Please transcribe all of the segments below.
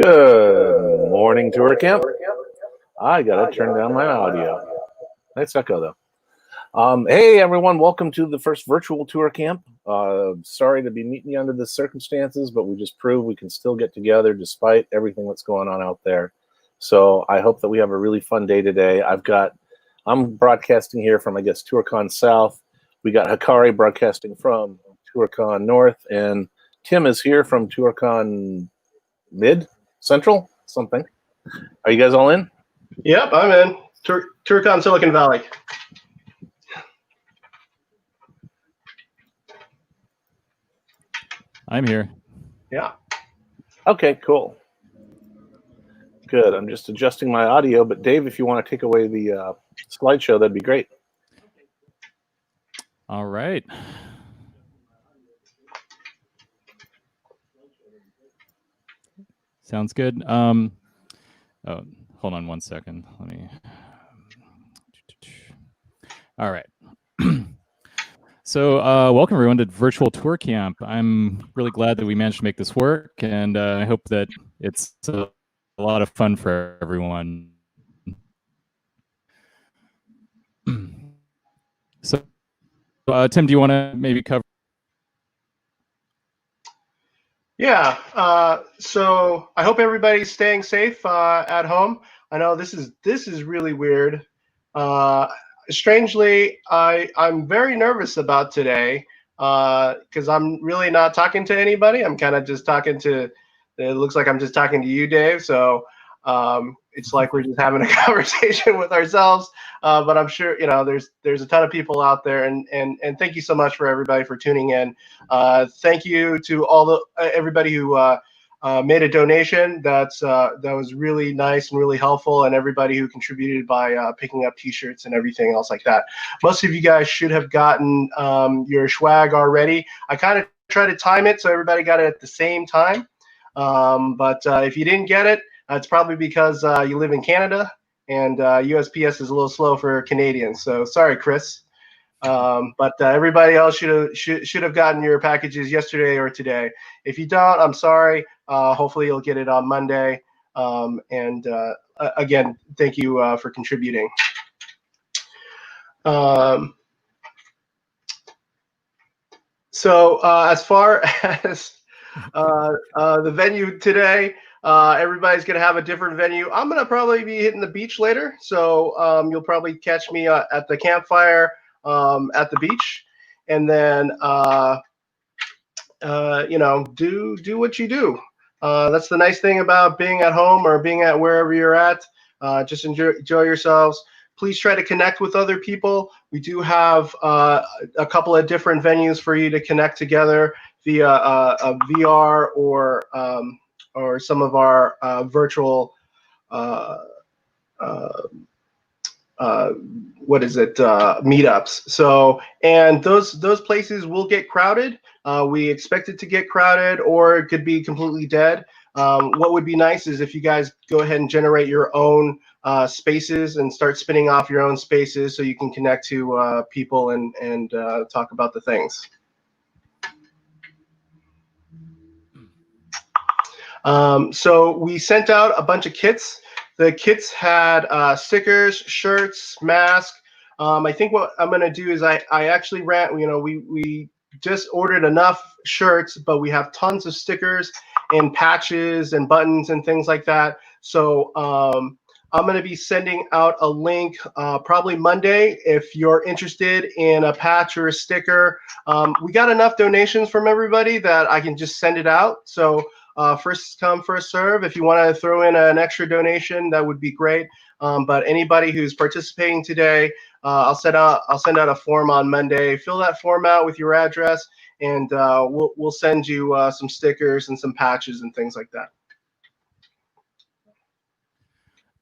Good morning, ToorCamp. I gotta turn down my audio. Nice echo though. Hey everyone, welcome to the first virtual ToorCamp. Sorry to be meeting you under the circumstances, but we just proved we can still get together despite everything that's going on out there. So I hope that we have a really fun day today. I'm broadcasting here from, I guess, ToorCon South. We got Hikari broadcasting from ToorCon North, and Tim is here from ToorCon Mid Central something. Are you guys all in? Yep, I'm in. ToorCon Silicon Valley. I'm here. Yeah. Okay, cool. Good. I'm just adjusting my audio, but Dave, if you want to take away the slideshow, that'd be great. All right. Sounds good. Oh, hold on one second. Let me. All right. So welcome everyone to Virtual Tour Camp. I'm really glad that we managed to make this work, and I hope that it's a lot of fun for everyone. So, Tim, do you want to maybe cover? Yeah. So I hope everybody's staying safe at home. I know this is really weird. Strangely, I'm very nervous about today because I'm really not talking to anybody. I'm kind of just talking to. It looks like I'm just talking to you, Dave. So it's like we're just having a conversation with ourselves. But I'm sure there's a ton of people out there, and thank you so much for everybody for tuning in. Thank you to everybody who made a donation. That was really nice and really helpful, and everybody who contributed by picking up T-shirts and everything else like that. Most of you guys should have gotten your swag already. I kind of tried to time it so everybody got it at the same time. But if you didn't get it, it's probably because you live in Canada, and USPS is a little slow for Canadians. So sorry, Chris. But everybody else should have gotten your packages yesterday or today. If you don't, I'm sorry. Hopefully you'll get it on Monday. Again, thank you for contributing. So as far as the venue today, everybody's going to have a different venue. I'm going to probably be hitting the beach later. So you'll probably catch me at the campfire at the beach. And then, do what you do. That's the nice thing about being at home or being at wherever you're at. Just enjoy yourselves. Please try to connect with other people. We do have a couple of different venues for you to connect together via a VR or some of our virtual meetups. So, and those places will get crowded. We expect it to get crowded, or it could be completely dead. What would be nice is if you guys go ahead and generate your own spaces and start spinning off your own spaces so you can connect to people and talk about the things. So we sent out a bunch of kits. The kits had stickers, shirts, masks. I think what I'm going to do is I actually ran, we just ordered enough shirts, but we have tons of stickers and patches and buttons and things like that. So I'm going to be sending out a link probably Monday if you're interested in a patch or a sticker. We got enough donations from everybody that I can just send it out. So first come, first serve. If you want to throw in an extra donation, that would be great. But anybody who's participating today, I'll send out a form on Monday. Fill that form out with your address, and we'll send you some stickers and some patches and things like that.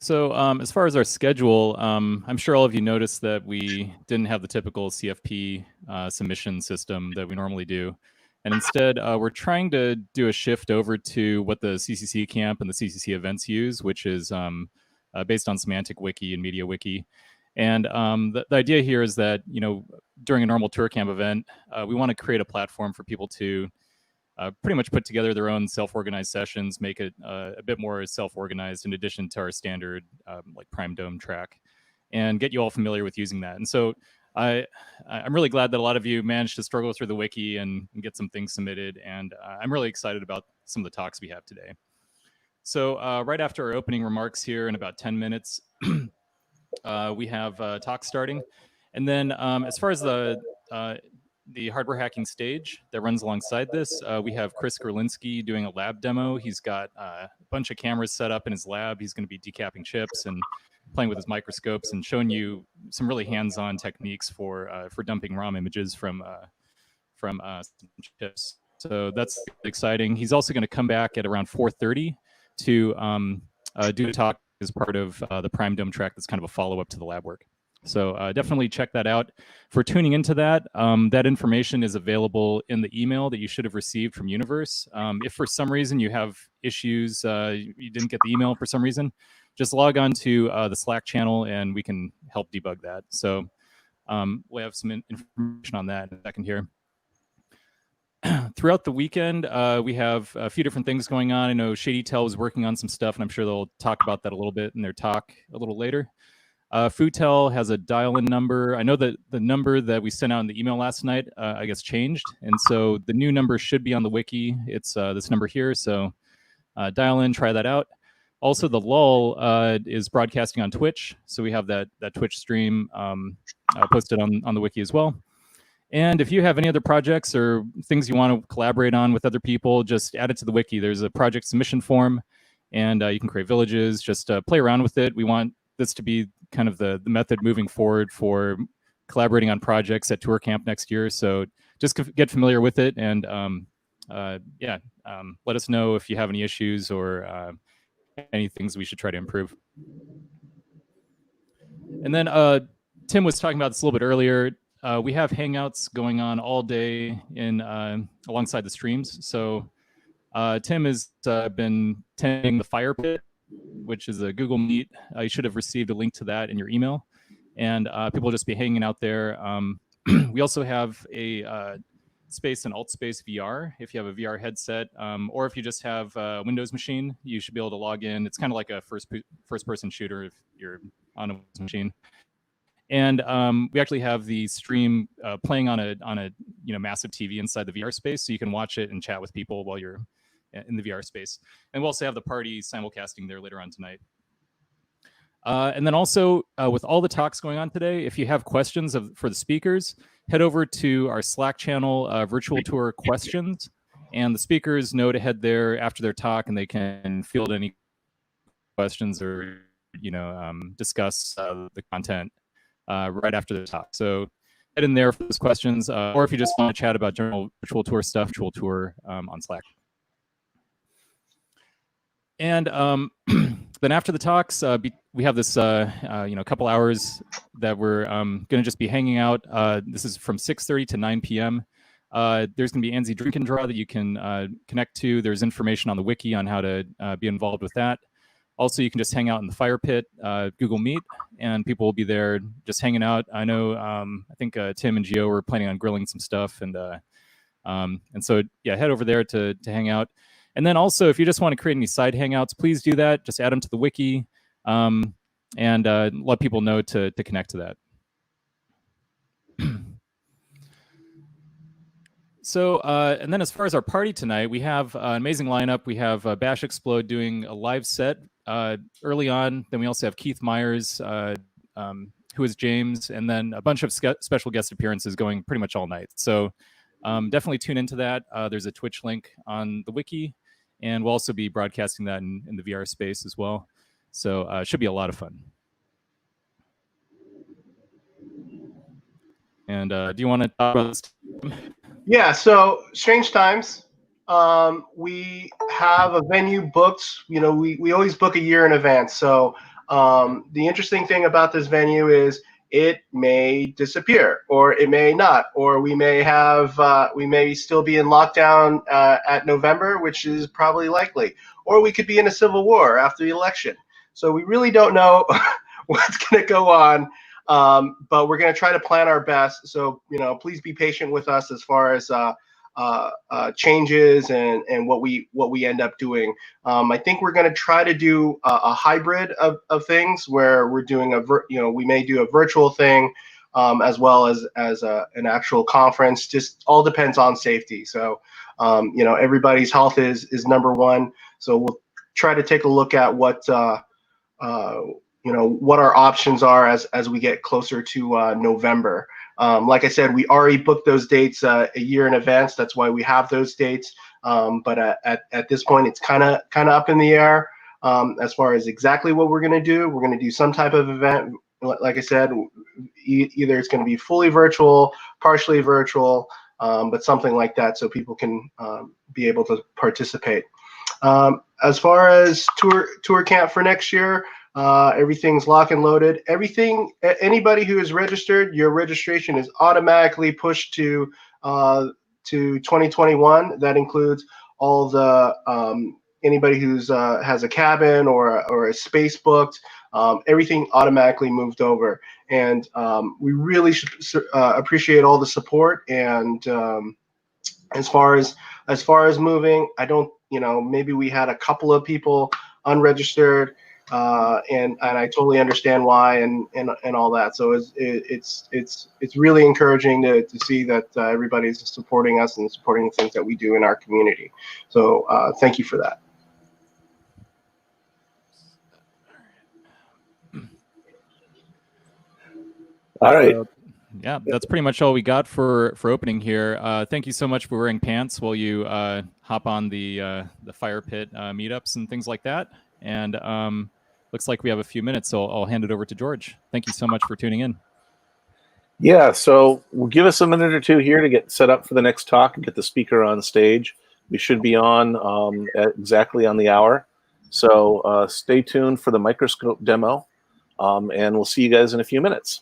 So as far as our schedule, I'm sure all of you noticed that we didn't have the typical CFP submission system that we normally do. And instead, we're trying to do a shift over to what the CCC Camp and the CCC events use, which is based on Semantic Wiki and Media Wiki. And the idea here is that, during a normal TourCamp event, we want to create a platform for people to pretty much put together their own self-organized sessions, make it a bit more self-organized in addition to our standard like Prime Dome track, and get you all familiar with using that. And so I'm really glad that a lot of you managed to struggle through the wiki and get some things submitted. And I'm really excited about some of the talks we have today. So right after our opening remarks here in about 10 minutes, we have talks starting. And then as far as the hardware hacking stage that runs alongside this, we have Chris Gerlinski doing a lab demo. He's got a bunch of cameras set up in his lab. He's going to be decapping chips and playing with his microscopes and showing you some really hands-on techniques for dumping ROM images from some chips. So that's exciting. He's also going to come back at around 4:30 to do a talk as part of the Prime Dome track that's kind of a follow-up to the lab work. So definitely check that out. For tuning into that, that information is available in the email that you should have received from Universe. If for some reason you have issues, you didn't get the email for some reason, just log on to the Slack channel and we can help debug that. So we have some information on that in a second here. Throughout the weekend, we have a few different things going on. I know ShadyTel is working on some stuff, and I'm sure they'll talk about that a little bit in their talk a little later. Futel has a dial-in number. I know that the number that we sent out in the email last night, I guess, changed. And so the new number should be on the wiki. It's this number here. So dial in, try that out. Also, the lull is broadcasting on Twitch. So we have that Twitch stream posted on the wiki as well. And if you have any other projects or things you want to collaborate on with other people, just add it to the wiki. There's a project submission form, and you can create villages. Just play around with it. We want this to be kind of the method moving forward for collaborating on projects at ToorCamp next year. So just get familiar with it, and let us know if you have any issues or any things we should try to improve. And then Tim was talking about this a little bit earlier. We have hangouts going on all day in alongside the streams. So Tim has been tending the fire pit, which is a Google Meet. You should have received a link to that in your email. And people will just be hanging out there. We also have a space and AltSpace VR. If you have a VR headset, or if you just have a Windows machine, you should be able to log in. It's kind of like a first-person shooter if you're on a Windows machine. And we actually have the stream playing on a massive TV inside the VR space, so you can watch it and chat with people while you're in the VR space. And we'll also have the party simulcasting there later on tonight. And then also, with all the talks going on today, if you have questions for the speakers, head over to our Slack channel, VirtualToor Questions, and the speakers know to head there after their talk, and they can field any questions or discuss the content right after the talk. So head in there for those questions, or if you just want to chat about general VirtualToor stuff, VirtualToor on Slack. And then after the talks, we have this couple hours that we're going to just be hanging out. This is from 6:30 to 9 p.m. There's going to be ANSI Drink and Draw that you can connect to. There's information on the wiki on how to be involved with that. Also, you can just hang out in the fire pit, Google Meet, and people will be there just hanging out. I know, I think Tim and Gio were planning on grilling some stuff, and so yeah, head over there to hang out. And then also, if you just want to create any side hangouts, please do that. Just add them to the wiki, and let people know to connect to that. So, and then as far as our party tonight, we have an amazing lineup. We have Bash Explode doing a live set early on. Then we also have Keith Myers, who is James, and then a bunch of special guest appearances going pretty much all night. So definitely tune into that. There's a Twitch link on the wiki, and we'll also be broadcasting that in the VR space as well. So it should be a lot of fun. And do you want to talk about this? Yeah, so Strange Times. We have a venue booked. We always book a year in advance. So the interesting thing about this venue is it may disappear, or it may not, or we may still be in lockdown at November, which is probably likely, or we could be in a civil war after the election. So we really don't know what's going to go on. But we're going to try to plan our best. So, please be patient with us as far as changes and what we end up doing. I think we're going to try to do a hybrid of things where we're doing we may do a virtual thing as well as an actual conference. Just all depends on safety. So everybody's health is number one. So we'll try to take a look at what what our options are as we get closer to November. Like I said, we already booked those dates a year in advance. That's why we have those dates. But at this point, it's kind of up in the air as far as exactly what we're going to do. We're going to do some type of event. Like I said, either it's going to be fully virtual, partially virtual, but something like that, so people can be able to participate. As far as tour camp for next year, everything's lock and loaded. Anybody who is registered, your registration is automatically pushed to 2021. That includes all the anybody who's has a cabin or a space booked. Everything automatically moved over, and we really should appreciate all the support. And as far as moving, I don't, maybe we had a couple of people unregistered, and I totally understand why and all that. So it's really encouraging to see that everybody's supporting us and supporting the things that we do in our community. So thank you for that. All right. Yeah, that's pretty much all we got for opening here. Thank you so much for wearing pants while you hop on the fire pit meetups and things like that. And looks like we have a few minutes, so I'll hand it over to George. Thank you so much for tuning in. Yeah, so we'll give us a minute or two here to get set up for the next talk and get the speaker on stage. We should be on exactly on the hour. So stay tuned for the microscope demo, and we'll see you guys in a few minutes.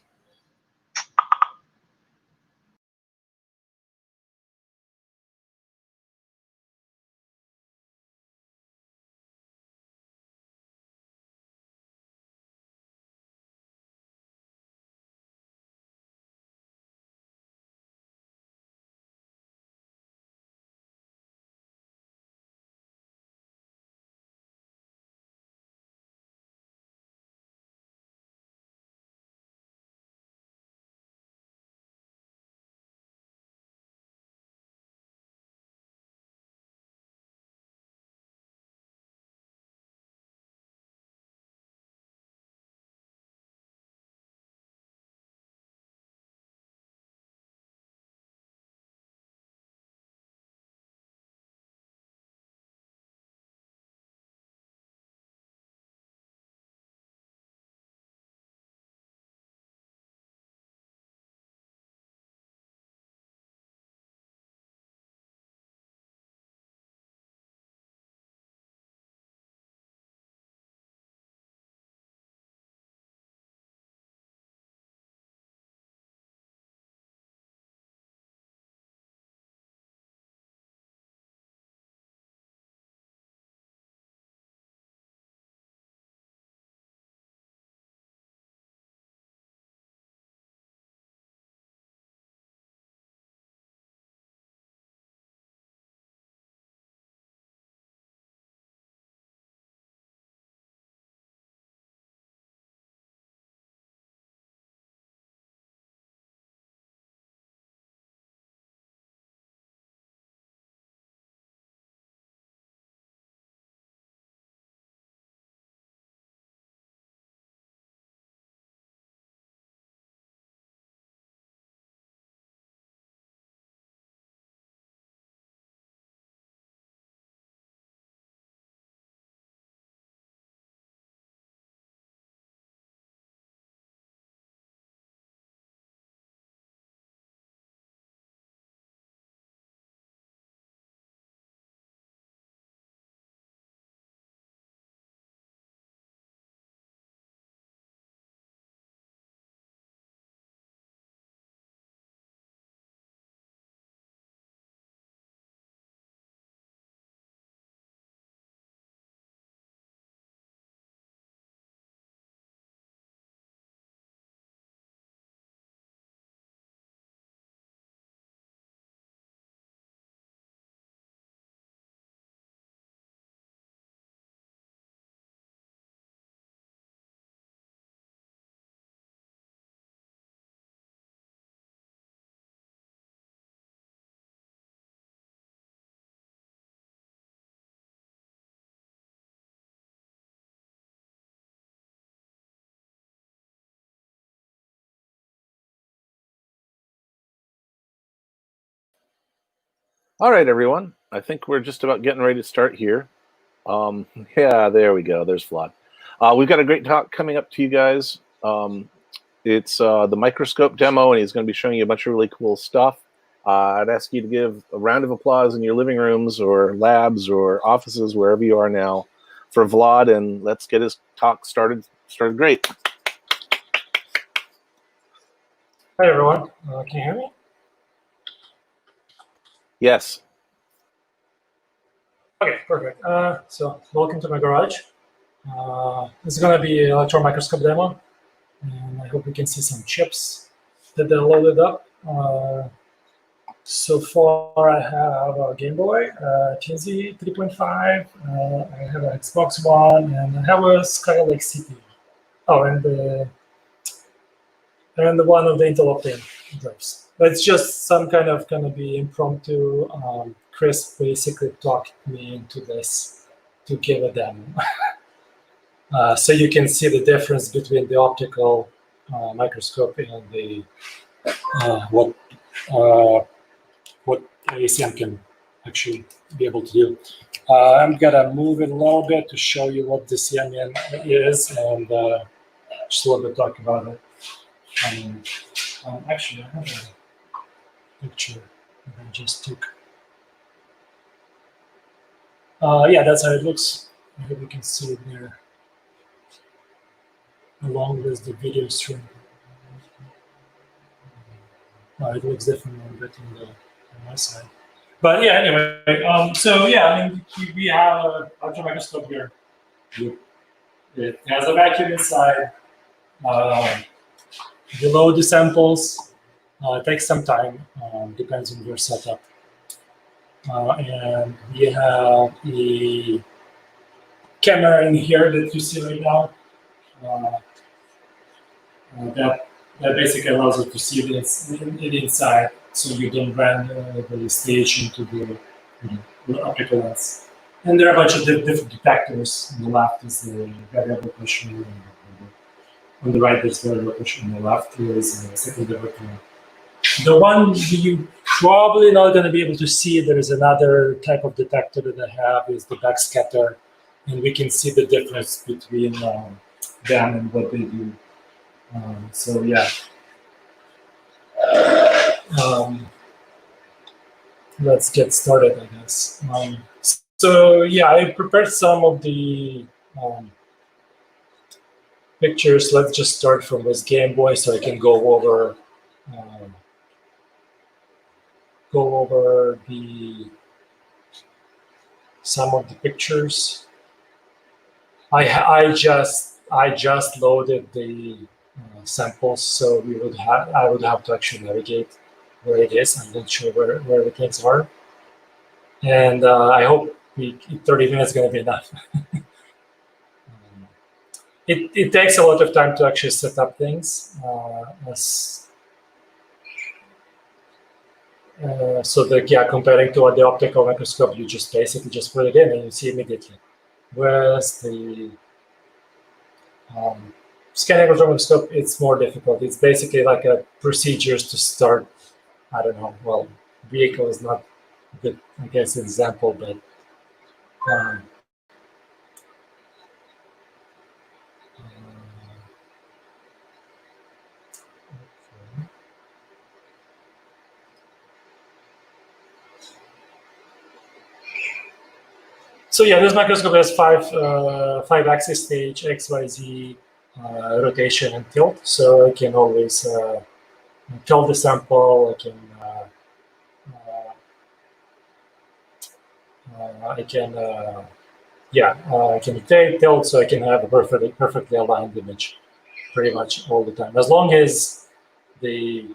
All right, everyone. I think we're just about getting ready to start here. Yeah, there we go. There's Vlad. We've got a great talk coming up to you guys. It's the microscope demo, and he's going to be showing you a bunch of really cool stuff. I'd ask you to give a round of applause in your living rooms or labs or offices, wherever you are now, for Vlad, and let's get his talk started. Started great. Hi, everyone. Can you hear me? Yes. Okay, perfect. So welcome to my garage. This is going to be an electron microscope demo, and I hope you can see some chips that they loaded up. So far, I have a Game Boy, TNZ 3.5, I have an Xbox One, and I have a Skylake CPU. Oh, and one of the Intel Optane drives. But it's just some kind of going to be impromptu. Chris basically talked me into this to give a demo. So you can see the difference between the optical microscope and the what ACM can actually be able to do. I'm gonna move it a little bit to show you what the CMN is and just a little bit talk about it. Actually, I have a picture that I just took. Yeah, that's how it looks. I hope you can see it there, along with the video stream. It looks different a bit on my side. But yeah, anyway, so yeah, I mean, we have an electron microscope here. It has a vacuum inside. You load the samples. It takes some time, depends on your setup. And we have a camera in here that you see right now. That basically allows you to see it inside, so you don't run the stage into the optical lens. And there are a bunch of different detectors. On the left is the variable pressure, and on the right there's variable pressure. On the left is secondary pressure. The one you probably not going to be able to see, there is another type of detector that I have, is the backscatter, and we can see the difference between them and what they do. So yeah, let's get started, I guess. So yeah, I prepared some of the pictures. Let's just start from this Game Boy, so I can go over some of the pictures. I just loaded the samples, so I would have to actually navigate where it is. I'm not sure where the things are, and I hope 30 minutes is going to be enough. It takes a lot of time to actually set up things. So comparing to the optical microscope, you just basically just put it in and you see immediately. Whereas the scanning electron microscope, it's more difficult. It's basically like a procedures to start. I don't know. Well, vehicle is not a good, I guess, example, but so yeah, this microscope has five axis stage, X, Y, Z, rotation, and tilt. So I can always tilt the sample. I can tilt, so I can have a perfectly aligned image pretty much all the time, as long as the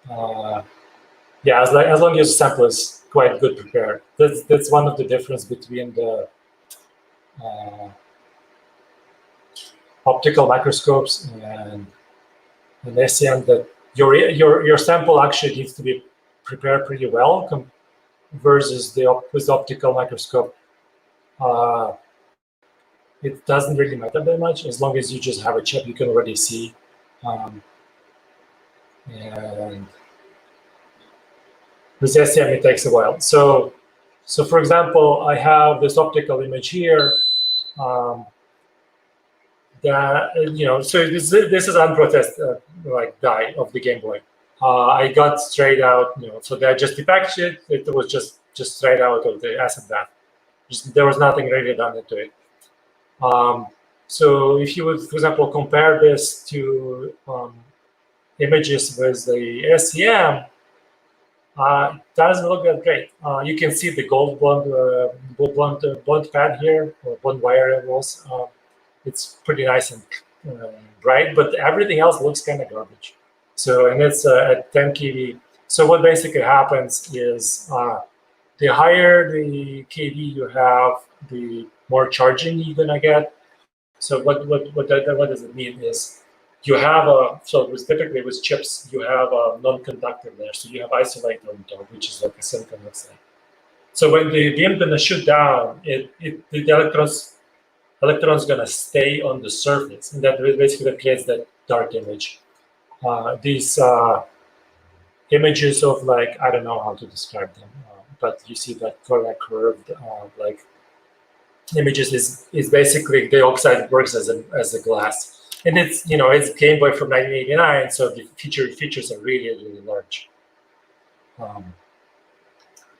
as long as the sample is quite good prepared. That's one of the difference between the optical microscopes and SEM, that your sample actually needs to be prepared pretty well versus with the optical microscope. It doesn't really matter very much, as long as you just have a chip you can already see. And with SEM, it takes a while. So for example, I have this optical image here. That so this is unprocessed like die of the Game Boy. I got straight out, so they just depackaged it. It was just straight out of the asset bath. There was nothing really done to it. So if you would, for example, compare this to images with the SEM, it doesn't look that great. You can see the gold blonde pad here, or blonde wire it was. It's pretty nice and bright, but everything else looks kind of garbage. So, and it's at 10 kV. So what basically happens is the higher the kV you have, the more charging you're gonna get. So what does it mean is you have typically with chips, you have a non-conductor there. So you have isolator on top, which is like a silicon oxide. So when the beam gonna shoot down, the electron's gonna stay on the surface, and that basically creates that dark image. These images of like, I don't know how to describe them, but you see that curved like images is basically the oxide works as a glass, and it's it's Game Boy from 1989, so the features are really large.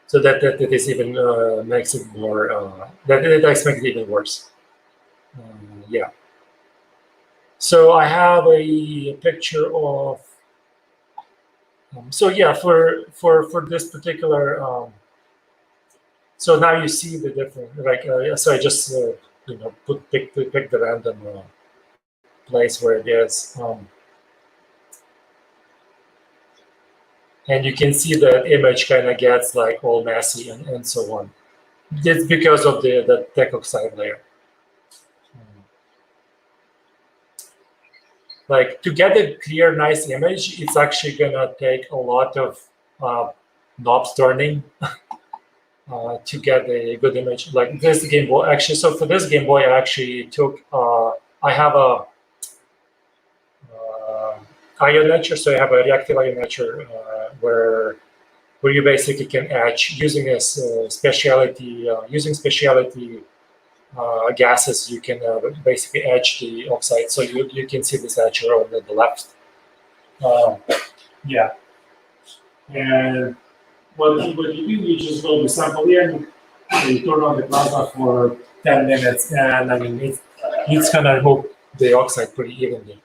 So that is even makes it more that makes it even worse. Yeah. So I have a picture of. So yeah, for this particular. So now you see the different, like, so I just, pick the random place where it is. And you can see the image kind of gets like all messy and so on. It's because of the tech oxide layer. Like to get a clear, nice image, it's actually gonna take a lot of knobs turning. To get a good image, like this Game Boy. Actually, so for this Game Boy, I actually took. I have a ion etcher, so I have a reactive ion etcher where you basically can etch using a specialty gases. You can basically etch the oxide, so you can see this etcher on the left. Yeah, and. What you do, you just go to sample in, you turn on the plasma for 10 minutes, and I mean, it's going to remove the oxide pretty evenly.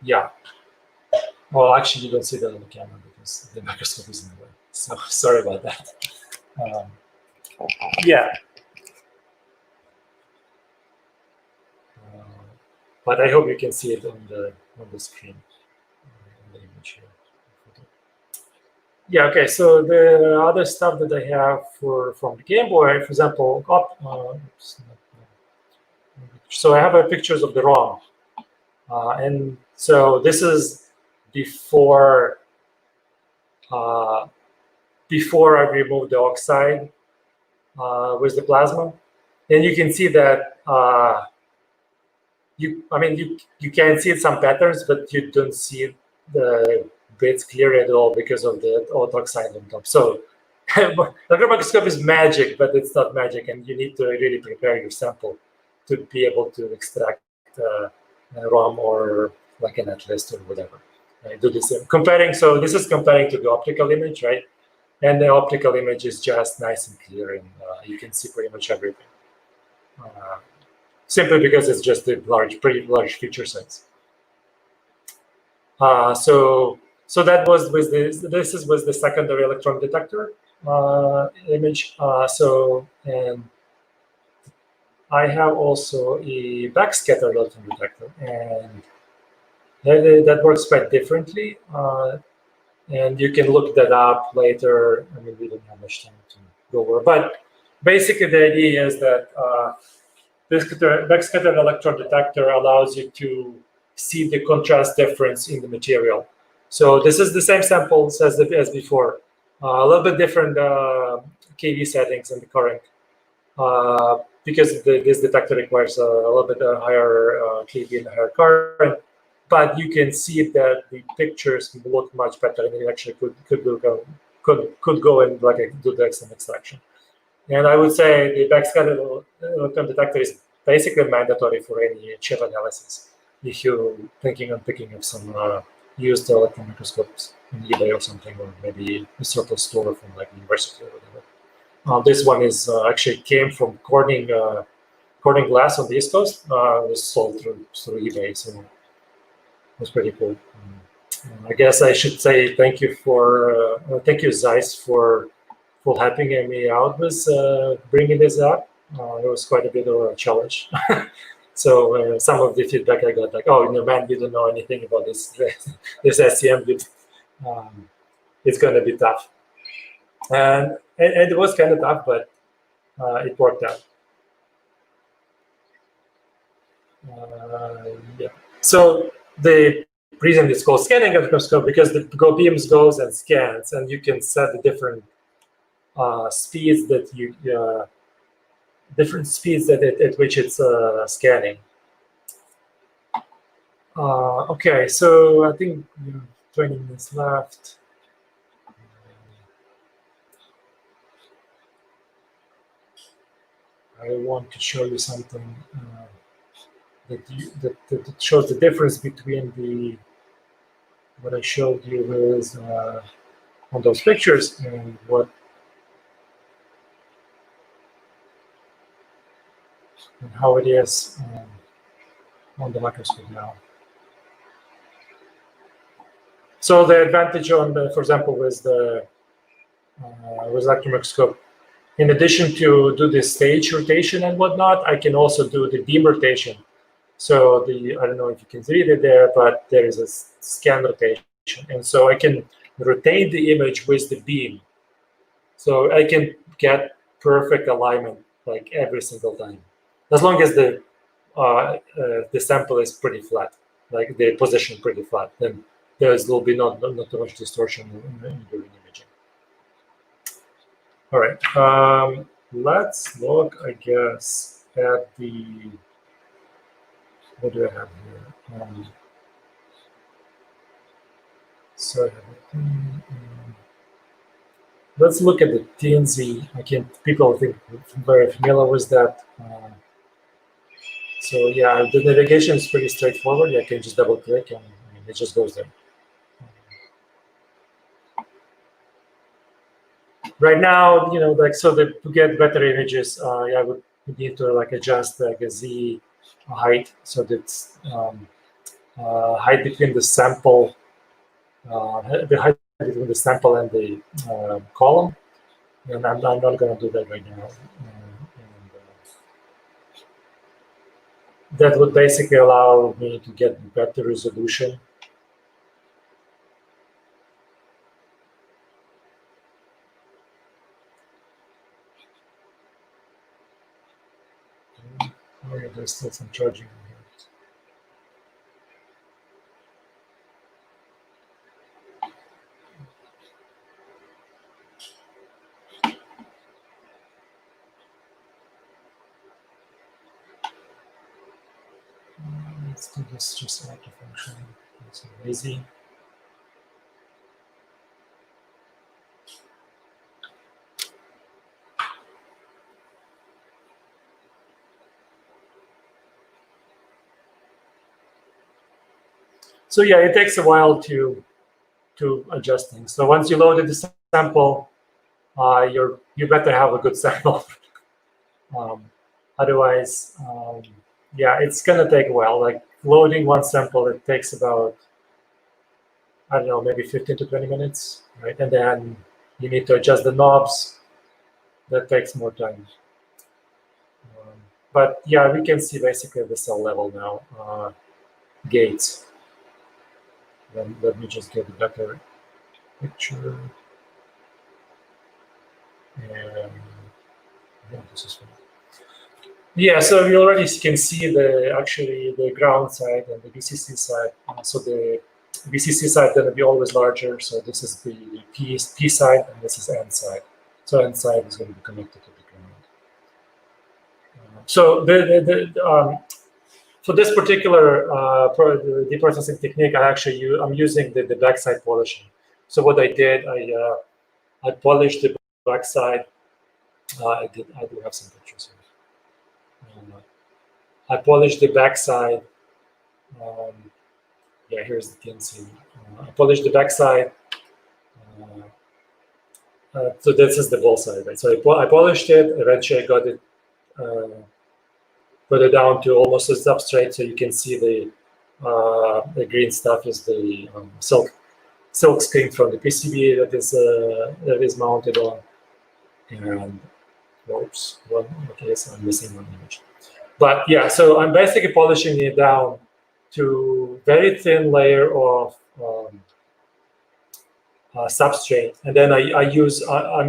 Yeah. Well, actually, you don't see that on the camera because the microscope is in the way. So sorry about that. Yeah. But I hope you can see it on the screen. Yeah, okay, so the other stuff that I have from the Game Boy, for example, so I have pictures of the ROM. And so this is before I removed the oxide with the plasma. And you can see that you can see some patterns, but you don't see the bits clear at all because of the oxide on top. So the microscope is magic, but it's not magic, and you need to really prepare your sample to be able to extract ROM or like an Atlas or whatever. I do this comparing. So this is comparing to the optical image, right? And the optical image is just nice and clear, and you can see pretty much everything. Simply because it's just a pretty large feature size. So that was with this was the secondary electron detector image. And I have also a backscatter electron detector, and that works quite differently. And you can look that up later. I mean, we don't have much time to go over, but basically the idea is that this backscatter electron detector allows you to see the contrast difference in the material. So this is the same samples as before, a little bit different kV settings in the current, because this detector requires a little bit higher kV and higher current. but you can see that the pictures look much better, and it actually could go and do the XM extraction. And I would say the backscatter electron detector is basically mandatory for any chip analysis if you're thinking on picking up some used electron microscopes on eBay or something, or maybe a surplus store from like university or whatever. This one is actually came from Corning Glass on the East Coast. It was sold through eBay, so it was pretty cool. I guess I should say thank you, Zeiss, for helping me out with bringing this up. It was quite a bit of a challenge. So some of the feedback I got, like, "Oh, man, you don't know anything about this this SCM. It's going to be tough." And it was kind of tough, but it worked out. Yeah. So the reason it's called scanning microscope because the beams goes and scans, and you can set the different speeds that at which it's scanning. Okay, so I think 20 minutes left. I want to show you something that shows the difference between what I showed you with on those pictures and how it is on the microscope now. So the advantage for example, with the electron microscope, in addition to do the stage rotation and whatnot, I can also do the beam rotation. So I don't know if you can read it there, but there is a scan rotation, and so I can rotate the image with the beam. So I can get perfect alignment like every single time, as long as the sample is pretty flat, like the position pretty flat, then there will be not too much distortion during imaging. All right, let's look, I guess, at what do I have here? So let's look at the TNZ. People think very familiar with that. So yeah, the navigation is pretty straightforward. I can just double click and it just goes there. Right now, to get better images, I would need to adjust the Z height, so that's height between the sample, the height between the sample and the column, and I'm not going to do that right now. That would basically allow me to get better resolution. Oh, yeah, there's still some charging here. Let's do this just out of function. It's lazy. So yeah, it takes a while to adjust things. So once you loaded the sample, you better have a good sample. Otherwise, yeah, it's gonna take a while. Like loading one sample, it takes about, I don't know, maybe 15 to 20 minutes, right? And then you need to adjust the knobs. That takes more time. But yeah, we can see basically the cell level now. Gates. Then let me just get a better picture. And yeah, this is fine. Yeah, so we already can see the ground side and the VCC side. So the VCC side is going to be always larger. So this is the P side, and this is N side. So N side is going to be connected to the ground. So for this particular deep processing technique, I'm using the backside polishing. So what I did, I polished the backside. I do have some pictures here. I polished the backside. Yeah, here's the TNC. I polished the backside. So this is the ball side, right? So I polished it. Eventually, I got it down to almost a substrate, so you can see the green stuff is the silk screen from the PCB that is mounted on. And oops, okay, so I'm missing one image. But yeah, so I'm basically polishing it down to very thin layer of substrate, and then I'm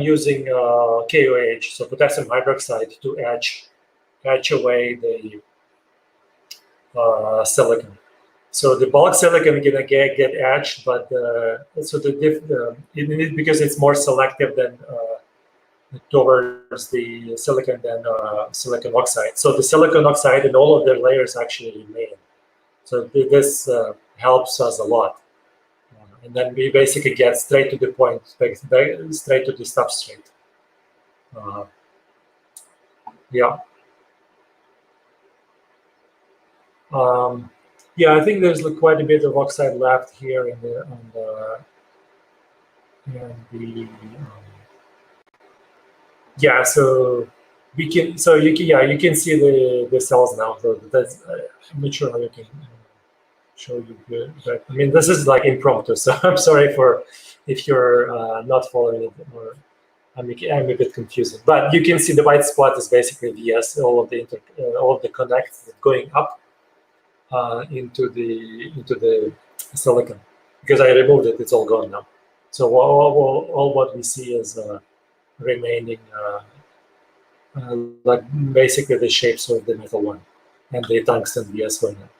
using KOH, so potassium hydroxide, to etch away the silicon. So the bulk silicon gonna get etched, but because it's more selective than towards the silicon than silicon oxide. So the silicon oxide and all of their layers actually remain. So this helps us a lot. And then we basically get straight to the point, straight to the substrate. Yeah. Yeah, I think there's quite a bit of oxide left here in the yeah, so you can see the cells now. So that's I'm not sure how you can show you good, but I mean this is like impromptu. So I'm sorry if you're not following it, or I'm a bit confusing. But you can see the white spot is basically VS, all of the connects going up into the silicon. Because I removed it, it's all gone now. So all what we see is remaining like basically the shapes of the metal one and the tungsten VS going up.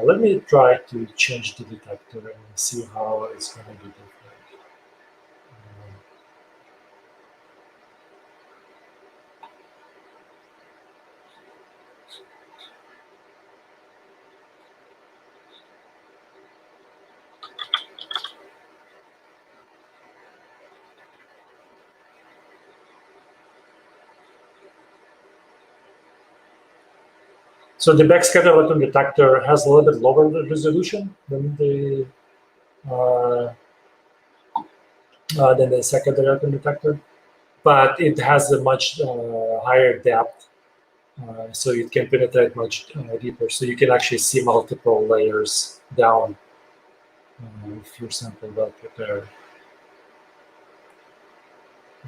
Let me try to change the detector and see how it's going to be different. So the backscatter electron detector has a little bit lower resolution than the secondary electron detector, but it has a much higher depth, so it can penetrate much deeper. So you can actually see multiple layers down if your sample well prepared.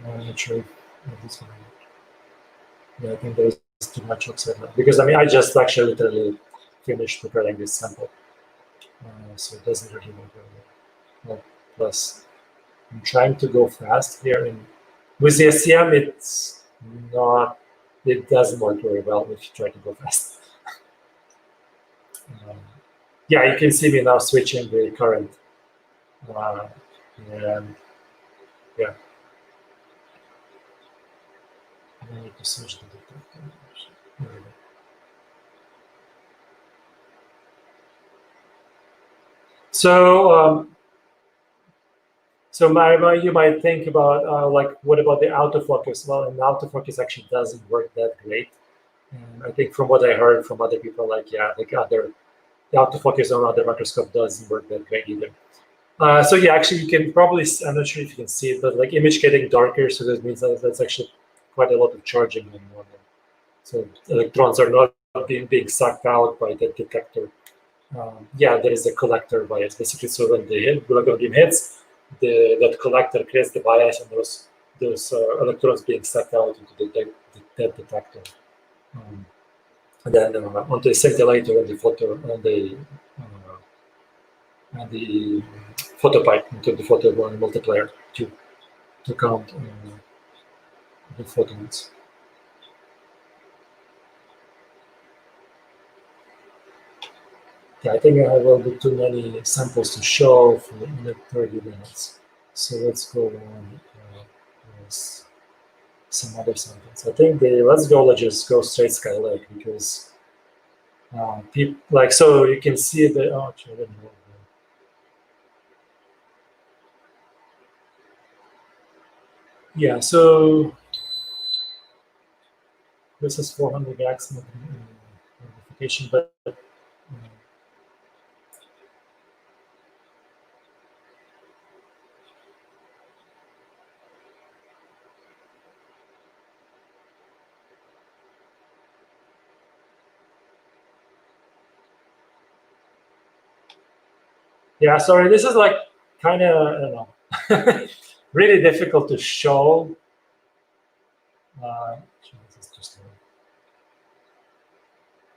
I'm not sure if this one. Yeah, I think there's too much oxide now, because I mean I just actually literally finished preparing this sample, so it doesn't really work very well. Plus, I'm trying to go fast here, and with the SCM, it doesn't work very well if you try to go fast. Yeah, you can see me now switching the current, and yeah. I need to switch the detector. So, you might think about like, what about the autofocus? Well, and autofocus actually doesn't work that great. And I think from what I heard from other people, like the autofocus on other microscope doesn't work that great either. So yeah, actually you can probably, I'm not sure if you can see it, but like image getting darker, so that means that's actually quite a lot of charging in one. So electrons are not being sucked out by the detector. Yeah, there is a collector bias basically. So when the electron beam hits, that collector creates the bias, and those electrons being sucked out into the detector, and then onto the scintillator and the photo and the photo pipe into the photo multiplier to count the photons. Yeah, I think I will do too many samples to show for 30 minutes. So let's go on with some other samples. I think let's just go straight Skylake, because Like, so you can see the, oh, actually, I don't know. Yeah, so this is 400x notification, but yeah, sorry, this is like kind of, I don't know, really difficult to show.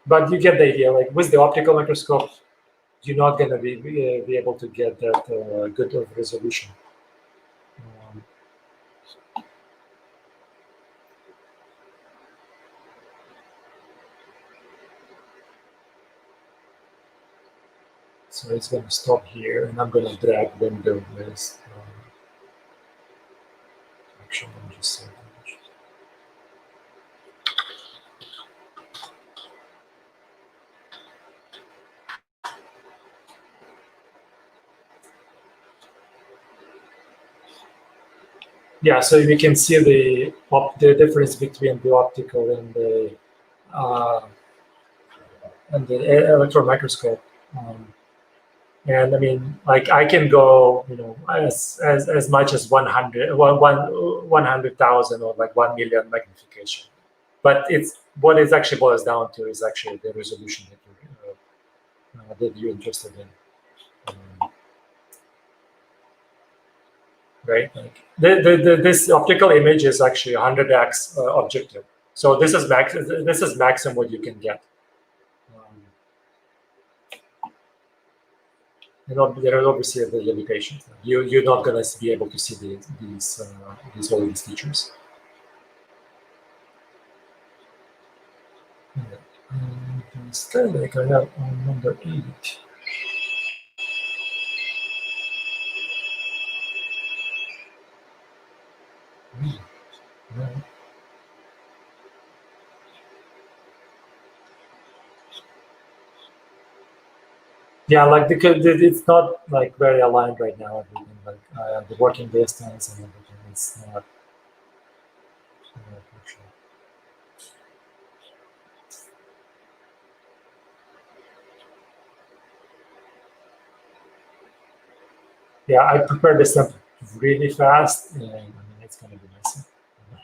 But you get the idea. Like with the optical microscope, you're not going to be able to get that good of resolution. So it's going to stop here, and I'm going to drag window list. Actually, let me just say that. Yeah, so we can see the difference between the optical and the electron microscope. And I mean, like I can go, you know, as much as 100,000 or like 1 million magnification. But it's what it actually boils down to is actually the resolution that you're interested in. Right? Like this optical image is actually 100x objective. So this is maximum what you can get. You know, there are obviously the limitations. You're not going to be able to see all these features. And instead, like I have on number 8. Yeah, like because it's not like very aligned right now. Everything like the working distance and everything. It's not. Yeah, I prepared this up really fast, and I mean it's going to be messy.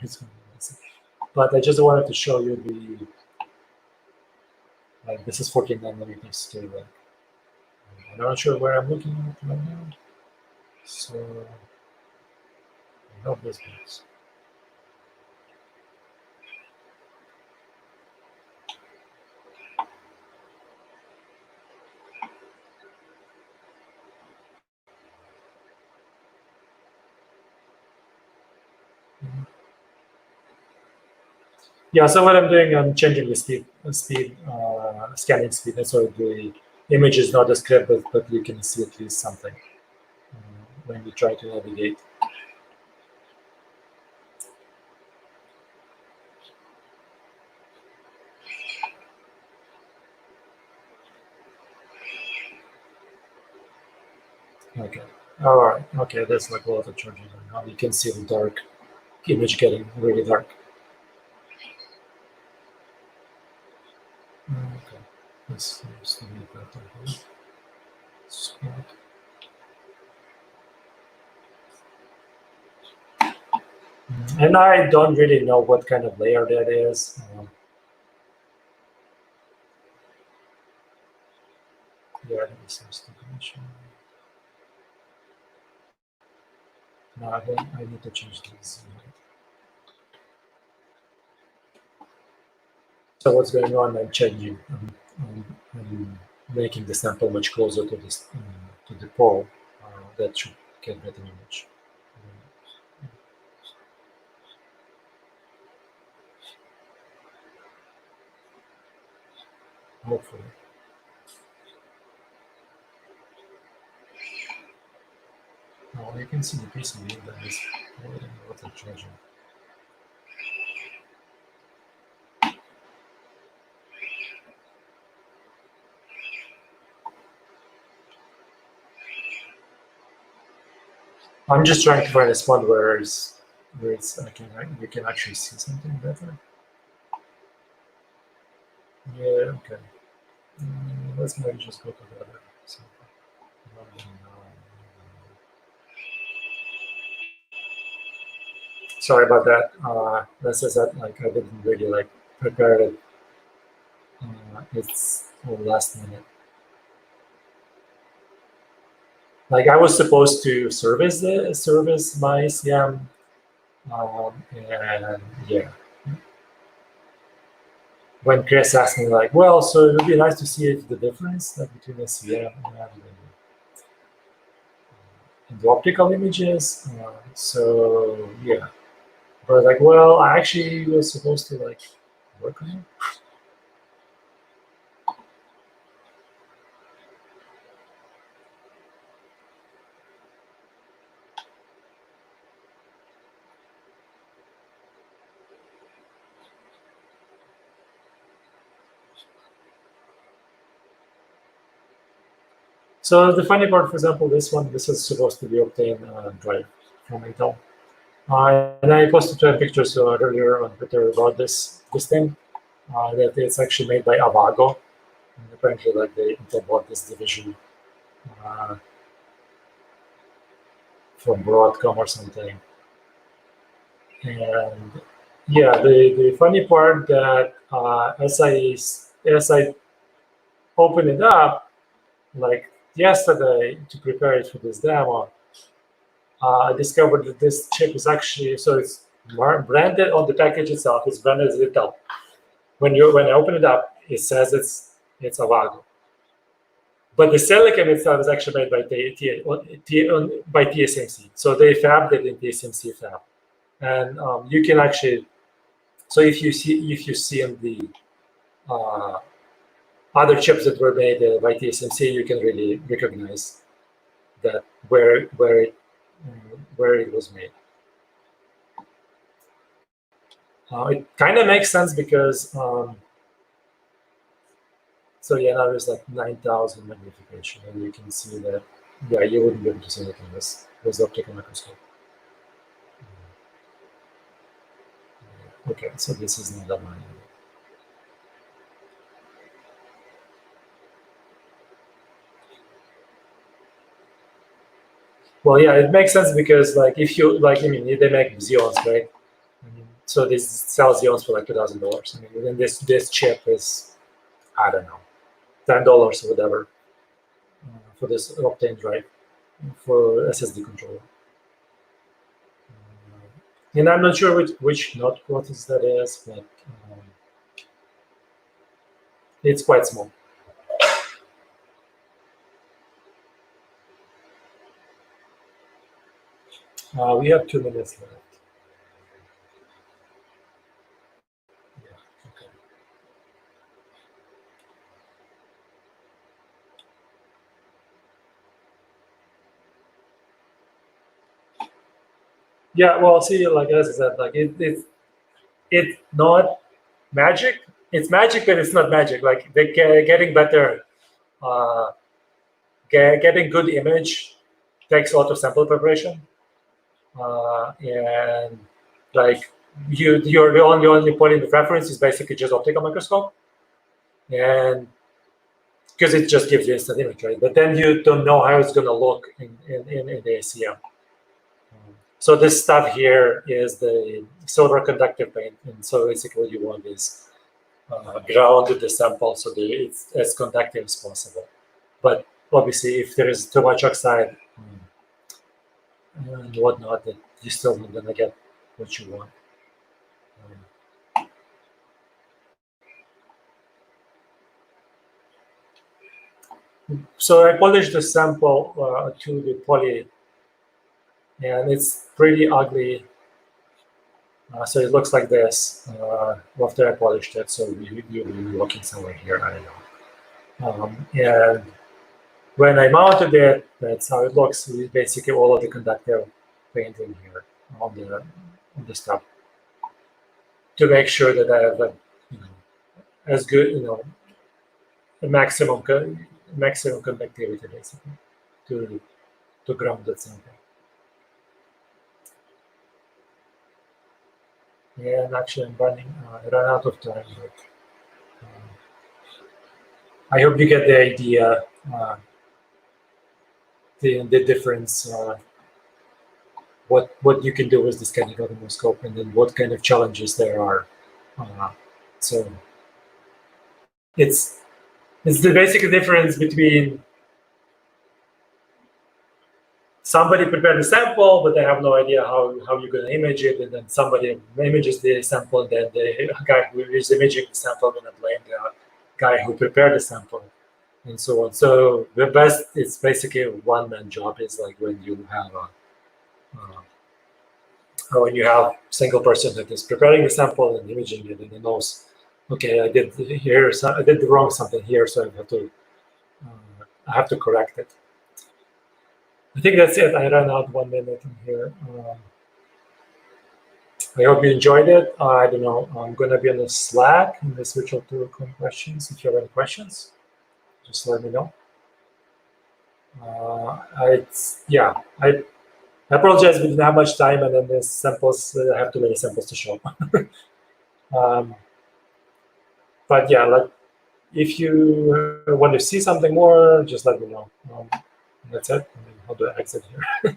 It's going to be messy. But I just wanted to show you the. Like this is 14 nanometers too. Like, I'm not sure where I'm looking at right now. So I hope this works. Yeah, so what I'm doing, I'm changing the scanning speed, and so the image is not as clear, but you can see at least something when you try to navigate. Okay. All right. Okay, there's like a lot of charging now. You can see the dark image getting really dark. Okay. This seems to be better here. Spot. And I don't really know what kind of layer that is. Yeah, this is the dimension. No, I need to change this. So what's going on? I'm changing. I'm making the sample much closer to this to the pole. That should get better image. Hopefully. Now you can see the PCB that is what I'm charging. I'm just trying to find a spot where we can actually see something better. Yeah, okay. Let's maybe just go to the other. Sorry about that. This is that like I didn't really like prepare it. It's last minute. Like I was supposed to service my CM, and yeah. When Chris asked me like, well, so it would be nice to see the difference like between the CM and the optical images. So yeah, but like, well, I actually was supposed to like work on it. So the funny part, for example, this is supposed to be obtained drive from Intel. And I posted 2 pictures earlier on Twitter about this thing, that it's actually made by Avago. And apparently, like they Intel bought this division from Broadcom or something. And yeah, the funny part that as I open it up, like yesterday to prepare it for this demo, I discovered that this chip is actually, so it's branded on the package itself. It's branded as Intel. When I open it up, it says it's Avago. But the silicon itself is actually made by TSMC. So they fabbed it in TSMC fab, and you can actually. So if you see in the other chips that were made by TSMC, you can really recognize that where it was made. It kind of makes sense because so yeah, now there's like 9,000 magnification, and you can see that yeah, you wouldn't be able to see it in this optical microscope. Okay, so this is not that line. Well, yeah, it makes sense because like if you like, I mean, they make Xeons, right? I mean, so they sell Xeons for like $2,000. I mean, then this chip is, I don't know, $10 or whatever for this Optane drive for SSD controller. And I'm not sure which node process that is, but it's quite small. We have 2 minutes left. Yeah, okay. Yeah, well, see, like as I said, like it's not magic. It's magic, but it's not magic. Like they're getting better. Getting good image takes a lot of sample preparation, and like you're the only point of reference is basically just optical microscope, and because it just gives you instant image, right? But then you don't know how it's going to look in the ACM. So this stuff here is the silver conductive paint, and so basically what you want is ground the sample so that it's as conductive as possible. But obviously, if there is too much oxide and whatnot, that you're still not going to get what you want. So I polished the sample to the poly, and it's pretty ugly. So it looks like this after I polished it. So you'll be looking somewhere here, I don't know. And when I mounted it, that's how it looks. With basically all of the conductive paint in here on the stuff to make sure that I have as good, a maximum conductivity basically to ground that sample. And actually, I'm running. I ran out of time, but I hope you get the idea, the difference, what you can do with this kind of autonomoscope, and then what kind of challenges there are. So it's the basic difference between somebody prepared a sample, but they have no idea how you're going to image it, and then somebody images the sample, and then the guy who is imaging the sample going to blame the guy who prepared the sample, and so on. So the best, it's basically a one-man job. Is like when you have a single person that is preparing the sample and imaging it, and he knows, okay, I did the wrong something here, so I have to correct it. I think that's it. I ran out 1 minute in here. I hope you enjoyed it. I don't know. I'm going to be on the Slack in this virtual tour questions. If you have any questions, just let me know. I apologize we didn't have much time, and then the samples, I have too many samples to show. But yeah, like if you want to see something more, just let me know. That's it. How do I exit here?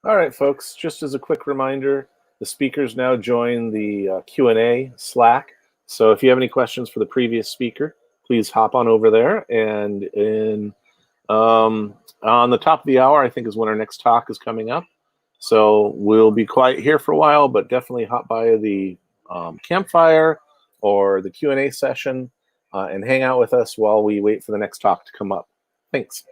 All right, folks, just as a quick reminder, the speakers now join the Q&A Slack. So if you have any questions for the previous speaker, please hop on over there. And on the top of the hour, I think, is when our next talk is coming up. So we'll be quiet here for a while, but definitely hop by the campfire or the Q&A session and hang out with us while we wait for the next talk to come up. Thanks.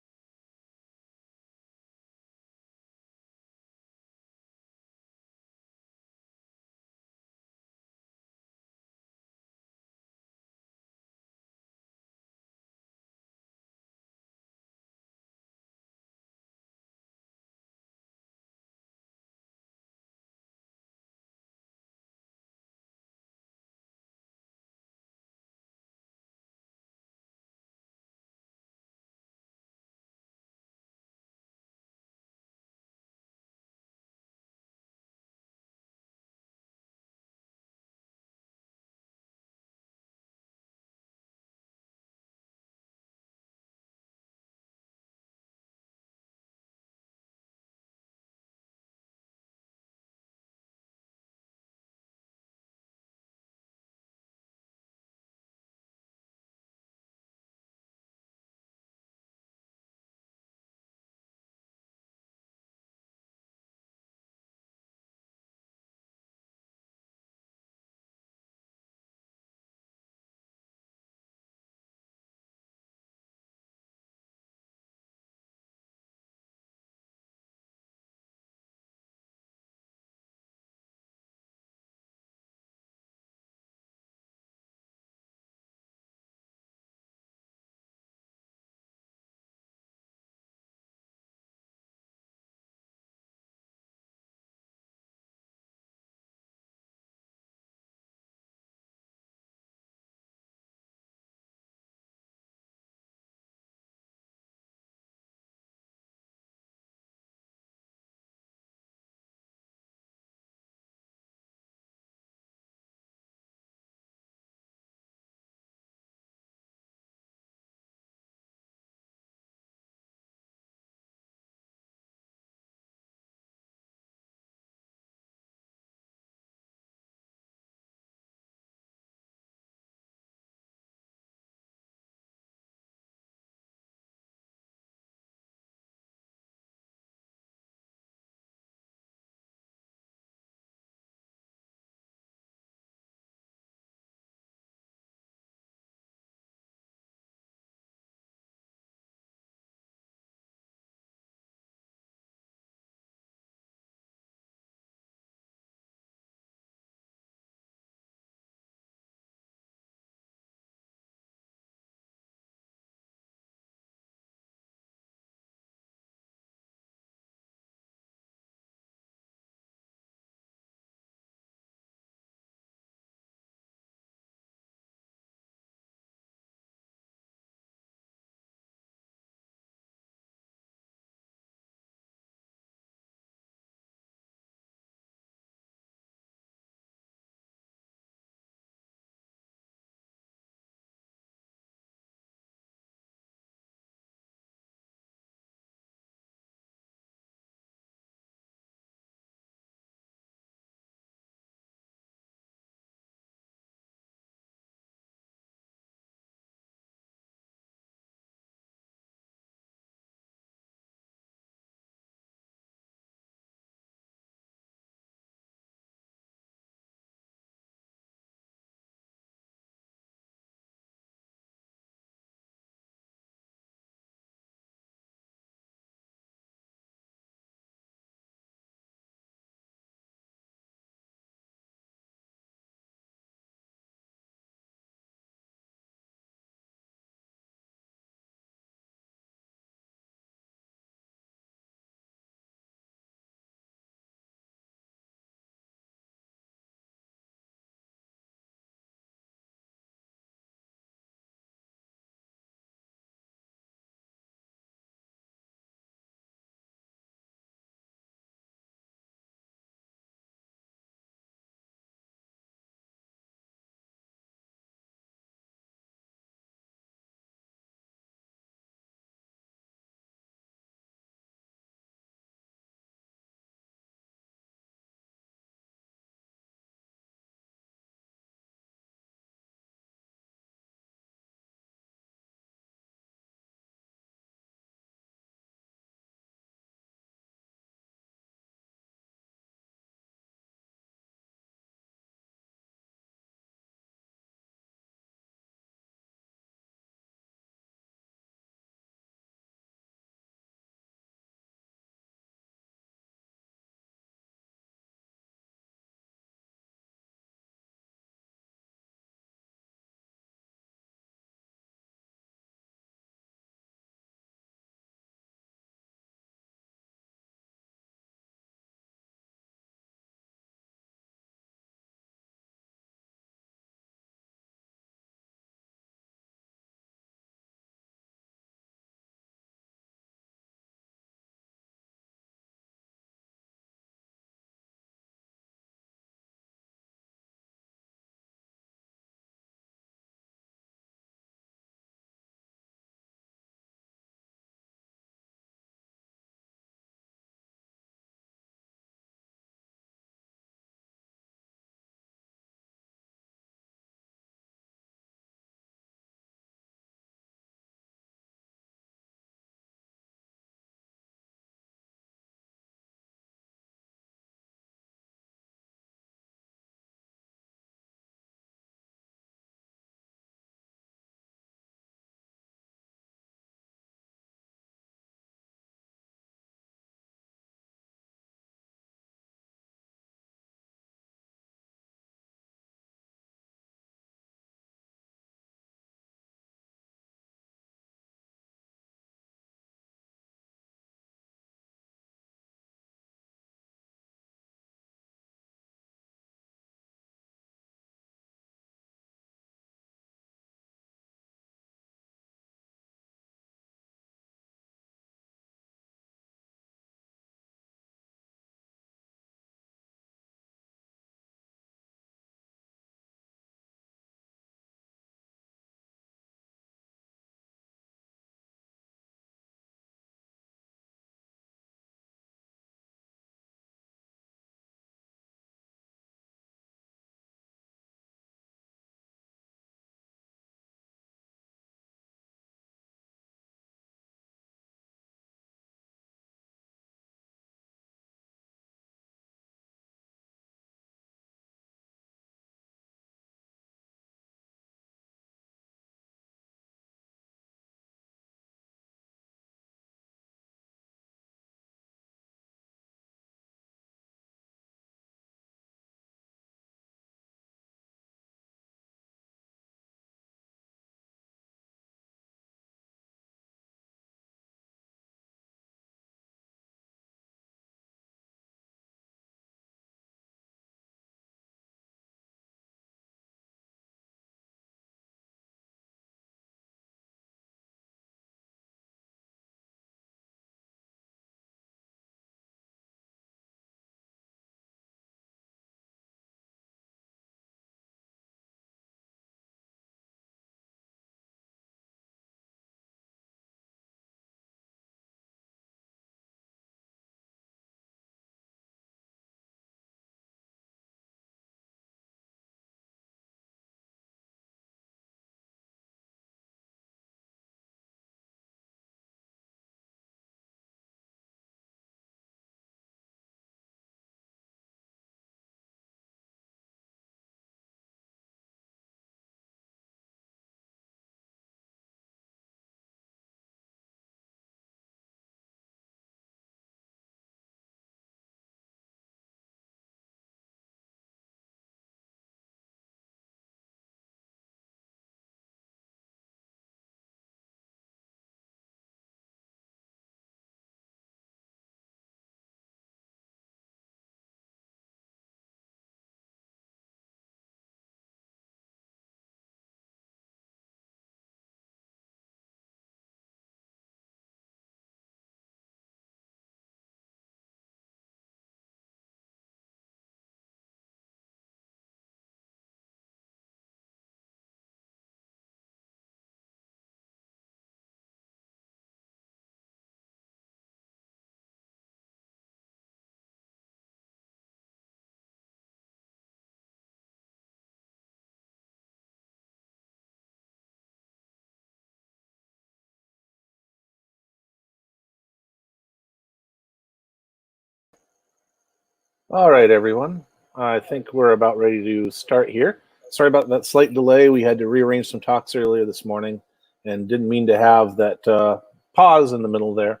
All right, everyone. I think we're about ready to start here. Sorry about that slight delay. We had to rearrange some talks earlier this morning and didn't mean to have that pause in the middle there.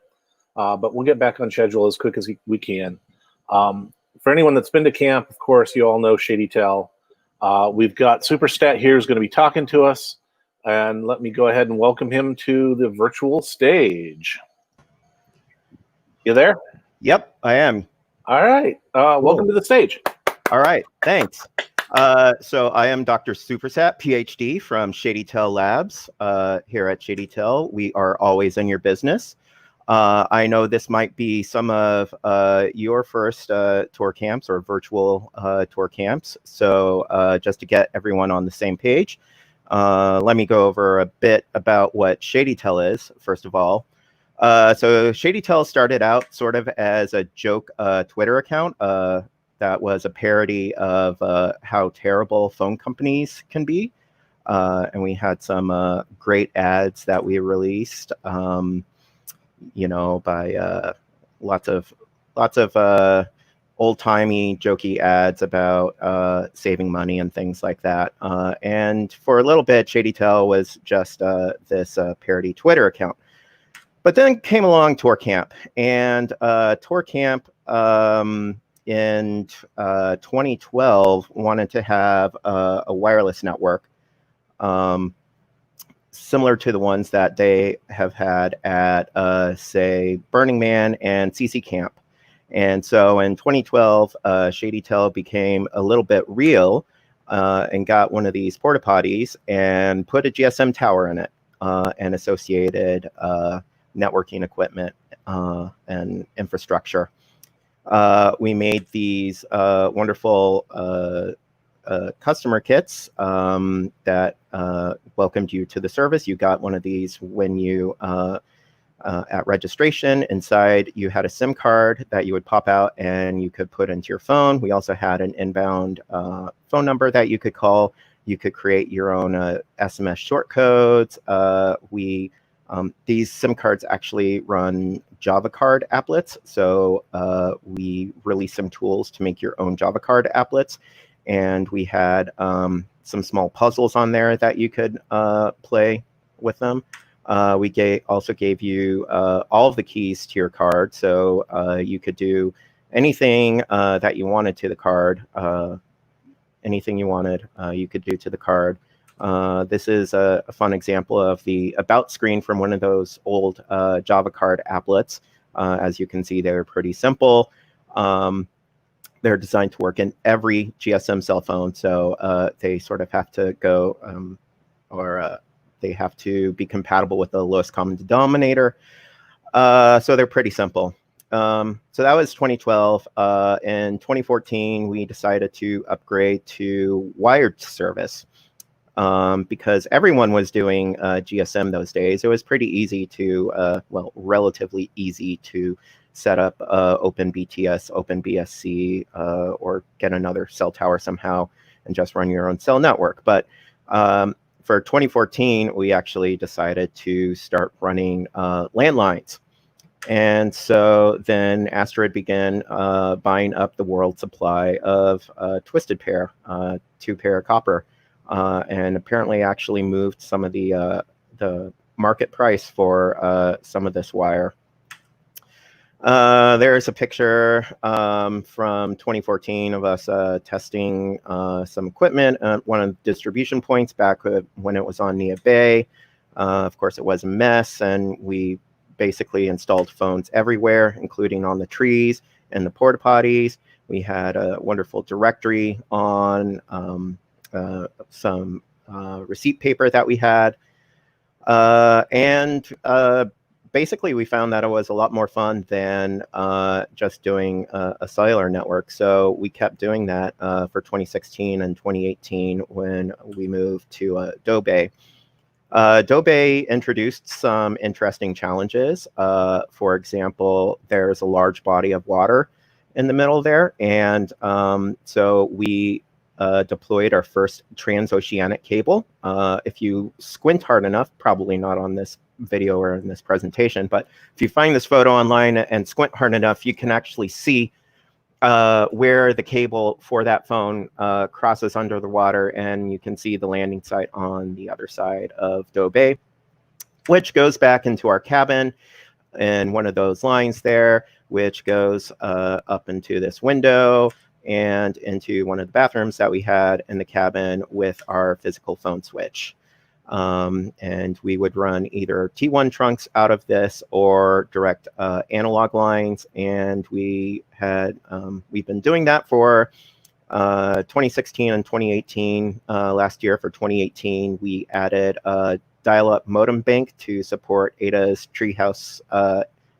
But we'll get back on schedule as quick as we can. For anyone that's been to camp, of course, you all know Shady Tell. We've got Superstat here who's going to be talking to us. And let me go ahead and welcome him to the virtual stage. You there? Yep, I am. All right. Welcome to the stage. All right, thanks. So I am Dr. Supersat, PhD from Shady Tell Labs. Here at Shady Tell, we are always in your business. I know this might be some of your first tour camps or virtual tour camps. So just to get everyone on the same page, let me go over a bit about what Shady Tell is, first of all. So Shady Tell started out sort of as a joke Twitter account that was a parody of how terrible phone companies can be. And we had some great ads that we released, you know, by lots of old-timey jokey ads about saving money and things like that. And for a little bit, Shady Tell was just this parody Twitter account. But then came along ToorCamp, and ToorCamp in 2012 wanted to have a wireless network similar to the ones that they have had at, say, Burning Man and CC Camp. And so in 2012, Shady Tell became a little bit real and got one of these porta potties and put a GSM tower in it and associated networking equipment and infrastructure. We made these wonderful customer kits that welcomed you to the service. You got one of these when you at registration. Inside, you had a SIM card that you would pop out and you could put into your phone. We also had an inbound phone number that you could call. You could create your own SMS short codes. These SIM cards actually run Java card applets. So we released some tools to make your own Java card applets. And we had some small puzzles on there that you could play with them. We also gave you all of the keys to your card. So you could do anything that you wanted to the card. Anything you wanted, you could do to the card. This is a fun example of the about screen from one of those old Java card applets. As you can see, they're pretty simple. They're designed to work in every GSM cell phone, so they sort of have to go, they have to be compatible with the lowest common denominator. So they're pretty simple. So that was 2012. In 2014, we decided to upgrade to wired service. Because everyone was doing GSM those days. It was pretty easy to, well, relatively easy to set up OpenBTS, OpenBSC, or get another cell tower somehow and just run your own cell network. But for 2014, we actually decided to start running landlines. And so then Asteroid began buying up the world supply of twisted pair, 2-pair copper. And apparently actually moved some of the market price for some of this wire. There's a picture from 2014 of us testing some equipment at one of the distribution points back when it was on Nia Bay. Of course, it was a mess, and we basically installed phones everywhere, including on the trees and the porta potties. We had a wonderful directory on some receipt paper that we had. And basically, we found that it was a lot more fun than just doing a cellular network. So we kept doing that for 2016 and 2018 when we moved to Dobe. Dobe introduced some interesting challenges. For example, there's a large body of water in the middle there. And so we deployed our first transoceanic cable. If you squint hard enough, probably not on this video or in this presentation, but if you find this photo online and squint hard enough, you can actually see where the cable for that phone crosses under the water, and you can see the landing site on the other side of Doe Bay, which goes back into our cabin and one of those lines there, which goes up into this window and into one of the bathrooms that we had in the cabin with our physical phone switch. And we would run either T1 trunks out of this or direct analog lines. And we've been doing that for 2016 and 2018. Last year for 2018, we added a dial-up modem bank to support Ada's Treehouse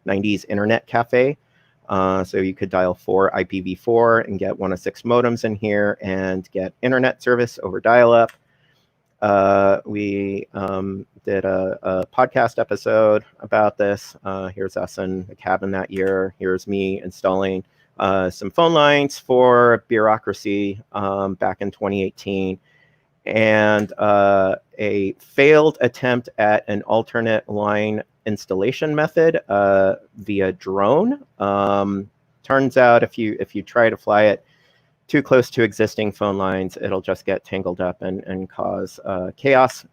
90s Internet Cafe. So you could dial 4 IPv4 and get 1 of 6 modems in here and get internet service over dial-up. We did a podcast episode about this. Here's us in the cabin that year. Here's me installing some phone lines for bureaucracy back in 2018. And a failed attempt at an alternate line installation method via drone. Turns out if you try to fly it too close to existing phone lines, it'll just get tangled up and cause chaos.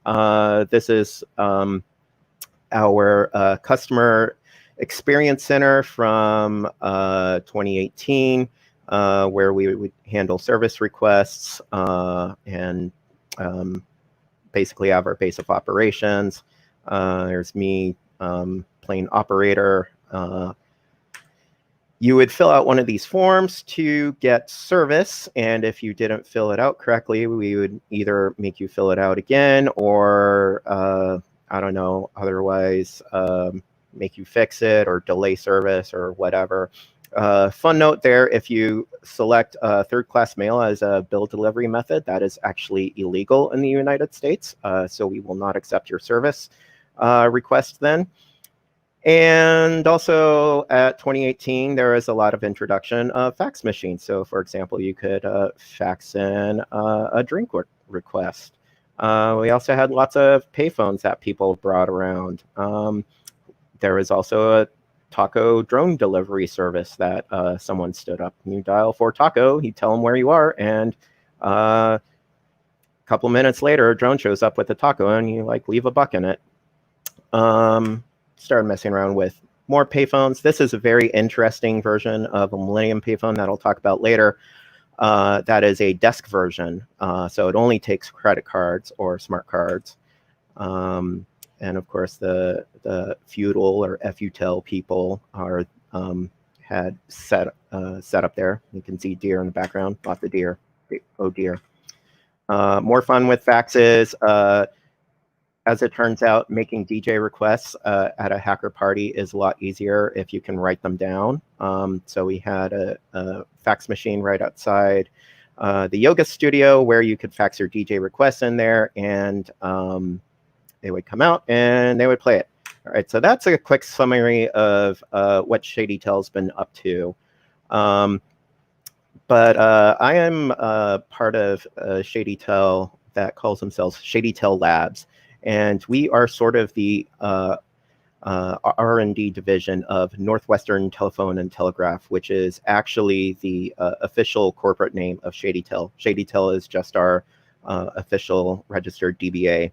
This is our customer experience center from 2018, where we would handle service requests and basically have our base of operations. There's me playing operator. You would fill out one of these forms to get service, and if you didn't fill it out correctly, we would either make you fill it out again or, I don't know, otherwise make you fix it or delay service or whatever. Fun note there, if you select third-class mail as a bill delivery method, that is actually illegal in the United States, so we will not accept your service request then. And also at 2018, there was a lot of introduction of fax machines. So for example, you could fax in a drink request. We also had lots of payphones that people brought around. There was also a taco drone delivery service that someone stood up. You dial for taco, you tell them where you are, and a couple minutes later, a drone shows up with a taco and you like leave a buck in it. Started messing around with more payphones. This is a very interesting version of a Millennium payphone that I'll talk about later. That is a desk version, so it only takes credit cards or smart cards. And of course, the feudal or FUTEL people are had set up there. You can see deer in the background. Lots of deer. Oh dear. More fun with faxes. As it turns out, making DJ requests at a hacker party is a lot easier if you can write them down. So we had a fax machine right outside the yoga studio where you could fax your DJ requests in there, and they would come out and they would play it. All right, so that's a quick summary of what ShadyTel's been up to. But I am part of ShadyTel that calls themselves ShadyTel Labs. And we are sort of the R&D division of Northwestern Telephone and Telegraph, which is actually the official corporate name of ShadyTel. ShadyTel is just our official registered DBA.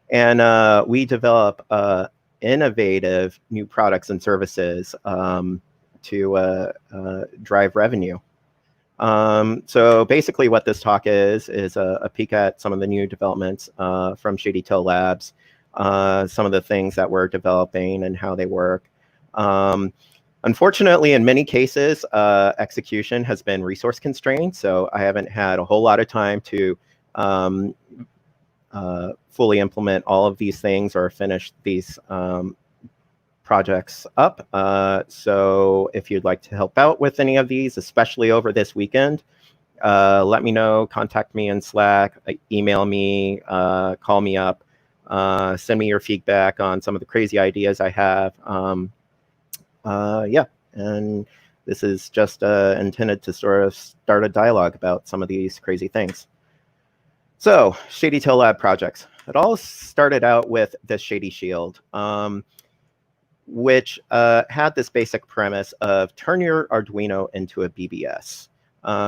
And we develop innovative new products and services to drive revenue. So basically what this talk is a peek at some of the new developments from ShadyTel Labs, some of the things that we're developing and how they work. Unfortunately, in many cases, execution has been resource constrained, so I haven't had a whole lot of time to fully implement all of these things or finish these projects up. So if you'd like to help out with any of these, especially over this weekend, let me know, contact me in Slack, email me, call me up, send me your feedback on some of the crazy ideas I have. Yeah, and this is just intended to sort of start a dialogue about some of these crazy things. So ShadyTel Lab projects. It all started out with the Shady Shield. which had this basic premise of turn your Arduino into a BBS.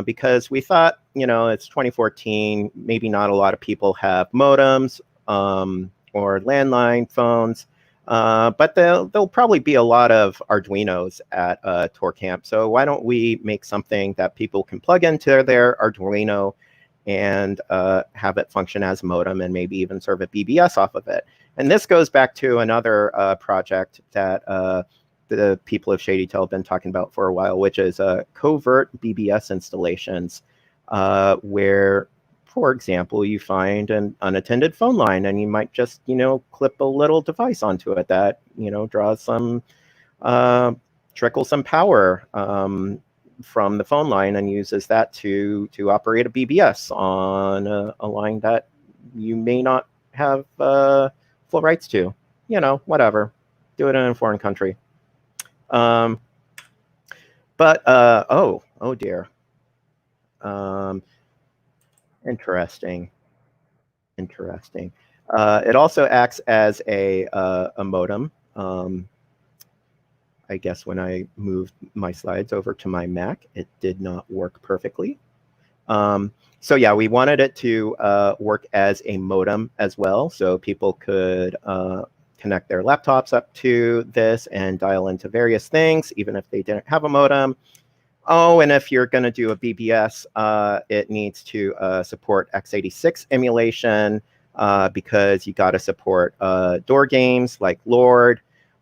Because we thought, it's 2014, maybe not a lot of people have modems or landline phones, but there'll probably be a lot of Arduinos at ToorCamp. So why don't we make something that people can plug into their Arduino and have it function as a modem and maybe even serve a BBS off of it. And this goes back to another project that the people of Shady Tail have been talking about for a while, which is covert BBS installations, where, for example, you find an unattended phone line and you might just, clip a little device onto it that, draws some, trickles some power from the phone line and uses that to operate a BBS on a line that you may not have full rights to, whatever. Do it in a foreign country. Oh dear. Interesting. It also acts as a modem. I guess when I moved my slides over to my Mac, it did not work perfectly. So yeah, we wanted it to work as a modem as well, so people could connect their laptops up to this and dial into various things, even if they didn't have a modem. Oh, and if you're going to do a BBS, it needs to support x86 emulation because you got to support door games like Lord,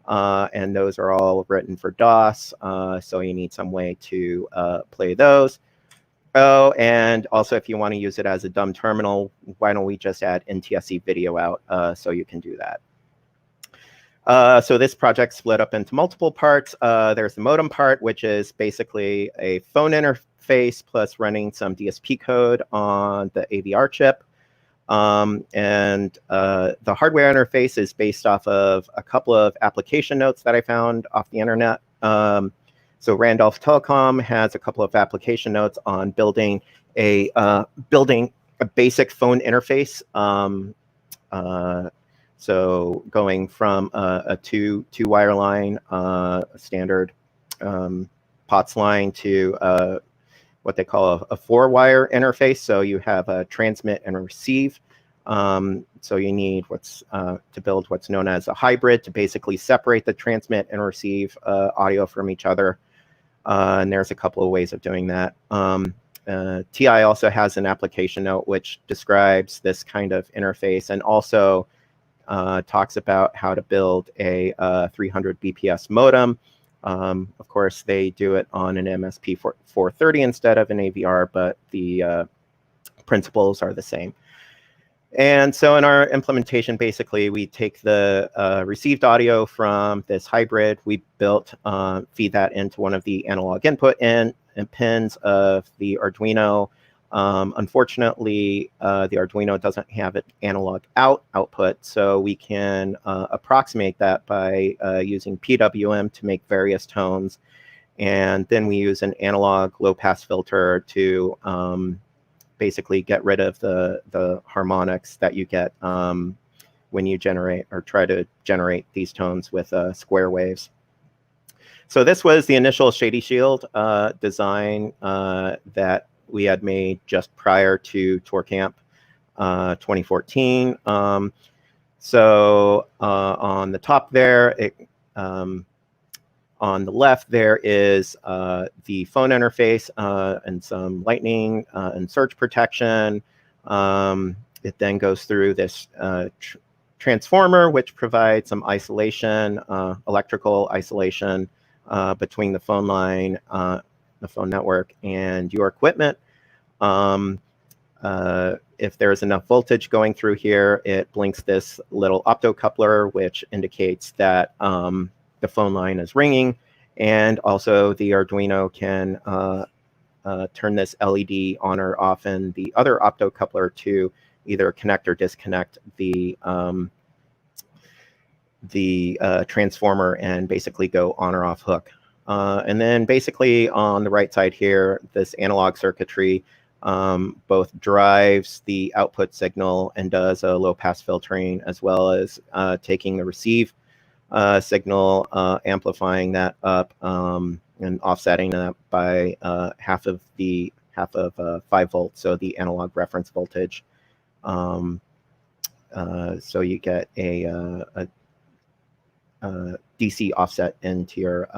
and those are all written for DOS, so you need some way to play those. Oh, and also if you want to use it as a dumb terminal, why don't we just add NTSC video out so you can do that. So this project split up into multiple parts. There's the modem part, which is basically a phone interface plus running some DSP code on the AVR chip. And the hardware interface is based off of a couple of application notes that I found off the internet. So Randolph Telecom has a couple of application notes on building a basic phone interface. So going from a two wire line, a standard POTS line to what they call a 4-wire interface. So you have a transmit and a receive. So you need to build what's known as a hybrid to basically separate the transmit and receive audio from each other. And there's a couple of ways of doing that. TI also has an application note which describes this kind of interface and also talks about how to build a 300 BPS modem. Of course, they do it on an MSP 430 instead of an AVR, but the principles are the same. And so in our implementation, basically, we take the received audio from this hybrid. We built, feed that into one of the analog input pins of the Arduino. Unfortunately, the Arduino doesn't have an analog output, so we can approximate that by using PWM to make various tones. And then we use an analog low-pass filter to basically get rid of the harmonics that you get when you generate or try to generate these tones with square waves. So this was the initial Shady Shield design that we had made just prior to ToorCamp 2014. So on the top there, on the left, there is the phone interface and some lightning and surge protection. It then goes through this transformer, which provides some isolation, electrical isolation between the phone line, the phone network, and your equipment. If there's enough voltage going through here, it blinks this little optocoupler, which indicates that the phone line is ringing, and also the Arduino can turn this LED on or off in the other optocoupler to either connect or disconnect the transformer and basically go on or off hook. And then basically on the right side here, this analog circuitry both drives the output signal and does a low pass filtering, as well as taking the receive signal, amplifying that up, and offsetting that by half of 5 volts, so the analog reference voltage. So you get a DC offset into your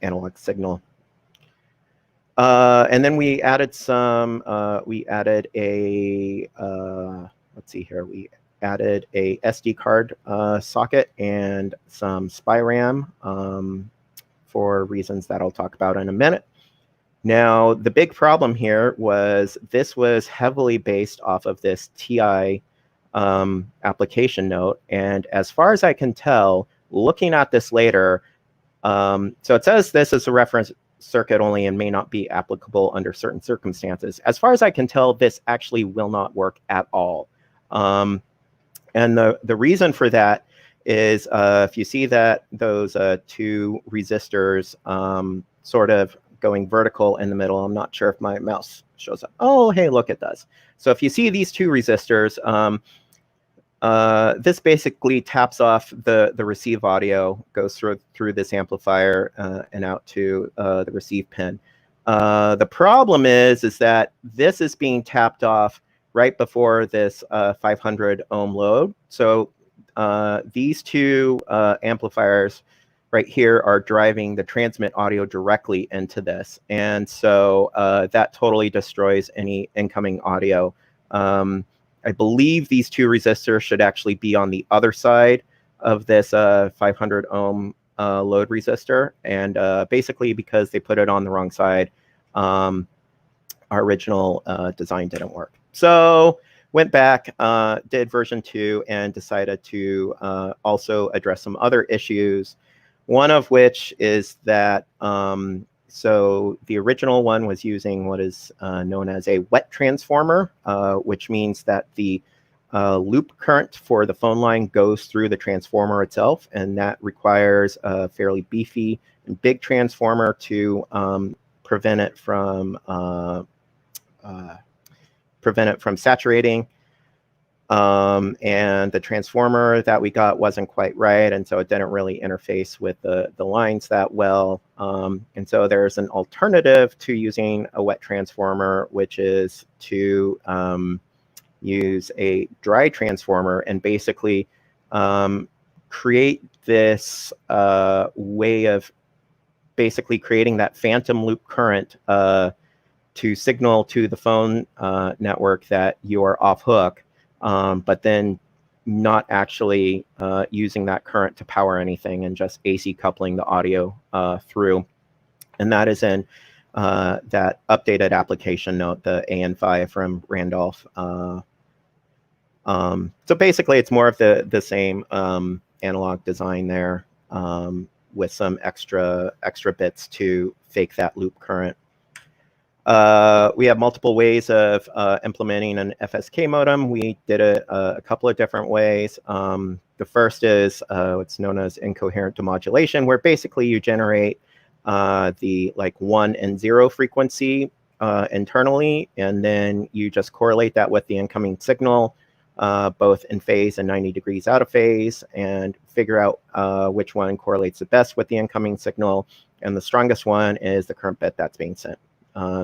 analog signal. And then we added some, let's see here, we added a SD card socket and some SPI RAM for reasons that I'll talk about in a minute. Now, the big problem here was this was heavily based off of this TI application note. And as far as I can tell, looking at this later, so it says this is a reference circuit only and may not be applicable under certain circumstances. As far as I can tell, this actually will not work at all. And the reason for that is if you see that those 2 resistors sort of going vertical in the middle. I'm not sure if my mouse shows up. Oh, hey, look, it does. So if you see these 2 resistors, this basically taps off the receive audio, goes through this amplifier and out to the receive pin. The problem is that this is being tapped off right before this 500 ohm load. So these 2 amplifiers right here are driving the transmit audio directly into this. And so that totally destroys any incoming audio. I believe these 2 resistors should actually be on the other side of this 500 ohm load resistor. And basically because they put it on the wrong side, our original design didn't work. So went back, did version 2, and decided to also address some other issues. One of which is that, so the original one was using what is known as a wet transformer, which means that the loop current for the phone line goes through the transformer itself, and that requires a fairly beefy and big transformer to prevent it from saturating. And the transformer that we got wasn't quite right, and so it didn't really interface with the lines that well. And so there's an alternative to using a wet transformer, which is to use a dry transformer and basically create this way of basically creating that phantom loop current to signal to the phone network that you are off hook. But then not actually using that current to power anything and just AC coupling the audio through. And that is in that updated application note, the AN5 from Randolph. So basically, it's more of the same analog design there with some extra bits to fake that loop current. We have multiple ways of implementing an FSK modem. We did it a couple of different ways. The first is what's known as incoherent demodulation, where basically you generate the 1 and 0 frequency internally, and then you just correlate that with the incoming signal, both in phase and 90 degrees out of phase, and figure out which one correlates the best with the incoming signal. And the strongest one is the current bit that's being sent.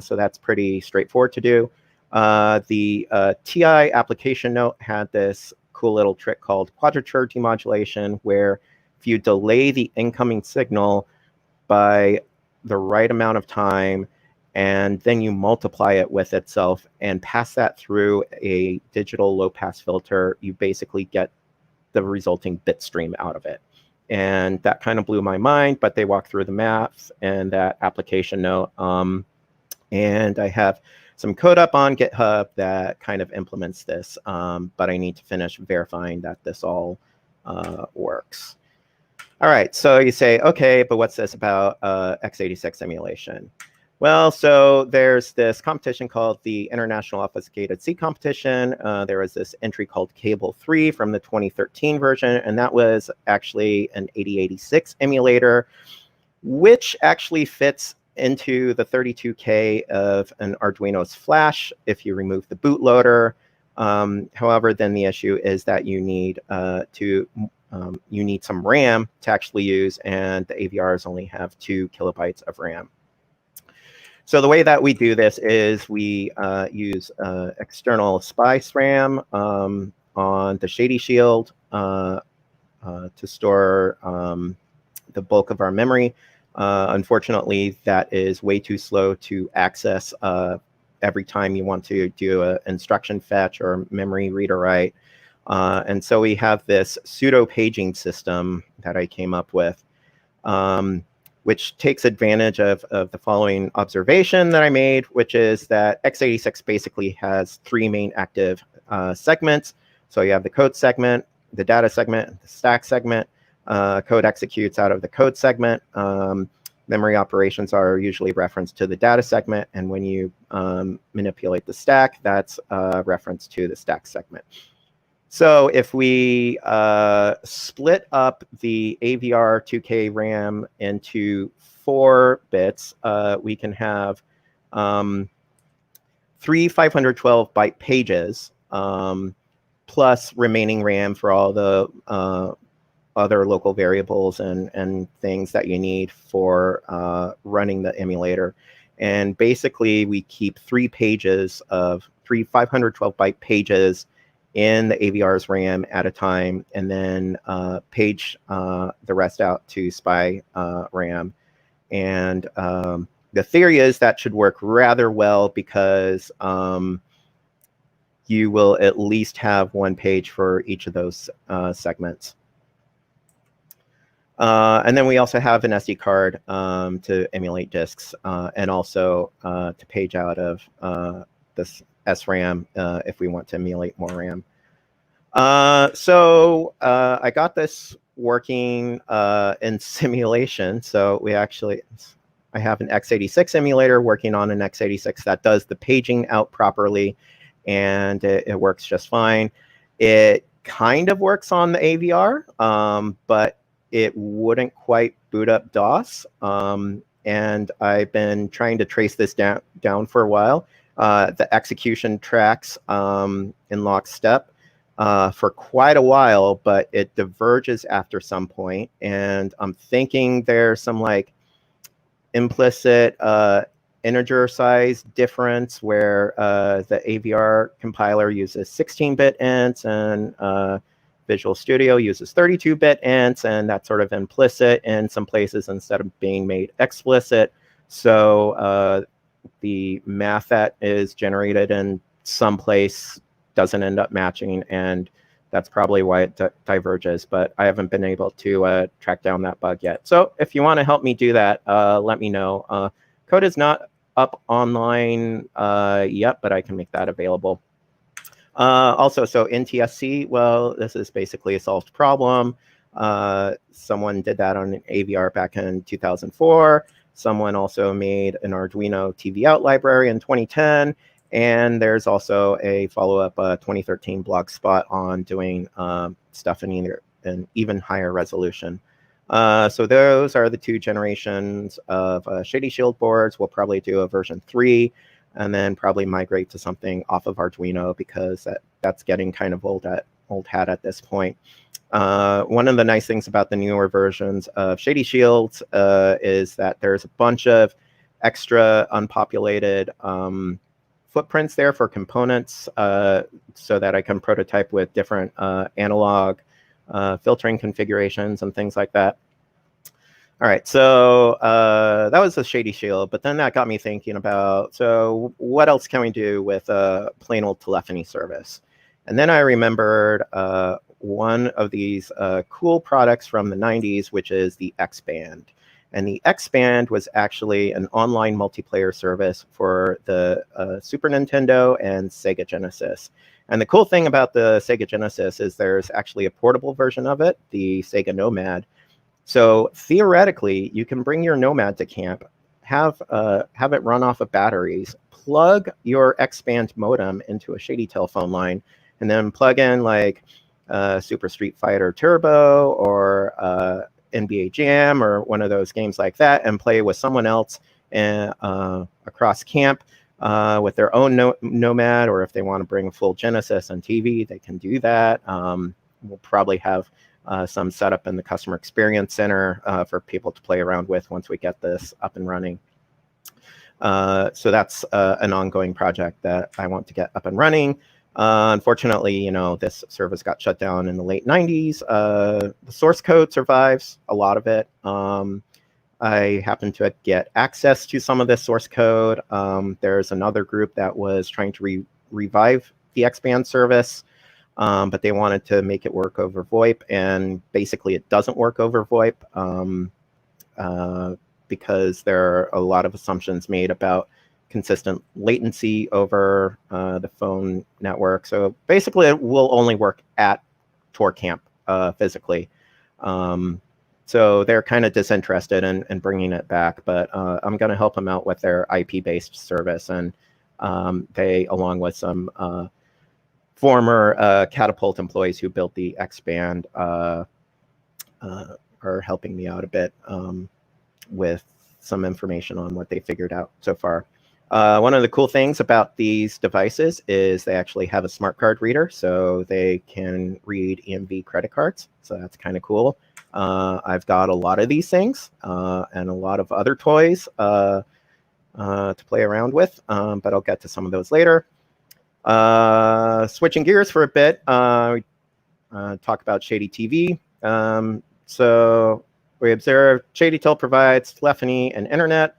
So that's pretty straightforward to do. The TI application note had this cool little trick called quadrature demodulation, where if you delay the incoming signal by the right amount of time, and then you multiply it with itself and pass that through a digital low-pass filter, you basically get the resulting bit stream out of it. And that kind of blew my mind, but they walked through the math and that application note. And I have some code up on GitHub that kind of implements this, but I need to finish verifying that this all works. All right, so you say, okay, but what's this about x86 emulation? Well, so there's this competition called the International Obfuscated C competition. There was this entry called Cable 3 from the 2013 version, and that was actually an 8086 emulator, which actually fits into the 32K of an Arduino's flash if you remove the bootloader. However, then the issue is that you need to you need some RAM to actually use, and the AVRs only have 2 kilobytes of RAM. So the way that we do this is we use external SPICE RAM on the Shady Shield to store the bulk of our memory. Unfortunately, that is way too slow to access every time you want to do an instruction fetch or memory read or write. And so we have this pseudo paging system that I came up with, which takes advantage of the following observation that I made, which is that x86 basically has 3 main active segments. So you have the code segment, the data segment, the stack segment. Code executes out of the code segment. Memory operations are usually referenced to the data segment. And when you manipulate the stack, that's referenced to the stack segment. So if we split up the AVR 2K RAM into 4 bits, we can have 3 512-byte pages plus remaining RAM for all the other local variables and things that you need for running the emulator. And basically, we keep 3 pages of 3 512-byte pages in the AVR's RAM at a time, and then page the rest out to SPI RAM. And the theory is that should work rather well because you will at least have 1 page for each of those segments. And then we also have an SD card to emulate disks and also to page out of this SRAM if we want to emulate more RAM. So I got this working in simulation. So I have an x86 emulator working on an x86 that does the paging out properly, and it works just fine. It kind of works on the AVR, but it wouldn't quite boot up DOS. And I've been trying to trace this down for a while. The execution tracks in lockstep for quite a while, but it diverges after some point. And I'm thinking there's some like implicit integer size difference where the AVR compiler uses 16-bit ints and Visual Studio uses 32-bit ints, and that's sort of implicit in some places instead of being made explicit. So the math that is generated in some place doesn't end up matching, and that's probably why it diverges, but I haven't been able to track down that bug yet. So if you want to help me do that, let me know. Code is not up online yet, but I can make that available. Also, so NTSC, well, this is basically a solved problem. Someone did that on an AVR back in 2004. Someone also made an Arduino TV out library in 2010. And there's also a follow-up 2013 blog spot on doing stuff in an even higher resolution. So those are the 2 generations of Shady Shield boards. We'll probably do a version 3 and then probably migrate to something off of Arduino because that's getting kind of old hat at this point. One of the nice things about the newer versions of Shady Shields is that there's a bunch of extra unpopulated footprints there for components so that I can prototype with different analog filtering configurations and things like that. All right, so that was the Shady Shield, but then that got me thinking about, so what else can we do with a plain old telephony service? And then I remembered one of these cool products from the 90s, which is the X-Band. And the X-Band was actually an online multiplayer service for the Super Nintendo and Sega Genesis. And the cool thing about the Sega Genesis is there's actually a portable version of it, the Sega Nomad. So theoretically, you can bring your Nomad to camp, have it run off of batteries, plug your X-Band modem into a Shady telephone line, and then plug in like Super Street Fighter Turbo or NBA Jam or one of those games like that, and play with someone else across camp with their own Nomad, or if they want to bring a full Genesis and TV, they can do that. We'll probably have some setup in the customer experience center for people to play around with once we get this up and running. So that's an ongoing project that I want to get up and running. Unfortunately, this service got shut down in the late 90s. The source code survives, a lot of it. I happened to get access to some of this source code. There's another group that was trying to revive the Xband service, but they wanted to make it work over VoIP, and basically it doesn't work over VoIP because there are a lot of assumptions made about consistent latency over the phone network. So basically it will only work at ToorCamp physically. So they're kind of disinterested in bringing it back, but I'm going to help them out with their IP-based service. And they, along with some former Catapult employees who built the Xband, are helping me out a bit with some information on what they figured out so far. One of the cool things about these devices is they actually have a smart card reader, so they can read EMV credit cards. So that's kind of cool. I've got a lot of these things and a lot of other toys to play around with, but I'll get to some of those later. Switching gears for a bit, talk about Shady TV. So we observed ShadyTel provides telephony and internet,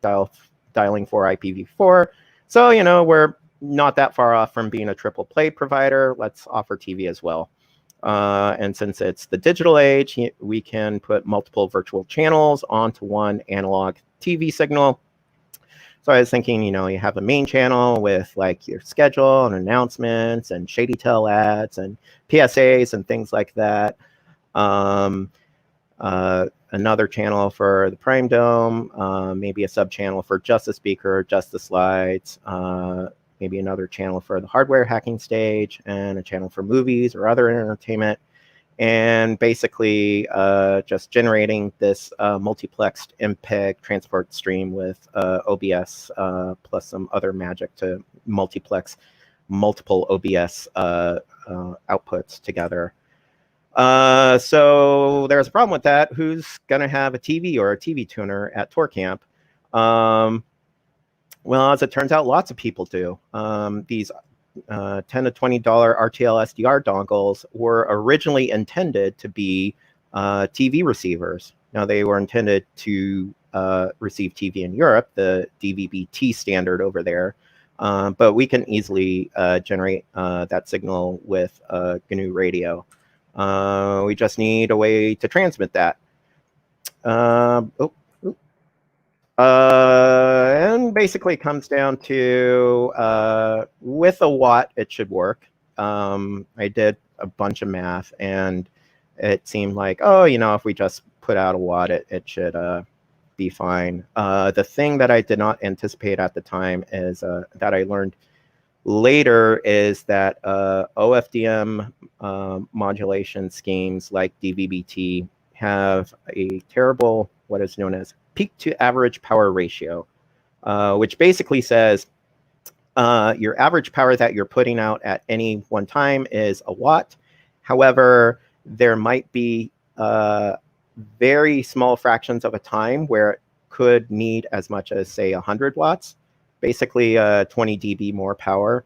dialing for IPv4. So, we're not that far off from being a triple play provider. Let's offer TV as well. And since it's the digital age, we can put multiple virtual channels onto one analog TV signal. So I was thinking, you have a main channel with like your schedule and announcements and ShadyTel ads and PSAs and things like that. Another channel for the Prime Dome, maybe a sub channel for just the speaker, just the slides, maybe another channel for the hardware hacking stage, and a channel for movies or other entertainment. And basically just generating this multiplexed MPEG transport stream with OBS plus some other magic to multiplex multiple OBS outputs together. So there's a problem with that. Who's going to have a TV or a TV tuner at ToorCamp? Well, as it turns out, lots of people do. These $10 to $20 RTL SDR dongles were originally intended to be TV receivers. Now, they were intended to receive TV in Europe, the DVB-T standard over there. But we can easily generate that signal with GNU radio. We just need a way to transmit that. And basically it comes down to with a watt, it should work. I did a bunch of math and it seemed like, if we just put out a watt, it should be fine. The thing that I did not anticipate at the time is that I learned later is that OFDM modulation schemes like DVB-T have a terrible, what is known as peak to average power ratio, which basically says your average power that you're putting out at any one time is a watt. However, there might be very small fractions of a time where it could need as much as, say, 100 watts, basically 20 dB more power.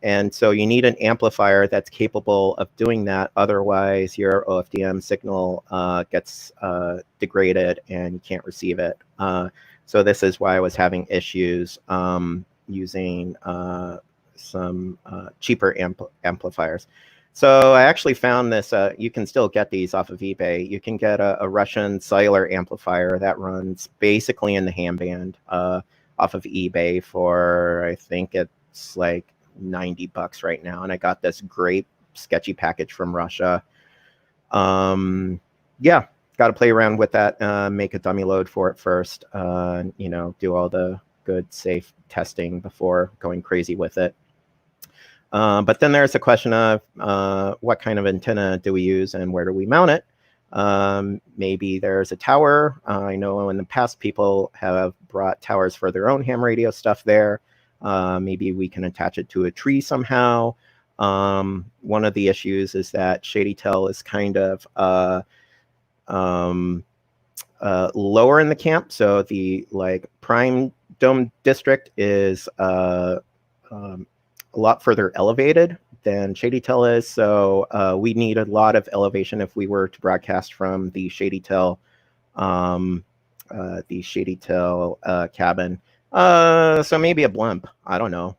And so you need an amplifier that's capable of doing that. Otherwise, your OFDM signal gets degraded and you can't receive it. So this is why I was having issues using some cheaper amplifiers. So I actually found this, you can still get these off of eBay. You can get a Russian cellular amplifier that runs basically in the ham band off of eBay for, I think it's like $90 right now. And I got this great sketchy package from Russia. Yeah, got to play around with that, make a dummy load for it first, do all the good, safe testing before going crazy with it. But then there's a question of what kind of antenna do we use and where do we mount it? Maybe there's a tower. I know in the past people have brought towers for their own ham radio stuff there. Maybe we can attach it to a tree somehow. One of the issues is that ShadyTel is kind of lower in the camp. So the prime dome district is a lot further elevated than ShadyTel is. So we need a lot of elevation if we were to broadcast from the ShadyTel cabin. So maybe a blimp. I don't know.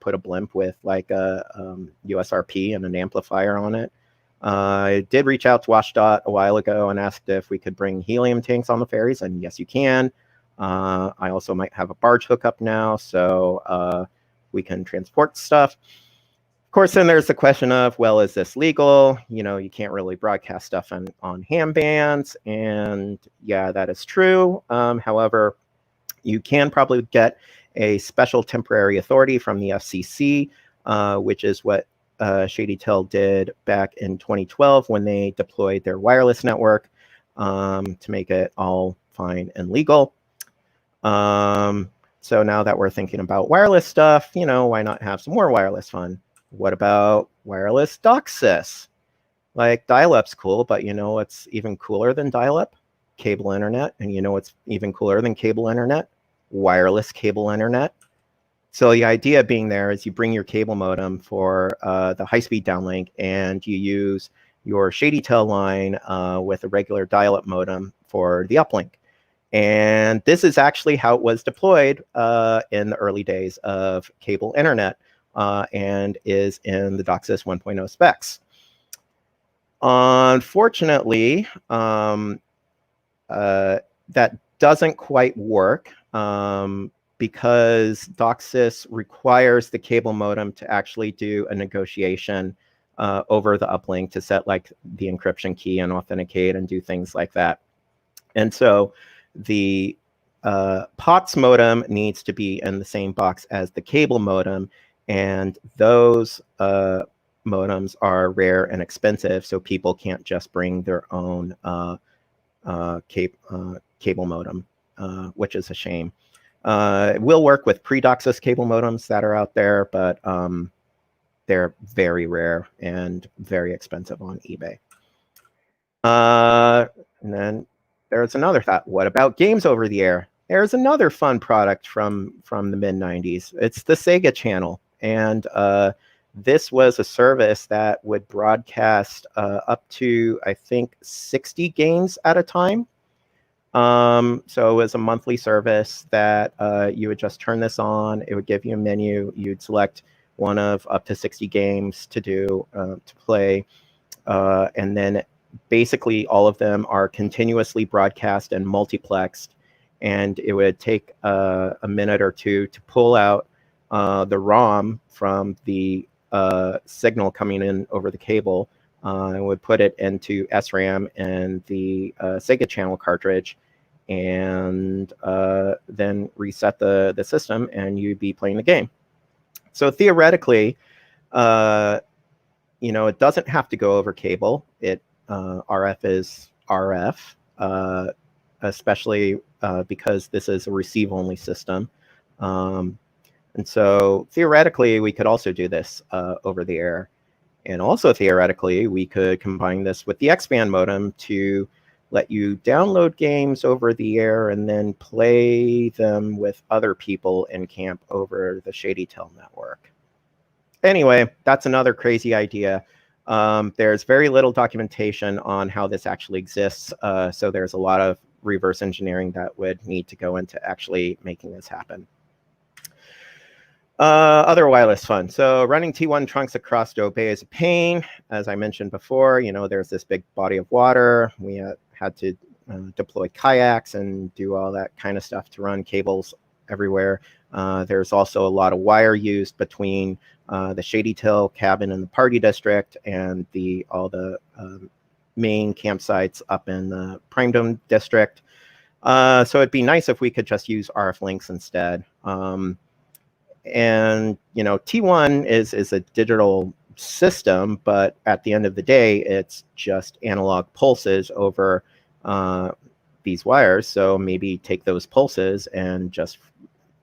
Put a blimp with like a USRP and an amplifier on it. I did reach out to WashDOT a while ago and asked if we could bring helium tanks on the ferries, and yes, you can. I also might have a barge hookup now, so we can transport stuff. Of course, then there's the question of, well, is this legal? You know, you can't really broadcast stuff on ham bands, and yeah, that is true. However, you can probably get a special temporary authority from the FCC, which is what ShadyTel did back in 2012 when they deployed their wireless network to make it all fine and legal. So now that we're thinking about wireless stuff, you know, why not have some more wireless fun? What about wireless DOCSIS? Like dial-up's cool, but you know what's even cooler than dial-up? Cable internet. And you know what's even cooler than cable internet? Wireless cable internet. So the idea being there is you bring your cable modem for the high-speed downlink, and you use your ShadyTel line with a regular dial-up modem for the uplink. And this is actually how it was deployed in the early days of cable internet and is in the DOCSIS 1.0 specs. Unfortunately, that doesn't quite work because DOCSIS requires the cable modem to actually do a negotiation over the uplink to set like the encryption key and authenticate and do things like that. And so the POTS modem needs to be in the same box as the cable modem, and those modems are rare and expensive, so people can't just bring their own cable modem, which is a shame. It will work with pre-DOCSIS cable modems that are out there, but they're very rare and very expensive on eBay. And then there's another thought. What about games over the air? There's another fun product from the mid-90s. It's the Sega Channel. And this was a service that would broadcast up to, I think, 60 games at a time. So it was a monthly service that you would just turn this on. It would give you a menu. You'd select one of up to 60 games to play. And then basically all of them are continuously broadcast and multiplexed. And it would take a minute or two to pull out the ROM from the signal coming in over the cable. And would put it into SRAM and the Sega Channel cartridge, and then reset the system, and you'd be playing the game. So theoretically, you know, it doesn't have to go over cable. RF is RF, especially because this is a receive-only system. And so theoretically, we could also do this over the air. And also theoretically, we could combine this with the X-band modem to let you download games over the air and then play them with other people in camp over the ShadyTel network. Anyway, that's another crazy idea. There's very little documentation on how this actually exists, so there's a lot of reverse engineering that would need to go into actually making this happen. Other wireless fun. So running T1 trunks across Doe Bay is a pain. As I mentioned before, you know, there's this big body of water. We had to deploy kayaks and do all that kind of stuff to run cables everywhere. There's also a lot of wire used between the ShadyTel cabin in the party district and all the main campsites up in the Prime Dome district. So it'd be nice if we could just use RF links instead. And, you know, T1 is a digital system, but at the end of the day, it's just analog pulses over these wires. So maybe take those pulses and just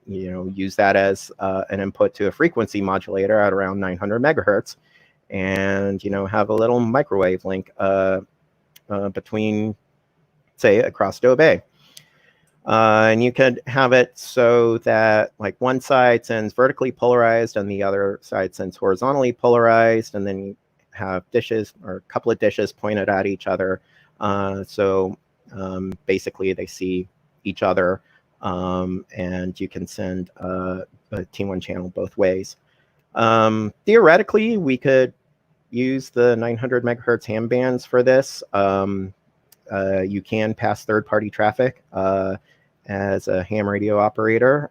use that as an input to a frequency modulator at around 900 megahertz, and have a little microwave link between, say, across Doe Bay. And you could have it so that like one side sends vertically polarized and the other side sends horizontally polarized, and then you have dishes or a couple of dishes pointed at each other. So basically they see each other, and you can send a T1 channel both ways. Theoretically, we could use the 900 megahertz ham bands for this. You can pass third-party traffic as a ham radio operator.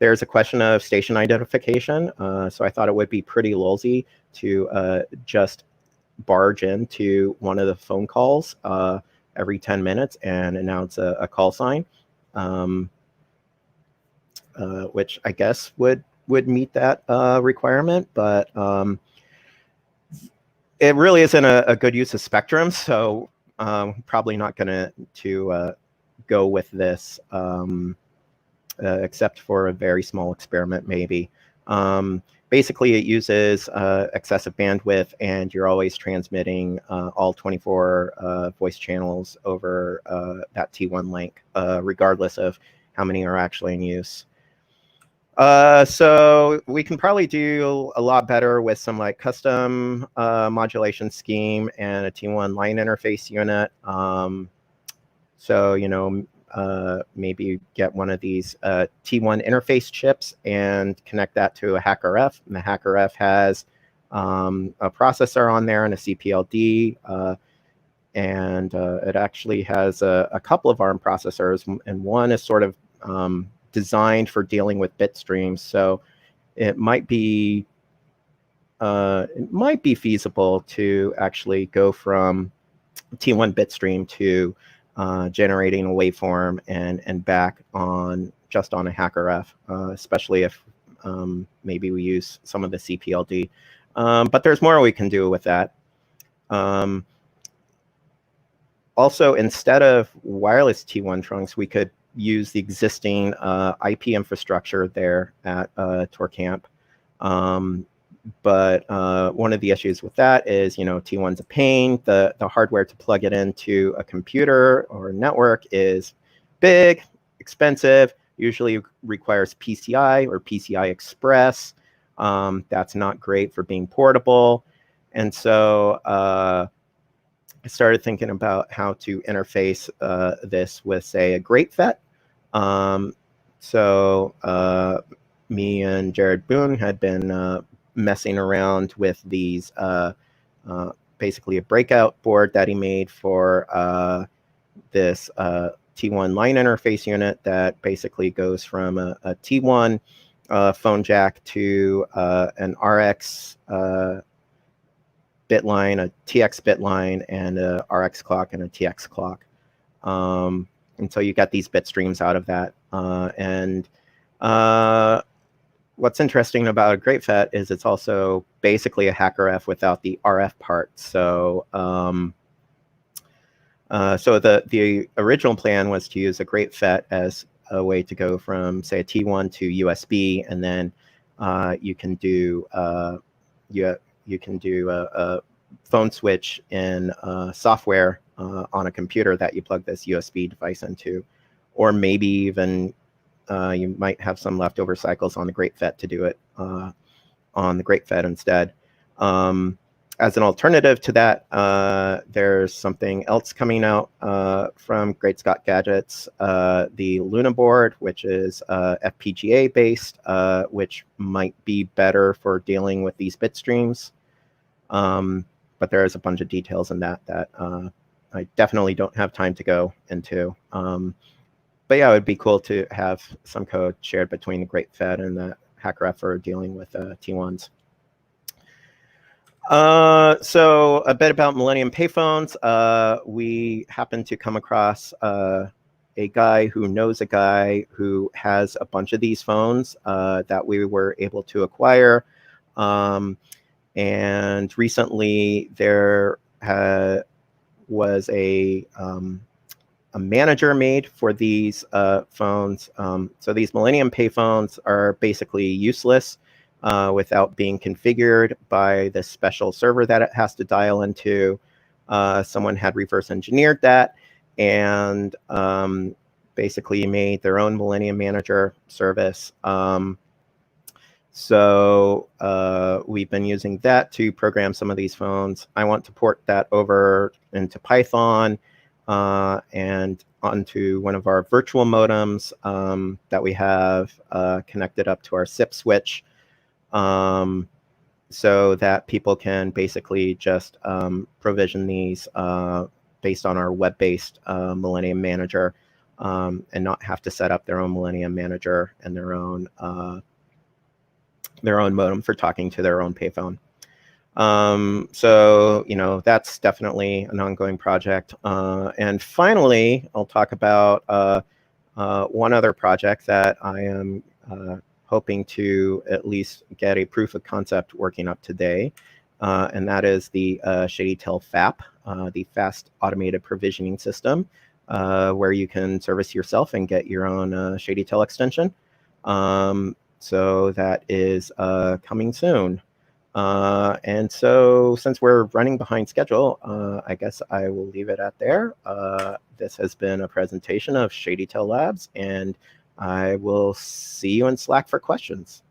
There's a question of station identification, so I thought it would be pretty lolsy to just barge into one of the phone calls every 10 minutes and announce a call sign, which I guess would meet that requirement, but it really isn't a good use of spectrum, so probably not going to go with this, except for a very small experiment, maybe. Basically, it uses excessive bandwidth, and you're always transmitting all 24 voice channels over that T1 link, regardless of how many are actually in use. So we can probably do a lot better with some like custom modulation scheme and a T1 line interface unit. So, maybe get one of these T1 interface chips and connect that to a HackRF. And the HackRF has a processor on there and a CPLD. And it actually has a couple of ARM processors, and one is sort of designed for dealing with bit streams. So it might be feasible to actually go from T1 bit stream to generating a waveform and back on just on a HackRF, especially if maybe we use some of the CPLD. But there's more we can do with that. Also, instead of wireless T1 trunks, we could use the existing IP infrastructure there at ToorCamp. But one of the issues with that is, T1's a pain. The hardware to plug it into a computer or a network is big, expensive, usually requires PCI or PCI Express. That's not great for being portable. And so I started thinking about how to interface this with, say, a Great FET. So me and Jared Boone had been messing around with these, basically a breakout board that he made for this T1 line interface unit that basically goes from a T1 phone jack to an RX bit line, a TX bit line, and a RX clock and a TX clock. And so you got these bit streams out of that. What's interesting about a Great FET is it's also basically a HackRF without the RF part. So so the original plan was to use a Great FET as a way to go from, say, a T1 to USB, and then you can do a phone switch in software on a computer that you plug this USB device into, or maybe even you might have some leftover cycles on the Great FET to do it on the Great FET instead. As an alternative to that, there's something else coming out from Great Scott Gadgets, the Luna board, which is FPGA based, which might be better for dealing with these bit streams. But there's a bunch of details in that I definitely don't have time to go into. But yeah, it would be cool to have some code shared between the Great FET and the HackRF for dealing with T1s. So a bit about Millennium payphones. We happened to come across a guy who knows a guy who has a bunch of these phones that we were able to acquire. And recently there was a a manager made for these phones. So these Millennium payphones are basically useless without being configured by the special server that it has to dial into. Someone had reverse engineered that and basically made their own Millennium Manager service. So we've been using that to program some of these phones. I want to port that over into Python and onto one of our virtual modems that we have connected up to our SIP switch, so that people can basically just provision these based on our web-based Millennium Manager and not have to set up their own Millennium Manager and their own modem for talking to their own payphone. So, you know, that's definitely an ongoing project. And finally, I'll talk about one other project that I am hoping to at least get a proof of concept working up today. And that is the ShadyTel FAP, the Fast Automated Provisioning System, where you can service yourself and get your own ShadyTel extension. So that is coming soon. And so since we're running behind schedule, I guess I will leave it at there. This has been a presentation of ShadyTel Labs, and I will see you in Slack for questions.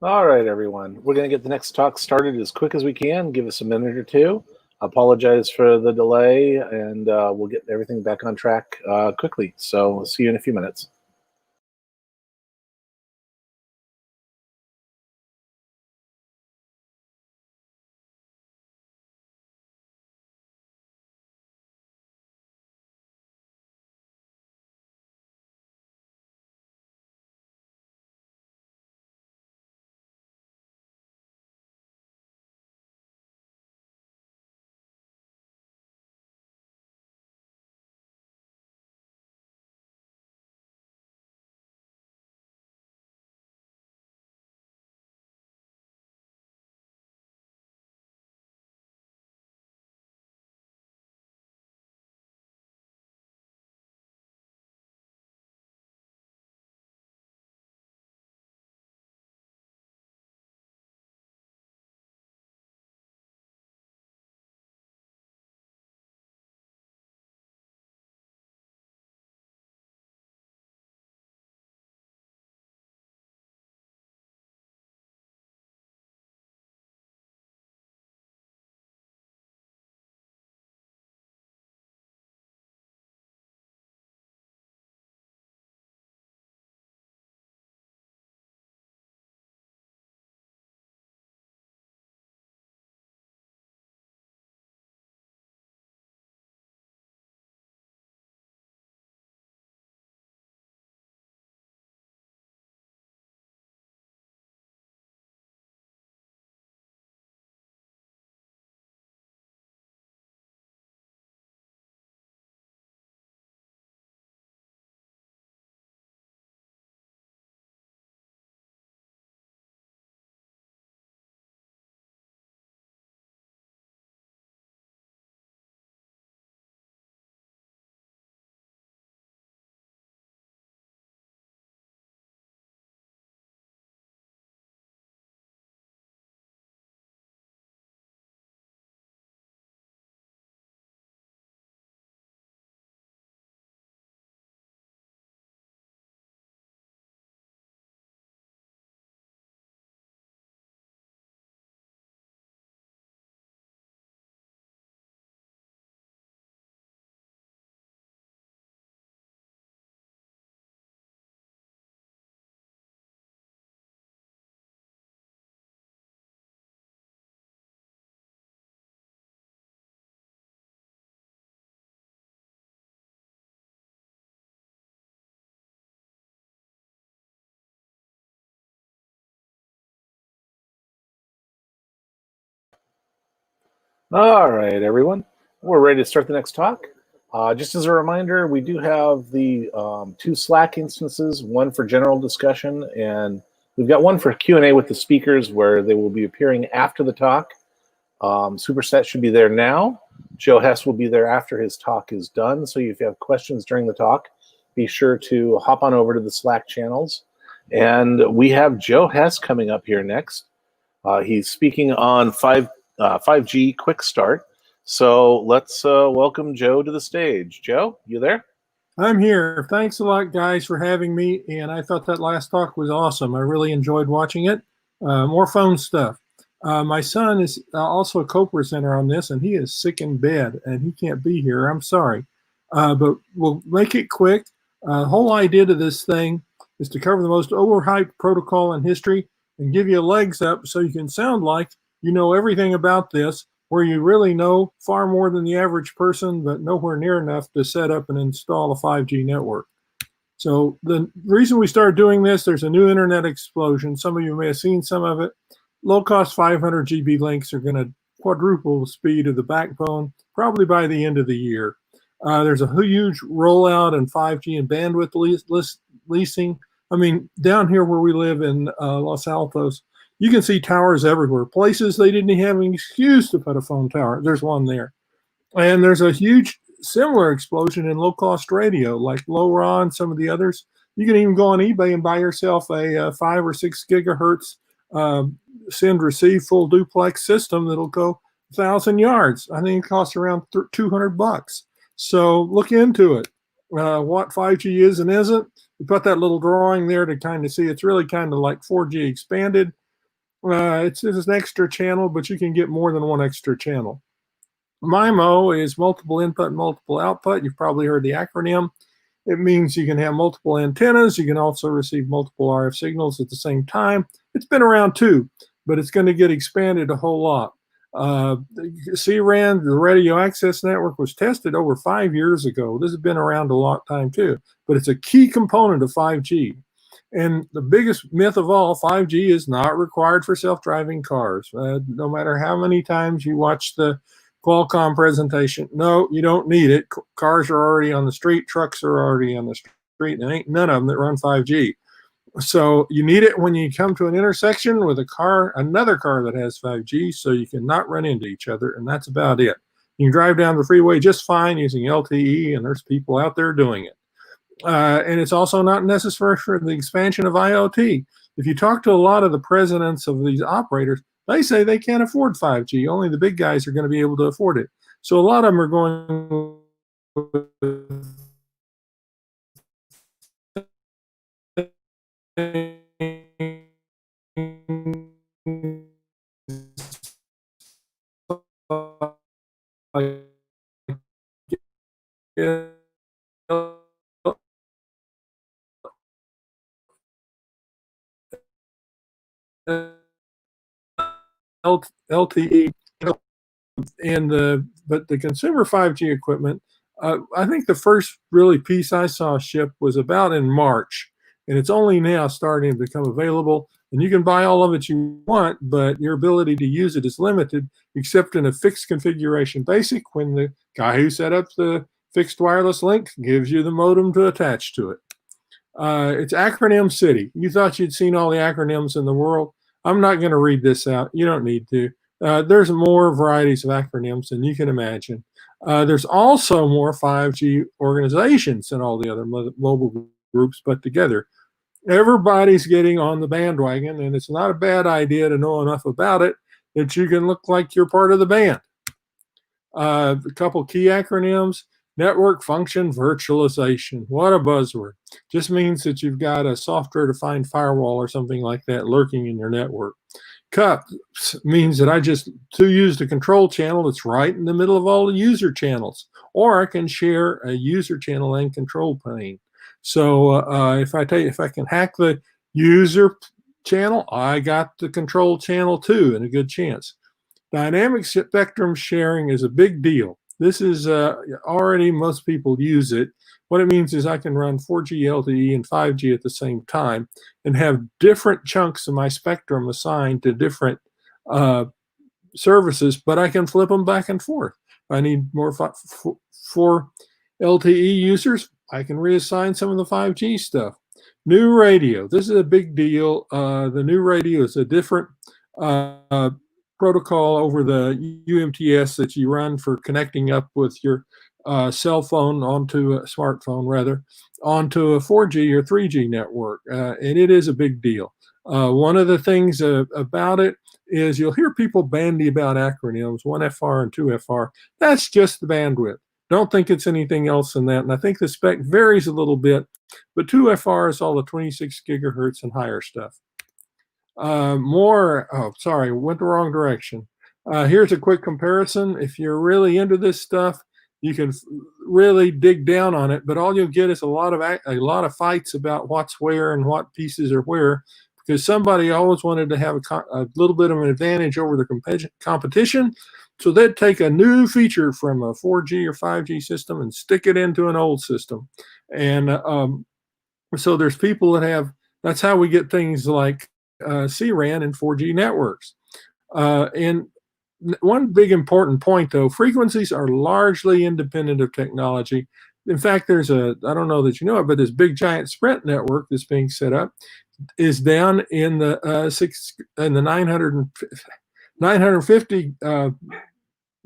All right, everyone. We're going to get the next talk started as quick as we can. Give us a minute or two. Apologize for the delay, and we'll get everything back on track quickly. So see you in a few minutes. All right, everyone. We're ready to start the next talk. Just as a reminder, we do have the 2 Slack instances, one for general discussion, and we've got one for Q&A with the speakers where they will be appearing after the talk. Superset should be there now. Joe Hess will be there after his talk is done. So if you have questions during the talk, be sure to hop on over to the Slack channels. And we have Joe Hess coming up here next. He's speaking on 5G Quick Start. So let's welcome Joe to the stage. Joe, you there? I'm here. Thanks a lot, guys, for having me. And I thought that last talk was awesome. I really enjoyed watching it. More phone stuff. My son is also a co-presenter on this, and he is sick in bed, and he can't be here. I'm sorry. But we'll make it quick. The whole idea of this thing is to cover the most overhyped protocol in history and give you legs up so you can sound like you know everything about this, where you really know far more than the average person, but nowhere near enough to set up and install a 5G network. So the reason we started doing this, there's a new internet explosion. Some of you may have seen some of it. Low-cost 500 GB links are going to quadruple the speed of the backbone, probably by the end of the year. There's a huge rollout in 5G and bandwidth leasing. I mean, down here where we live in Los Altos, you can see towers everywhere. Places they didn't have an excuse to put a phone tower. There's one there. And there's a huge similar explosion in low-cost radio, like LoRa and some of the others. You can even go on eBay and buy yourself a 5 or 6 gigahertz send receive full duplex system that'll go 1,000 yards. I think it costs around $200. So look into it. What 5G is and isn't. We put that little drawing there to kind of see. It's really kind of like 4G expanded. It's an extra channel, but you can get more than one extra channel. MIMO is multiple input, multiple output. You've probably heard the acronym. It means you can have multiple antennas. You can also receive multiple RF signals at the same time. It's been around too, but it's going to get expanded a whole lot. CRAN, the radio access network, was tested over 5 years ago. This has been around a long time too, but it's a key component of 5G. And the biggest myth of all, 5G is not required for self-driving cars. No matter how many times you watch the Qualcomm presentation, no, you don't need it. Cars are already on the street, trucks are already on the street, and ain't none of them that run 5G. So you need it when you come to an intersection with a car, another car that has 5G, so you can not run into each other, and that's about it. You can drive down the freeway just fine using LTE, and there's people out there doing it. And it's also not necessary for the expansion of IoT. If you talk to a lot of the presidents of these operators, they say they can't afford 5G. Only the big guys are going to be able to afford it. So a lot of them are going LTE, and but the consumer 5G equipment, I think the first really piece I saw ship was about in March, and it's only now starting to become available. And you can buy all of it you want, but your ability to use it is limited, except in a fixed configuration basic, when the guy who set up the fixed wireless link gives you the modem to attach to it. It's acronym city. You thought you'd seen all the acronyms in the world. I'm not going to read this out. You don't need to. There's more varieties of acronyms than you can imagine. There's also more 5G organizations than all the other mobile groups put together. Everybody's getting on the bandwagon, and it's not a bad idea to know enough about it that you can look like you're part of the band. A couple key acronyms: network function virtualization. What a buzzword. Just means that you've got a software-defined firewall or something like that lurking in your network. CUPS means that I just used a control channel that's right in the middle of all the user channels, or I can share a user channel and control plane. So if I can hack the user channel, I got the control channel too, and a good chance. Dynamic spectrum sharing is a big deal. This is already, most people use it. What it means is I can run 4G LTE and 5G at the same time and have different chunks of my spectrum assigned to different services, but I can flip them back and forth. If I need more for LTE users, I can reassign some of the 5G stuff. New radio. This is a big deal. The new radio is a different protocol over the UMTS that you run for connecting up with your cell phone onto a smartphone, rather, onto a 4G or 3G network. And it is a big deal. One of the things about it is you'll hear people bandy about acronyms, 1FR and 2FR. That's just the bandwidth. Don't think it's anything else than that. And I think the spec varies a little bit, but 2FR is all the 26 gigahertz and higher stuff. Sorry, went the wrong direction. Here's a quick comparison. If you're really into this stuff, you can really dig down on it, but all you'll get is a lot of fights about what's where and what pieces are where, because somebody always wanted to have a little bit of an advantage over the competition. So they'd take a new feature from a 4G or 5G system and stick it into an old system. And so there's people that have, that's how we get things like CRAN and 4G networks. And one big important point, though, frequencies are largely independent of technology. In fact, there's I don't know that you know it, but this big giant Sprint network that's being set up is down in the 950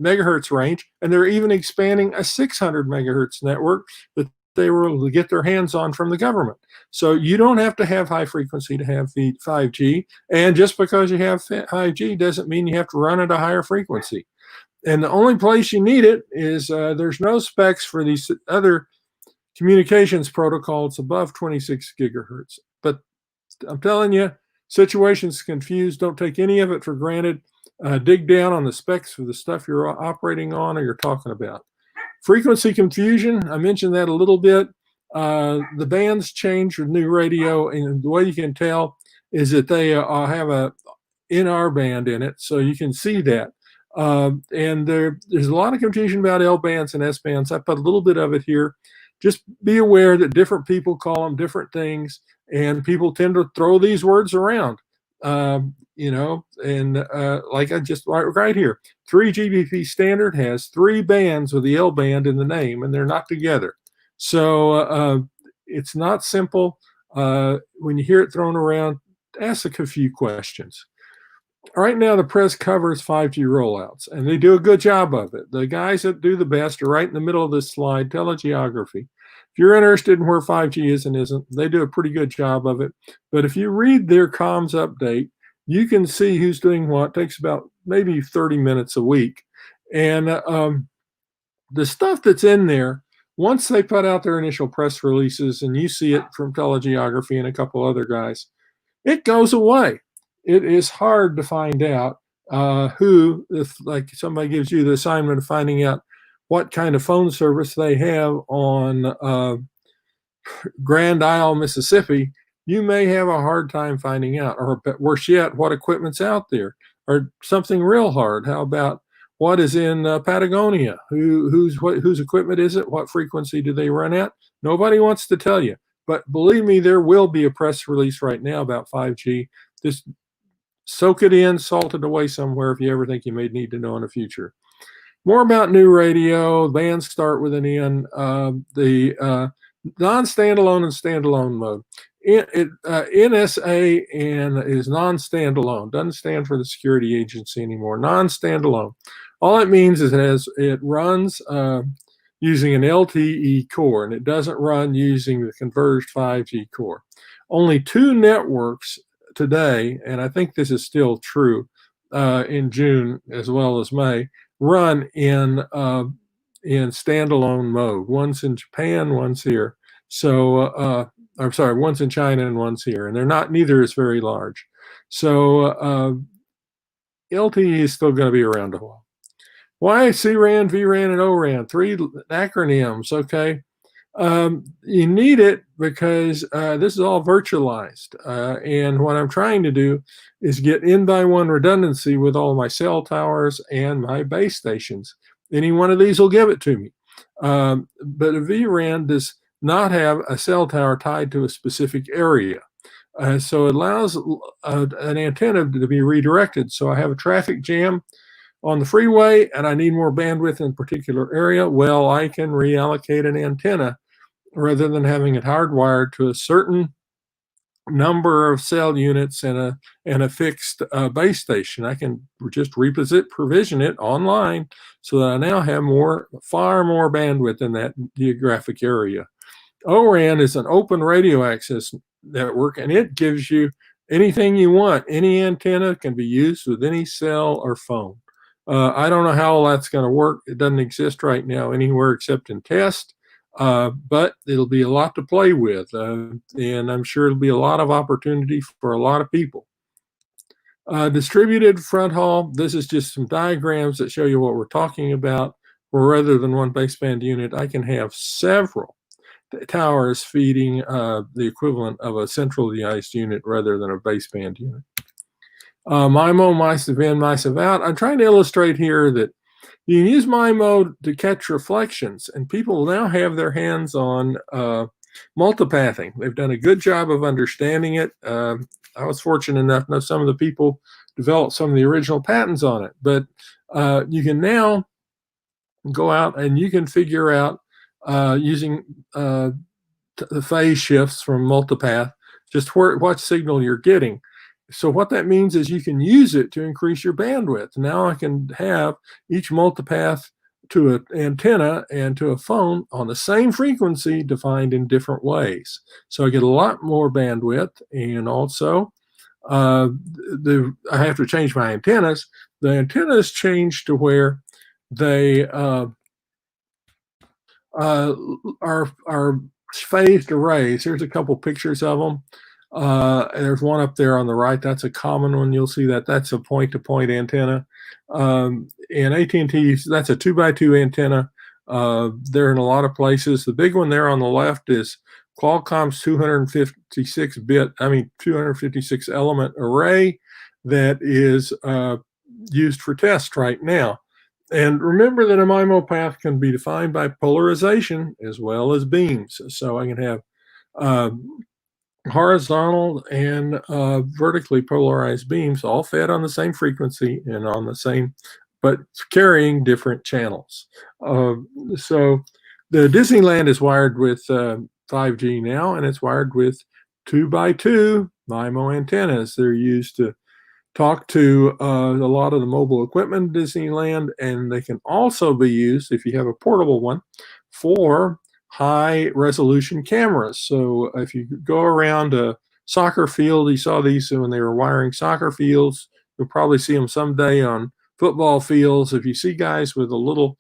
megahertz range, and they're even expanding a 600 megahertz network that they were able to get their hands on from the government. So you don't have to have high frequency to have 5G, and just because you have 5G doesn't mean you have to run at a higher frequency. And the only place you need it is there's no specs for these other communications protocols above 26 gigahertz. But I'm telling you, situations confused. Don't take any of it for granted. Dig down on the specs for the stuff you're operating on or you're talking about. Frequency confusion, I mentioned that a little bit. The bands change with new radio, and the way you can tell is that they have a NR band in it, so you can see that. And there's a lot of confusion about L bands and S bands. I put a little bit of it here. Just be aware that different people call them different things, and people tend to throw these words around. Like I just right here, 3GPP standard has 3 bands with the L band in the name, and they're not together. So it's not simple. When you hear it thrown around, ask a few questions. Right now, the press covers 5G rollouts, and they do a good job of it. The guys that do the best are right in the middle of this slide, telegeography. If you're interested in where 5G is and isn't, they do a pretty good job of it. But if you read their comms update, you can see who's doing what. It takes about maybe 30 minutes a week. And the stuff that's in there, once they put out their initial press releases, and you see it from telegeography and a couple other guys, it goes away. It is hard to find out who, if like somebody gives you the assignment of finding out what kind of phone service they have on Grand Isle, Mississippi, you may have a hard time finding out. Or worse yet, what equipment's out there, or something real hard. How about what is in Patagonia? Whose equipment is it? What frequency do they run at? Nobody wants to tell you. But believe me, there will be a press release right now about 5G. Just soak it in, salt it away somewhere if you ever think you may need to know in the future. More about new radio. Bands start with an N. The non-standalone and standalone mode. NSA is non-standalone. Doesn't stand for the security agency anymore. Non-standalone. All it means is it runs using an LTE core, and it doesn't run using the converged 5G core. Only 2 networks today, and I think this is still true in June as well as May, run in standalone mode. One's in Japan, one's here. So I'm sorry, one's in China and one's here, and neither is very large. So LTE is still going to be around a while. Why CRAN, VRAN, and ORAN? 3 acronyms, okay? You need it because this is all virtualized. And what I'm trying to do is get N-by-1 redundancy with all my cell towers and my base stations. Any one of these will give it to me. But a VRAN does not have a cell tower tied to a specific area. So it allows an antenna to be redirected. So I have a traffic jam. on the freeway and I need more bandwidth in a particular area, well, I can reallocate an antenna rather than having it hardwired to a certain number of cell units and a fixed base station. I can just provision it online so that I now have far more bandwidth in that geographic area. ORAN is an open radio access network, and it gives you anything you want. Any antenna can be used with any cell or phone. I don't know how that's going to work. It doesn't exist right now anywhere except in test. But it'll be a lot to play with, and I'm sure it'll be a lot of opportunity for a lot of people. Distributed front haul, this is just some diagrams that show you what we're talking about, where rather than one baseband unit, I can have several towers feeding the equivalent of a centralized unit rather than a baseband unit. MIMO, MISAV in, MISAV out. I'm trying to illustrate here that you can use MIMO to catch reflections, and people now have their hands on multipathing. They've done a good job of understanding it. I was fortunate enough to know some of the people developed some of the original patents on it, but you can now go out and you can figure out using the phase shifts from multipath just what signal you're getting. So what that means is you can use it to increase your bandwidth. Now I can have each multipath to an antenna and to a phone on the same frequency defined in different ways. So I get a lot more bandwidth, and also I have to change my antennas. The antennas change to where they are phased arrays. Here's a couple pictures of them. There's one up there on the right. That's a common one. You'll see that. That's a point-to-point antenna. And AT&T, that's a 2x2 antenna. They're in a lot of places. The big one there on the left is Qualcomm's 256 element array that is used for test right now. And remember that a MIMO path can be defined by polarization as well as beams. So I can have horizontal and vertically polarized beams all fed on the same frequency and on the same, but carrying different channels. So the Disneyland is wired with 5G now, and it's wired with 2x2 MIMO antennas. They're used to talk to a lot of the mobile equipment in Disneyland, and they can also be used, if you have a portable one, for high resolution cameras. So if you go around a soccer field, you saw these when they were wiring soccer fields. You'll probably see them someday on football fields. If you see guys with a little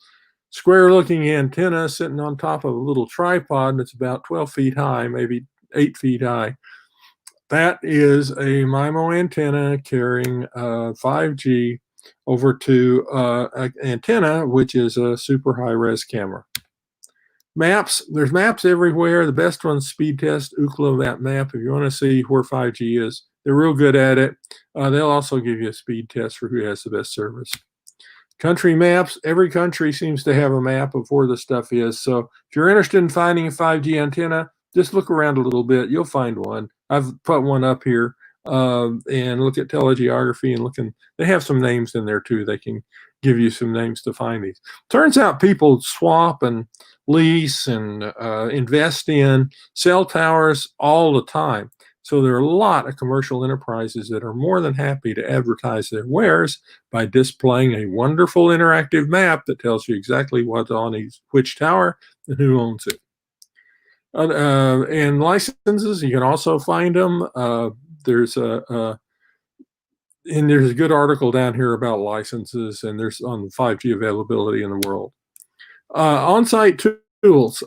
square looking antenna sitting on top of a little tripod that's about 12 feet high, maybe 8 feet high, that is a MIMO antenna carrying 5G over to an antenna, which is a super high res camera. Maps, there's maps everywhere. The best one's Speed Test, Ookla map. If you want to see where 5G is, they're real good at it. They'll also give you a speed test for who has the best service. Country maps, every country seems to have a map of where the stuff is. So if you're interested in finding a 5G antenna, just look around a little bit. You'll find one. I've put one up here and look at telegeography and looking. They have some names in there too. They can give you some names to find these. Turns out people swap and lease and invest in cell towers all the time. So there are a lot of commercial enterprises that are more than happy to advertise their wares by displaying a wonderful interactive map that tells you exactly what's on which tower and who owns it. And licenses, you can also find them. There's a good article down here about licenses, and there's on 5G availability in the world. On-site tools.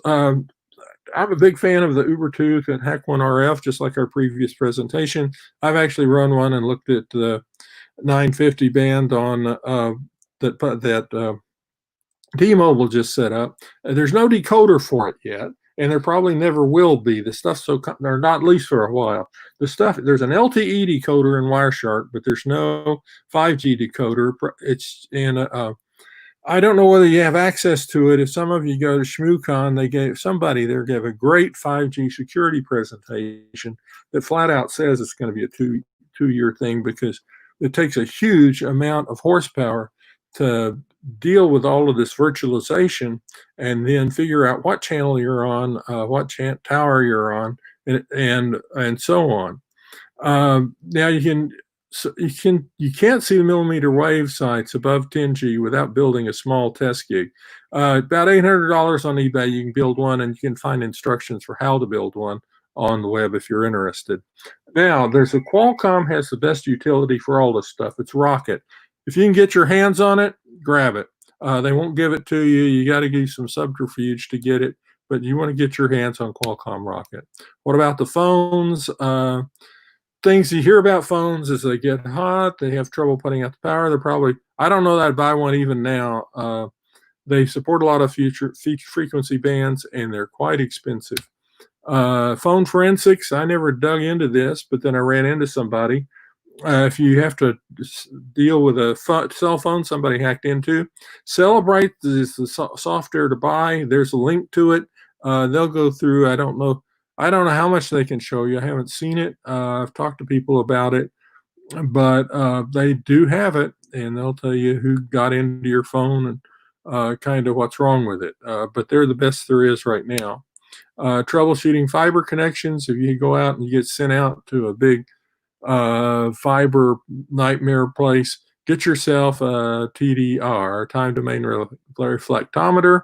I'm a big fan of the Ubertooth and Hack1RF, just like our previous presentation. I've actually run one and looked at the 950 band on that T-Mobile just set up. There's no decoder for it yet, and there probably never will be. The stuff's or not at least for a while. There's an LTE decoder in Wireshark, but there's no 5G decoder. I don't know whether you have access to it. If some of you go to ShmooCon, they gave a great 5G security presentation that flat out says it's going to be a two-year thing because it takes a huge amount of horsepower to deal with all of this virtualization and then figure out what channel you're on, what tower you're on, and so on. Now you can't see the millimeter wave sites above 10G without building a small test gig. About $800 on eBay, you can build one, and you can find instructions for how to build one on the web if you're interested. Now, there's a Qualcomm has the best utility for all this stuff. It's Rocket. If you can get your hands on it, grab it. They won't give it to you. You got to do some subterfuge to get it, but you want to get your hands on Qualcomm Rocket. What about the phones? Things you hear about phones is they get hot, they have trouble putting out the power. They're probably, I don't know that I'd buy one even now. They support a lot of frequency bands, and they're quite expensive. Phone forensics, I never dug into this, but then I ran into somebody. If you have to deal with a cell phone somebody hacked into, Celebrate is the software to buy. There's a link to it. They'll go through, I don't know how much they can show you. I haven't seen it. I've talked to people about it, but they do have it, and they'll tell you who got into your phone and kind of what's wrong with it. But they're the best there is right now. Troubleshooting fiber connections. If you go out and you get sent out to a big fiber nightmare place, get yourself a TDR, time domain reflectometer.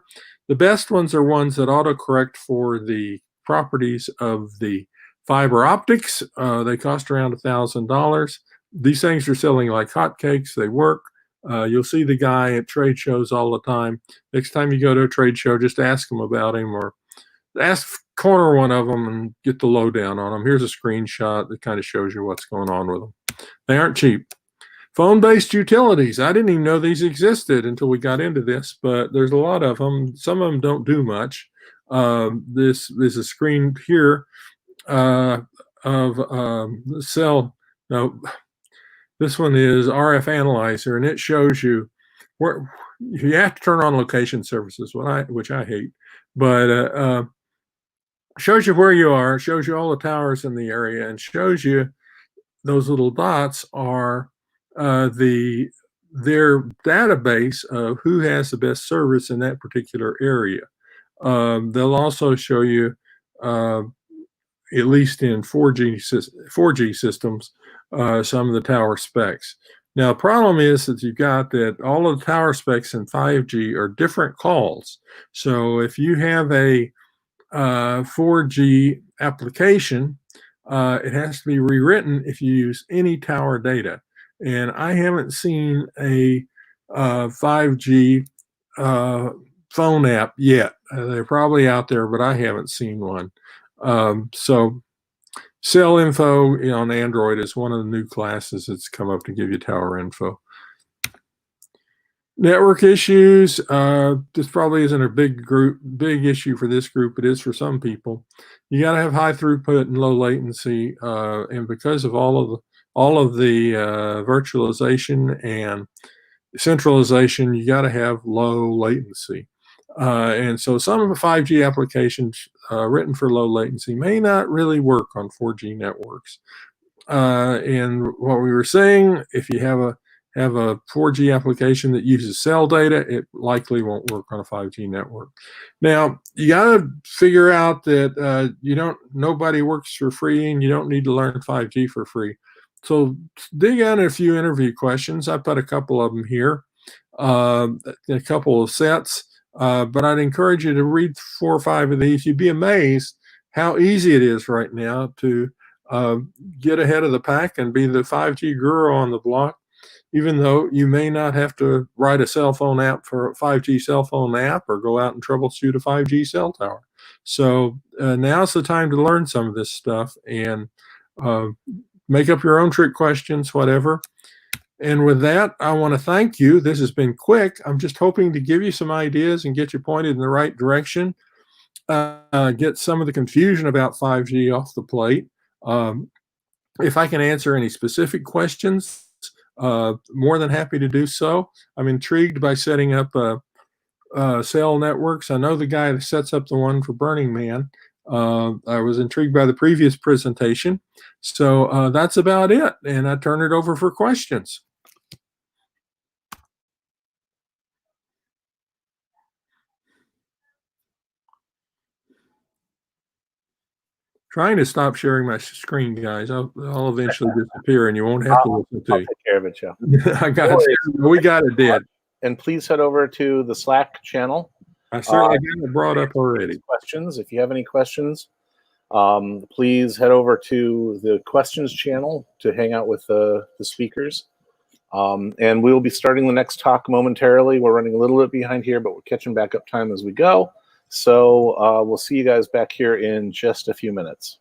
The best ones are ones that autocorrect for the properties of the fiber optics. They cost around $1,000. These things are selling like hotcakes. They work. You'll see the guy at trade shows all the time. Next time you go to a trade show, just ask him about him, or corner one of them and get the lowdown on them. Here's a screenshot that kind of shows you what's going on with them. They aren't cheap. Phone-based utilities. I didn't even know these existed until we got into this, but there's a lot of them. Some of them don't do much. This is a screen here of cell. No, this one is RF analyzer, and it shows you where you have to turn on location services, which I hate, but shows you where you are, shows you all the towers in the area, and shows you those little dots are their database of who has the best service in that particular area. They'll also show you, at least in 4G systems, some of the tower specs. Now, the problem is that you've got that all of the tower specs in 5G are different calls. So if you have a 4G application, it has to be rewritten if you use any tower data. And I haven't seen a 5G phone app yet. They're probably out there, but I haven't seen one. So cell info on Android is one of the new classes that's come up to give you tower info. Network issues. This probably isn't a big issue for this group. It is for some people. You got to have high throughput and low latency, and because of all of the virtualization and centralization, you got to have low latency. And so some of the 5G applications written for low latency may not really work on 4G networks. And what we were saying, if you have a 4G application that uses cell data, it likely won't work on a 5G network. Now, you got to figure out that nobody works for free, and you don't need to learn 5G for free. So dig on a few interview questions. I put a couple of them here, a couple of sets, but I'd encourage you to read 4 or 5 of these. You'd be amazed how easy it is right now to get ahead of the pack and be the 5G guru on the block, even though you may not have to write a cell phone app for a 5G cell phone app or go out and troubleshoot a 5G cell tower. So now's the time to learn some of this stuff and make up your own trick questions, whatever. And with that, I want to thank you. This has been quick. I'm just hoping to give you some ideas and get you pointed in the right direction, get some of the confusion about 5G off the plate. If I can answer any specific questions, more than happy to do so. I'm intrigued by setting up cell networks. I know the guy that sets up the one for Burning Man. I was intrigued by the previous presentation. So that's about it. And I turn it over for questions. Trying to stop sharing my screen, guys. I'll eventually disappear, and you won't have to listen to I'll you. take care of it, Joe. I got it. We got it, Dad. And please head over to the Slack channel. I certainly got it brought up already. Questions. If you have any questions, please head over to the questions channel to hang out with the speakers. And we'll be starting the next talk momentarily. We're running a little bit behind here, but we're catching back up time as we go. So we'll see you guys back here in just a few minutes.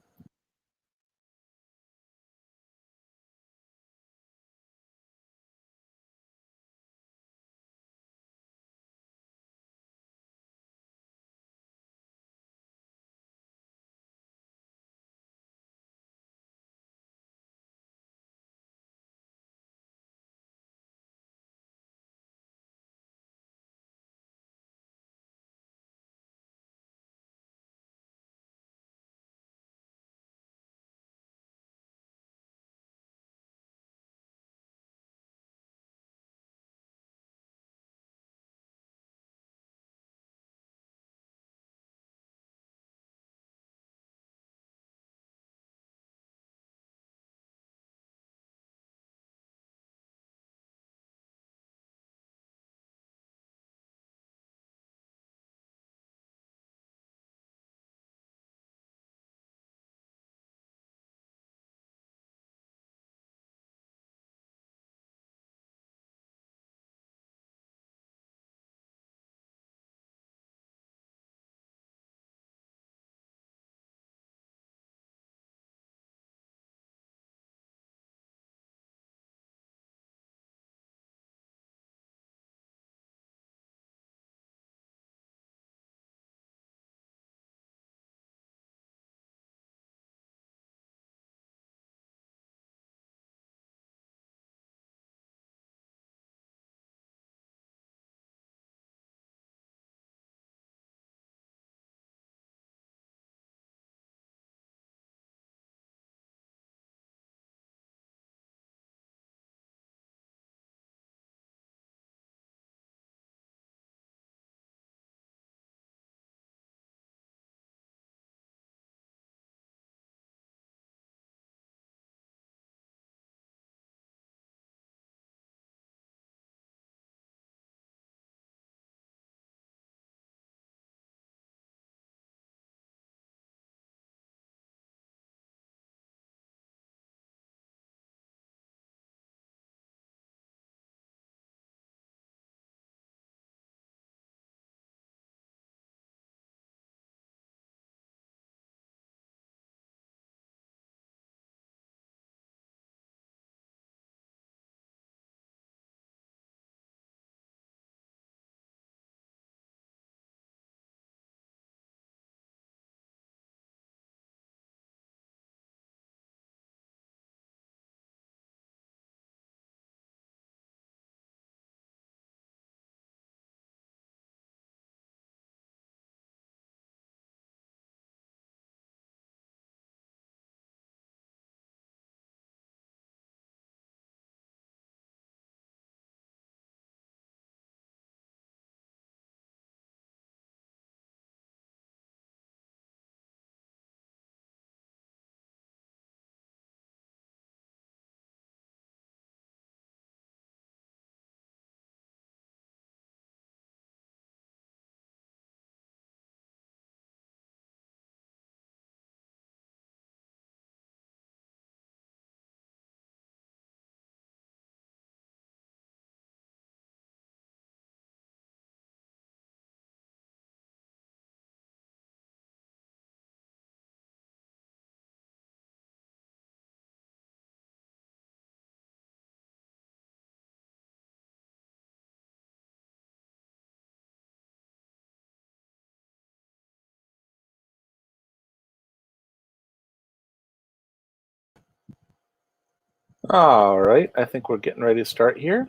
All right, I think we're getting ready to start here.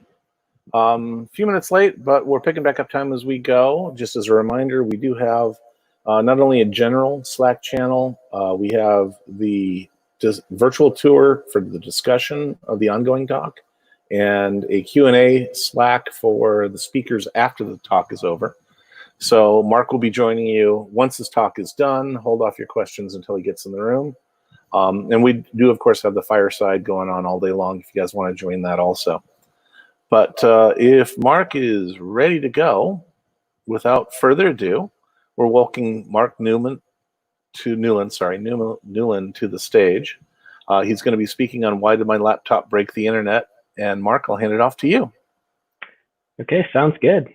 A few minutes late, but we're picking back up time as we go. Just as a reminder, we do have not only a general Slack channel, we have the virtual tour for the discussion of the ongoing talk, and a Q&A Slack for the speakers after the talk is over. So Mark will be joining you once this talk is done. Hold off your questions until he gets in the room. And we do, of course, have the fireside going on all day long if you guys want to join that also. But if Mark is ready to go, without further ado, we're welcoming Mark Newland to the stage. He's going to be speaking on why did my laptop break the internet. And Mark, I'll hand it off to you. Okay, sounds good.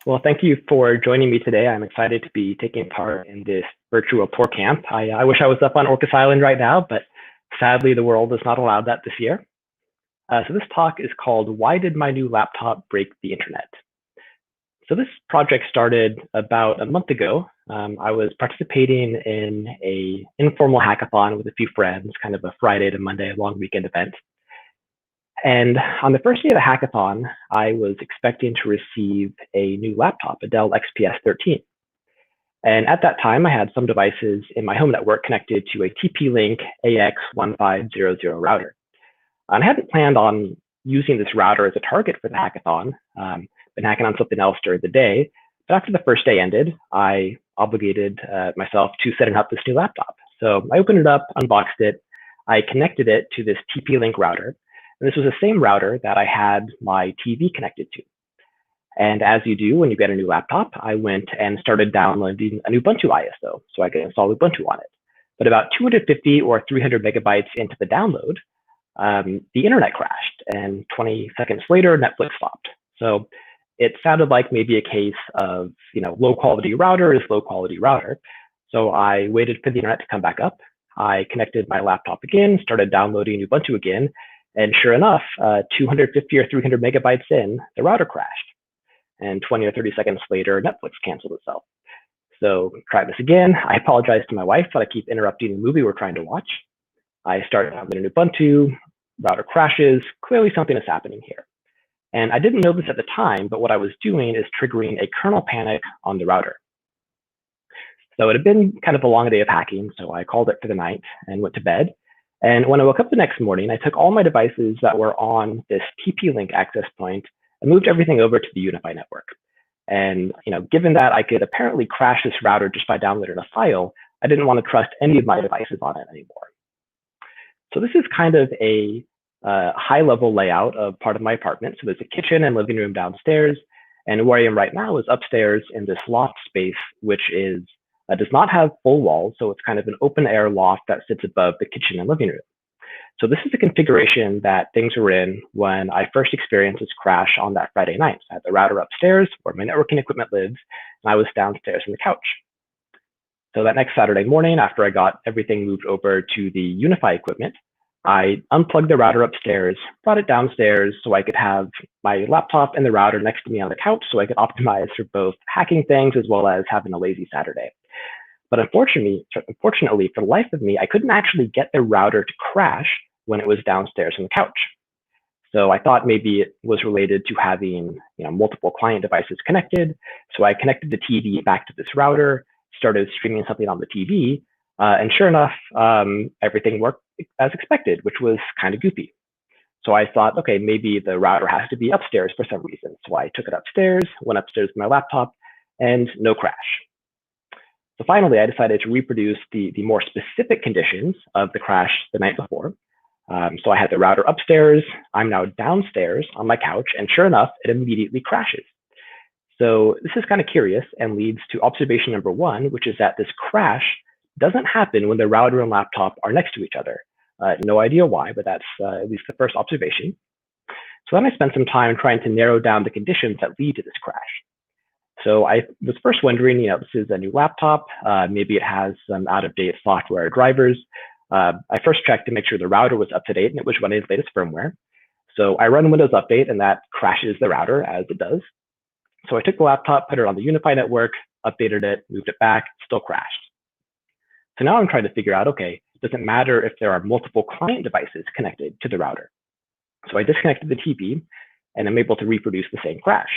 Well, thank you for joining me today. I'm excited to be taking part in this virtual ToorCamp. I wish I was up on Orcas Island right now, but sadly the world has not allowed that this year. So this talk is called Why Did My New Laptop Break the Internet? So this project started about a month ago. I was participating in an informal hackathon with a few friends, kind of a Friday to Monday long weekend event. And on the first day of the hackathon, I was expecting to receive a new laptop, a Dell XPS 13. And at that time, I had some devices in my home network connected to a TP-Link AX1500 router. And I hadn't planned on using this router as a target for the hackathon. Been hacking on something else during the day. But after the first day ended, I obligated myself to setting up this new laptop. So I opened it up, unboxed it. I connected it to this TP-Link router. And this was the same router that I had my TV connected to. And as you do when you get a new laptop, I went and started downloading an Ubuntu ISO so I could install Ubuntu on it. But about 250 or 300 megabytes into the download, the internet crashed. And 20 seconds later, Netflix stopped. So it sounded like maybe a case of, low quality router is low quality router. So I waited for the internet to come back up. I connected my laptop again, started downloading Ubuntu again. And sure enough, 250 or 300 megabytes in, the router crashed. And 20 or 30 seconds later, Netflix canceled itself. So tried this again. I apologized to my wife that I keep interrupting the movie we're trying to watch. I started downloading Ubuntu, router crashes. Clearly something is happening here. And I didn't know this at the time, but what I was doing is triggering a kernel panic on the router. So it had been kind of a long day of hacking, so I called it for the night and went to bed. And when I woke up the next morning, I took all my devices that were on this TP-Link access point and moved everything over to the Unify network. And given that I could apparently crash this router just by downloading a file, I didn't want to trust any of my devices on it anymore. So this is kind of a high-level layout of part of my apartment. So there's a kitchen and living room downstairs. And where I am right now is upstairs in this loft space, which is does not have full walls, so it's kind of an open air loft that sits above the kitchen and living room. So this is the configuration that things were in when I first experienced this crash on that Friday night. I had the router upstairs where my networking equipment lives, and I was downstairs on the couch. So that next Saturday morning, after I got everything moved over to the Unify equipment, I unplugged the router upstairs, brought it downstairs so I could have my laptop and the router next to me on the couch so I could optimize for both hacking things as well as having a lazy Saturday. But unfortunately, for the life of me, I couldn't actually get the router to crash when it was downstairs on the couch. So I thought maybe it was related to having multiple client devices connected. So I connected the TV back to this router, started streaming something on the TV, and sure enough, everything worked as expected, which was kind of goofy. So I thought, okay, maybe the router has to be upstairs for some reason. So I took it upstairs, went upstairs with my laptop, and no crash. So finally, I decided to reproduce the more specific conditions of the crash the night before. So I had the router upstairs. I'm now downstairs on my couch, and sure enough, it immediately crashes. So this is kind of curious and leads to observation number one, which is that this crash doesn't happen when the router and laptop are next to each other. No idea why, but that's at least the first observation. So then I spent some time trying to narrow down the conditions that lead to this crash. So I was first wondering, this is a new laptop. Maybe it has some out-of-date software drivers. I first checked to make sure the router was up to date and it was running the latest firmware. So I run Windows Update and that crashes the router as it does. So I took the laptop, put it on the Unify network, updated it, moved it back, still crashed. So now I'm trying to figure out, okay, does it matter if there are multiple client devices connected to the router? So I disconnected the TV and I'm able to reproduce the same crash.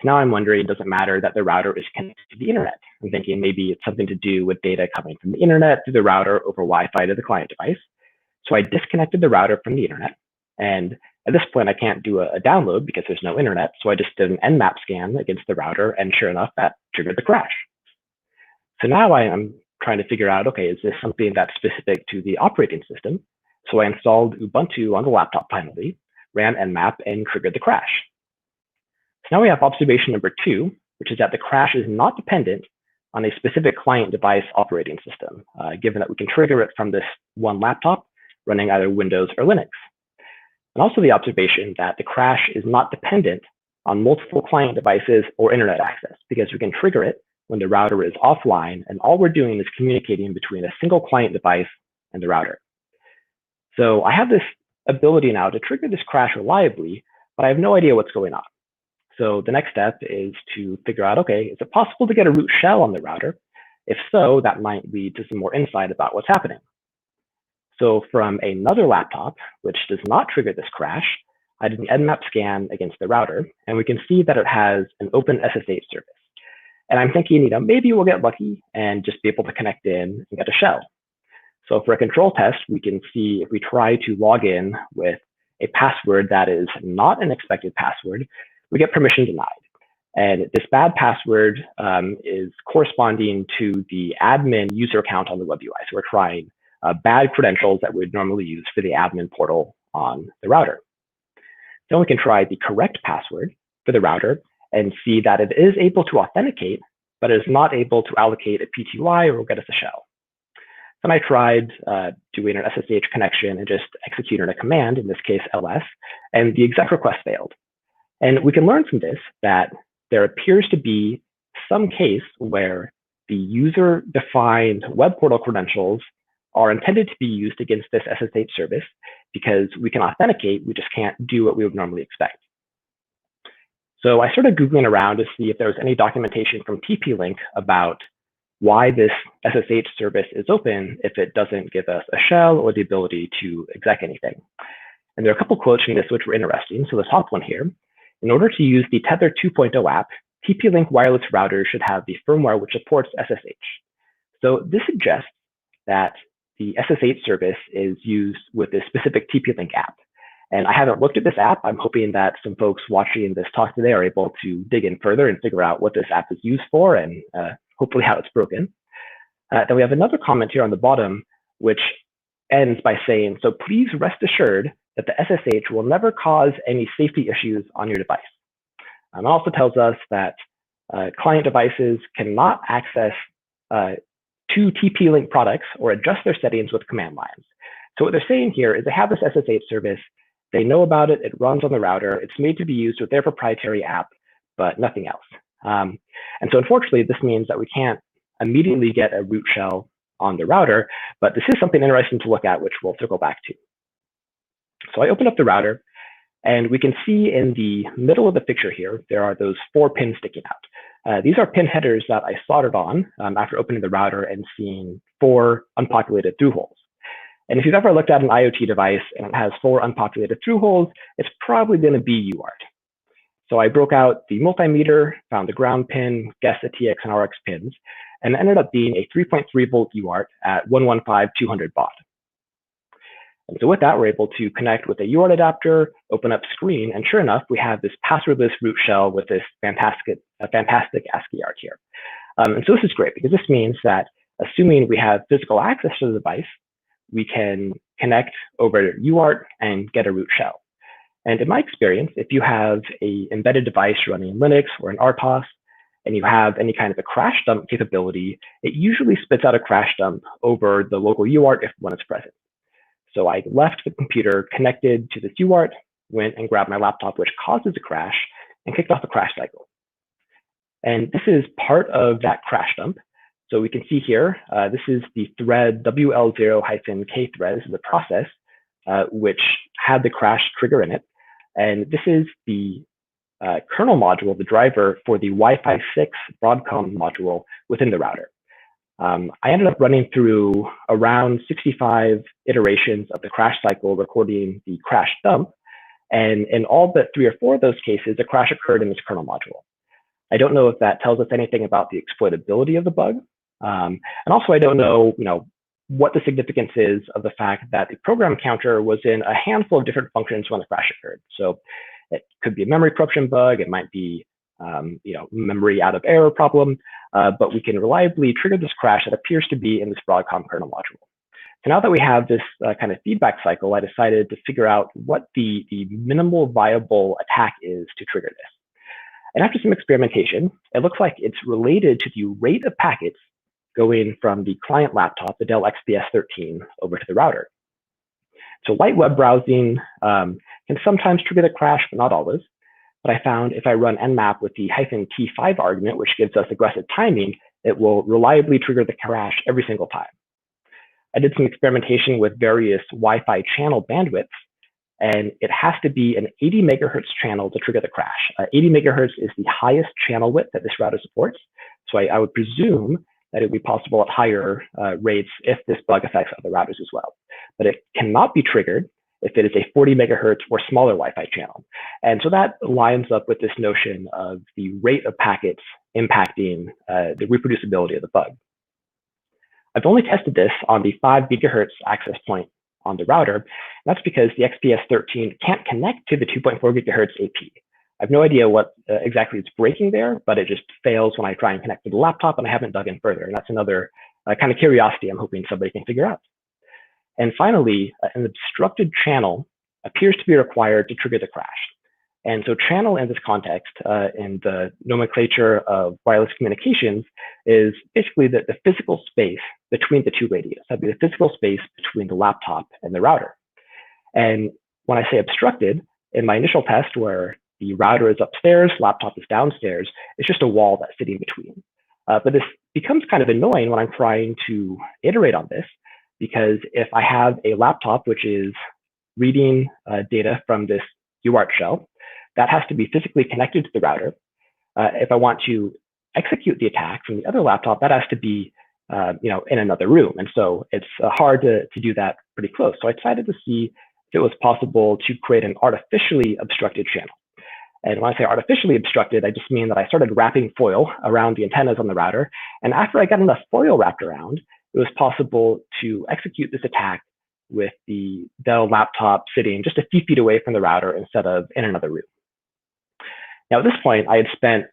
So now I'm wondering, does it matter that the router is connected to the internet? I'm thinking maybe it's something to do with data coming from the internet through the router over Wi-Fi to the client device. So I disconnected the router from the internet. And At this point, I can't do a download because there's no internet. So I just did an nmap scan against the router. And sure enough, that triggered the crash. So now I'm trying to figure out, OK, is this something that's specific to the operating system? So I installed Ubuntu on the laptop finally, ran nmap, and triggered the crash. So now we have observation number 2, which is that the crash is not dependent on a specific client device operating system, given that we can trigger it from this one laptop running either Windows or Linux. And also the observation that the crash is not dependent on multiple client devices or internet access, because we can trigger it when the router is offline, and all we're doing is communicating between a single client device and the router. So I have this ability now to trigger this crash reliably, but I have no idea what's going on. So the next step is to figure out, OK, is it possible to get a root shell on the router? If so, that might lead to some more insight about what's happening. So from another laptop, which does not trigger this crash, I did an nmap scan against the router, and we can see that it has an open SSH service. And I'm thinking, maybe we'll get lucky and just be able to connect in and get a shell. So for a control test, we can see if we try to log in with a password that is not an expected password, we get permission denied. And this bad password is corresponding to the admin user account on the web UI. So we're trying bad credentials that we'd normally use for the admin portal on the router. Then we can try the correct password for the router and see that it is able to authenticate, but is not able to allocate a PTY or get us a shell. Then I tried doing an SSH connection and just executing a command, in this case ls, and the exec request failed. And we can learn from this that there appears to be some case where the user-defined web portal credentials are intended to be used against this SSH service because we can authenticate, we just can't do what we would normally expect. So I started Googling around to see if there was any documentation from TP-Link about why this SSH service is open if it doesn't give us a shell or the ability to exec anything. And there are a couple quotes from this which were interesting. So the top one here, in order to use the Tether 2.0 app, TP-Link wireless routers should have the firmware which supports SSH. So this suggests that the SSH service is used with this specific TP-Link app. And I haven't looked at this app. I'm hoping that some folks watching this talk today are able to dig in further and figure out what this app is used for and hopefully how it's broken. Then we have another comment here on the bottom, which ends by saying, so please rest assured that the SSH will never cause any safety issues on your device. It also tells us that client devices cannot access two TP-Link products or adjust their settings with command lines. So what they're saying here is they have this SSH service, they know about it, it runs on the router, it's made to be used with their proprietary app, but nothing else. And so unfortunately, this means that we can't immediately get a root shell on the router, but this is something interesting to look at, which we'll circle back to. So I open up the router, and we can see in the middle of the picture here, there are those 4 pins sticking out. These are pin headers that I soldered on after opening the router and seeing 4 unpopulated through holes. And if you've ever looked at an IoT device and it has 4 unpopulated through holes, it's probably going to be UART. So I broke out the multimeter, found the ground pin, guessed the TX and RX pins, and it ended up being a 3.3 volt UART at 115/200 baud. And so with that, we're able to connect with a UART adapter, open up screen, and sure enough, we have this passwordless root shell with this fantastic ASCII art here. And so this is great because this means that assuming we have physical access to the device, we can connect over UART and get a root shell. And in my experience, if you have an embedded device running Linux or an RTOS, and you have any kind of a crash dump capability, it usually spits out a crash dump over the local UART if one is present. So I left the computer connected to this UART, went and grabbed my laptop, which causes a crash, and kicked off the crash cycle. And this is part of that crash dump. So we can see here, this is the thread WL0-K thread. This is the process which had the crash trigger in it. And this is the kernel module, the driver for the Wi-Fi 6 Broadcom module within the router. I ended up running through around 65 iterations of the crash cycle, recording the crash dump. And in all but 3 or 4 of those cases, a crash occurred in this kernel module. I don't know if that tells us anything about the exploitability of the bug. And also, I don't know, what the significance is of the fact that the program counter was in a handful of different functions when the crash occurred. So it could be a memory corruption bug, it might be memory out of error problem, but we can reliably trigger this crash that appears to be in this Broadcom kernel module. So now that we have this kind of feedback cycle, I decided to figure out what the minimal viable attack is to trigger this. And after some experimentation, it looks like it's related to the rate of packets going from the client laptop, the Dell XPS 13, over to the router. So light web browsing can sometimes trigger the crash, but not always. But I found if I run nmap with the -t5 argument, which gives us aggressive timing, it will reliably trigger the crash every single time. I did some experimentation with various Wi-Fi channel bandwidths, and it has to be an 80 megahertz channel to trigger the crash. 80 megahertz is the highest channel width that this router supports. So I would presume that it would be possible at higher rates if this bug affects other routers as well. But it cannot be triggered if it is a 40 megahertz or smaller Wi-Fi channel. And so that lines up with this notion of the rate of packets impacting the reproducibility of the bug. I've only tested this on the 5 gigahertz access point on the router. And that's because the XPS 13 can't connect to the 2.4 gigahertz AP. I have no idea what exactly is breaking there, but it just fails when I try and connect to the laptop, and I haven't dug in further. And that's another kind of curiosity I'm hoping somebody can figure out. And finally, an obstructed channel appears to be required to trigger the crash. And so channel in this context, in the nomenclature of wireless communications, is basically the physical space between the two radios. That'd be the physical space between the laptop and the router. And when I say obstructed, in my initial test where the router is upstairs, laptop is downstairs, it's just a wall that's sitting between. But this becomes kind of annoying when I'm trying to iterate on this, because if I have a laptop which is reading data from this UART shell, that has to be physically connected to the router. If I want to execute the attack from the other laptop, that has to be in another room. And so it's hard to do that pretty close. So I decided to see if it was possible to create an artificially obstructed channel. And when I say artificially obstructed, I just mean that I started wrapping foil around the antennas on the router. And after I got enough foil wrapped around, it was possible to execute this attack with the Dell laptop sitting just a few feet away from the router instead of in another room. Now, at this point, I had spent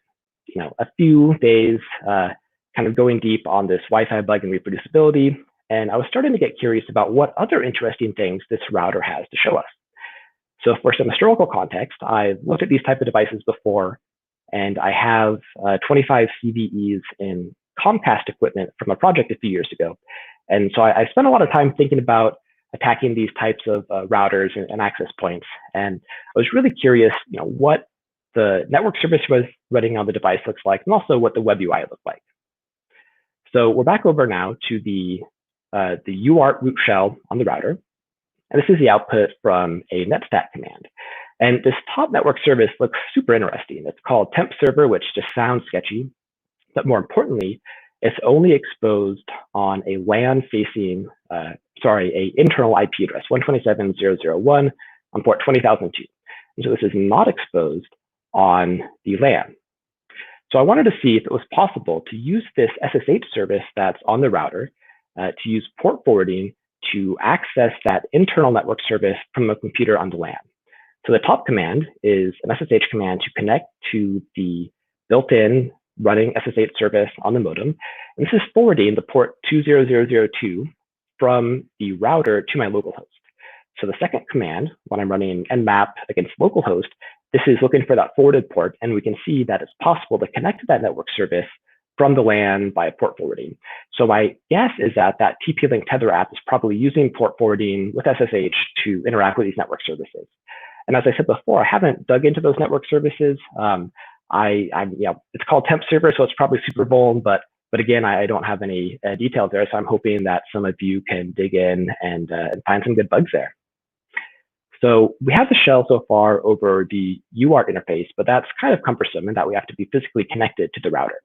a few days kind of going deep on this Wi-Fi bug and reproducibility, and I was starting to get curious about what other interesting things this router has to show us. So for some historical context, I've looked at these type of devices before, and I have 25 CVEs in Comcast equipment from a project a few years ago. And so I spent a lot of time thinking about attacking these types of routers and access points. And I was really curious, what the network service was running on the device looks like, and also what the web UI looked like. So we're back over now to the UART root shell on the router. And this is the output from a netstat command. And this top network service looks super interesting. It's called temp server, which just sounds sketchy. But more importantly, it's only exposed on a LAN facing, a internal IP address, 127.0.0.1 on port 20,002. And so this is not exposed on the LAN. So I wanted to see if it was possible to use this SSH service that's on the router to use port forwarding to access that internal network service from a computer on the LAN. So the top command is an SSH command to connect to the built-in running SSH service on the modem. And this is forwarding the port 20002 from the router to my localhost. So the second command, when I'm running nmap against localhost, this is looking for that forwarded port, and we can see that it's possible to connect to that network service from the LAN by port forwarding. So my guess is that that TP-Link Tether app is probably using port forwarding with SSH to interact with these network services. And as I said before, I haven't dug into those network services. It's called temp server, so it's probably super vuln, but again, I don't have any details there. So I'm hoping that some of you can dig in and find some good bugs there. So we have the shell so far over the UART interface, but that's kind of cumbersome in that we have to be physically connected to the router.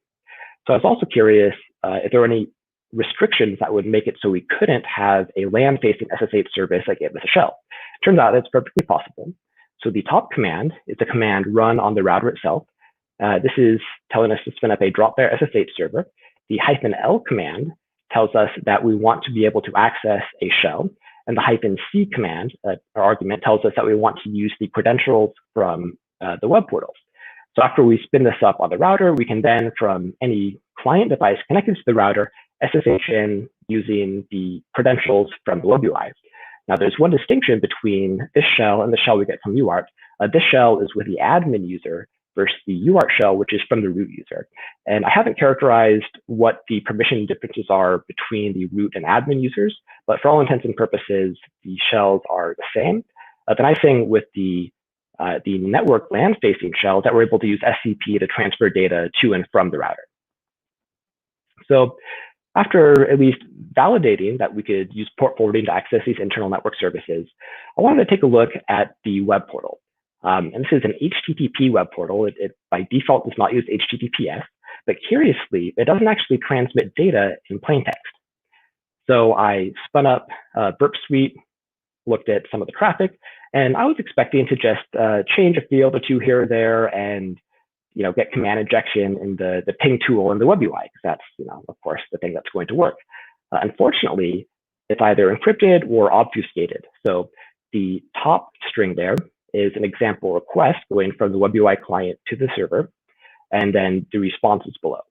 So I was also curious if there were any restrictions that would make it so we couldn't have a LAN-facing SSH service like it with a shell. Turns out it's perfectly possible. So the top command is a command run on the router itself. This is telling us to spin up a drop bear SSH server. The -L command tells us that we want to be able to access a shell, and the -c command, or argument, tells us that we want to use the credentials from the web portals. So after we spin this up on the router, we can then, from any client device connected to the router, SSH in using the credentials from the web UI. Now, there's one distinction between this shell and the shell we get from UART. This shell is with the admin user versus the UART shell, which is from the root user. And I haven't characterized what the permission differences are between the root and admin users, but for all intents and purposes, the shells are the same. The nice thing with the network LAN-facing shell that we're able to use SCP to transfer data to and from the router. So after at least validating that we could use port forwarding to access these internal network services, I wanted to take a look at the web portal. And this is an HTTP web portal. It by default does not use HTTPS, but curiously, it doesn't actually transmit data in plain text. So I spun up Burp Suite, looked at some of the traffic, and I was expecting to just change a field or two here or there and get command injection in the ping tool in the web UI, because that's, of course, the thing that's going to work. Unfortunately, it's either encrypted or obfuscated. So the top string there is an example request going from the web UI client to the server, and then the response is below.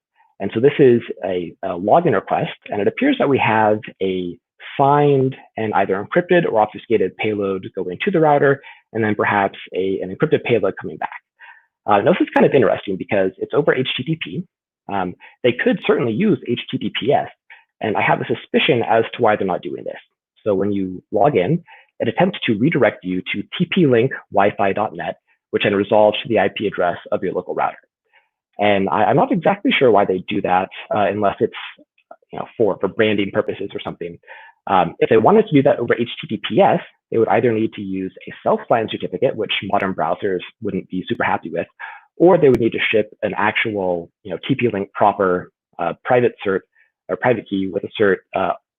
And so this is a login request, and it appears that we have a signed and either encrypted or obfuscated payload going to the router, and then perhaps an encrypted payload coming back. Now, this is kind of interesting because it's over HTTP. They could certainly use HTTPS, and I have a suspicion as to why they're not doing this. So when you log in, it attempts to redirect you to tp-link wifi.net, which then resolves to the IP address of your local router. And I'm not exactly sure why they do that, unless it's for branding purposes or something. If they wanted to do that over HTTPS, they would either need to use a self-signed certificate, which modern browsers wouldn't be super happy with, or they would need to ship an actual TP-Link proper private cert or private key with a cert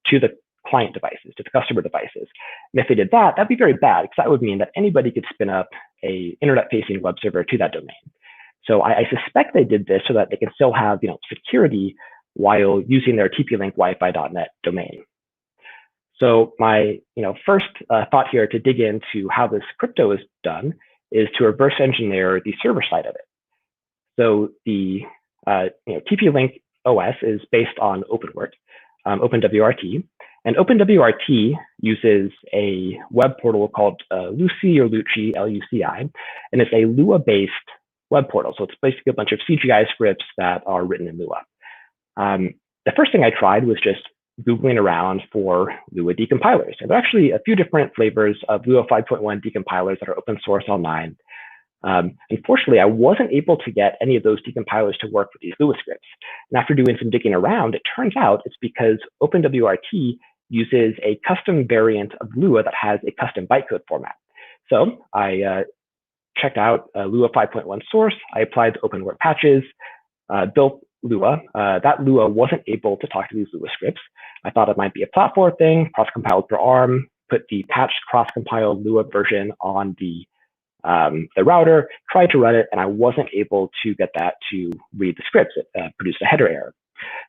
to the client devices, to the customer devices. And if they did that, that'd be very bad, because that would mean that anybody could spin up a internet-facing web server to that domain. So I suspect they did this so that they can still have security while using their TP-Link Wi-Fi.net domain. So my first thought here to dig into how this crypto is done is to reverse engineer the server side of it. So the TP-Link OS is based on OpenWrt, OpenWRT, and OpenWRT uses a web portal called Luci or Lucci, L-U-C-I, and it's a Lua-based web portal. So it's basically a bunch of CGI scripts that are written in Lua. The first thing I tried was just Googling around for Lua decompilers. And there are actually a few different flavors of Lua 5.1 decompilers that are open source online. Unfortunately, I wasn't able to get any of those decompilers to work with these Lua scripts. And after doing some digging around, it turns out it's because OpenWRT uses a custom variant of Lua that has a custom bytecode format. So I checked out Lua 5.1 source. I applied the OpenWrt patches, built Lua. That Lua wasn't able to talk to these Lua scripts. I thought it might be a platform thing, cross-compiled per ARM, put the patched cross-compiled Lua version on the router, tried to run it, and I wasn't able to get that to read the scripts. It produced a header error.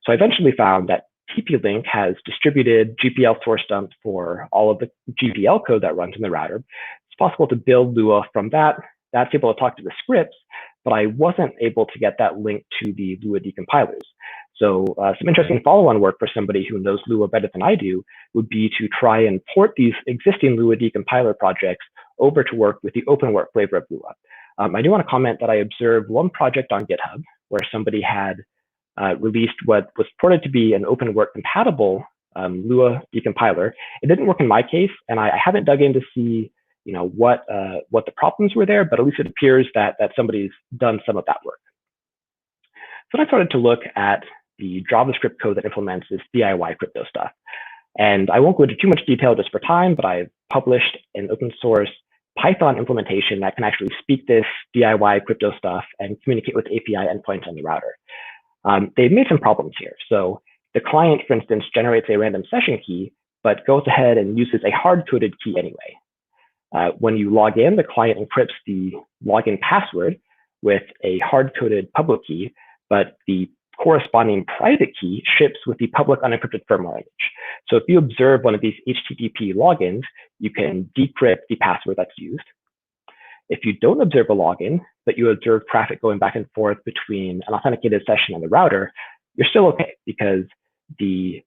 So I eventually found that TP-Link has distributed GPL source dumps for all of the GPL code that runs in the router. It's possible to build Lua from that. That's able to talk to the scripts, but I wasn't able to get that link to the Lua decompilers. So some interesting follow-on work for somebody who knows Lua better than I do would be to try and port these existing Lua decompiler projects over to work with the OpenWrt flavor of Lua. I do want to comment that I observed one project on GitHub where somebody had released what was purported to be an OpenWrt compatible Lua decompiler. It didn't work in my case, and I haven't dug in to see what the problems were there, but at least it appears that somebody's done some of that work. So then I started to look at the JavaScript code that implements this DIY crypto stuff. And I won't go into too much detail just for time, but I've published an open source Python implementation that can actually speak this DIY crypto stuff and communicate with API endpoints on the router. They've made some problems here. So the client, for instance, generates a random session key, but goes ahead and uses a hard-coded key anyway. When you log in, the client encrypts the login password with a hard-coded public key, but the corresponding private key ships with the public unencrypted firmware image. So if you observe one of these HTTP logins, you can decrypt the password that's used. If you don't observe a login, but you observe traffic going back and forth between an authenticated session and the router, you're still okay because the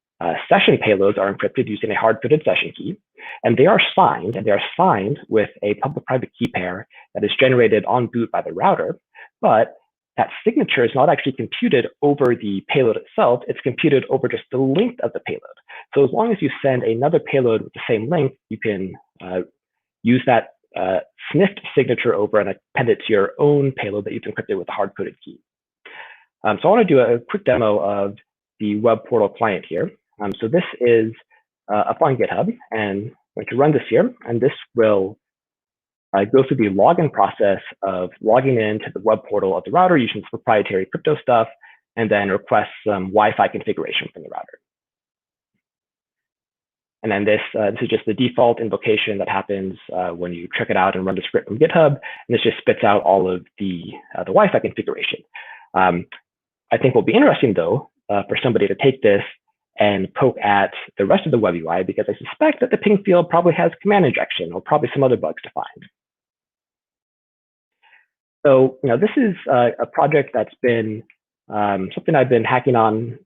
session payloads are encrypted using a hard-coded session key, and they are signed with a public-private key pair that is generated on boot by the router, but that signature is not actually computed over the payload itself, it's computed over just the length of the payload. So as long as you send another payload with the same length, you can use that sniffed signature over and append it to your own payload that you've encrypted with a hard-coded key. So I want to do a quick demo of the web portal client here. So this is up on GitHub, and I'm going to run this here, and this will go through the login process of logging into the web portal of the router using some proprietary crypto stuff, and then request some Wi-Fi configuration from the router. And then this is just the default invocation that happens when you check it out and run the script from GitHub, and this just spits out all of the Wi-Fi configuration. I think will be interesting, though, for somebody to take this and poke at the rest of the web UI, because I suspect that the ping field probably has command injection or probably some other bugs to find. So, this is a project that's been something I've been hacking on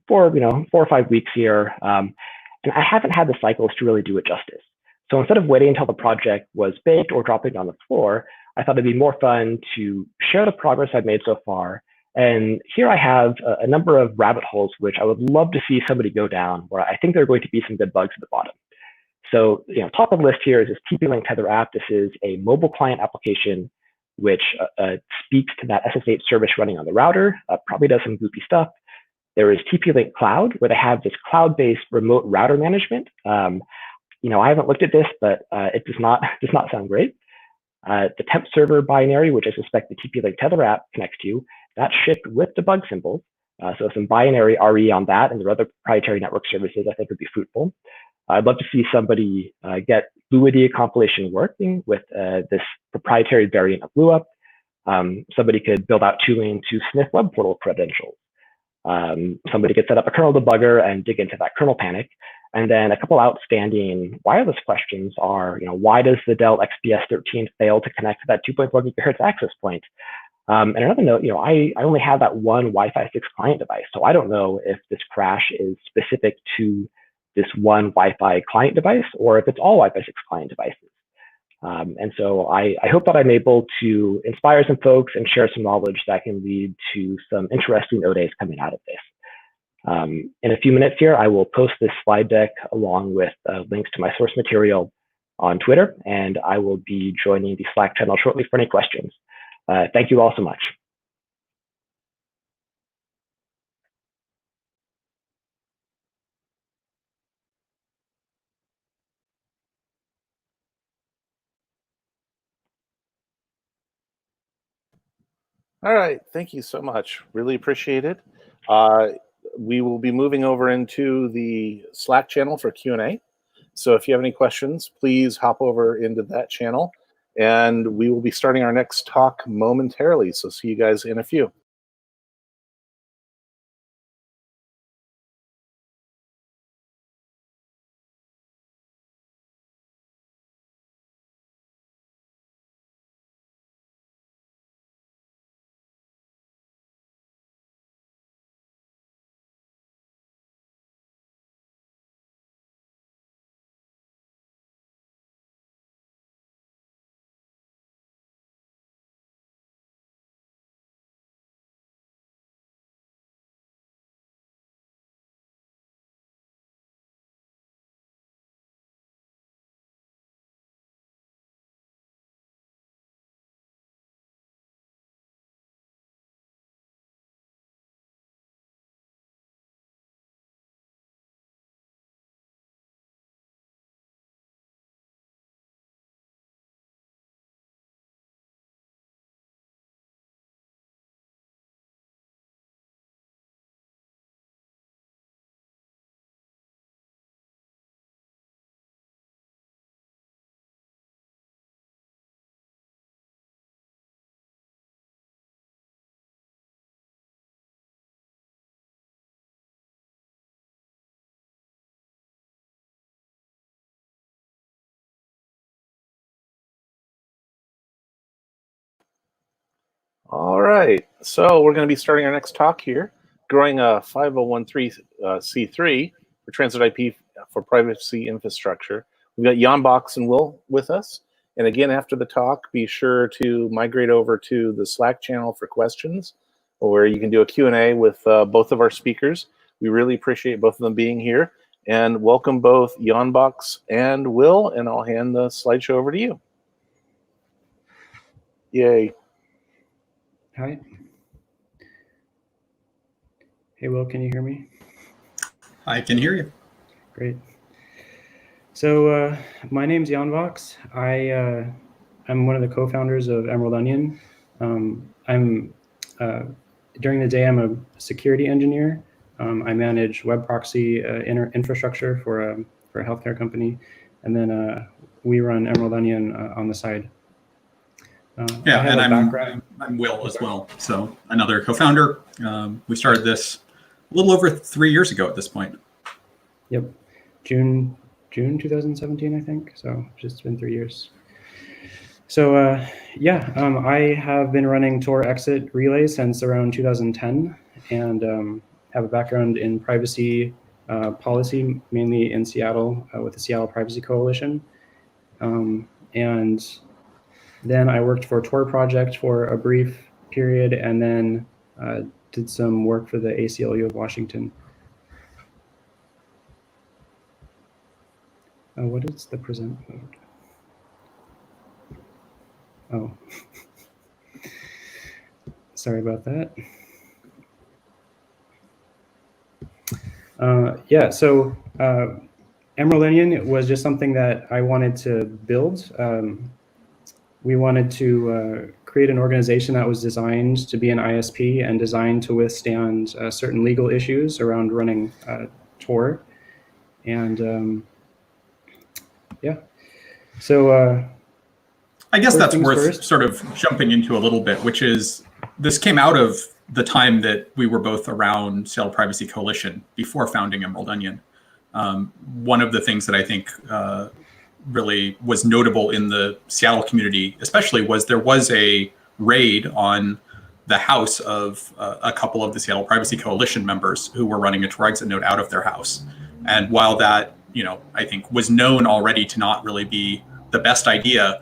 for 4 or 5 weeks here, and I haven't had the cycles to really do it justice. So instead of waiting until the project was baked or dropping on the floor, I thought it'd be more fun to share the progress I've made so far. And here I have a number of rabbit holes which I would love to see somebody go down, where I think there are going to be some good bugs at the bottom. So, top of the list here is this TP-Link Tether app. This is a mobile client application which speaks to that SSH service running on the router, probably does some goofy stuff. There is TP-Link Cloud, where they have this cloud-based remote router management. I haven't looked at this, but it does not sound great. The temp server binary, which I suspect the TP-Link Tether app connects to, that's shipped with debug symbols. So some binary RE on that and their other proprietary network services I think would be fruitful. I'd love to see somebody get Fluidity compilation working with this proprietary variant of GlueUp. Somebody could build out tooling to sniff web portal credentials. Somebody could set up a kernel debugger and dig into that kernel panic. And then a couple outstanding wireless questions are, why does the Dell XPS 13 fail to connect to that 2.4 gigahertz access point? And another note, I only have that one Wi-Fi 6 client device, so I don't know if this crash is specific to this one Wi-Fi client device or if it's all Wi-Fi 6 client devices. And so I hope that I'm able to inspire some folks and share some knowledge that can lead to some interesting O-Days coming out of this. In a few minutes here, I will post this slide deck along with links to my source material on Twitter, and I will be joining the Slack channel shortly for any questions. Thank you all so much. All right, thank you so much. Really appreciate it. We will be moving over into the Slack channel for Q&A. So if you have any questions, please hop over into that channel, and we will be starting our next talk momentarily. So see you guys in a few. All right, so we're going to be starting our next talk here, growing a 5013C3 for transit IP for privacy infrastructure. We've got Jan Box and Will with us. And again, after the talk, be sure to migrate over to the Slack channel for questions, where you can do a Q&A with both of our speakers. We really appreciate both of them being here. And welcome both Jan Box and Will, and I'll hand the slideshow over to you. Yay. Hi. Hey, Will, can you hear me? I can hear you. Great. So my name's Jan Vox. I'm one of the co-founders of Emerald Onion. During the day, I'm a security engineer. I manage web proxy infrastructure for a healthcare company. And then we run Emerald Onion on the side. Yeah, and I'm Will as well. So another co-founder. We started this a little over 3 years ago at this point. Yep, June 2017, I think. So just been 3 years. So I have been running Tor exit relay since around 2010, and have a background in privacy policy, mainly in Seattle with the Seattle Privacy Coalition, and then I worked for Tor Project for a brief period, and then did some work for the ACLU of Washington. What is the present mode? Oh, sorry about that. So Emerald Onion was just something that I wanted to build. We wanted to create an organization that was designed to be an ISP and designed to withstand certain legal issues around running Tor. And so I guess that's worth sort of jumping into a little bit, which is this came out of the time that we were both around Seattle Privacy Coalition before founding Emerald Onion. One of the things that I think really was notable in the Seattle community, especially, was there was a raid on the house of a couple of the Seattle Privacy Coalition members who were running a Tor exit node out of their house. And while that, I think was known already to not really be the best idea,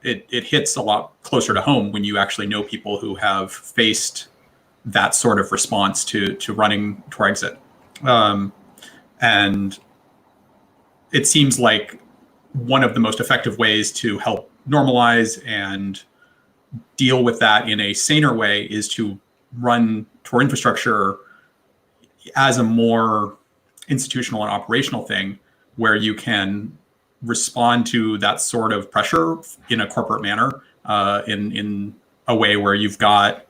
it hits a lot closer to home when you actually know people who have faced that sort of response to running Tor exit. And it seems like one of the most effective ways to help normalize and deal with that in a saner way is to run Tor infrastructure as a more institutional and operational thing, where you can respond to that sort of pressure in a corporate manner, in a way where you've got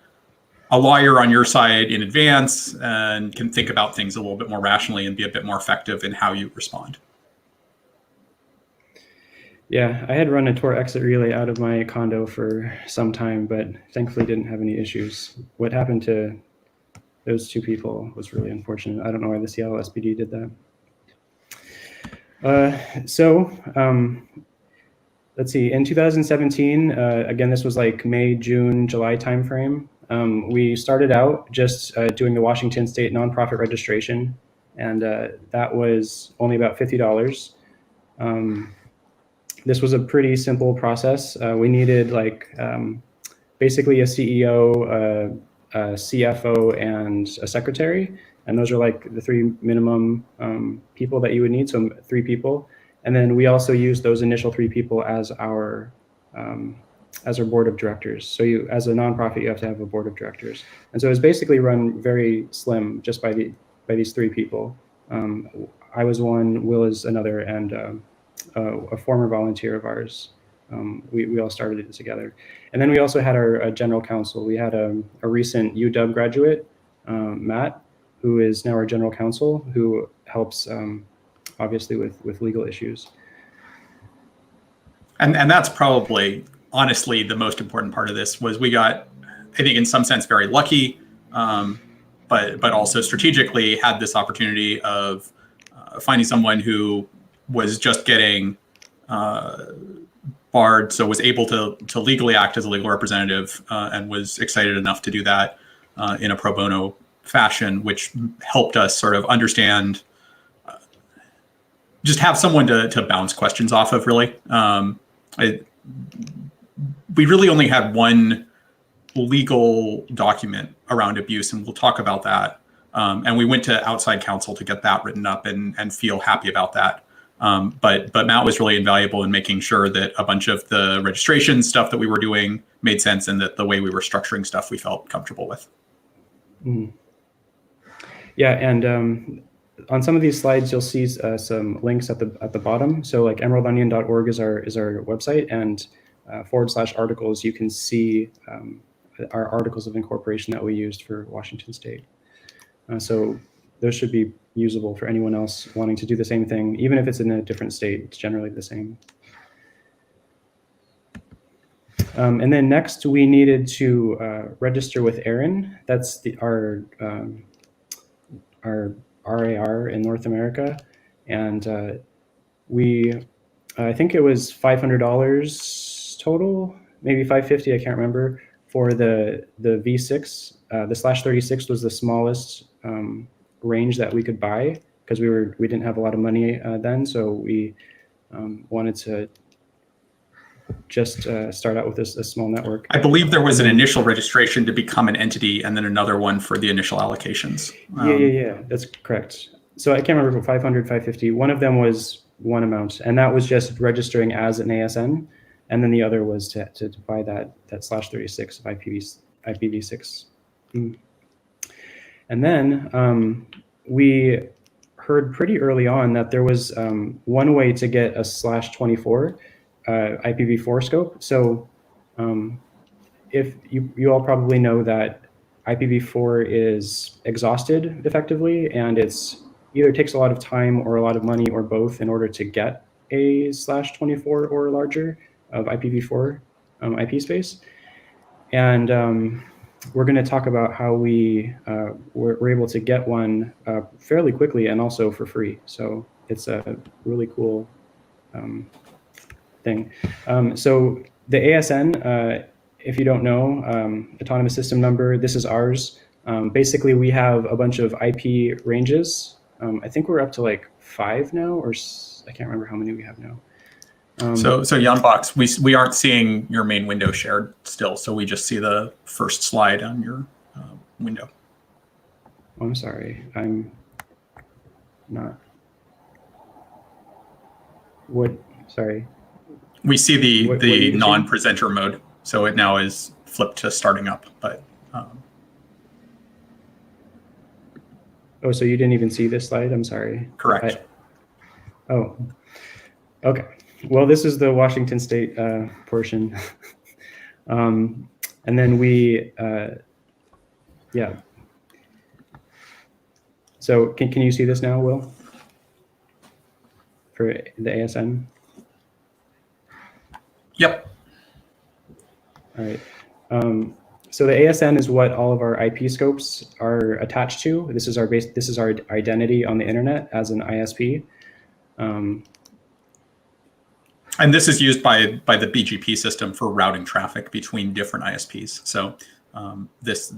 a lawyer on your side in advance and can think about things a little bit more rationally and be a bit more effective in how you respond. Yeah, I had run a Tor exit relay out of my condo for some time, but thankfully didn't have any issues. What happened to those two people was really unfortunate. I don't know why the Seattle SPD did that. Let's see, in 2017, again, this was like May, June, July timeframe. We started out just doing the Washington State nonprofit registration, and that was only about $50. This was a pretty simple process. We needed basically a CEO, a CFO, and a secretary. And those are like the three minimum people that you would need, so 3 people. And then we also used those initial 3 people as our board of directors. So as a nonprofit, you have to have a board of directors. And so it's basically run very slim just by these 3 people. I was one, Will is another, and a former volunteer of ours. We all started it together. And then we also had our general counsel. We had a recent UW graduate, Matt, who is now our general counsel, who helps obviously with legal issues. And that's probably, honestly, the most important part of this. Was we got, I think in some sense, very lucky, but also strategically had this opportunity of finding someone who was just getting barred, so was able to legally act as a legal representative, and was excited enough to do that in a pro bono fashion, which helped us sort of understand, just have someone to bounce questions off of, really. We really only had one legal document around abuse, and we'll talk about that. And we went to outside counsel to get that written up and feel happy about that. But Matt was really invaluable in making sure that a bunch of the registration stuff that we were doing made sense, and that the way we were structuring stuff we felt comfortable with. Mm. Yeah, and on some of these slides, you'll see some links at the bottom. So like emeraldonion.org is our website, and /articles, you can see our articles of incorporation that we used for Washington State. So those should be usable for anyone else wanting to do the same thing, even if it's in a different state. It's generally the same. And then next, we needed to register with Aaron. That's our RAR in North America, and I think it was $500 total, maybe $550. I can't remember, for the V6. The /36 was the smallest range that we could buy, because we didn't have a lot of money then, so we wanted to just start out with a small network. I believe there was an initial registration to become an entity, and then another one for the initial allocations. Yeah, that's correct. So I can't remember, 500, 550. One of them was one amount, and that was just registering as an ASN, and then the other was to buy that /36 of IPv6. And then we heard pretty early on that there was one way to get a /24 IPv4 scope. So if you all probably know that IPv4 is exhausted effectively, and it's either takes a lot of time or a lot of money or both in order to get a /24 or larger of IPv4 IP space. And we're going to talk about how we were able to get one fairly quickly and also for free. So it's a really cool thing. So the ASN, if you don't know, autonomous system number, this is ours. Basically, we have a bunch of IP ranges. I think we're up to like 5 now, or I can't remember how many we have now. So Jan Box, we aren't seeing your main window shared still, so we just see the first slide on your window. I'm sorry, I'm not. What? Sorry. We see the non-presenter mode, so it now is flipped to starting up. But oh, so you didn't even see this slide? I'm sorry. Correct. Oh, okay. Well, this is the Washington State portion. And then we, yeah. So can you see this now, Will? For the ASN? Yep. All right. So the ASN is what all of our IP scopes are attached to. This is our base. This is our identity on the internet as an ISP. And this is used by the BGP system for routing traffic between different ISPs. So this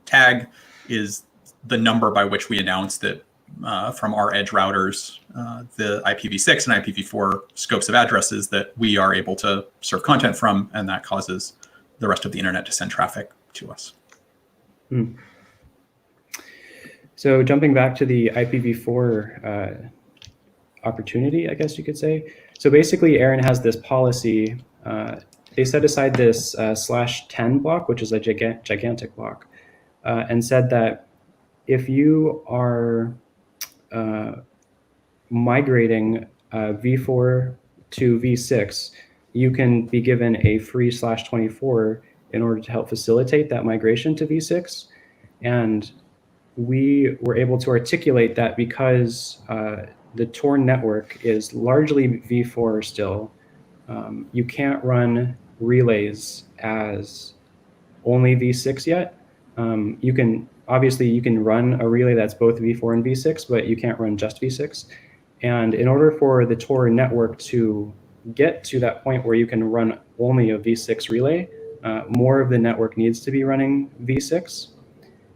tag is the number by which we announce that from our edge routers, the IPv6 and IPv4 scopes of addresses that we are able to serve content from, and that causes the rest of the internet to send traffic to us. So jumping back to the IPv4 opportunity, I guess you could say. So basically, Aaron has this policy. They set aside this /10 block, which is a gigantic block, and said that if you are migrating v4 to v6, you can be given a free /24 in order to help facilitate that migration to v6. And we were able to articulate that because the Tor network is largely v4 still. You can't run relays as only v6 yet. You can run a relay that's both v4 and v6, but you can't run just v6. And in order for the Tor network to get to that point where you can run only a V6 relay, more of the network needs to be running V6.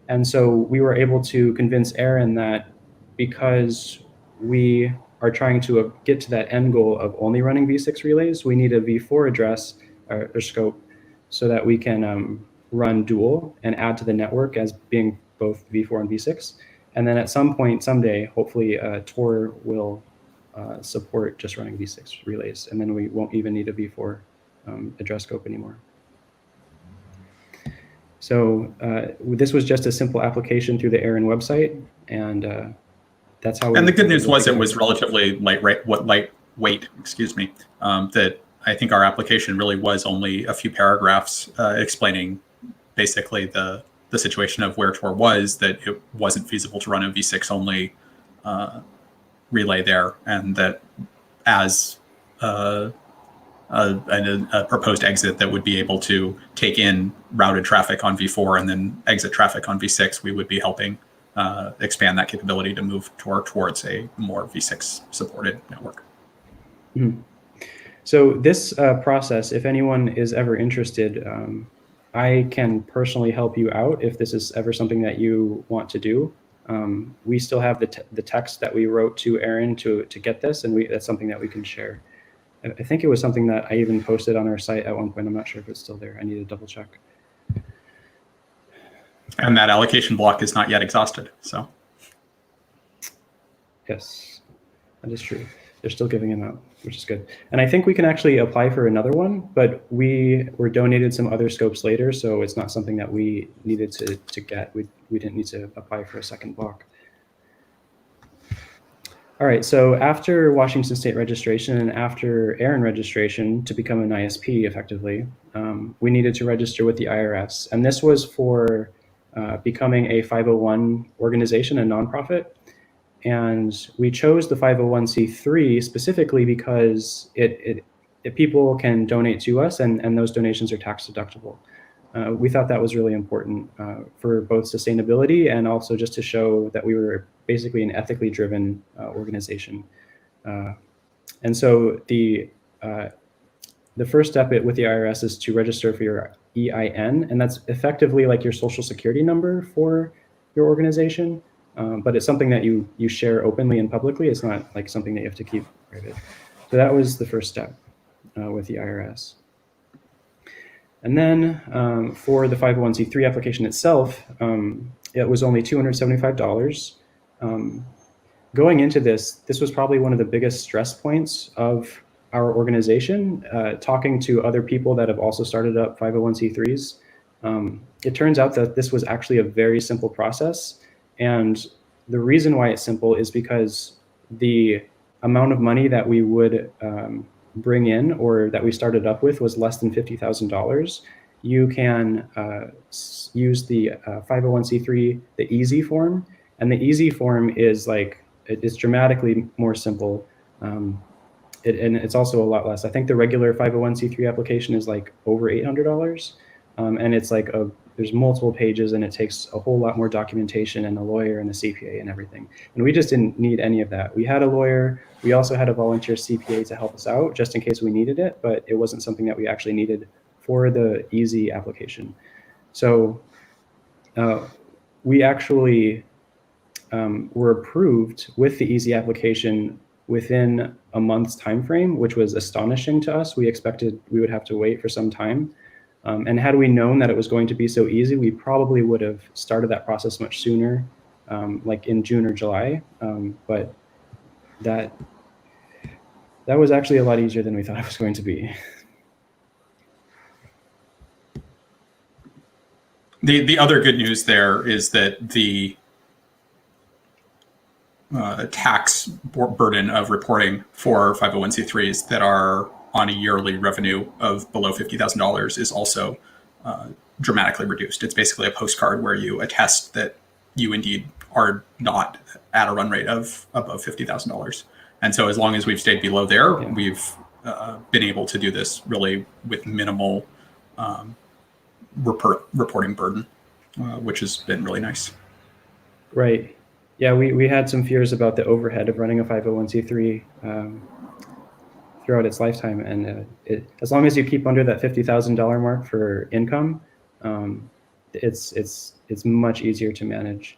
And so we were able to convince Aaron that because we are trying to get to that end goal of only running V6 relays, we need a V4 address or scope so that we can run dual and add to the network as being both V4 and V6. And then at some point, someday, hopefully Tor will support just running V6 relays, and then we won't even need a V4 address scope anymore. So this was just a simple application through the Aaron website, and that's how. And the good news was it was relatively lightweight. Excuse me. That I think our application really was only a few paragraphs explaining basically the situation of where Tor was, that it wasn't feasible to run a V6 only relay there, and that as a proposed exit that would be able to take in routed traffic on V4 and then exit traffic on V6, we would be helping expand that capability to move towards a more V6 supported network. Mm-hmm. So this process, if anyone is ever interested, I can personally help you out if this is ever something that you want to do. We still have the text that we wrote to Aaron to get this, and that's something that we can share. I think it was something that I even posted on our site at one point. I'm not sure if it's still there. I need to double check. And that allocation block is not yet exhausted, so. Yes, that is true. They're still giving them out, which is good. And I think we can actually apply for another one, but we were donated some other scopes later, so it's not something that we needed to get. We didn't need to apply for a second block. All right, so after Washington State registration and after Aaron registration to become an ISP effectively, we needed to register with the IRS. And this was for becoming a 501 organization, a nonprofit. And we chose the 501c3 specifically because people can donate to us, and those donations are tax deductible. We thought that was really important for both sustainability and also just to show that we were basically an ethically driven organization. And so the first step with the IRS is to register for your EIN, and that's effectively like your social security number for your organization. But it's something that you share openly and publicly. It's not like something that you have to keep private. So that was the first step with the IRS. And then for the 501c3 application itself, it was only $275. Going into this was probably one of the biggest stress points of our organization, talking to other people that have also started up 501c3s. It turns out that this was actually a very simple process. And the reason why it's simple is because the amount of money that we would bring in or that we started up with was less than $50,000. You can use the 501c3, the easy form. And the easy form is like, it's dramatically more simple. And it's also a lot less. I think the regular 501c3 application is like over $800. And it's like there's multiple pages, and it takes a whole lot more documentation and a lawyer and a CPA and everything. And we just didn't need any of that. We had a lawyer. We also had a volunteer CPA to help us out just in case we needed it, but it wasn't something that we actually needed for the easy application. So we actually were approved with the easy application within a month's time frame, which was astonishing to us. We expected we would have to wait for some time. And had we known that it was going to be so easy, we probably would have started that process much sooner, like in June or July. But that was actually a lot easier than we thought it was going to be. The other good news there is that the tax burden of reporting for 501c3s that are on a yearly revenue of below $50,000 is also dramatically reduced. It's basically a postcard where you attest that you indeed are not at a run rate of above $50,000. And so as long as we've stayed below there, we've been able to do this really with minimal reporting burden, which has been really nice. Right. Yeah, we had some fears about the overhead of running a 501c3 throughout its lifetime. And as long as you keep under that $50,000 mark for income, it's much easier to manage.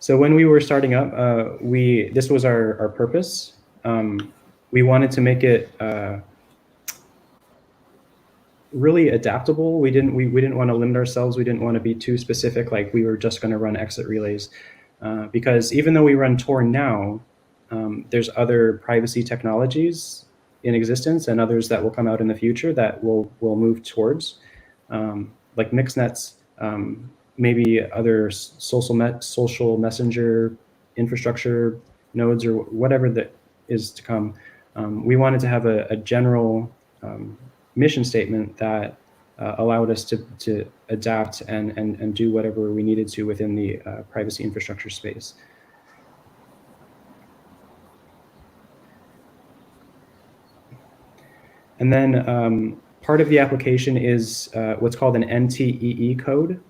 So when we were starting up, this was our purpose. We wanted to make it really adaptable. We didn't want to limit ourselves. We didn't want to be too specific, like we were just going to run exit relays, because even though we run Tor now, there's other privacy technologies in existence and others that will come out in the future that we'll move towards, like mixed nets, maybe other social messenger infrastructure nodes or whatever that is to come. We wanted to have a general mission statement that allowed us to adapt and do whatever we needed to within the privacy infrastructure space. And then part of the application is what's called an NTEE code.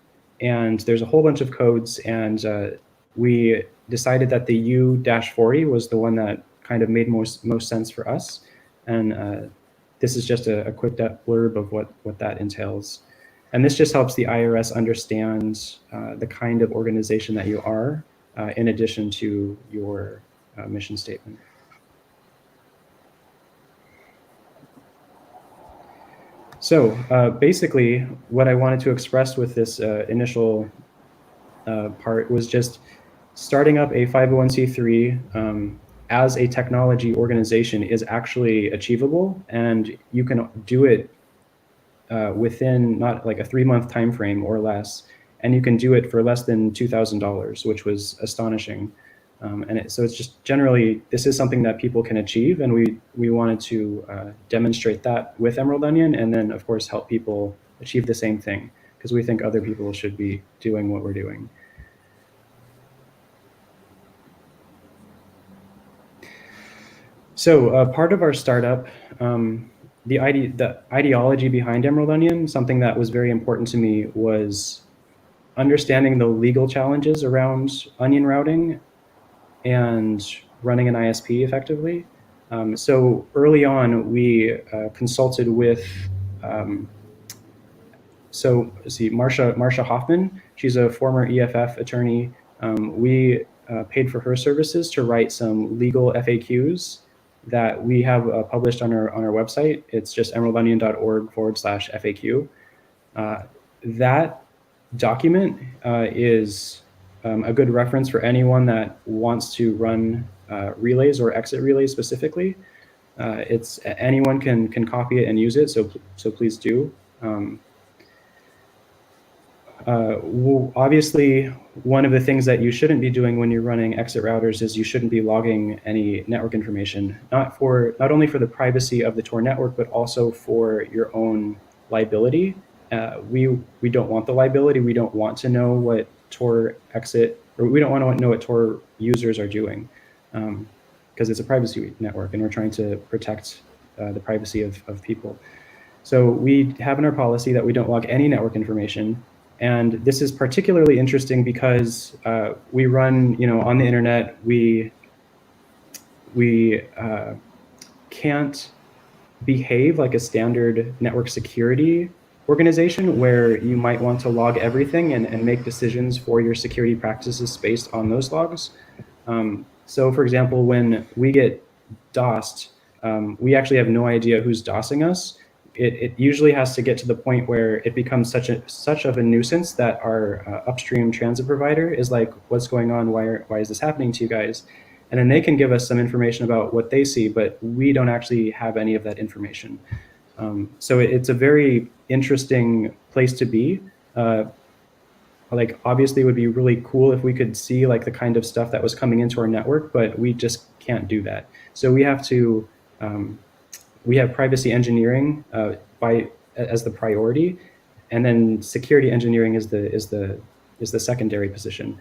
And there's a whole bunch of codes, and we decided that the U-40 was the one that kind of made most sense for us. And this is just a quick blurb of what that entails. And this just helps the IRS understand the kind of organization that you are, in addition to your mission statement. So basically, what I wanted to express with this initial part was just starting up a 501c3 as a technology organization is actually achievable, and you can do it within not like a 3-month time frame or less, and you can do it for less than $2,000, which was astonishing. So it's just generally, this is something that people can achieve, and we wanted to demonstrate that with Emerald Onion, and then of course help people achieve the same thing, because we think other people should be doing what we're doing. So part of our startup, the ideology behind Emerald Onion, something that was very important to me was understanding the legal challenges around onion routing and running an ISP effectively. So early on, we consulted with, Marsha Hoffman. She's a former EFF attorney. We paid for her services to write some legal FAQs that we have published on our website. It's just emeraldonion.org/FAQ. That document is a good reference for anyone that wants to run relays or exit relays specifically. Anyone can copy it and use it, so please do. Obviously, one of the things that you shouldn't be doing when you're running exit routers is you shouldn't be logging any network information, not only for the privacy of the Tor network, but also for your own liability. We don't want the liability. We don't want to know what Tor exit, or we don't want to know what Tor users are doing, because it's a privacy network and we're trying to protect the privacy of people. So we have in our policy that we don't log any network information. And this is particularly interesting because we run, on the internet. We can't behave like a standard network security organization where you might want to log everything and make decisions for your security practices based on those logs. So for example, when we get DOSed, we actually have no idea who's DOSing us. It usually has to get to the point where it becomes such of a nuisance that our upstream transit provider is like, what's going on? Why is this happening to you guys? And then they can give us some information about what they see, but we don't actually have any of that information. So it's a very interesting place to be. Like, obviously it would be really cool if we could see like the kind of stuff that was coming into our network, but we just can't do that. So we have to, we have privacy engineering as the priority, and then security engineering is the secondary position,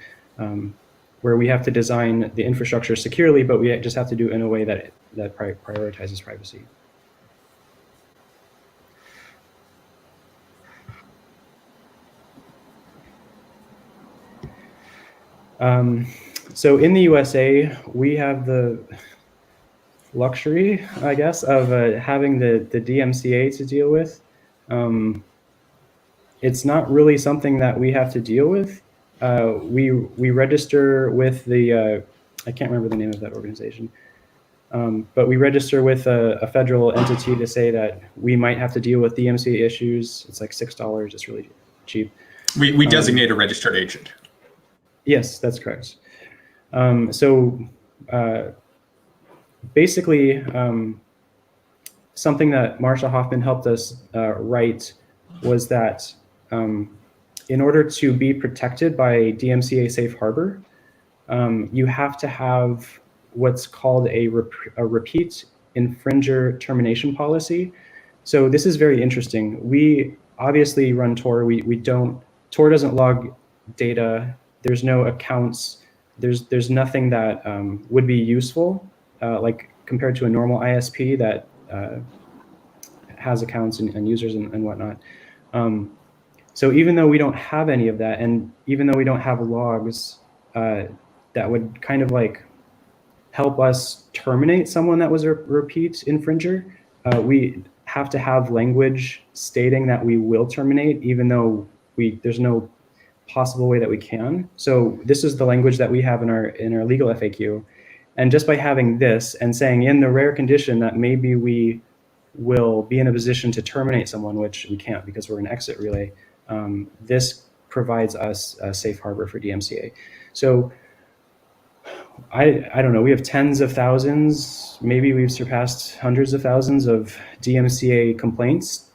where we have to design the infrastructure securely, but we just have to do it in a way that prioritizes privacy. So in the USA, we have luxury, I guess, of having the DMCA to deal with. It's not really something that we have to deal with. We register with the I can't remember the name of that organization, but we register with a federal entity to say that we might have to deal with DMCA issues. It's like $6. It's really cheap. We designate a registered agent. Yes, that's correct. So basically, something that Marsha Hoffman helped us write was that in order to be protected by DMCA Safe Harbor, you have to have what's called a repeat infringer termination policy. So this is very interesting. We obviously run Tor. Tor doesn't log data. There's no accounts. There's nothing that would be useful, like compared to a normal ISP that has accounts and users and whatnot. So even though we don't have any of that, and even though we don't have logs that would kind of like help us terminate someone that was a repeat infringer, we have to have language stating that we will terminate, even though there's no possible way that we can. So this is the language that we have in our legal FAQ. And just by having this and saying in the rare condition that maybe we will be in a position to terminate someone, which we can't because we're an exit relay, this provides us a safe harbor for DMCA. So I don't know, we have tens of thousands, maybe we've surpassed hundreds of thousands of DMCA complaints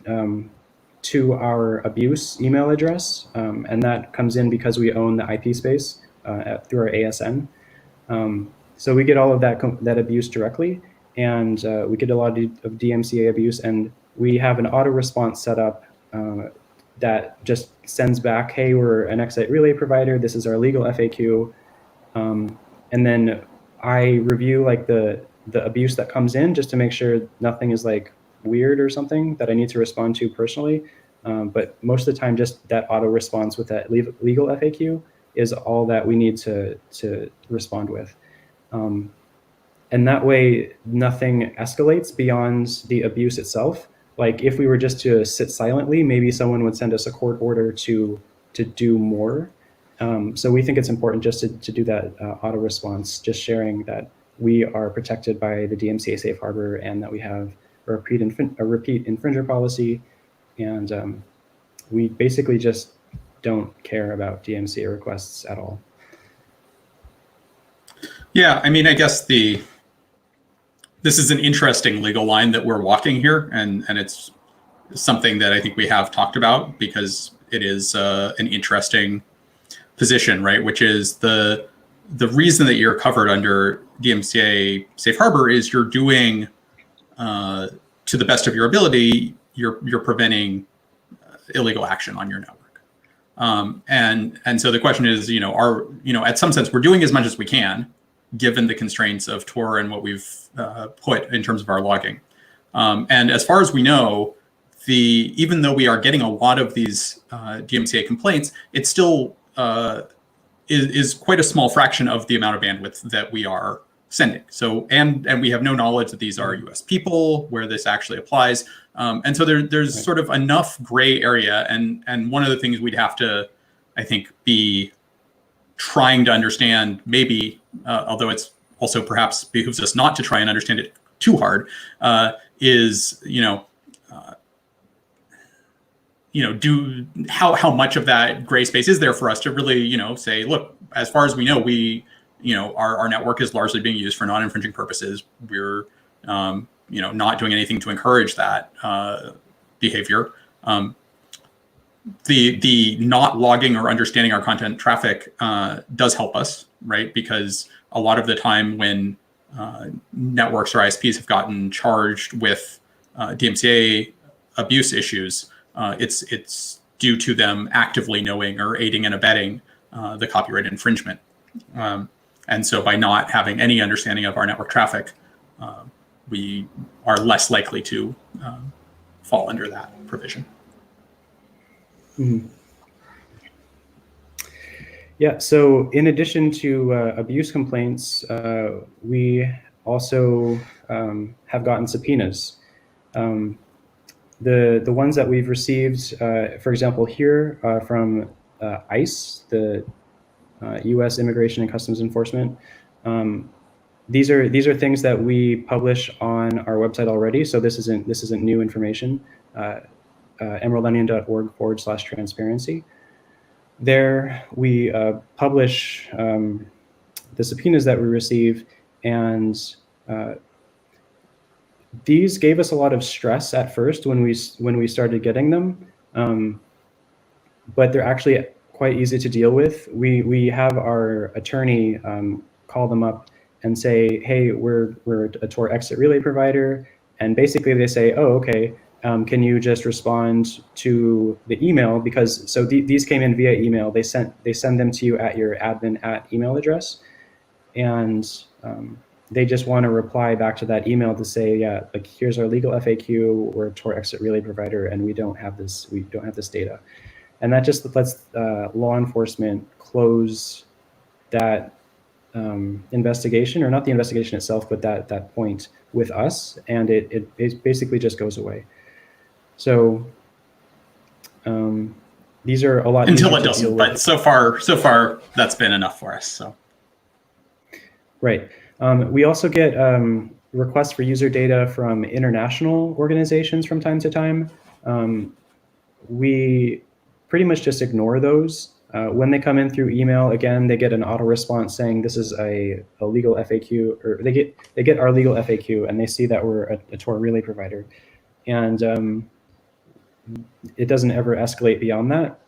to our abuse email address. And that comes in because we own the IP space through our ASN. So we get all of that abuse directly, and we get a lot of DMCA abuse, and we have an auto response set up that just sends back, hey, we're an exit relay provider. This is our legal FAQ. And then I review like the abuse that comes in just to make sure nothing is like weird or something that I need to respond to personally. But most of the time, just that auto response with that legal FAQ is all that we need to respond with. And that way, nothing escalates beyond the abuse itself. Like if we were just to sit silently, maybe someone would send us a court order to do more. So we think it's important just to do that auto response, just sharing that we are protected by the DMCA Safe Harbor and that we have a repeat infringer policy. And we basically just don't care about DMCA requests at all. Yeah, I mean, I guess this is an interesting legal line that we're walking here, and it's something that I think we have talked about because it is an interesting position, right? Which is the reason that you're covered under DMCA Safe Harbor is you're doing to the best of your ability, you're preventing illegal action on your network. And so the question is, at some sense, we're doing as much as we can, given the constraints of Tor and what we've put in terms of our logging. And as far as we know, even though we are getting a lot of these DMCA complaints, it still is quite a small fraction of the amount of bandwidth that we are sending. So, and we have no knowledge that these are US people where this actually applies. And so there's sort of enough gray area. And one of the things we'd have to, I think, be trying to understand, maybe, although it's also perhaps behooves us not to try and understand it too hard, is, how much of that gray space is there for us to really, say, look, as far as we know, our network is largely being used for non-infringing purposes. We're, not doing anything to encourage that behavior. The not logging or understanding our content traffic does help us, right? Because a lot of the time when networks or ISPs have gotten charged with DMCA abuse issues, it's due to them actively knowing or aiding and abetting the copyright infringement. And so by not having any understanding of our network traffic, we are less likely to fall under that provision. Mm-hmm. Yeah, so in addition to abuse complaints, we also have gotten subpoenas. The ones that we've received, for example, here from ICE, the U.S. Immigration and Customs Enforcement. These are things that we publish on our website already. So this isn't new information. emeraldonion.org/transparency. There we publish the subpoenas that we receive, and these gave us a lot of stress at first when we started getting them, but they're actually quite easy to deal with. We have our attorney call them up and say, hey, we're a Tor exit relay provider, and basically they say, oh, okay, can you just respond to the email? Because these came in via email. They send them to you at your admin email address, and they just want to reply back to that email to say, yeah, like here's our legal FAQ. We're a Tor exit relay provider, and we don't have this data, and that just lets law enforcement close that investigation, or not the investigation itself, but that point with us, and it basically just goes away. So these are a lot until it doesn't. But so far that's been enough for us. So right. We also get requests for user data from international organizations from time to time. We pretty much just ignore those. When they come in through email, again, they get an auto response saying this is a legal FAQ, or they get our legal FAQ, and they see that we're a Tor relay provider, and it doesn't ever escalate beyond that.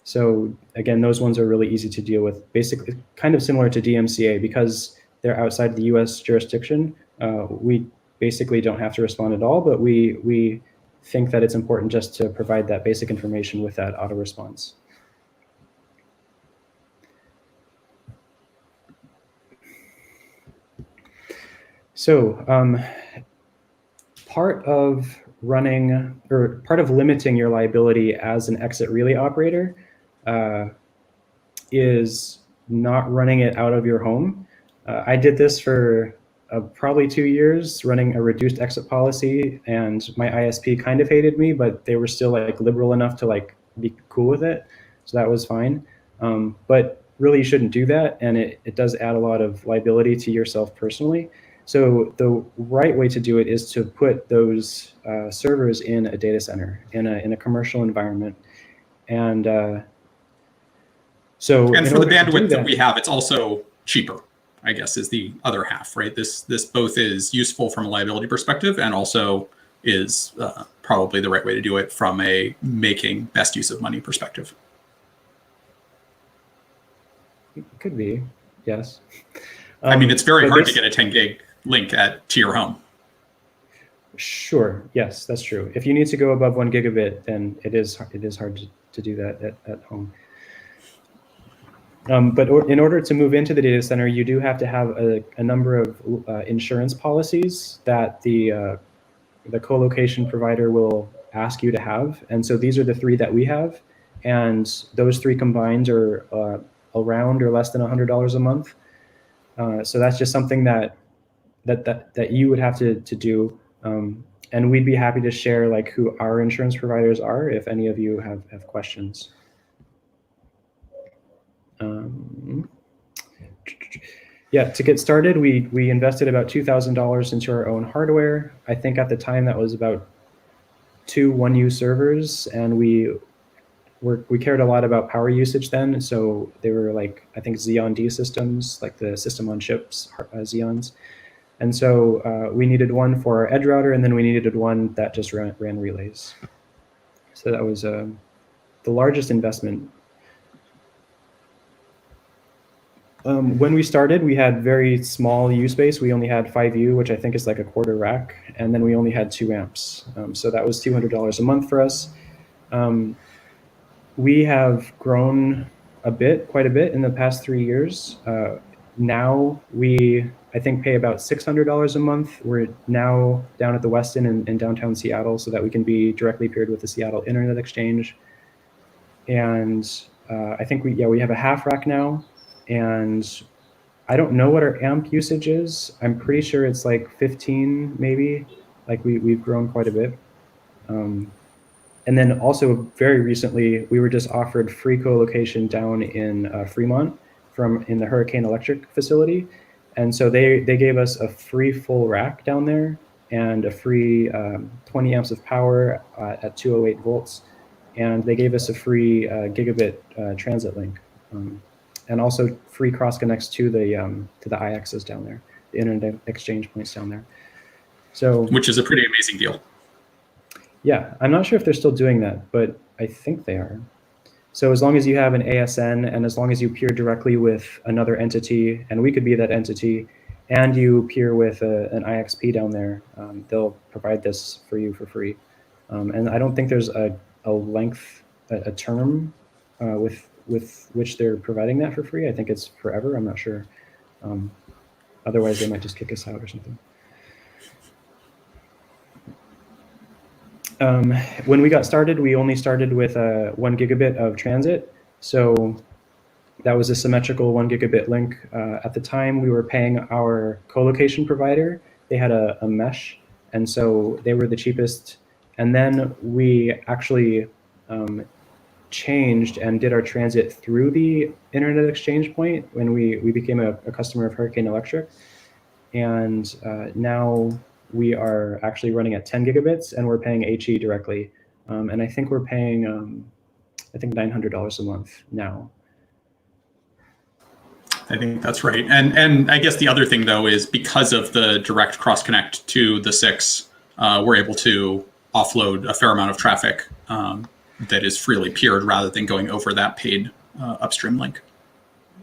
So again, those ones are really easy to deal with. Basically, kind of similar to DMCA, because they're outside the U.S. jurisdiction. We basically don't have to respond at all, but we think that it's important just to provide that basic information with that auto response. So part of limiting your liability as an exit relay operator is not running it out of your home. I did this for probably 2 years, running a reduced exit policy, and my ISP kind of hated me, but they were still like liberal enough to like be cool with it, so that was fine. But really, you shouldn't do that, and it does add a lot of liability to yourself personally. So the right way to do it is to put those servers in a data center, in a commercial environment, and so. And for the bandwidth that we have, it's also cheaper, I guess, is the other half, right? This both is useful from a liability perspective, and also is probably the right way to do it from a making best use of money perspective. It could be, yes. I mean, it's very hard to get a 10 gig link to your home. Sure. Yes, that's true. If you need to go above 1 gigabit, then it is hard to do that at home. But in order to move into the data center, you do have to have a number of insurance policies that the co-location provider will ask you to have. And so these are the 3 that we have. And those 3 combined are around or less than $100 a month. So that's just something that you would have to do. And we'd be happy to share like who our insurance providers are if any of you have questions. Yeah, to get started, we invested about $2,000 into our own hardware. I think at the time that was about 2 1U servers, and we cared a lot about power usage then. So they were like, I think Xeon D systems, like the system on chips, Xeons. And so we needed one for our edge router, and then we needed one that just ran relays. So that was the largest investment. When we started, we had very small U space. We only had 5U, which I think is like a quarter rack, and then we only had 2 amps. So that was $200 a month for us. We have grown quite a bit in the past 3 years. Now we, I think, pay about $600 a month. We're now down at the Westin in downtown Seattle, so that we can be directly paired with the Seattle Internet Exchange. And I think we have a half rack now, and I don't know what our AMP usage is. I'm pretty sure it's like 15, maybe. Like we've grown quite a bit. And then also very recently, we were just offered free co-location down in Fremont in the Hurricane Electric facility. And so they gave us a free full rack down there and a free 20 amps of power at 208 volts. And they gave us a free gigabit transit link. And also free cross connects to the IXs down there, the internet exchange points down there. So, which is a pretty amazing deal. Yeah, I'm not sure if they're still doing that, but I think they are. So as long as you have an ASN and as long as you peer directly with another entity, and we could be that entity, and you peer with an IXP down there, they'll provide this for you for free. And I don't think there's a length, a term with which they're providing that for free. I think it's forever. I'm not sure. Otherwise, they might just kick us out or something. When we got started, we only started with 1 gigabit of transit. So that was a symmetrical 1 gigabit link. At the time, we were paying our co-location provider. They had a mesh, and so they were the cheapest. And then we actually changed and did our transit through the internet exchange point when we became a customer of Hurricane Electric. And now we are actually running at 10 gigabits and we're paying HE directly. And I think we're paying, I think $900 a month now. I think that's right. And I guess the other thing though is because of the direct cross connect to the 6, we're able to offload a fair amount of traffic that is freely peered rather than going over that paid upstream link.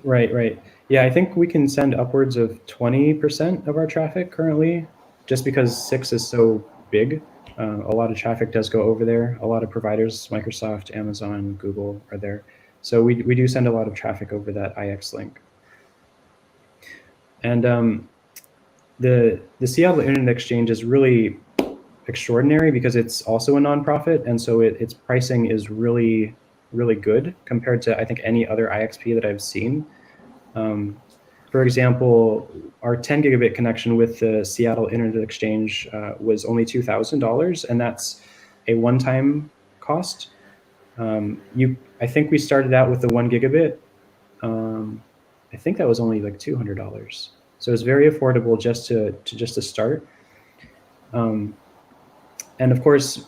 Right. Yeah, I think we can send upwards of 20% of our traffic currently, just because 6 is so big. A lot of traffic does go over there. A lot of providers, Microsoft, Amazon, Google are there. So we do send a lot of traffic over that IX link. And the Seattle Internet Exchange is really extraordinary because it's also a nonprofit, and so its pricing is really, really good compared to, I think, any other IXP that I've seen. For example, our 10 gigabit connection with the Seattle Internet Exchange was only $2,000, and that's a one-time cost. I think we started out with the 1 gigabit. I think that was only like $200. So it's very affordable just to start. And of course,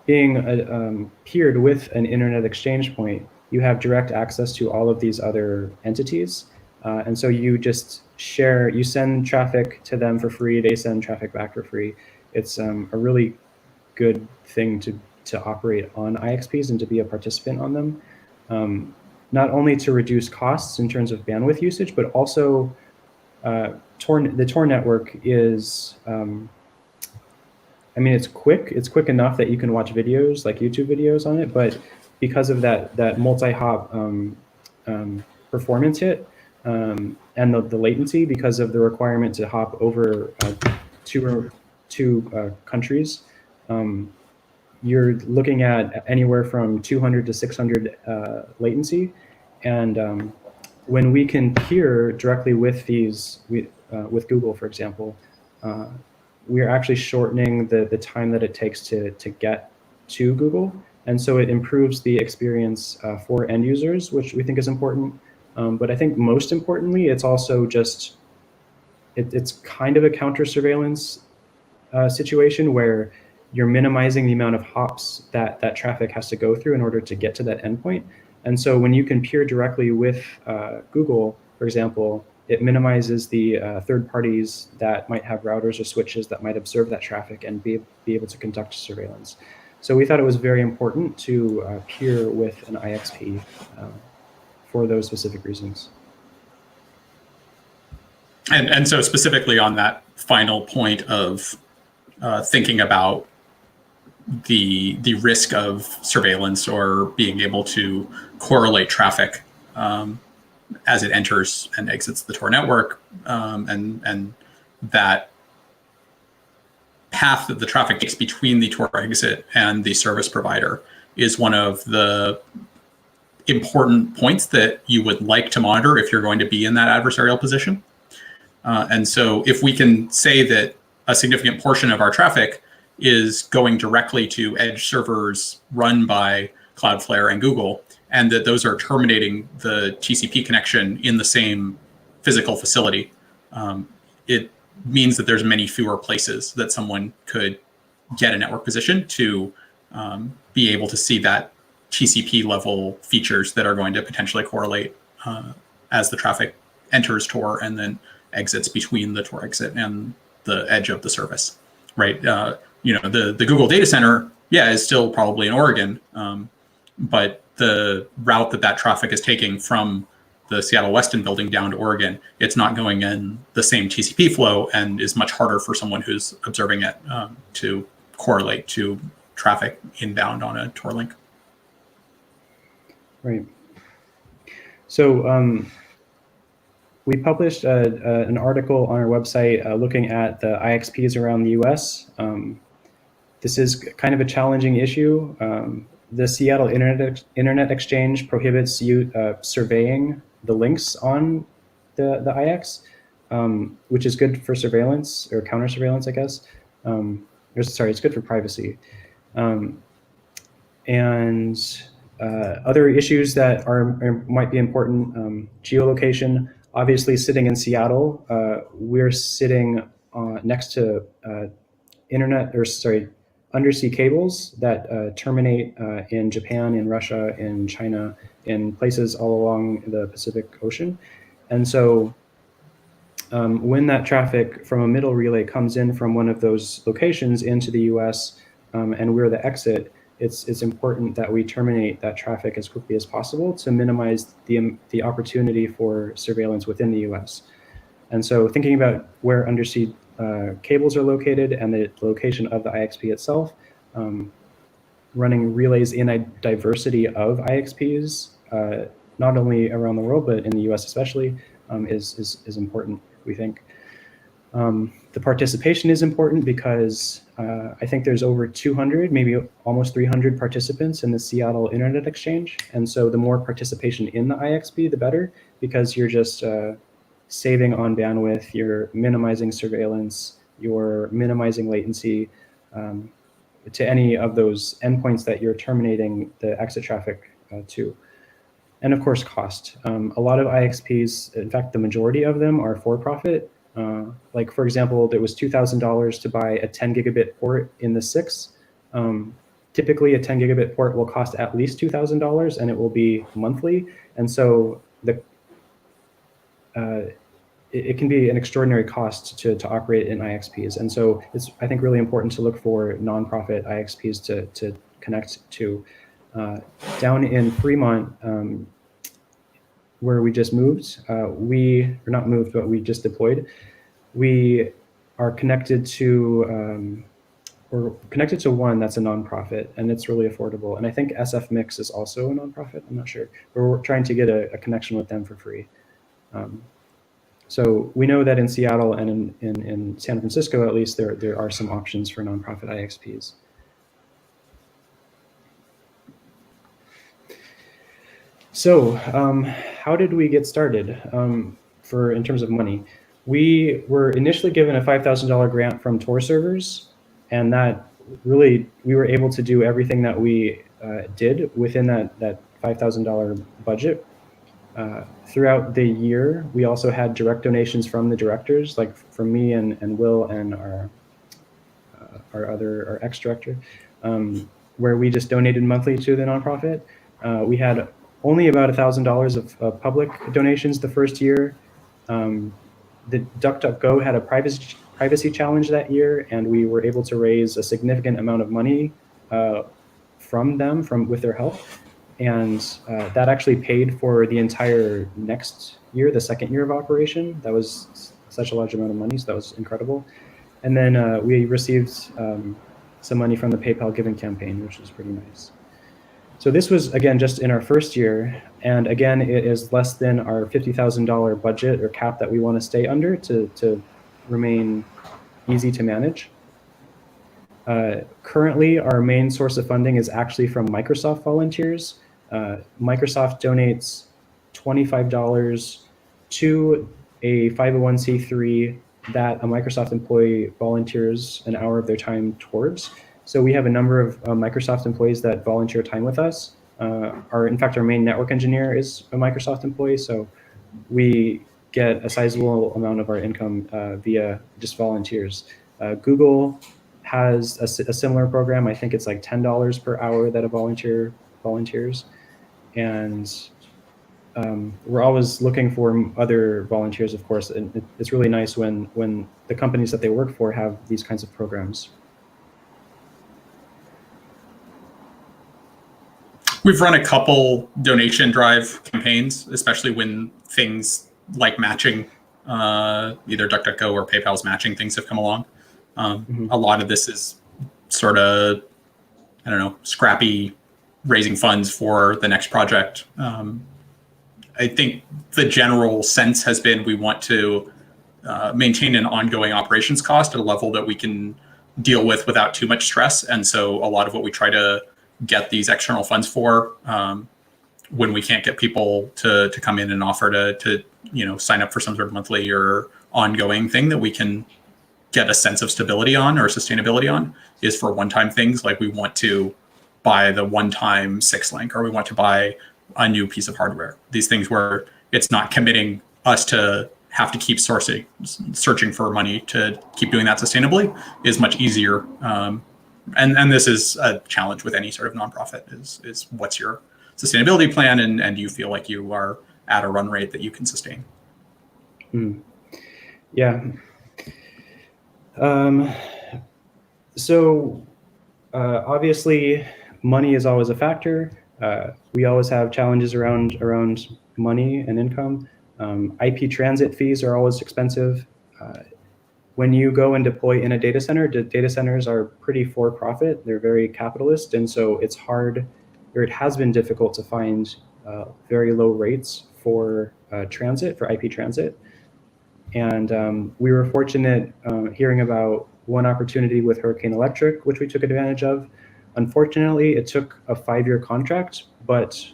being peered with an internet exchange point, you have direct access to all of these other entities. And so you just share, you send traffic to them for free, they send traffic back for free. It's a really good thing to operate on IXPs and to be a participant on them. Not only to reduce costs in terms of bandwidth usage, but also the Tor network is, I mean, it's quick enough that you can watch videos, like YouTube videos on it, but because of that multi-hop performance hit, and the latency because of the requirement to hop over two countries, you're looking at anywhere from 200 to 600 latency. And when we can peer directly with with Google, for example, we are actually shortening the time that it takes to get to Google. And so it improves the experience for end users, which we think is important. But I think most importantly, it's also just, it's kind of a counter surveillance situation where you're minimizing the amount of hops that traffic has to go through in order to get to that endpoint. And so when you can peer directly with Google, for example, it minimizes the third parties that might have routers or switches that might observe that traffic and be able to conduct surveillance. So we thought it was very important to peer with an IXP for those specific reasons. And so specifically on that final point of thinking about the risk of surveillance or being able to correlate traffic as it enters and exits the Tor network, and that path that the traffic takes between the Tor exit and the service provider is one of the important points that you would like to monitor if you're going to be in that adversarial position. And so if we can say that a significant portion of our traffic is going directly to edge servers run by Cloudflare and Google, and that those are terminating the TCP connection in the same physical facility, it means that there's many fewer places that someone could get a network position to be able to see that TCP level features that are going to potentially correlate as the traffic enters Tor and then exits between the Tor exit and the edge of the service, right? The Google data center, is still probably in Oregon, but the route that traffic is taking from the Seattle Weston building down to Oregon, it's not going in the same TCP flow and is much harder for someone who's observing it to correlate to traffic inbound on a Tor link. Right. So we published an article on our website looking at the IXPs around the US. This is kind of a challenging issue. The Seattle Internet Exchange prohibits you surveying the links on the IX, which is good for surveillance or counter surveillance, I guess. It's good for privacy. And other issues that might be important, geolocation. Obviously, sitting in Seattle, we're sitting next to undersea cables that terminate in Japan, in Russia, in China, in places all along the Pacific Ocean. And so when that traffic from a middle relay comes in from one of those locations into the US and we're the exit, it's important that we terminate that traffic as quickly as possible to minimize the opportunity for surveillance within the US. And so thinking about where undersea cables are located and the location of the IXP itself, running relays in a diversity of IXPs, not only around the world, but in the US especially, is important, we think. The participation is important because I think there's over 200, maybe almost 300 participants in the Seattle Internet Exchange. And so the more participation in the IXP, the better, because you're just saving on bandwidth, you're minimizing surveillance, you're minimizing latency to any of those endpoints that you're terminating the exit traffic to. And of course, cost. A lot of IXPs, in fact, the majority of them are for-profit. Like for example, there was $2,000 to buy a 10 gigabit port in the 6. Typically a 10 gigabit port will cost at least $2,000 and it will be monthly. And so it can be an extraordinary cost to operate in IXPs. And so it's, I think, really important to look for nonprofit IXPs to connect to. Down in Fremont, where we just moved, we just deployed. We are connected to, we're connected to one that's a nonprofit, and it's really affordable. And I think SF Mix is also a nonprofit, I'm not sure. But we're trying to get a connection with them for free. So we know that in Seattle and in San Francisco, at least, there are some options for nonprofit IXPs. So how did we get started in terms of money? We were initially given a $5,000 grant from Tor servers, and that really, we were able to do everything that we did within that $5,000 budget. Throughout the year, we also had direct donations from the directors, like from me and Will and our ex-director, where we just donated monthly to the nonprofit. We had only about $1,000 of public donations the first year. The DuckDuckGo had a privacy challenge that year, and we were able to raise a significant amount of money from them, with their help. And that actually paid for the entire next year, the second year of operation. That was such a large amount of money, so that was incredible. And then we received some money from the PayPal Giving campaign, which was pretty nice. So this was, again, just in our first year. And again, it is less than our $50,000 budget or cap that we want to stay under to remain easy to manage. Currently, our main source of funding is actually from Microsoft volunteers. Microsoft donates $25 to a 501c3 that a Microsoft employee volunteers an hour of their time towards. So we have a number of Microsoft employees that volunteer time with us. In fact, our main network engineer is a Microsoft employee, so we get a sizable amount of our income via just volunteers. Google has a similar program. I think it's like $10 per hour that a volunteer volunteers. And we're always looking for other volunteers, of course, and it's really nice when the companies that they work for have these kinds of programs. We've run a couple donation drive campaigns, especially when things like matching, either DuckDuckGo or PayPal's matching things have come along. A lot of this is sort of, I don't know, scrappy raising funds for the next project. I think the general sense has been we want to maintain an ongoing operations cost at a level that we can deal with without too much stress. And so a lot of what we try to get these external funds for, when we can't get people to come in and offer to sign up for some sort of monthly or ongoing thing that we can get a sense of stability on or sustainability on, is for one-time things. Like we want to buy the one-time 6-link, or we want to buy a new piece of hardware. These things where it's not committing us to have to keep searching for money to keep doing that sustainably is much easier. And this is a challenge with any sort of nonprofit is what's your sustainability plan, and do you feel like you are at a run rate that you can sustain? Yeah. So obviously money is always a factor. We always have challenges around money and income. IP transit fees are always expensive. When you go and deploy in a data center, data centers are pretty for-profit. They're very capitalist, and so it's hard, or it has been difficult to find very low rates for transit, for IP transit. And we were fortunate hearing about one opportunity with Hurricane Electric, which we took advantage of. Unfortunately, it took a 5-year contract, but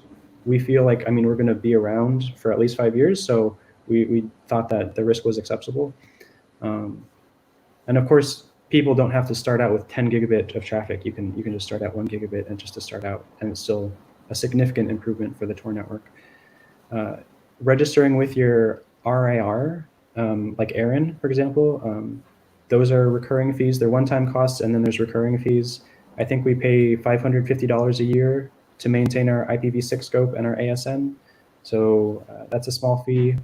we feel like, we're going to be around for at least 5 years, so we thought that the risk was acceptable. And of course, people don't have to start out with 10 gigabit of traffic. You can just start at 1 gigabit and just to start out, and it's still a significant improvement for the Tor network. Registering with your RIR, like Aaron, for example, those are recurring fees. They're one-time costs, and then there's recurring fees. I think we pay $550 a year to maintain our IPv6 scope and our ASN. So that's a small fee.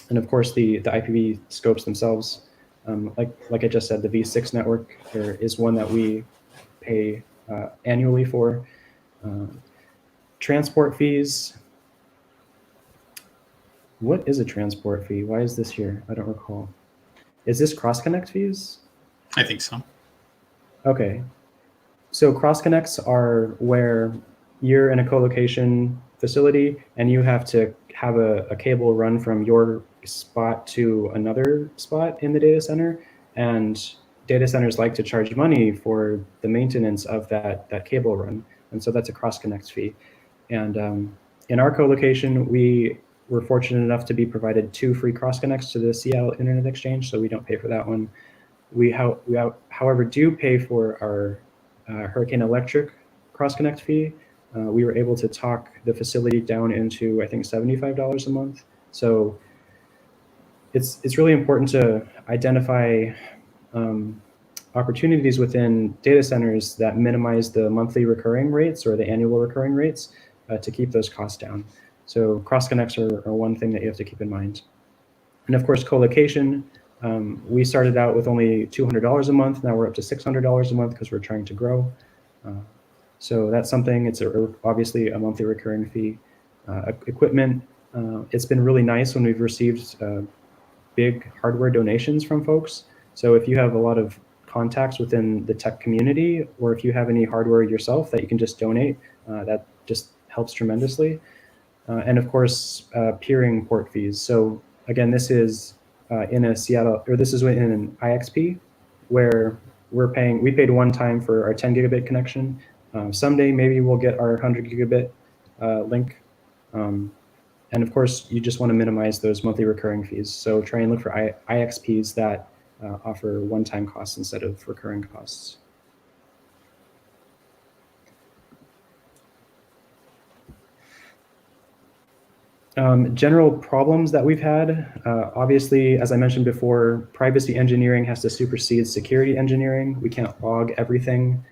And of course, the IPv scopes themselves, like I just said, the V6 network is one that we pay annually for. Transport fees. What is a transport fee? Why is this here? I don't recall. Is this cross-connect fees? I think so. Okay. So cross-connects are where you're in a co-location facility and you have to have a cable run from your spot to another spot in the data center. And data centers like to charge money for the maintenance of that cable run. And so that's a cross-connect fee. And in our co-location, we were fortunate enough to be provided 2 free cross-connects to the Seattle Internet Exchange, so we don't pay for that one. We however, do pay for our Hurricane Electric cross-connect fee. We were able to talk the facility down into, I think, $75 a month. So it's really important to identify opportunities within data centers that minimize the monthly recurring rates or the annual recurring rates to keep those costs down. So cross-connects are one thing that you have to keep in mind. And of course, co-location. We started out with only $200 a month. Now we're up to $600 a month because we're trying to grow. So that's something. It's obviously a monthly recurring fee. Equipment. It's been really nice when we've received big hardware donations from folks. So if you have a lot of contacts within the tech community, or if you have any hardware yourself that you can just donate, that just helps tremendously. And of course, peering port fees. So again, this is in a Seattle, or this is in an IXP, where we paid one time for our 10 gigabit connection. Someday, maybe we'll get our 100 gigabit link. And And of course, you just want to minimize those monthly recurring fees. So try and look for IXPs that offer one-time costs instead of recurring costs. General problems that we've had, obviously, as I mentioned before, privacy engineering has to supersede security engineering. We can't log everything.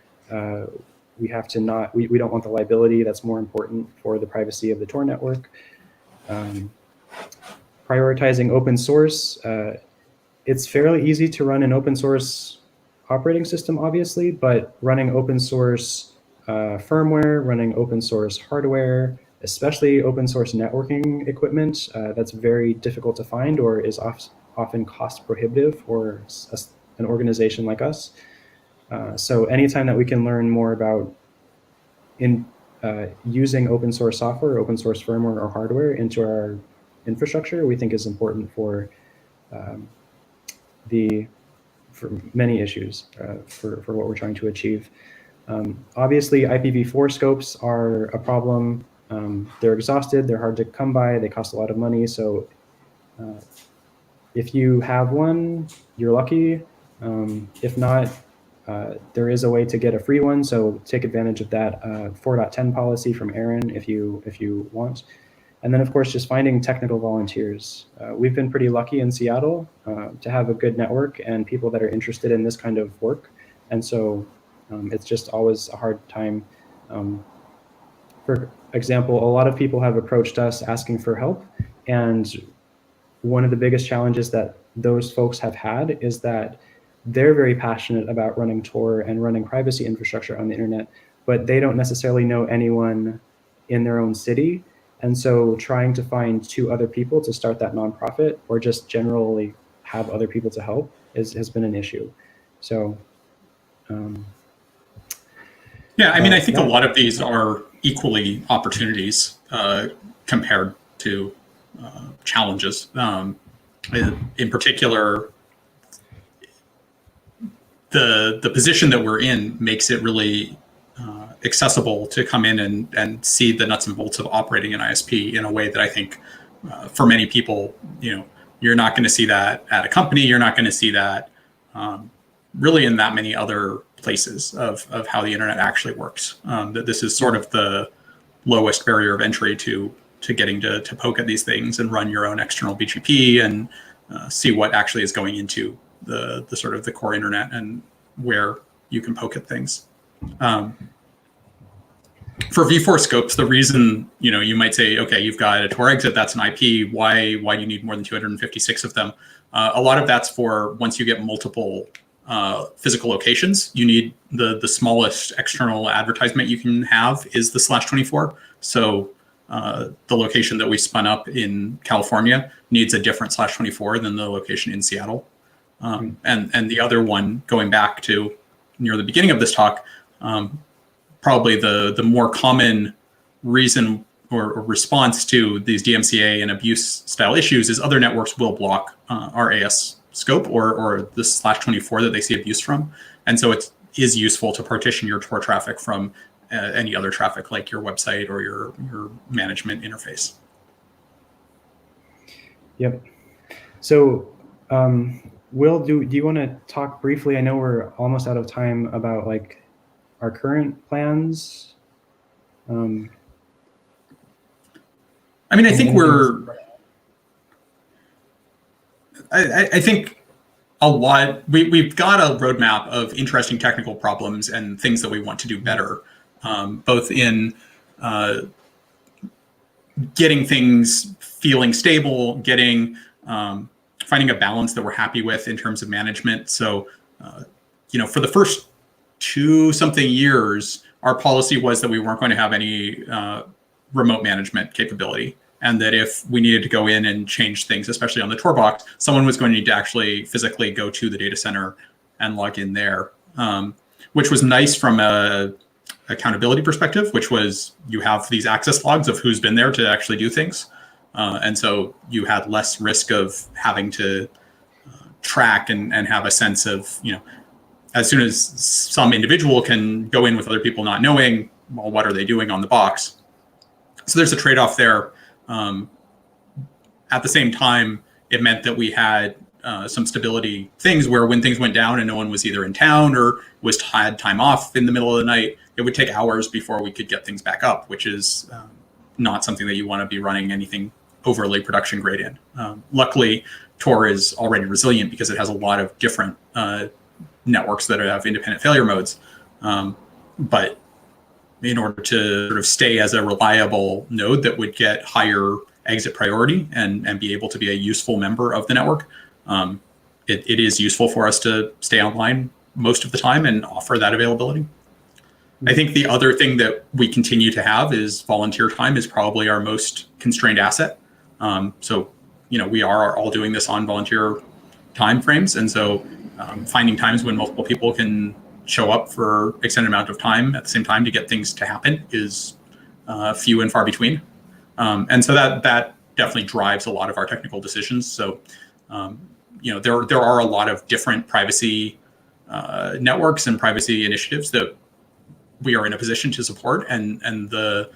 We have to not, we don't want the liability. That's more important for the privacy of the Tor network. Prioritizing open source. It's fairly easy to run an open source operating system, obviously, but running open source firmware, running open source hardware, especially open source networking equipment, that's very difficult to find or is often cost prohibitive for an organization like us. So anytime that we can learn more about using open source software, open source firmware or hardware into our infrastructure, we think is important for many issues for what we're trying to achieve. Obviously, IPv4 scopes are a problem. They're exhausted, they're hard to come by, they cost a lot of money. So if you have one, you're lucky. If not, there is a way to get a free one. So take advantage of that 4.10 policy from Aaron if you want. And then of course, just finding technical volunteers. We've been pretty lucky in Seattle to have a good network and people that are interested in this kind of work. And so it's just always a hard time. For example, a lot of people have approached us asking for help. And one of the biggest challenges that those folks have had is that they're very passionate about running Tor and running privacy infrastructure on the internet, but they don't necessarily know anyone in their own city. And so trying to find 2 other people to start that nonprofit or just generally have other people to help has been an issue. So, yeah, I mean, I think a lot of these are equally opportunities compared to challenges. In particular, the position that we're in makes it really accessible to come in and see the nuts and bolts of operating an ISP in a way that I think for many people, you're not going to see that at a company. You're not going to see that really in that many other places of how the internet actually works. That this is sort of the lowest barrier of entry to getting to poke at these things and run your own external BGP and see what actually is going into the sort of the core internet and where you can poke at things. For v4 scopes, the reason, you might say, okay, you've got a Tor exit, that's an IP. Why do you need more than 256 of them? A lot of that's for once you get multiple physical locations, you need the smallest external advertisement you can have is the /24. So the location that we spun up in California needs a different /24 than the location in Seattle. And the other one, going back to near the beginning of this talk, probably the more common reason or response to these DMCA and abuse style issues is other networks will block our AS scope or the /24 that they see abuse from. And so it is useful to partition your Tor traffic from any other traffic like your website or your management interface. Yep. So Will, do you want to talk briefly? I know we're almost out of time about like our current plans. I mean, I think I think a lot, we've got a roadmap of interesting technical problems and things that we want to do better, both in getting things feeling stable, finding a balance that we're happy with in terms of management. So, for the first 2-something years, our policy was that we weren't going to have any remote management capability. And that if we needed to go in and change things, especially on the Tor box, someone was going to need to actually physically go to the data center and log in there, which was nice from a accountability perspective, which was you have these access logs of who's been there to actually do things. And so you had less risk of having to track and have a sense of, as soon as some individual can go in with other people not knowing, well, what are they doing on the box? So there's a trade-off there. At the same time, it meant that we had some stability things where when things went down and no one was either in town or had time off in the middle of the night, it would take hours before we could get things back up, which is not something that you want to be running anything overly production grade in. Luckily, Tor is already resilient because it has a lot of different networks that have independent failure modes. But in order to sort of stay as a reliable node that would get higher exit priority and be able to be a useful member of the network, it is useful for us to stay online most of the time and offer that availability. I think the other thing that we continue to have is volunteer time is probably our most constrained asset. So, we are all doing this on volunteer time frames. And so finding times when multiple people can show up for extended amount of time at the same time to get things to happen is few and far between. And so that definitely drives a lot of our technical decisions. So, there are a lot of different privacy networks and privacy initiatives that we are in a position to support. And the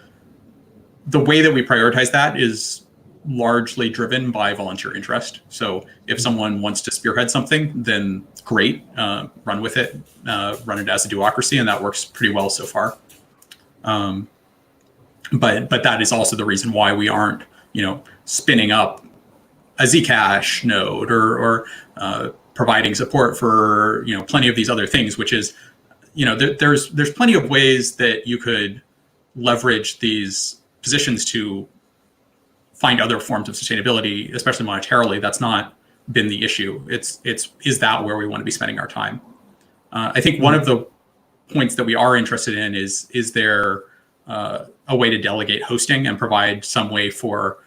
way that we prioritize that is largely driven by volunteer interest. So if someone wants to spearhead something, then great, run with it, run it as a duocracy, and that works pretty well so far. But that is also the reason why we aren't, spinning up a Zcash node or providing support for plenty of these other things, which is there's plenty of ways that you could leverage these positions to find other forms of sustainability, especially monetarily. That's not been the issue. Is that where we want to be spending our time? I think one of the points that we are interested in is there a way to delegate hosting and provide some way for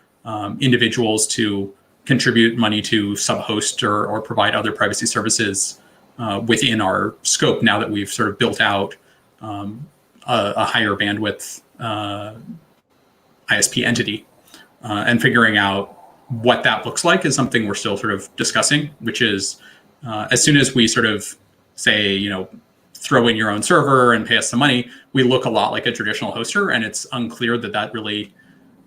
individuals to contribute money to sub-host or provide other privacy services within our scope now that we've sort of built out a higher bandwidth ISP entity. And figuring out what that looks like is something we're still sort of discussing, which is as soon as we sort of say, throw in your own server and pay us some money, we look a lot like a traditional hoster, and it's unclear that really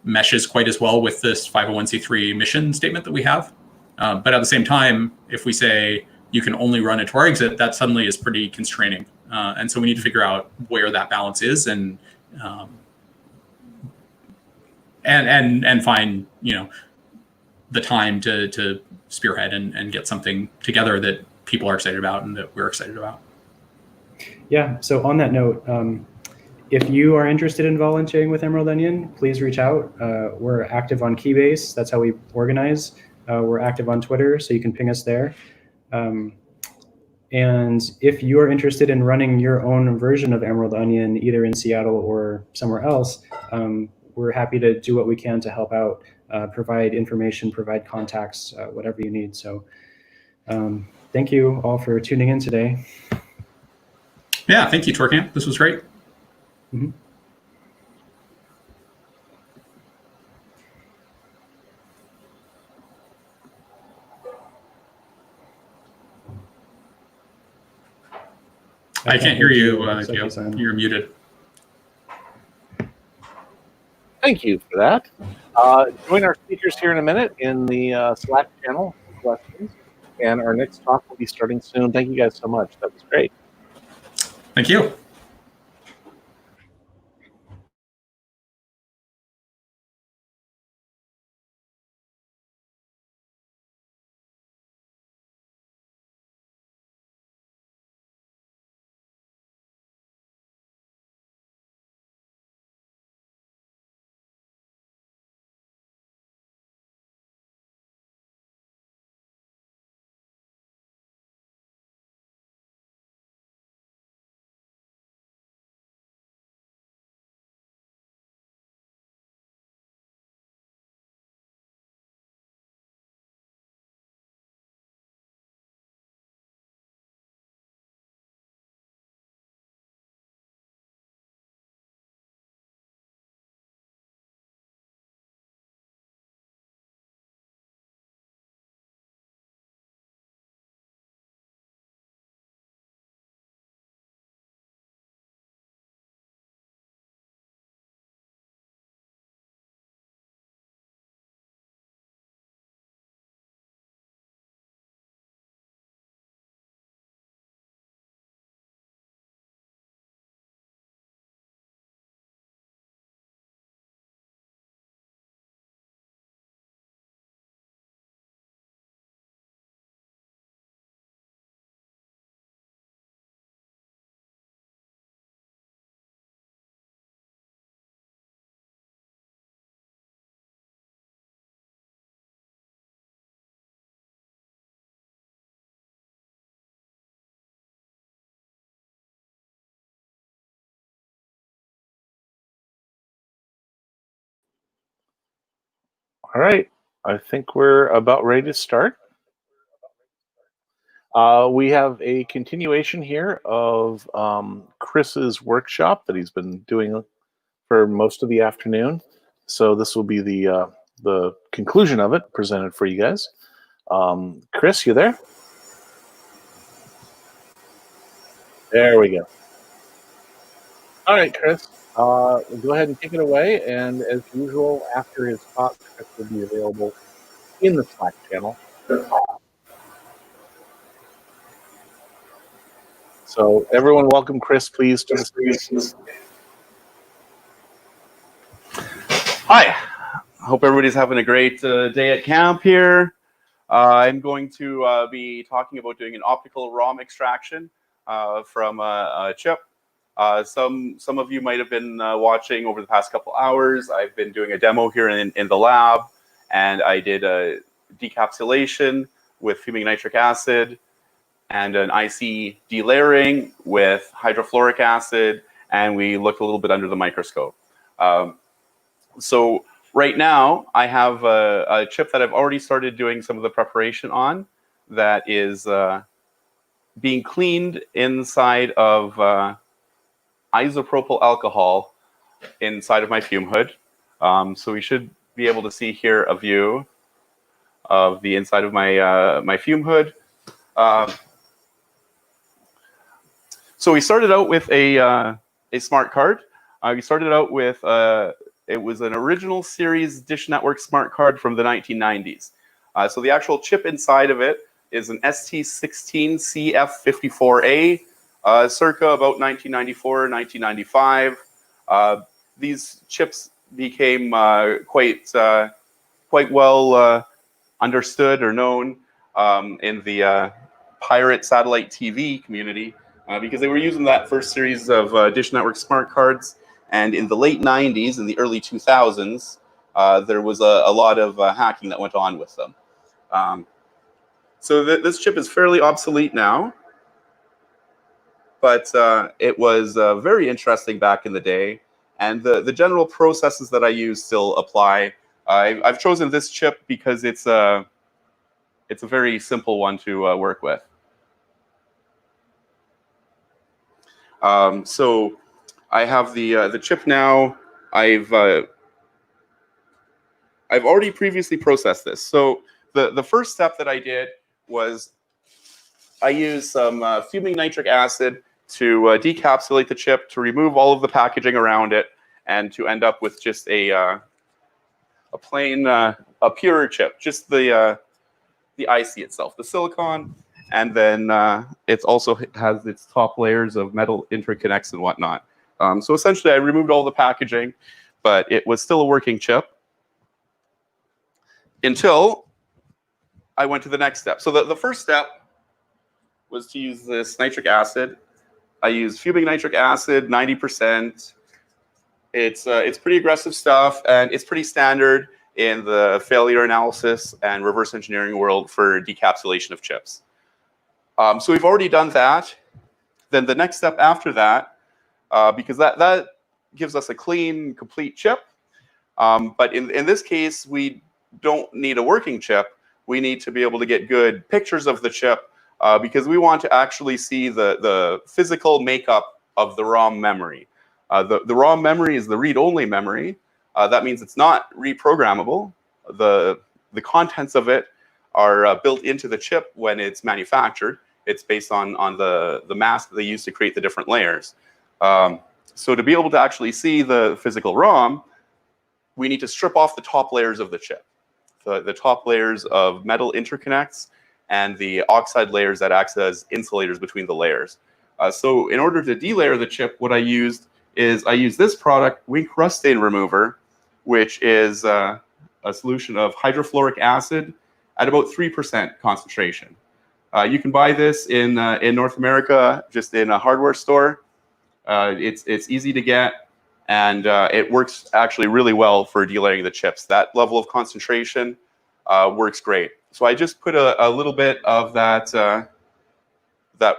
meshes quite as well with this 501c3 mission statement that we have. But at the same time, if we say you can only run a Tor exit, that suddenly is pretty constraining. And so we need to figure out where that balance is and find the time to spearhead and get something together that people are excited about and that we're excited about. Yeah. So on that note, if you are interested in volunteering with Emerald Onion, please reach out. We're active on Keybase. That's how we organize. We're active on Twitter, so you can ping us there. And if you are interested in running your own version of Emerald Onion, either in Seattle or somewhere else, we're happy to do what we can to help out, provide information, provide contacts, whatever you need. So thank you all for tuning in today. Yeah, thank you, ToorCamp. This was great. Mm-hmm. I can't hear you, Joe. You're muted. Thank you for that. Join our speakers here in a minute in the Slack channel for questions. And our next talk will be starting soon. Thank you guys so much. That was great. Thank you. All right, I think we're about ready to start. We have a continuation here of Chris's workshop that he's been doing for most of the afternoon. So this will be the conclusion of it presented for you guys. Chris, you there? There we go. All right, Chris, go ahead and take it away. And as usual, after his talk, Chris will be available in the Slack channel. So everyone welcome Chris, please, to the stage. Hi, hope everybody's having a great day at camp here. I'm going to be talking about doing an optical ROM extraction from a chip. Some of you might have been watching over the past couple hours. I've been doing a demo here in the lab, and I did a decapsulation with fuming nitric acid and an IC delayering with hydrofluoric acid, and we looked a little bit under the microscope. So right now, I have a chip that I've already started doing some of the preparation on that is being cleaned inside of isopropyl alcohol inside of my fume hood. So we should be able to see here a view of the inside of my my fume hood. So we started out with a smart card. We started out with it was an original series Dish Network smart card from the 1990s. So the actual chip inside of it is an ST16CF54A, circa about 1994, 1995. These chips became quite well understood or known in the pirate satellite TV community because they were using that first series of Dish Network smart cards. And in the late 90s and the early 2000s, there was a lot of hacking that went on with them. So this chip is fairly obsolete now, but it was very interesting back in the day. And the general processes that I use still apply. I've chosen this chip because it's a very simple one to work with. So I have the chip now. I've already previously processed this. So the first step that I did was I used some fuming nitric acid to decapsulate the chip, to remove all of the packaging around it, and to end up with just a plain, a pure chip, just the IC itself, the silicon, and then it also has its top layers of metal interconnects and whatnot. So essentially, I removed all the packaging, but it was still a working chip until I went to the next step. So the first step was to use this nitric acid. I used fuming nitric acid, 90%. It's pretty aggressive stuff, and it's pretty standard in the failure analysis and reverse engineering world for decapsulation of chips. So we've already done that. Then the next step after that, because that gives us a clean, complete chip. But in this case, we don't need a working chip. We need to be able to get good pictures of the chip because we want to actually see the physical makeup of the ROM memory. The ROM memory is the read-only memory. That means it's not reprogrammable. The contents of it are built into the chip when it's manufactured. It's based on the mask that they use to create the different layers. So to be able to actually see the physical ROM, we need to strip off the top layers of the chip. The top layers of metal interconnects and the oxide layers that act as insulators between the layers. So in order to delayer the chip, what I used is I used this product, Wink Rust Stain Remover, which is a solution of hydrofluoric acid at about 3% concentration. You can buy this in North America, just in a hardware store. It's easy to get, and it works actually really well for delayering the chips. That level of concentration works great. So I just put a little bit of that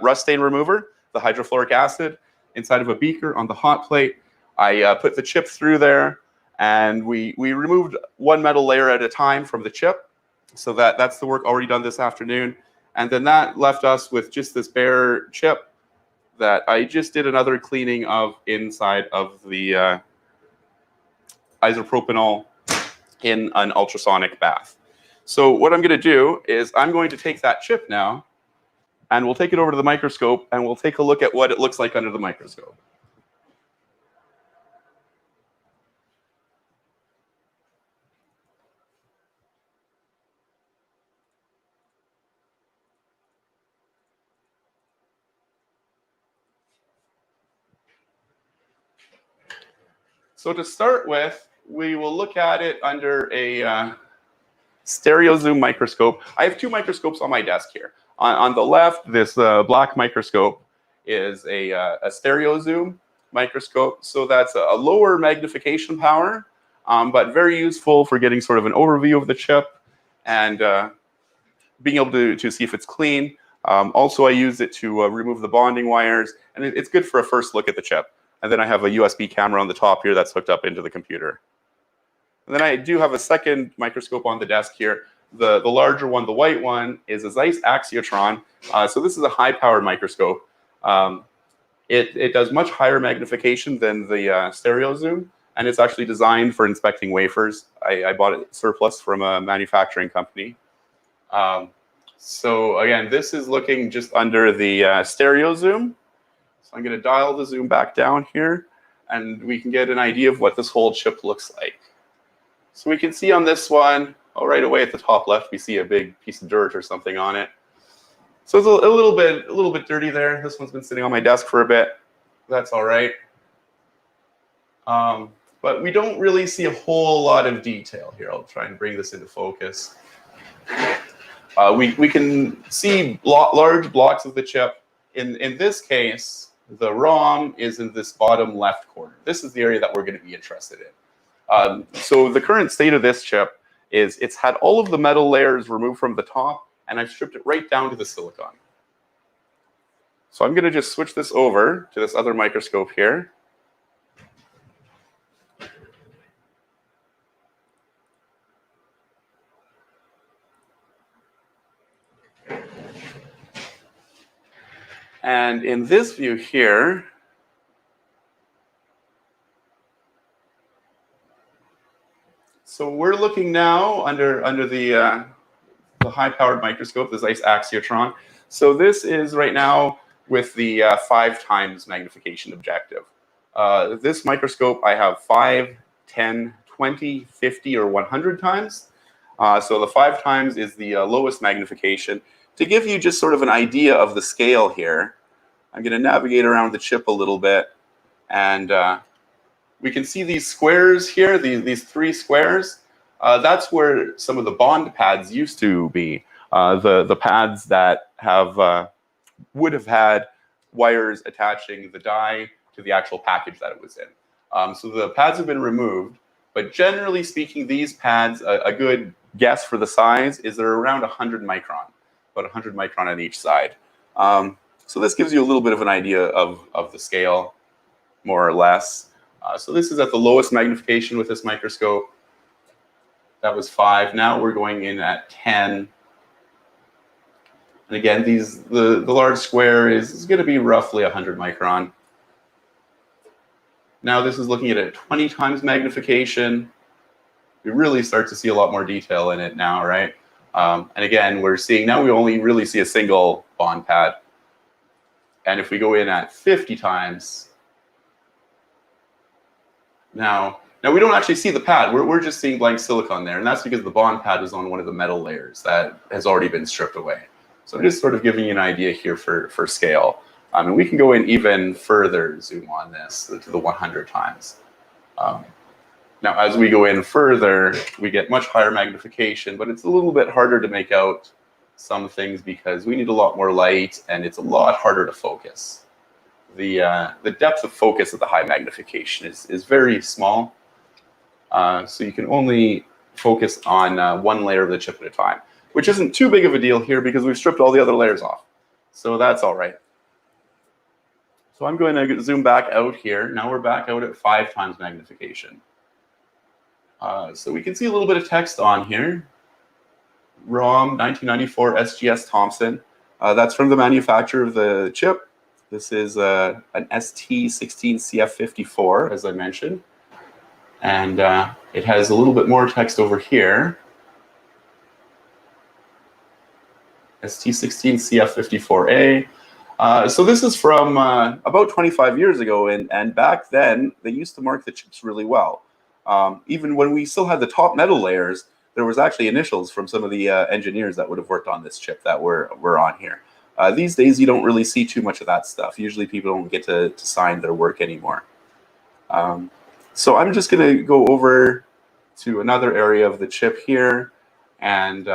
rust stain remover, the hydrofluoric acid, inside of a beaker on the hot plate. I put the chip through there, And we removed one metal layer at a time from the chip. So that's the work already done this afternoon. And then that left us with just this bare chip that I just did another cleaning of inside of the isopropanol in an ultrasonic bath. So what I'm going to do is I'm going to take that chip now, and we'll take it over to the microscope, and we'll take a look at what it looks like under the microscope. So to start with, we will look at it under a stereo zoom microscope. I have two microscopes on my desk here. On the left, this black microscope is a stereo zoom microscope. So that's a lower magnification power, but very useful for getting sort of an overview of the chip and being able to see if it's clean. Also, I use it to remove the bonding wires, and it's good for a first look at the chip. And then I have a USB camera on the top here that's hooked up into the computer. And then I do have a second microscope on the desk here. The larger one, the white one, is a Zeiss Axiotron. So this is a high-powered microscope. It does much higher magnification than the stereo zoom, and it's actually designed for inspecting wafers. I bought it surplus from a manufacturing company. So again, this is looking just under the stereo zoom. So I'm going to dial the zoom back down here, and we can get an idea of what this whole chip looks like. So we can see on this one, right away at the top left, we see a big piece of dirt or something on it. So it's a little bit dirty there. This one's been sitting on my desk for a bit. That's all right. But we don't really see a whole lot of detail here. I'll try and bring this into focus. We can see large blocks of the chip. In this case, the ROM is in this bottom left corner. This is the area that we're going to be interested in. So the current state of this chip is it's had all of the metal layers removed from the top, and I've stripped it right down to the silicon. So I'm going to just switch this over to this other microscope here. And in this view here, so we're looking now under the high-powered microscope, the Zeiss Axiotron. So this is right now with the 5 times magnification objective. This microscope I have 5, 10, 20, 50, or 100 times. So the 5 times is the lowest magnification. To give you just sort of an idea of the scale here, I'm going to navigate around the chip a little bit, and we can see these squares here, these 3 squares. That's where some of the bond pads used to be, the pads that would have had wires attaching the die to the actual package that it was in. So the pads have been removed, but generally speaking, these pads, a good guess for the size is they're around 100 micron. About 100 micron on each side. So this gives you a little bit of an idea of the scale, more or less. So this is at the lowest magnification with this microscope. That was 5. Now we're going in at 10. And again, the large square is going to be roughly 100 micron. Now this is looking at a 20 times magnification. We really start to see a lot more detail in it now, right? And again, we're seeing now we only really see a single bond pad. And if we go in at 50 times, now we don't actually see the pad. We're just seeing blank silicon there. And that's because the bond pad was on one of the metal layers that has already been stripped away. So I'm just sort of giving you an idea here for scale. And we can go in even further, zoom on this to the 100 times. Now, as we go in further, we get much higher magnification, but it's a little bit harder to make out some things because we need a lot more light, and it's a lot harder to focus. The depth of focus at the high magnification is very small, so you can only focus on one layer of the chip at a time, which isn't too big of a deal here because we've stripped all the other layers off. So that's all right. So I'm going to zoom back out here. Now we're back out at 5 times magnification. So we can see a little bit of text on here. ROM 1994 SGS Thompson. That's from the manufacturer of the chip. This is an ST16CF54, as I mentioned. And it has a little bit more text over here. ST16CF54A. So this is from about 25 years ago, and back then they used to mark the chips really well. Even when we still had the top metal layers, there was actually initials from some of the engineers that would have worked on this chip that were on here. These days, you don't really see too much of that stuff. Usually people don't get to sign their work anymore. So I'm just going to go over to another area of the chip here, and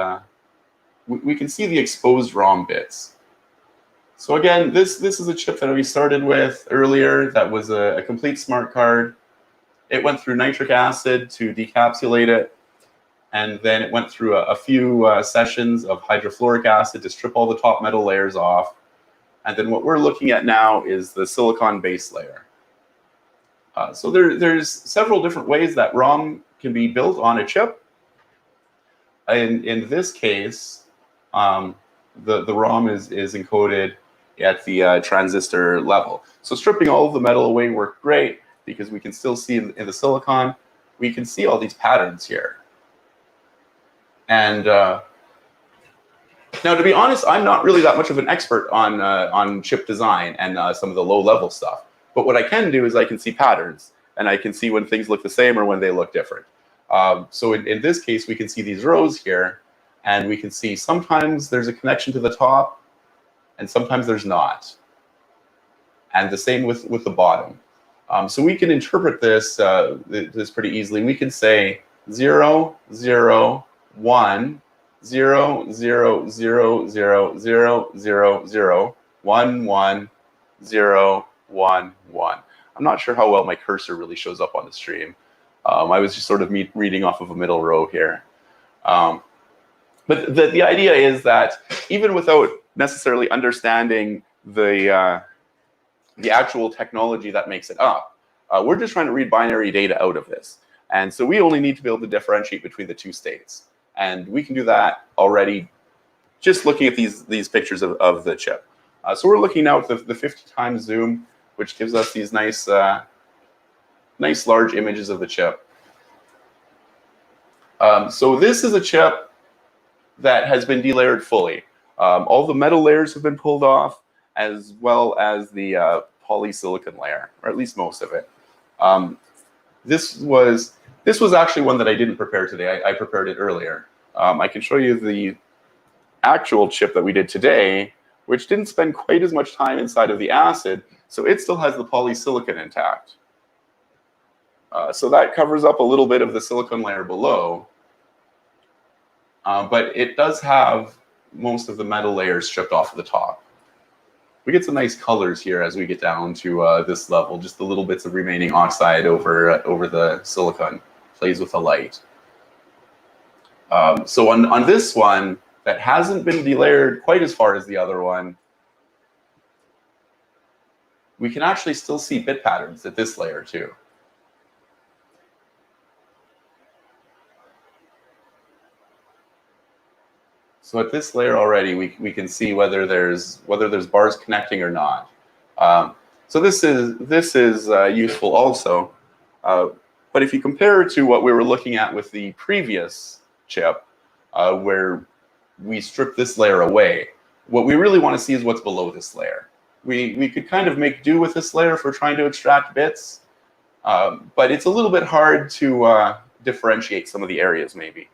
we can see the exposed ROM bits. So again, this is a chip that we started with earlier that was a complete smart card. It went through nitric acid to decapsulate it, and then it went through a few sessions of hydrofluoric acid to strip all the top metal layers off. And then what we're looking at now is the silicon base layer. So there's several different ways that ROM can be built on a chip. In this case, the ROM is encoded at the transistor level. So stripping all of the metal away worked great because we can still see in the silicon, we can see all these patterns here. And now, to be honest, I'm not really that much of an expert on chip design and some of the low-level stuff. But what I can do is I can see patterns, and I can see when things look the same or when they look different. So in this case, we can see these rows here, and we can see sometimes there's a connection to the top, and sometimes there's not. And the same with the bottom. So we can interpret this pretty easily. We can say 0, 0, 1, 0, 0, 0, 0, 0, 0, 0, 1, 1, 0, 1, 1. I'm not sure how well my cursor really shows up on the stream. I was just sort of reading off of a middle row here. But the idea is that even without necessarily understanding the actual technology that makes it up, we're just trying to read binary data out of this. And so we only need to be able to differentiate between the two states. And we can do that already just looking at these pictures of the chip. So we're looking now at the 50 times zoom, which gives us these nice large images of the chip. So this is a chip that has been delayered fully. All the metal layers have been pulled off, as well as the polysilicon layer, or at least most of it. This was actually one that I didn't prepare today. I prepared it earlier. I can show you the actual chip that we did today, which didn't spend quite as much time inside of the acid, so it still has the polysilicon intact. So that covers up a little bit of the silicon layer below, but it does have most of the metal layers stripped off of the top. We get some nice colors here as we get down to this level, just the little bits of remaining oxide over the silicon plays with the light. So on this one, that hasn't been delayered quite as far as the other one, we can actually still see bit patterns at this layer too. So at this layer already, we can see whether there's bars connecting or not. So this is useful also. But if you compare it to what we were looking at with the previous chip, where we stripped this layer away, what we really want to see is what's below this layer. We could kind of make do with this layer for trying to extract bits, but it's a little bit hard to differentiate some of the areas maybe.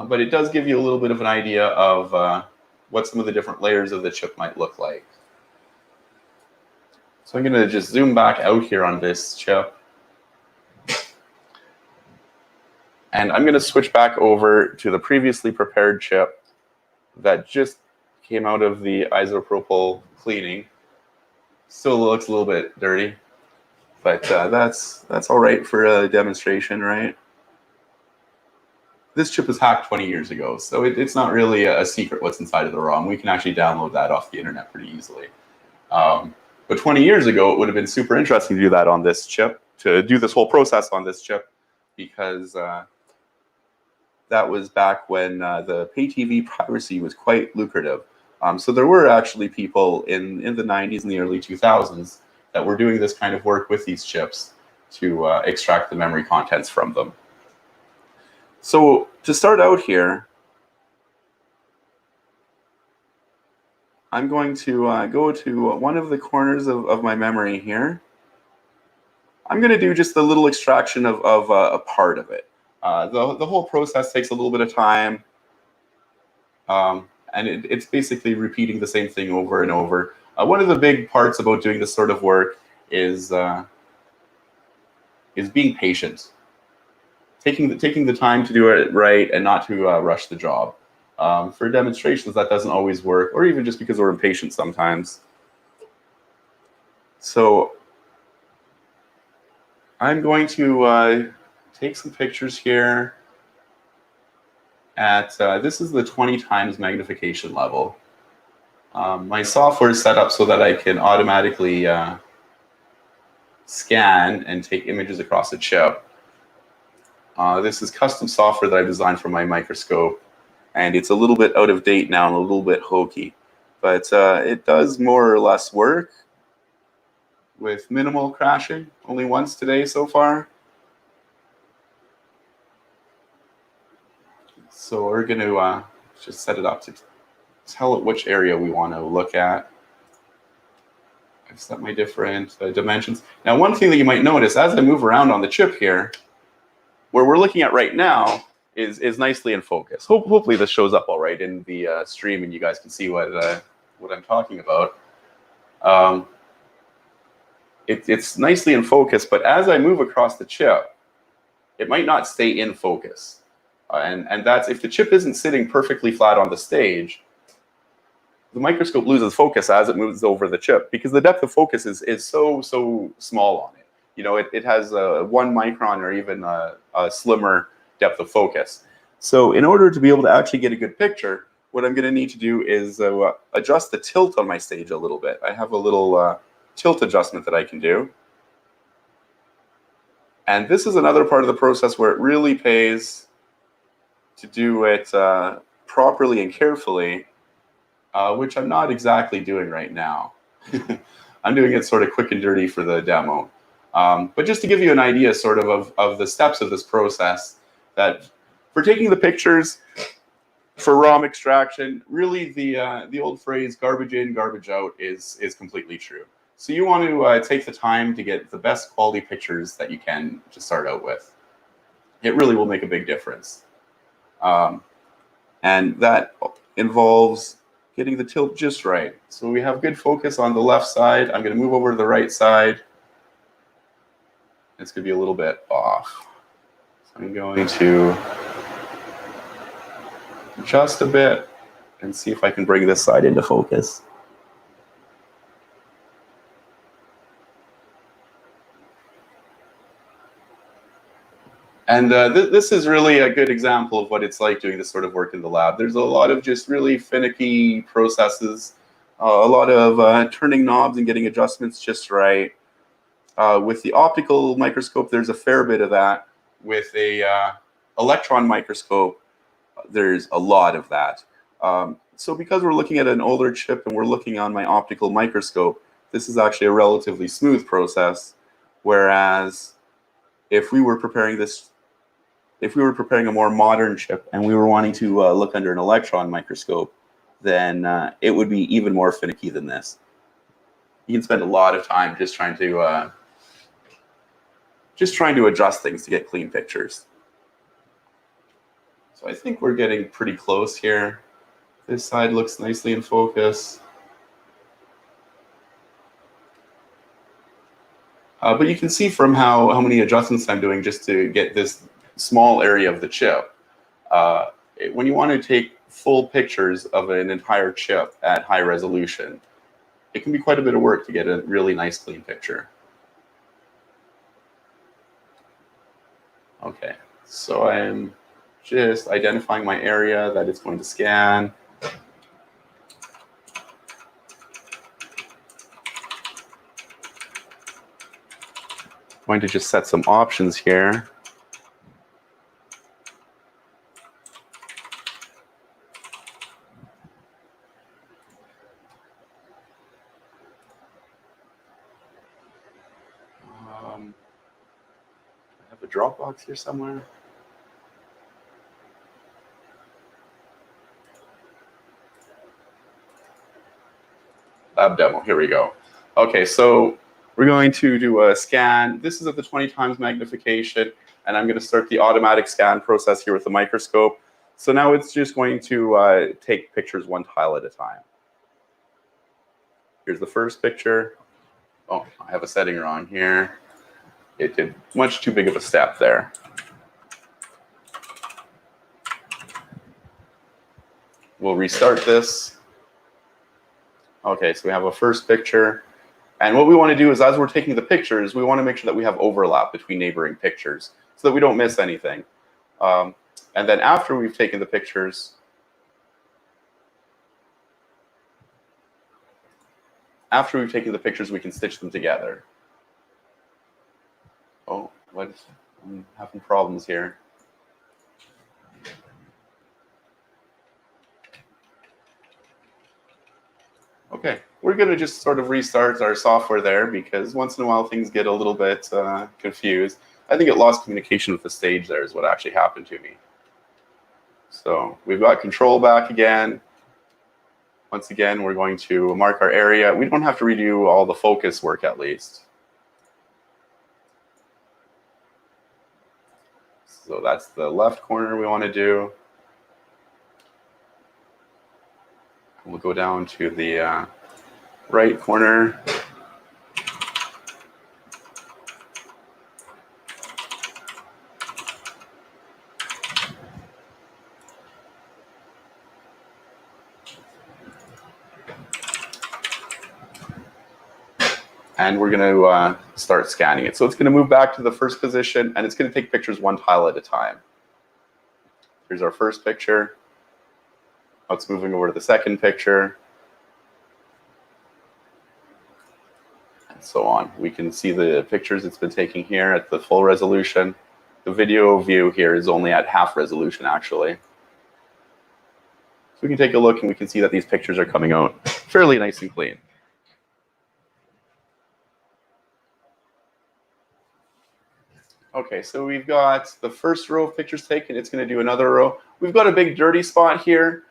But it does give you a little bit of an idea of what some of the different layers of the chip might look like. So I'm going to just zoom back out here on this chip. And I'm going to switch back over to the previously prepared chip that just came out of the isopropyl cleaning. Still looks a little bit dirty, but that's all right for a demonstration, right? This chip was hacked 20 years ago, so it's not really a secret what's inside of the ROM. We can actually download that off the internet pretty easily. But 20 years ago, it would have been super interesting to do that on this chip. do this whole process on this chip, because that was back when the pay TV piracy was quite lucrative. So there were actually people in the 90s and the early 2000s that were doing this kind of work with these chips to extract the memory contents from them. So to start out here, I'm going to go to one of the corners of my memory here. I'm going to do just a little extraction of a part of it. The whole process takes a little bit of time, and it's basically repeating the same thing over and over. One of the big parts about doing this sort of work is being patient, taking the time to do it right and not to rush the job. For demonstrations, that doesn't always work, or even just because we're impatient sometimes. So I'm going to take some pictures here at, this is the 20 times magnification level. My software is set up so that I can automatically scan and take images across a chip. This is custom software that I designed for my microscope, and it's a little bit out of date now and a little bit hokey, but it does more or less work with minimal crashing, only once today so far. So we're going to just set it up to tell it which area we want to look at. I've set my different dimensions. Now, one thing that you might notice as I move around on the chip here, where we're looking at right now is nicely in focus. Hopefully this shows up all right in the stream and you guys can see what I'm talking about. It's nicely in focus, but as I move across the chip, it might not stay in focus. And that's if the chip isn't sitting perfectly flat on the stage, the microscope loses focus as it moves over the chip, because the depth of focus is so small on it. You know, it has a 1 micron or even a slimmer depth of focus. So in order to be able to actually get a good picture, what I'm going to need to do is adjust the tilt on my stage a little bit. I have a little tilt adjustment that I can do. And this is another part of the process where it really pays to do it properly and carefully, which I'm not exactly doing right now. I'm doing it sort of quick and dirty for the demo. But just to give you an idea sort of the steps of this process, that for taking the pictures, for ROM extraction, really the old phrase garbage in, garbage out is completely true. So you want to take the time to get the best quality pictures that you can to start out with. It really will make a big difference. And that involves getting the tilt just right. So we have good focus on the left side. I'm going to move over to the right side. It's going to be a little bit off. So I'm going to adjust a bit and see if I can bring this side into focus. And this is really a good example of what it's like doing this sort of work in the lab. There's a lot of just really finicky processes, a lot of turning knobs and getting adjustments just right. With the optical microscope, there's a fair bit of that. With a electron microscope, there's a lot of that. So because we're looking at an older chip and we're looking on my optical microscope, this is actually a relatively smooth process. Whereas if we were preparing a more modern chip and we were wanting to look under an electron microscope, then it would be even more finicky than this. You can spend a lot of time just trying to adjust things to get clean pictures. So I think we're getting pretty close here. This side looks nicely in focus. But you can see from how many adjustments I'm doing just to get this small area of the chip. When you want to take full pictures of an entire chip at high resolution, it can be quite a bit of work to get a really nice clean picture. Okay, so I'm just identifying my area that it's going to scan. going to just set some options here. I have a Dropbox here somewhere. Lab demo, here we go. Okay, so we're going to do a scan. This is at the 20 times magnification, and I'm going to start the automatic scan process here with the microscope. So now it's just going to take pictures one tile at a time. Here's the first picture. Oh, I have a setting wrong here. It did much too big of a step there. We'll restart this. Okay, so we have a first picture. And what we want to do is, as we're taking the pictures, we want to make sure that we have overlap between neighboring pictures so that we don't miss anything. And then after we've taken the pictures, we can stitch them together. Oh, what? I'm having problems here. Okay, we're going to just sort of restart our software there because once in a while things get a little bit confused. I think it lost communication with the stage there is what actually happened to me. So we've got control back again. Once again, we're going to mark our area. We don't have to redo all the focus work at least. So that's the left corner we want to do. We'll go down to the right corner. And we're going to start scanning it. So it's going to move back to the first position, and it's going to take pictures one tile at a time. Here's our first picture. Now it's moving over to the second picture. And so on. We can see the pictures it's been taking here at the full resolution. The video view here is only at half resolution, actually. So we can take a look, and we can see that these pictures are coming out fairly nice and clean. Okay, so we've got the first row of pictures taken. It's going to do another row. We've got a big dirty spot here,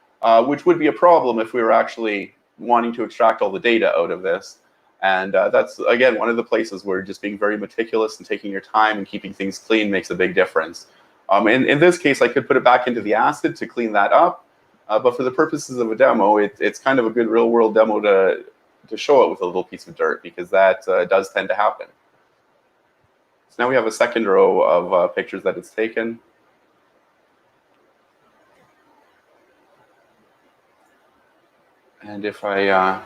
which would be a problem if we were actually wanting to extract all the data out of this. And that's, again, one of the places where just being very meticulous and taking your time and keeping things clean makes a big difference. In this case, I could put it back into the acid to clean that up. But for the purposes of a demo, it's kind of a good real-world demo to show it with a little piece of dirt, because that does tend to happen. So now we have a second row of pictures that it's taken. And if I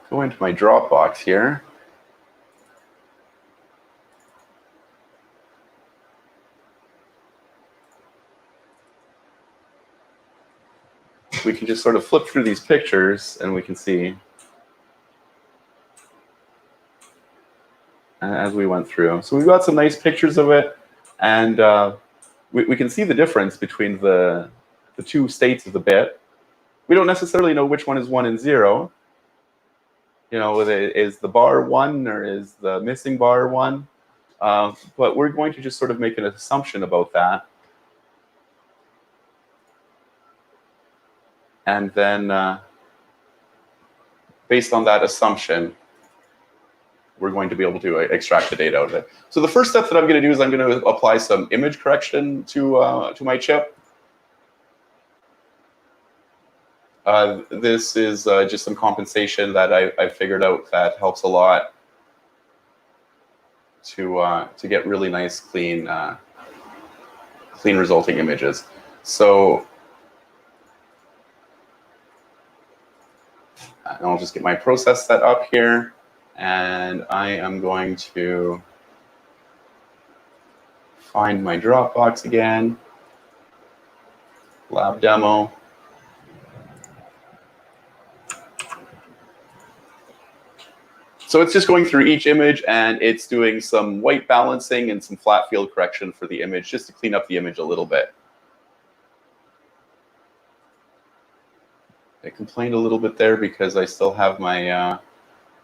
go into my Dropbox here, we can just sort of flip through these pictures, and we can see as we went through. So we've got some nice pictures of it, and we can see the difference between the two states of the bit. We don't necessarily know which one is 1 and 0. You know, is the bar 1 or is the missing bar 1? But we're going to just sort of make an assumption about that. And then based on that assumption, we're going to be able to extract the data out of it. So the first step that I'm going to do is I'm going to apply some image correction to my chip. This is just some compensation that I figured out that helps a lot to get really nice, clean resulting images. So I'll just get my process set up here. And I am going to find my Dropbox again, lab demo. So it's just going through each image, and it's doing some white balancing and some flat field correction for the image, just to clean up the image a little bit. I complained a little bit there because I still have my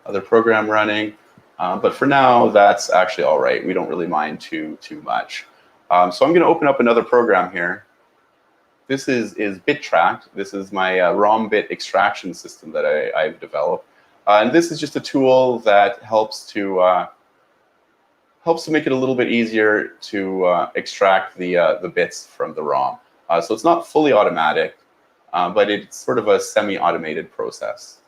other program running. But for now, that's actually all right. We don't really mind too much. So I'm going to open up another program here. This is BitTrack. This is my ROM bit extraction system that I've developed. And this is just a tool that helps to make it a little bit easier to extract the bits from the ROM. So it's not fully automatic, but it's sort of a semi-automated process.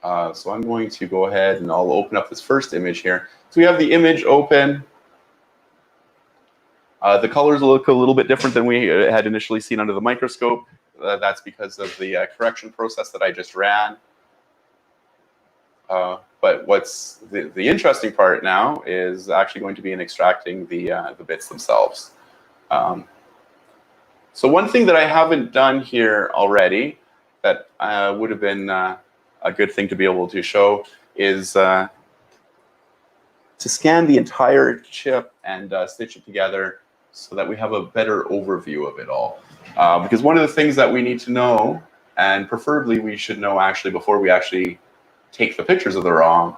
So I'm going to go ahead and I'll open up this first image here. So we have the image open. The colors look a little bit different than we had initially seen under the microscope. That's because of the correction process that I just ran. But what's the interesting part now is actually going to be in extracting the bits themselves. So one thing that I haven't done here already that would have been a good thing to be able to show is to scan the entire chip and stitch it together so that we have a better overview of it all. Because one of the things that we need to know, and preferably we should know actually before we actually take the pictures of the ROM,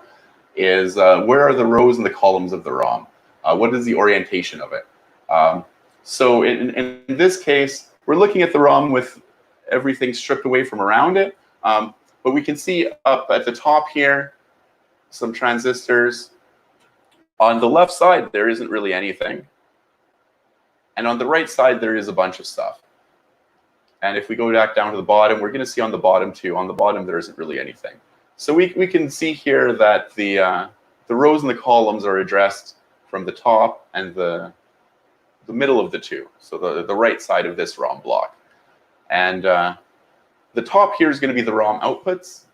is where are the rows and the columns of the ROM? What is the orientation of it? So in this case, we're looking at the ROM with everything stripped away from around it. But we can see up at the top here, some transistors. On the left side, there isn't really anything. And on the right side, there is a bunch of stuff. And if we go back down to the bottom, we're going to see on the bottom too. On the bottom, there isn't really anything. So we can see here that the rows and the columns are addressed from the top and the middle of the two. So the right side of this ROM block. And the top here is going to be the ROM outputs.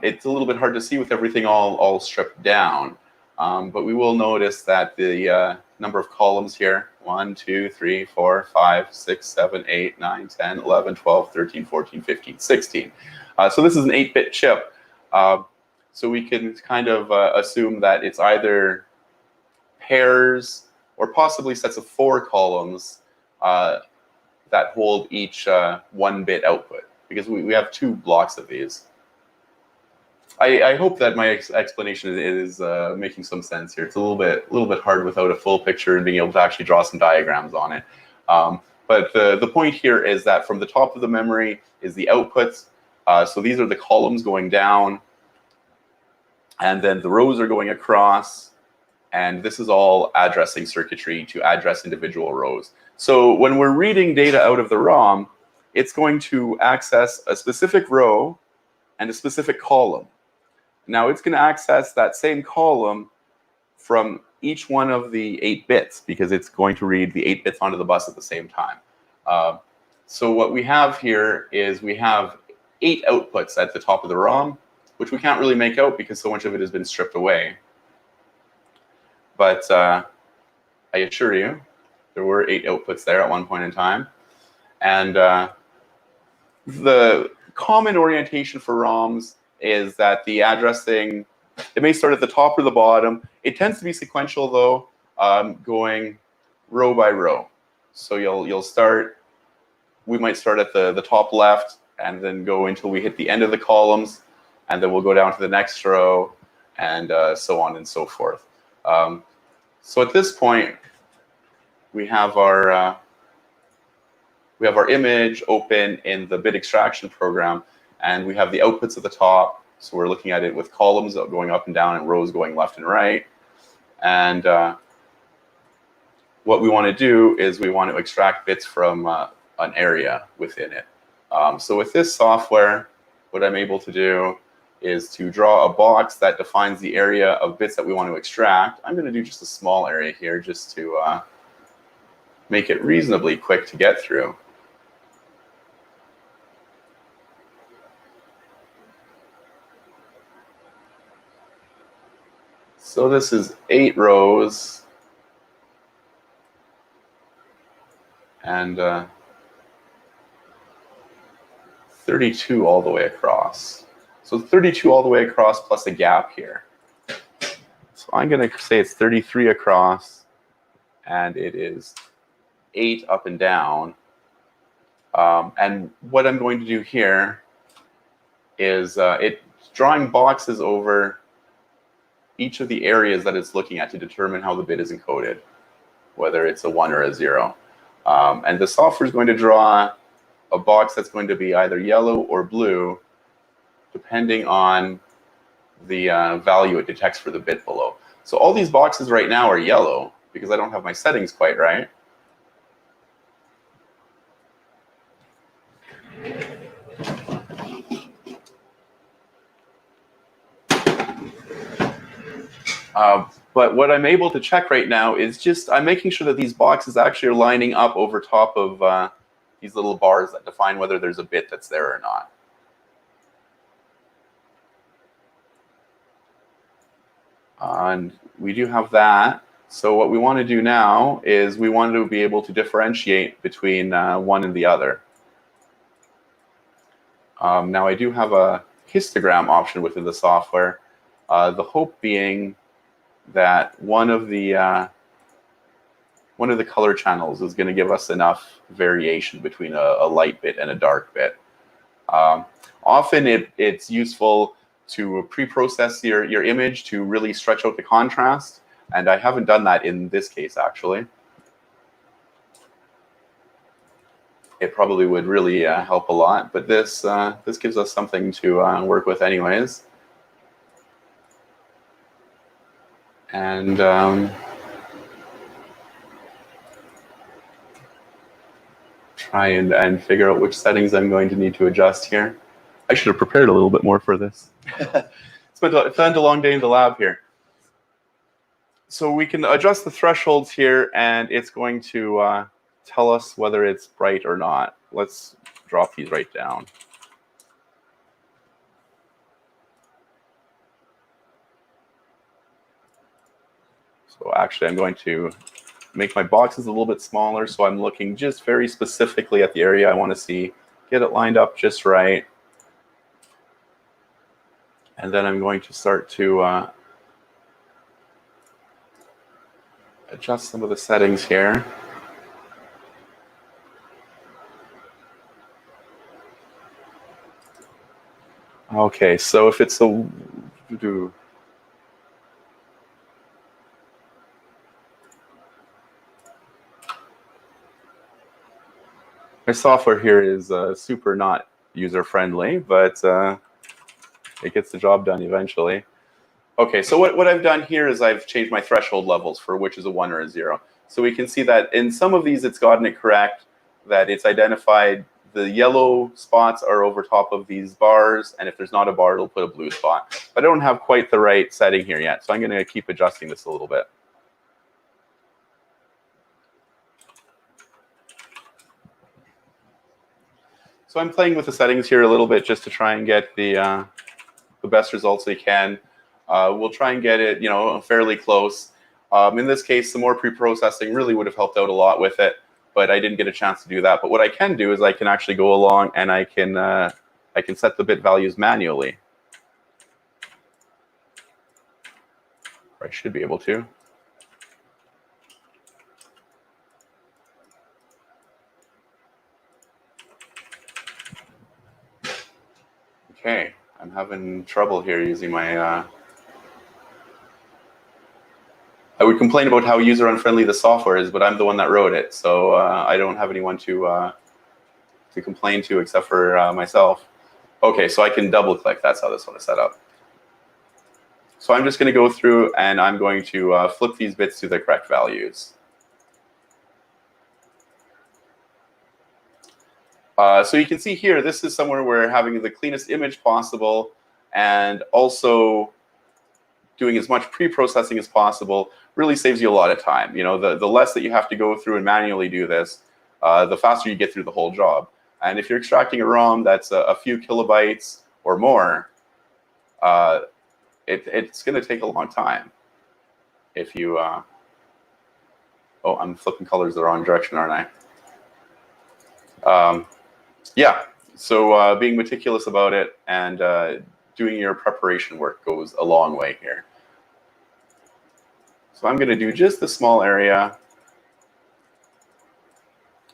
It's a little bit hard to see with everything all stripped down. But we will notice that the number of columns here, 1, 2, 3, 4, 5, 6, 7, 8, 9, 10, 11, 12, 13, 14, 15, 16. So this is an 8-bit chip. So we can kind of assume that it's either pairs or possibly sets of 4 columns that hold each 1-bit output, because we have 2 blocks of these. I hope that my explanation is making some sense here. It's a little bit hard without a full picture and being able to actually draw some diagrams on it. But the point here is that from the top of the memory is the outputs. So these are the columns going down, and then the rows are going across, and this is all addressing circuitry to address individual rows. So when we're reading data out of the ROM, it's going to access a specific row and a specific column. Now it's going to access that same column from each one of the 8 bits, because it's going to read the 8 bits onto the bus at the same time. So what we have here is we have 8 outputs at the top of the ROM, which we can't really make out because so much of it has been stripped away. But I assure you, there were 8 outputs there at one point in time. And the common orientation for ROMs is that the addressing, it may start at the top or the bottom. It tends to be sequential though, going row by row. So you'll start, we might start at the top left and then go until we hit the end of the columns, and then we'll go down to the next row, and so on and so forth. So at this point, we have our image open in the bit extraction program, and we have the outputs at the top. So we're looking at it with columns going up and down and rows going left and right. And what we want to do is we want to extract bits from an area within it. So with this software, what I'm able to do is to draw a box that defines the area of bits that we want to extract. I'm going to do just a small area here just to make it reasonably quick to get through. So this is 8 rows, and 32 all the way across. So 32 all the way across plus a gap here. So I'm going to say it's 33 across, and it is 8 up and down. And what I'm going to do here is it's drawing boxes over each of the areas that it's looking at to determine how the bit is encoded, whether it's a 1 or a 0. And the software is going to draw a box that's going to be either yellow or blue, depending on the value it detects for the bit below. So all these boxes right now are yellow because I don't have my settings quite right. But what I'm able to check right now is just I'm making sure that these boxes actually are lining up over top of these little bars that define whether there's a bit that's there or not. And we do have that. So what we want to do now is we want to be able to differentiate between one and the other. Now I do have a histogram option within the software. The hope being that one of the color channels is going to give us enough variation between a light bit and a dark bit. Often it's useful to pre-process your image to really stretch out the contrast, and I haven't done that in this case actually. It probably would really help a lot, but this gives us something to work with anyways. And try and figure out which settings I'm going to need to adjust here. I should have prepared a little bit more for this. Spent a long day in the lab here. So we can adjust the thresholds here, and it's going to tell us whether it's bright or not. Let's drop these right down. So actually, I'm going to make my boxes a little bit smaller, so I'm looking just very specifically at the area I want to see, get it lined up just right. And then I'm going to start to adjust some of the settings here. Okay, so if it's a my software here is super not user-friendly, but it gets the job done eventually. Okay, so what I've done here is I've changed my threshold levels for which is a 1 or a 0. So we can see that in some of these it's gotten it correct, that it's identified the yellow spots are over top of these bars, and if there's not a bar, it'll put a blue spot. But I don't have quite the right setting here yet, so I'm going to keep adjusting this a little bit. So I'm playing with the settings here a little bit just to try and get the best results we can. We'll try and get it, fairly close. In this case, some more pre-processing really would have helped out a lot with it, but I didn't get a chance to do that. But what I can do is I can actually go along and I can set the bit values manually. Or I should be able to. Okay, I'm having trouble here using my... I would complain about how user-unfriendly the software is, but I'm the one that wrote it, so I don't have anyone to complain to except for myself. Okay, so I can double-click. That's how this one is set up. So I'm just going to go through and I'm going to flip these bits to the correct values. So you can see here, this is somewhere where having the cleanest image possible and also doing as much pre-processing as possible really saves you a lot of time. The less that you have to go through and manually do this, the faster you get through the whole job. And if you're extracting a ROM that's a few kilobytes or more, it's going to take a long time. If you, oh, I'm flipping colors the wrong direction, aren't I? Yeah, So being meticulous about it and doing your preparation work goes a long way here. So I'm going to do just a small area.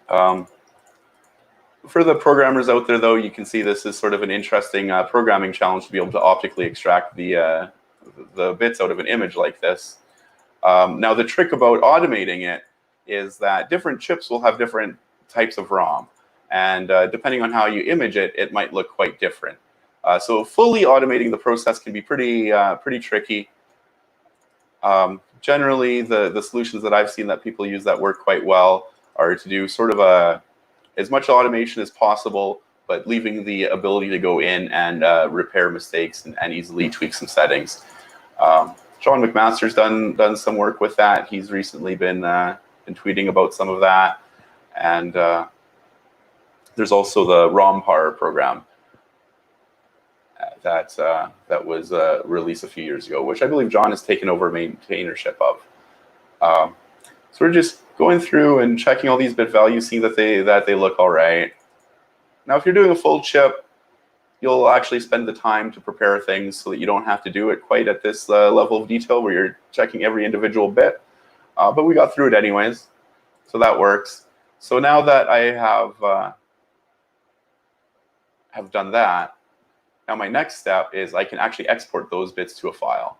For the programmers out there, though, you can see this is sort of an interesting programming challenge to be able to optically extract the bits out of an image like this. Now, the trick about automating it is that different chips will have different types of ROM. And depending on how you image it, it might look quite different. So fully automating the process can be pretty tricky. Generally, the solutions that I've seen that people use that work quite well are to do sort of as much automation as possible, but leaving the ability to go in and repair mistakes and easily tweak some settings. John McMaster's done some work with that. He's recently been tweeting about some of that. And there's also the ROMPAR program that was released a few years ago, which I believe John has taken over maintainership of. So we're just going through and checking all these bit values, seeing that they look all right. Now, if you're doing a full chip, you'll actually spend the time to prepare things so that you don't have to do it quite at this level of detail where you're checking every individual bit. But we got through it anyways, so that works. So now that I have done that, now my next step is I can actually export those bits to a file.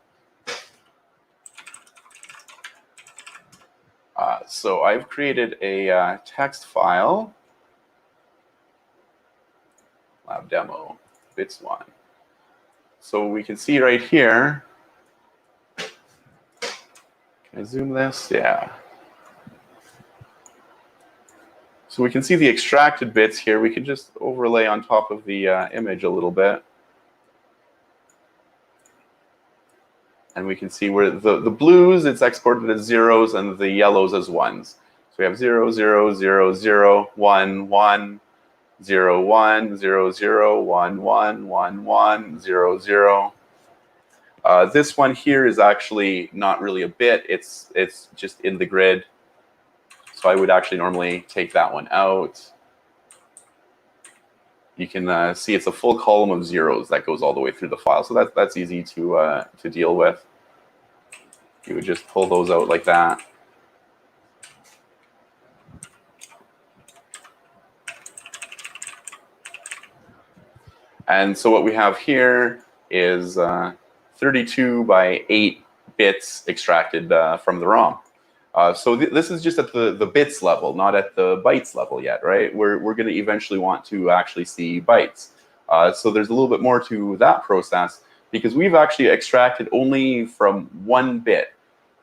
So I've created a text file, lab demo bits 1. So we can see right here. Can I zoom this? Yeah. So we can see the extracted bits here. We can just overlay on top of the image a little bit. And we can see where the blues, it's exported as zeros, and the yellows as ones. So we have 0, 0, 0, 0, 1, 1, 0, 1, 0, 0, 1, 1, 1, 1, 0, 0. This one here is actually not really a bit. It's just in the grid. So I would actually normally take that one out. You can see it's a full column of zeros that goes all the way through the file. So that's easy to deal with. You would just pull those out like that. And so what we have here is 32 by 8 bits extracted from the ROM. So this is just at the bits level, not at the bytes level yet, right? We're going to eventually want to actually see bytes. So there's a little bit more to that process because we've actually extracted only from 1 bit.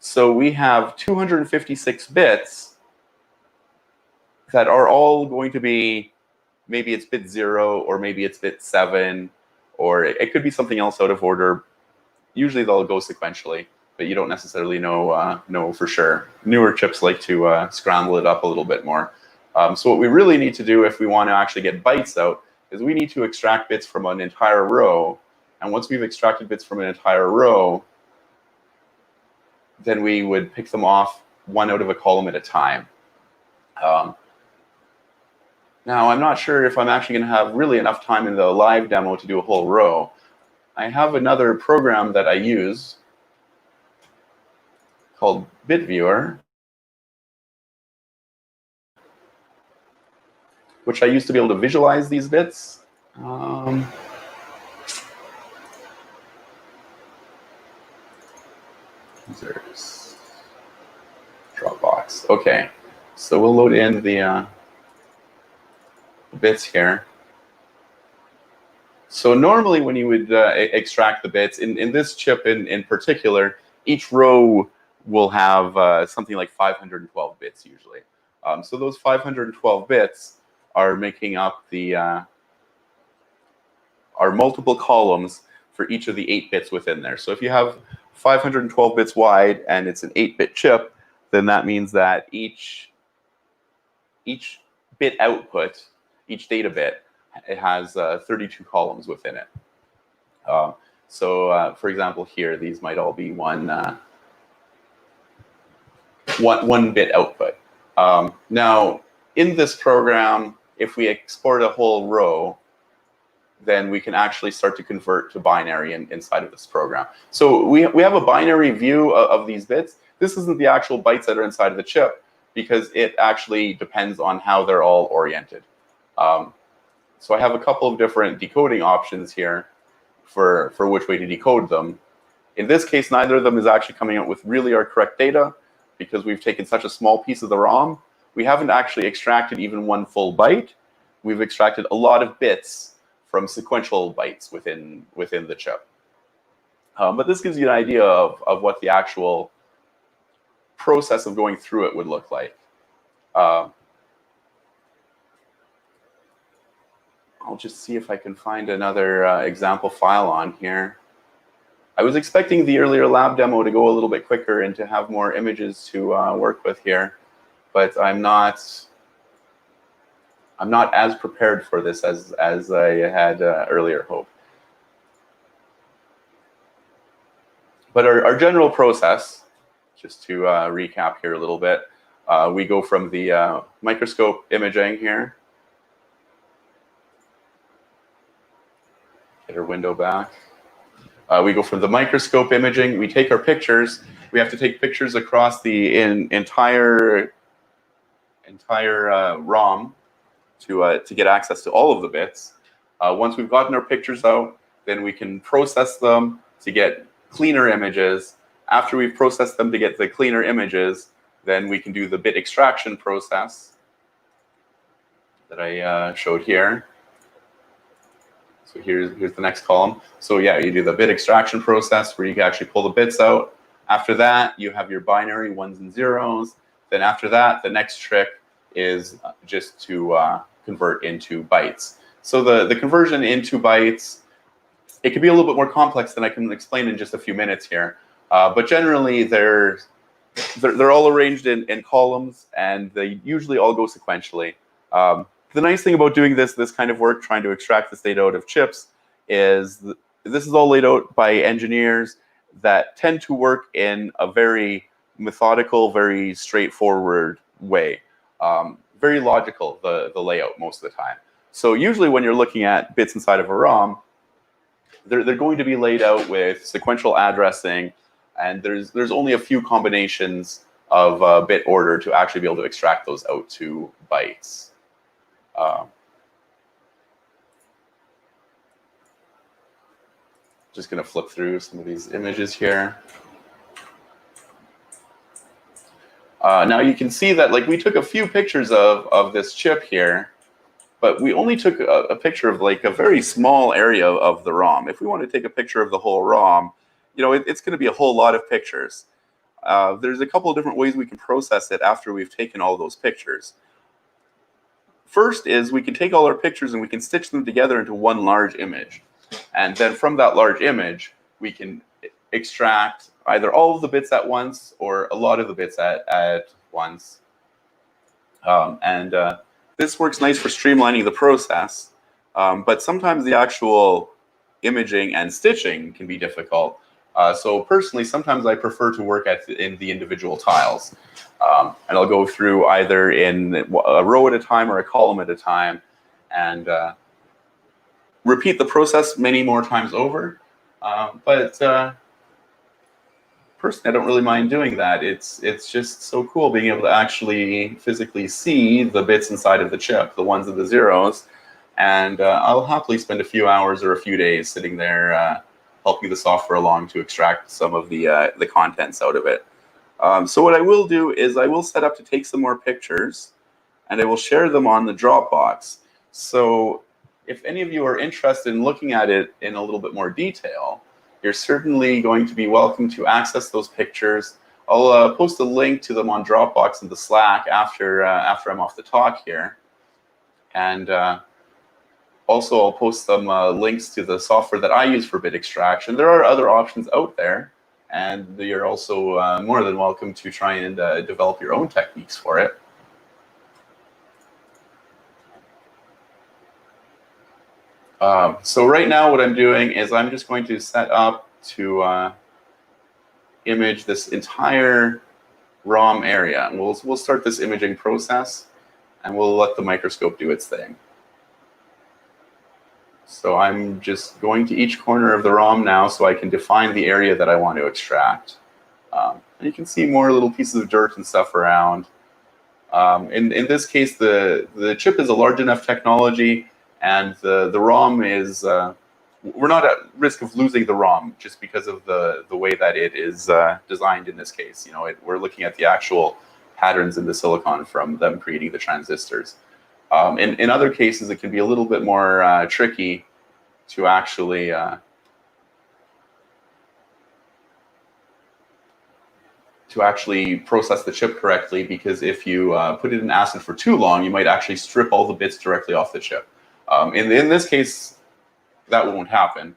So we have 256 bits that are all going to be, maybe it's bit 0, or maybe it's bit 7, or it could be something else out of order. Usually they'll go sequentially, but you don't necessarily know for sure. Newer chips like to scramble it up a little bit more. So what we really need to do if we want to actually get bytes out is we need to extract bits from an entire row. And once we've extracted bits from an entire row, then we would pick them off one out of a column at a time. Now, I'm not sure if I'm actually going to have really enough time in the live demo to do a whole row. I have another program that I use called BitViewer, which I use to be able to visualize these bits. Users, Dropbox. Okay, so we'll load in the bits here. So normally when you would extract the bits, in this chip in particular, each row will have something like 512 bits usually. So those 512 bits are making up the are multiple columns for each of the 8 bits within there. So if you have 512 bits wide and it's an 8-bit chip, then that means that each bit output, each data bit, it has 32 columns within it. So for example here, these might all be one bit output. Now in this program, if we export a whole row, then we can actually start to convert to binary inside of this program. So we have a binary view of these bits. This isn't the actual bytes that are inside of the chip, because it actually depends on how they're all oriented. So I have a couple of different decoding options here for which way to decode them. In this case, neither of them is actually coming out with really our correct data, because we've taken such a small piece of the ROM. We haven't actually extracted even one full byte. We've extracted a lot of bits from sequential bytes within the chip. But this gives you an idea of what the actual process of going through it would look like. I'll just see if I can find another example file on here. I was expecting the earlier lab demo to go a little bit quicker and to have more images to work with here, but I'm not as prepared for this as I had earlier hoped. But our general process, just to recap here a little bit, we go from the microscope imaging here. Get our window back. We go from the microscope imaging. We take our pictures. We have to take pictures across the entire ROM to get access to all of the bits. Once we've gotten our pictures out, then we can process them to get cleaner images. After we've processed them to get the cleaner images, then we can do the bit extraction process that I showed here. So here's the next column. So yeah, you do the bit extraction process where you can actually pull the bits out. After that, you have your binary ones and zeros. Then after that, the next trick is just to convert into bytes. So the conversion into bytes, it can be a little bit more complex than I can explain in just a few minutes here. But generally, they're all arranged in columns, and they usually all go sequentially. The nice thing about doing this kind of work, trying to extract this data out of chips, is this is all laid out by engineers that tend to work in a very methodical, very straightforward way. Very logical, the layout most of the time. So usually when you're looking at bits inside of a ROM, they're going to be laid out with sequential addressing, and there's only a few combinations of bit order to actually be able to extract those out to bytes. Just going to flip through some of these images here. Now you can see that we took a few pictures of this chip here, but we only took a picture of a very small area of the ROM. If we want to take a picture of the whole ROM, it's going to be a whole lot of pictures. There's a couple of different ways we can process it after we've taken all those pictures. First is we can take all our pictures and we can stitch them together into one large image. And then from that large image, we can extract either all of the bits at once or a lot of the bits at once. This works nice for streamlining the process, but sometimes the actual imaging and stitching can be difficult. So personally, sometimes I prefer to work in the individual tiles. And I'll go through either in a row at a time or a column at a time and repeat the process many more times over. But personally, I don't really mind doing that. It's just so cool being able to actually physically see the bits inside of the chip, the ones and the zeros. And I'll happily spend a few hours or a few days sitting there helping the software along to extract some of the contents out of it. So what I will do is I will set up to take some more pictures, and I will share them on the Dropbox. So if any of you are interested in looking at it in a little bit more detail, you're certainly going to be welcome to access those pictures. I'll post a link to them on Dropbox in the Slack after I'm off the talk here. And also, I'll post some links to the software that I use for bit extraction. There are other options out there, and you're also more than welcome to try and develop your own techniques for it. So right now what I'm doing is I'm just going to set up to image this entire ROM area. And we'll start this imaging process, and we'll let the microscope do its thing. So I'm just going to each corner of the ROM now so I can define the area that I want to extract. And you can see more little pieces of dirt and stuff around. In this case, the chip is a large enough technology, and the ROM is, we're not at risk of losing the ROM just because of the way that it is designed in this case. You know, we're looking at the actual patterns in the silicon from them creating the transistors. In other cases, it can be a little bit more tricky to actually process the chip correctly, because if you put it in acid for too long, you might actually strip all the bits directly off the chip. In this case, that won't happen.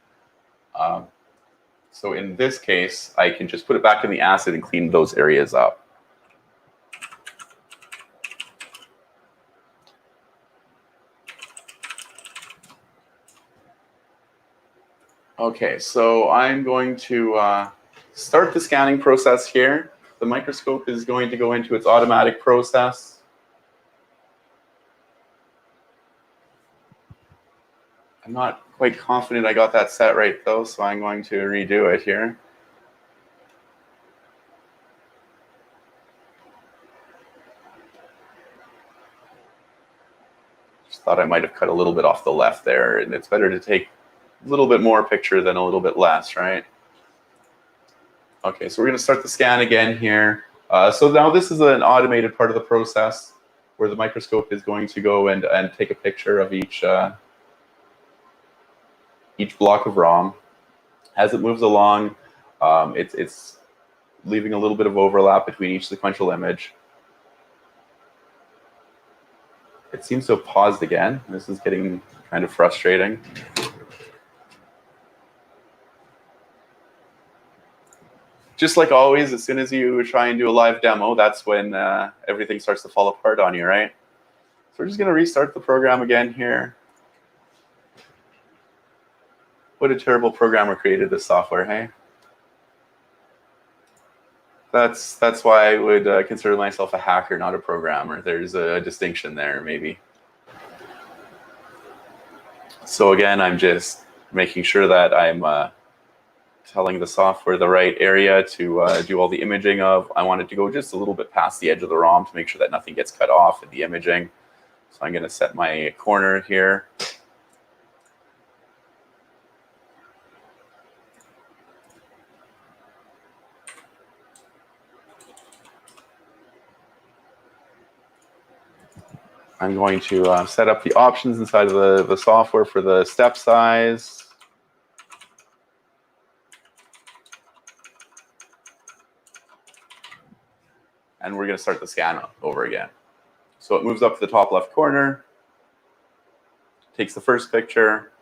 So in this case, I can just put it back in the acid and clean those areas up. Okay, so I'm going to start the scanning process here. The microscope is going to go into its automatic process. I'm not quite confident I got that set right though, so I'm going to redo it here. Just thought I might have cut a little bit off the left there, and it's better to take a little bit more picture than a little bit less, right? Okay, so we're going to start the scan again here. So now this is an automated part of the process where the microscope is going to go and take a picture of each block of ROM. As it moves along, it's leaving a little bit of overlap between each sequential image. It seems to have paused again. This is getting kind of frustrating. Just like always, as soon as you try and do a live demo, that's when everything starts to fall apart on you, right? So we're just going to restart the program again here. What a terrible programmer created this software, hey? That's why I would consider myself a hacker, not a programmer. There's a distinction there, maybe. So again, I'm just making sure that I'm telling the software the right area to do all the imaging of. I want it to go just a little bit past the edge of the ROM to make sure that nothing gets cut off in the imaging. So I'm going to set my corner here. I'm going to set up the options inside of the software for the step size. And we're going to start the scan over again. So it moves up to the top left corner, takes the first picture.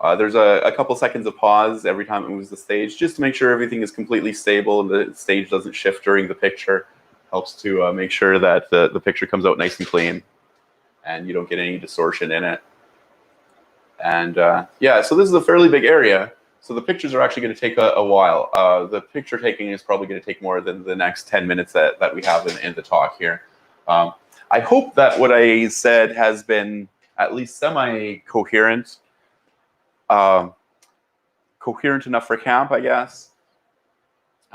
There's a couple seconds of pause every time it moves the stage, just to make sure everything is completely stable and the stage doesn't shift during the picture. Helps to make sure that the picture comes out nice and clean and you don't get any distortion in it. And yeah, so this is a fairly big area. So the pictures are actually going to take a while. The picture taking is probably going to take more than the next 10 minutes that we have in the talk here. I hope that what I said has been at least semi-coherent. Coherent enough for camp, I guess.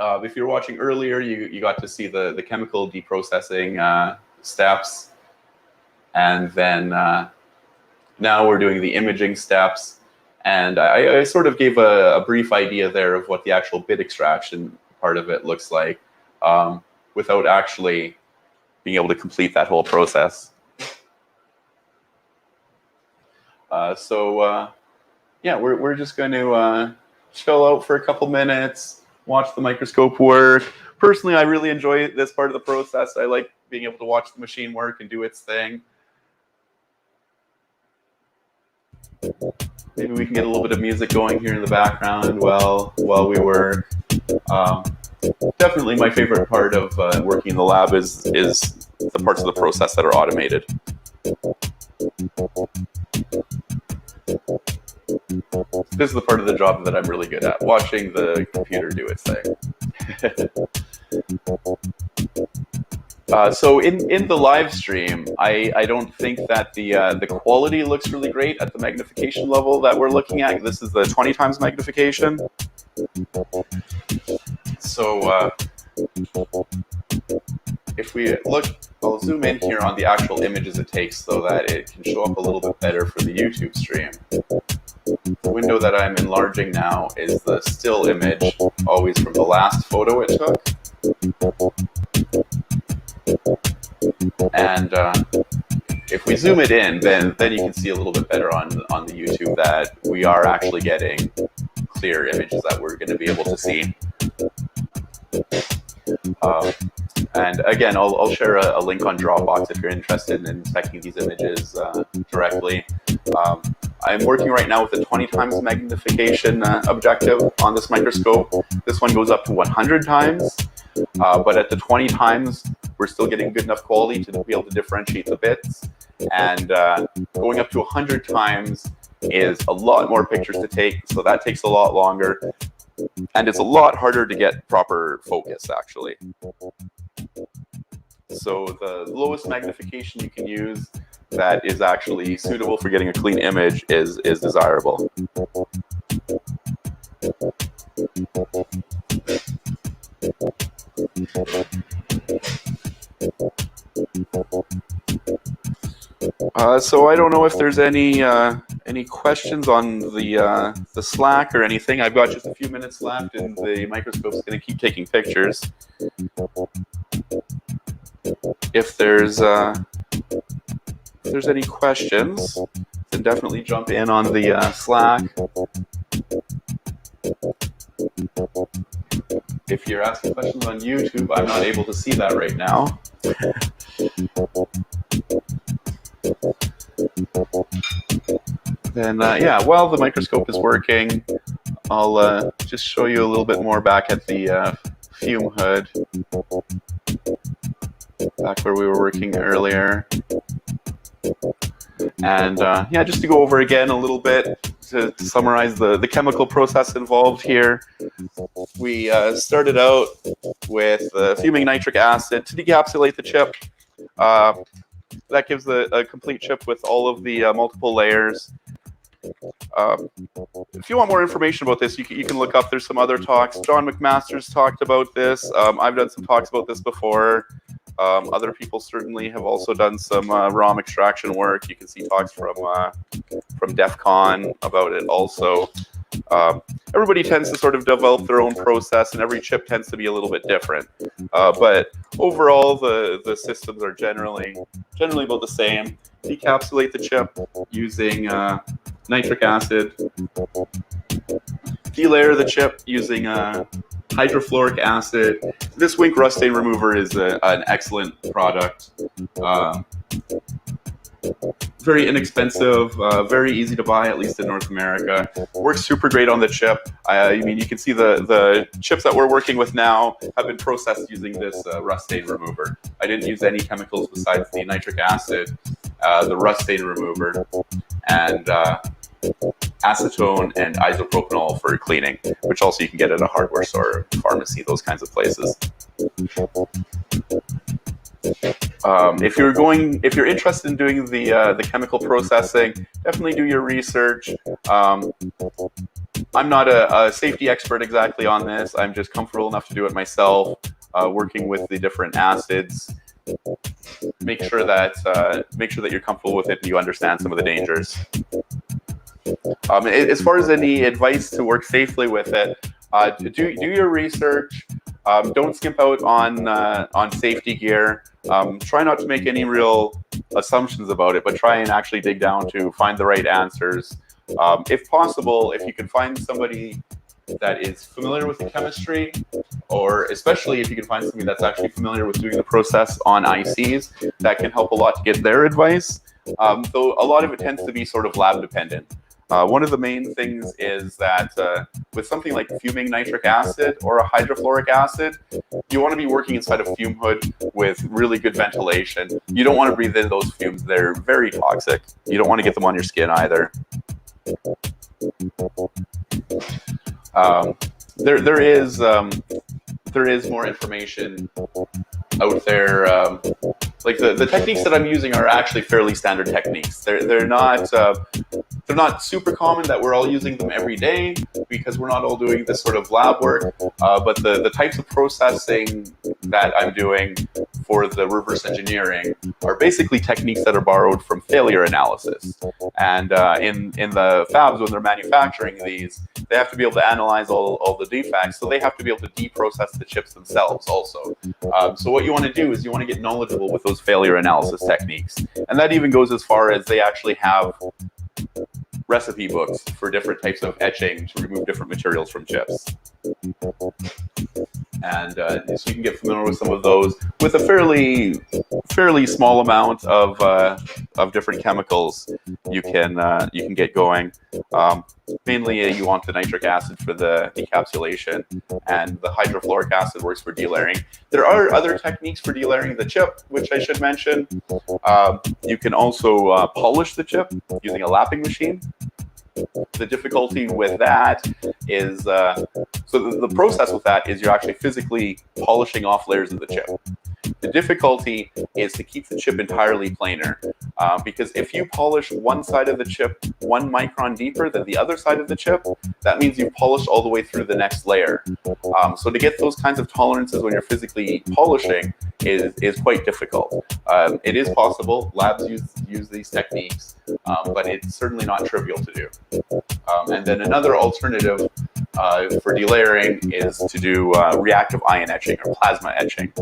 If you were watching earlier, you got to see the chemical deprocessing steps. And then now we're doing the imaging steps. And I sort of gave a brief idea there of what the actual bit extraction part of it looks like without actually being able to complete that whole process. Yeah, we're just going to chill out for a couple minutes, watch the microscope work. Personally, I really enjoy this part of the process. I like being able to watch the machine work and do its thing. Maybe we can get a little bit of music going here in the background while we work. Definitely my favorite part of working in the lab is the parts of the process that are automated. This is the part of the job that I'm really good at, watching the computer do its thing. So in the live stream, I don't think that the quality looks really great at the magnification level that we're looking at. This is the 20 times magnification. So if we look, I'll zoom in here on the actual images it takes so that it can show up a little bit better for the YouTube stream. The window that I'm enlarging now is the still image, always from the last photo it took. And if we zoom it in, then you can see a little bit better on the YouTube that we are actually getting clear images that we're going to be able to see. And again, I'll share a link on Dropbox if you're interested in inspecting these images directly. I'm working right now with a 20 times magnification objective on this microscope. This one goes up to 100 times, but at the 20 times, we're still getting good enough quality to be able to differentiate the bits. And going up to 100 times is a lot more pictures to take, so that takes a lot longer. And it's a lot harder to get proper focus, actually. So the lowest magnification you can use that is actually suitable for getting a clean image is desirable. So I don't know if there's any questions on the Slack or anything. I've got just a few minutes left, and the microscope's going to keep taking pictures. If there's any questions, then definitely jump in on the Slack. If you're asking questions on YouTube, I'm not able to see that right now. Then, yeah, while the microscope is working, I'll just show you a little bit more back at the fume hood, back where we were working earlier. And yeah, just to go over again a little bit, to summarize the chemical process involved here. We started out with fuming nitric acid to decapsulate the chip. That gives a complete chip with all of the multiple layers. If you want more information about this, you can look up. There's some other talks. John McMaster's talked about this. I've done some talks about this before. Other people certainly have also done some ROM extraction work. You can see talks from DEF CON about it also. Everybody tends to sort of develop their own process, and every chip tends to be a little bit different. But overall, the systems are generally about the same. Decapsulate the chip using nitric acid. Delayer the chip using hydrofluoric acid. This Wink rust stain remover is an excellent product. Very inexpensive, very easy to buy, at least in North America. Works super great on the chip. I mean, you can see the chips that we're working with now have been processed using this rust stain remover. I didn't use any chemicals besides the nitric acid, the rust stain remover, and acetone and isopropanol for cleaning, which also you can get at a hardware store, pharmacy, those kinds of places. If you're interested in doing the chemical processing, definitely do your research. I'm not a safety expert exactly on this. I'm just comfortable enough to do it myself, working with the different acids. Make sure that you're comfortable with it and you understand some of the dangers. As far as any advice to work safely with it, do your research. Don't skimp out on safety gear. Try not to make any real assumptions about it, but try and actually dig down to find the right answers. If possible, if you can find somebody that is familiar with the chemistry, or especially if you can find somebody that's actually familiar with doing the process on ICs, that can help a lot to get their advice. Though a lot of it tends to be sort of lab dependent. One of the main things is that with something like fuming nitric acid or a hydrofluoric acid, you want to be working inside a fume hood with really good ventilation. You don't want to breathe in those fumes. They're very toxic. You don't want to get them on your skin either. There is more information out there. Like the techniques that I'm using are actually fairly standard techniques. They're not super common that we're all using them every day because we're not all doing this sort of lab work. But the types of processing that I'm doing for the reverse engineering are basically techniques that are borrowed from failure analysis. And in the fabs, when they're manufacturing these, they have to be able to analyze all the defects. So they have to be able to deprocess the chips themselves also. So what you want to do is you want to get knowledgeable with those failure analysis techniques. And that even goes as far as they actually have recipe books for different types of etching to remove different materials from chips. And so you can get familiar with some of those with a fairly small amount of different chemicals. You can get going. Mainly, you want the nitric acid for the decapsulation, and the hydrofluoric acid works for delayering. There are other techniques for delayering the chip, which I should mention. You can also polish the chip using a lapping machine. The difficulty with that is, so the process with that is you're actually physically polishing off layers of the chip. The difficulty is to keep the chip entirely planar, because if you polish one side of the chip 1 micron deeper than the other side of the chip, that means you've polished all the way through the next layer. So to get those kinds of tolerances when you're physically polishing is quite difficult. It is possible. Labs use these techniques, but it's certainly not trivial to do. And then another alternative for delayering is to do reactive ion etching or plasma etching.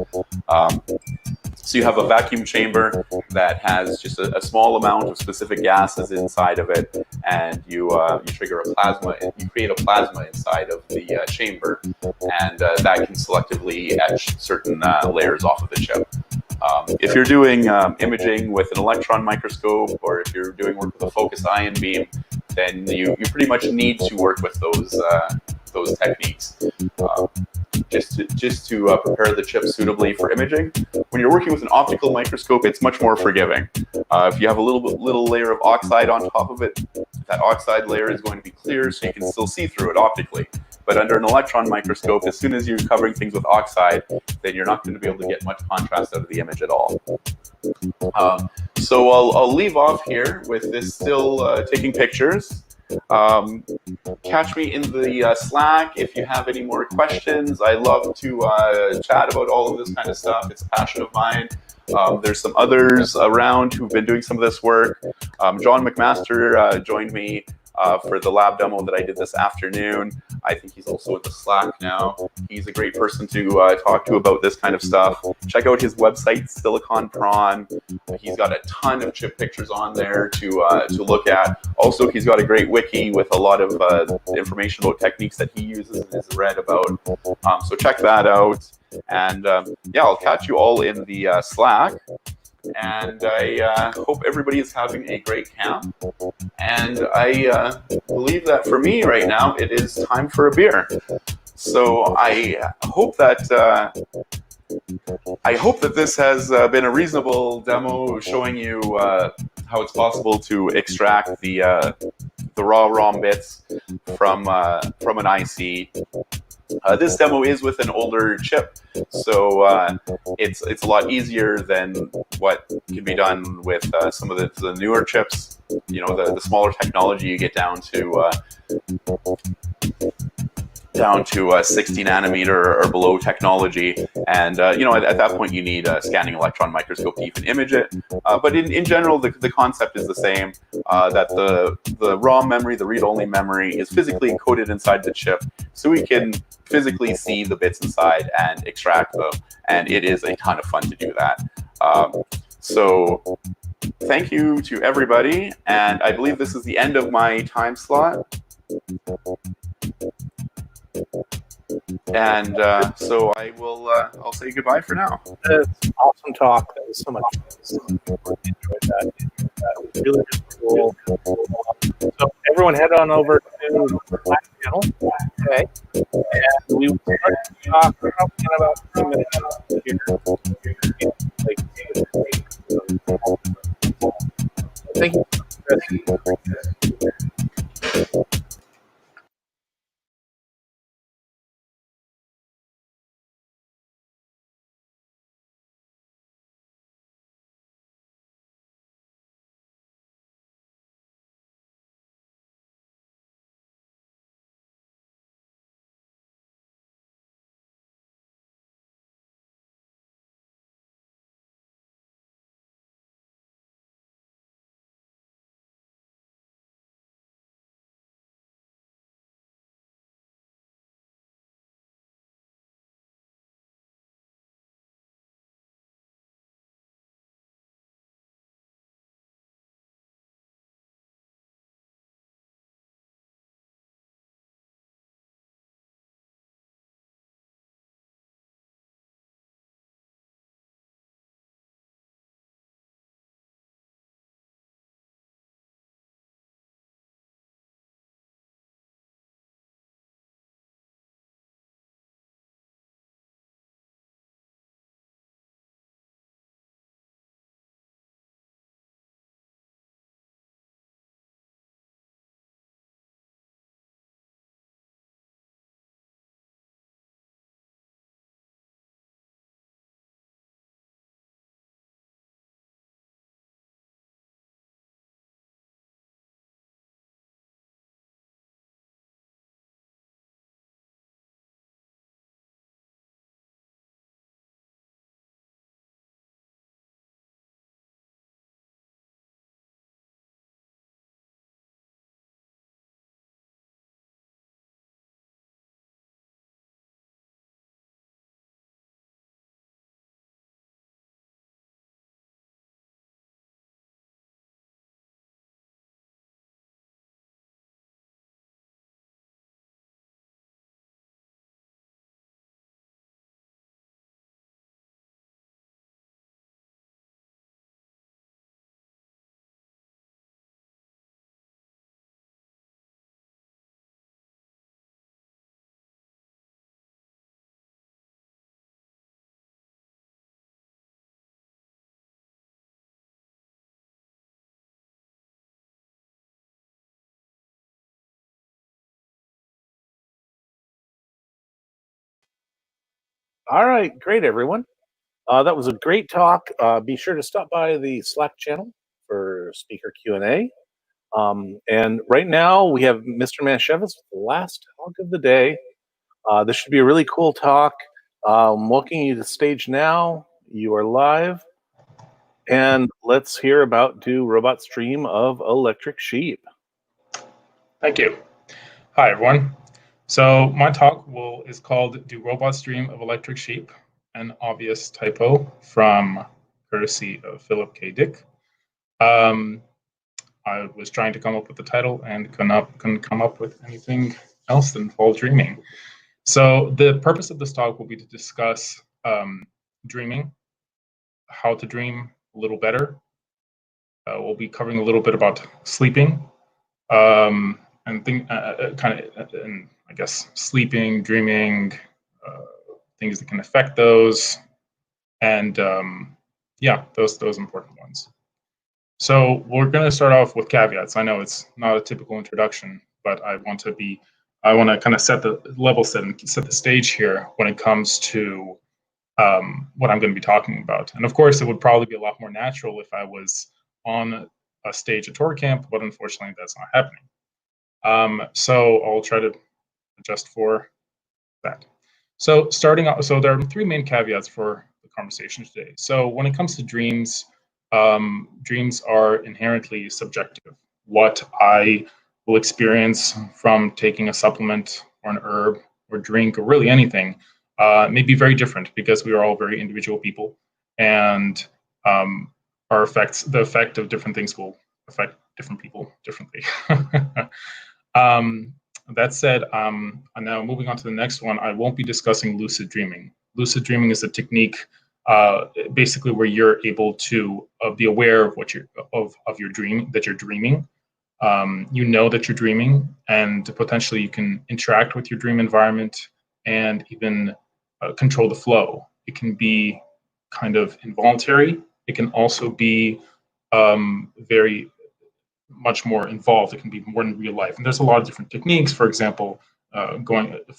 So you have a vacuum chamber that has just a small amount of specific gases inside of it, and you trigger a plasma. You create a plasma inside of the chamber, and that can selectively etch certain layers off of the chip. If you're doing imaging with an electron microscope, or if you're doing work with a focused ion beam, then you pretty much need to work with those techniques. Just to prepare the chip suitably for imaging. When you're working with an optical microscope, it's much more forgiving. If you have a little layer of oxide on top of it, that oxide layer is going to be clear, so you can still see through it optically. But under an electron microscope, as soon as you're covering things with oxide, then you're not going to be able to get much contrast out of the image at all. So I'll leave off here with this still taking pictures. Catch me in the Slack if you have any more questions. I love to chat about all of this kind of stuff. It's a passion of mine. There's some others around who've been doing some of this work. John McMaster joined me for the lab demo that I did this afternoon. I think he's also in the Slack now. He's a great person to talk to about this kind of stuff. Check out his website, Silicon Prawn. He's got a ton of chip pictures on there to look at. Also, he's got a great wiki with a lot of information about techniques that he uses and has read about. So check that out. And yeah, I'll catch you all in the Slack. And I hope everybody is having a great camp. And I believe that for me right now, it is time for a beer. So I hope that this has been a reasonable demo showing you how it's possible to extract the raw ROM bits from an IC. This demo is with an older chip, so it's a lot easier than what can be done with some of the newer chips. You know, the smaller technology, you get down to 60 nanometer or below technology, and you know, at that point you need a scanning electron microscope to even image it. But in general, the concept is the same. That the ROM memory, the read-only memory, is physically encoded inside the chip, so we can physically see the bits inside and extract them. And it is a ton of fun to do that. So thank you to everybody, and I believe this is the end of my time slot. And so I will. I'll say goodbye for now. That's awesome talk. That was so much fun. Enjoyed that. It was really, really cool. So everyone head on over to the Slack channel. Okay. And we will start to talk in about 3 minutes here. Thank you. All right, great, everyone. That was a great talk. Be sure to stop by the Slack channel for speaker Q&A. And right now we have Mr. Manshevitz with the last talk of the day. This should be a really cool talk. Welcoming you to the stage now. You are live. And let's hear about Do Robots Dream of Electric Sheep? Thank you. Hi, everyone. So my talk is called Do Robots Dream of Electric Sheep? An obvious typo from courtesy of Philip K. Dick. I was trying to come up with the title and couldn't come up with anything else than involved dreaming. So the purpose of this talk will be to discuss dreaming, how to dream a little better. We'll be covering a little bit about sleeping, and I guess sleeping, dreaming, things that can affect those, and yeah, those important ones. So we're going to start off with caveats. I know it's not a typical introduction, but I want to kind of set the level set and set the stage here when it comes to what I'm going to be talking about. And of course, it would probably be a lot more natural if I was on a stage at ToorCamp, but unfortunately, that's not happening. So I'll try to adjust for that. So starting off, so there are three main caveats for the conversation today. So when it comes to dreams, dreams are inherently subjective. What I will experience from taking a supplement or an herb or drink or really anything may be very different because we are all very individual people, and the effect of different things will affect different people differently. That said, now moving on to the next one, I won't be discussing lucid dreaming. Lucid dreaming is a technique basically where you're able to be aware of what your dream that you're dreaming. You know that you're dreaming, and potentially you can interact with your dream environment and even control the flow. It can be kind of involuntary. It can also be very much more involved. It can be more in real life, and there's a lot of different techniques. For example,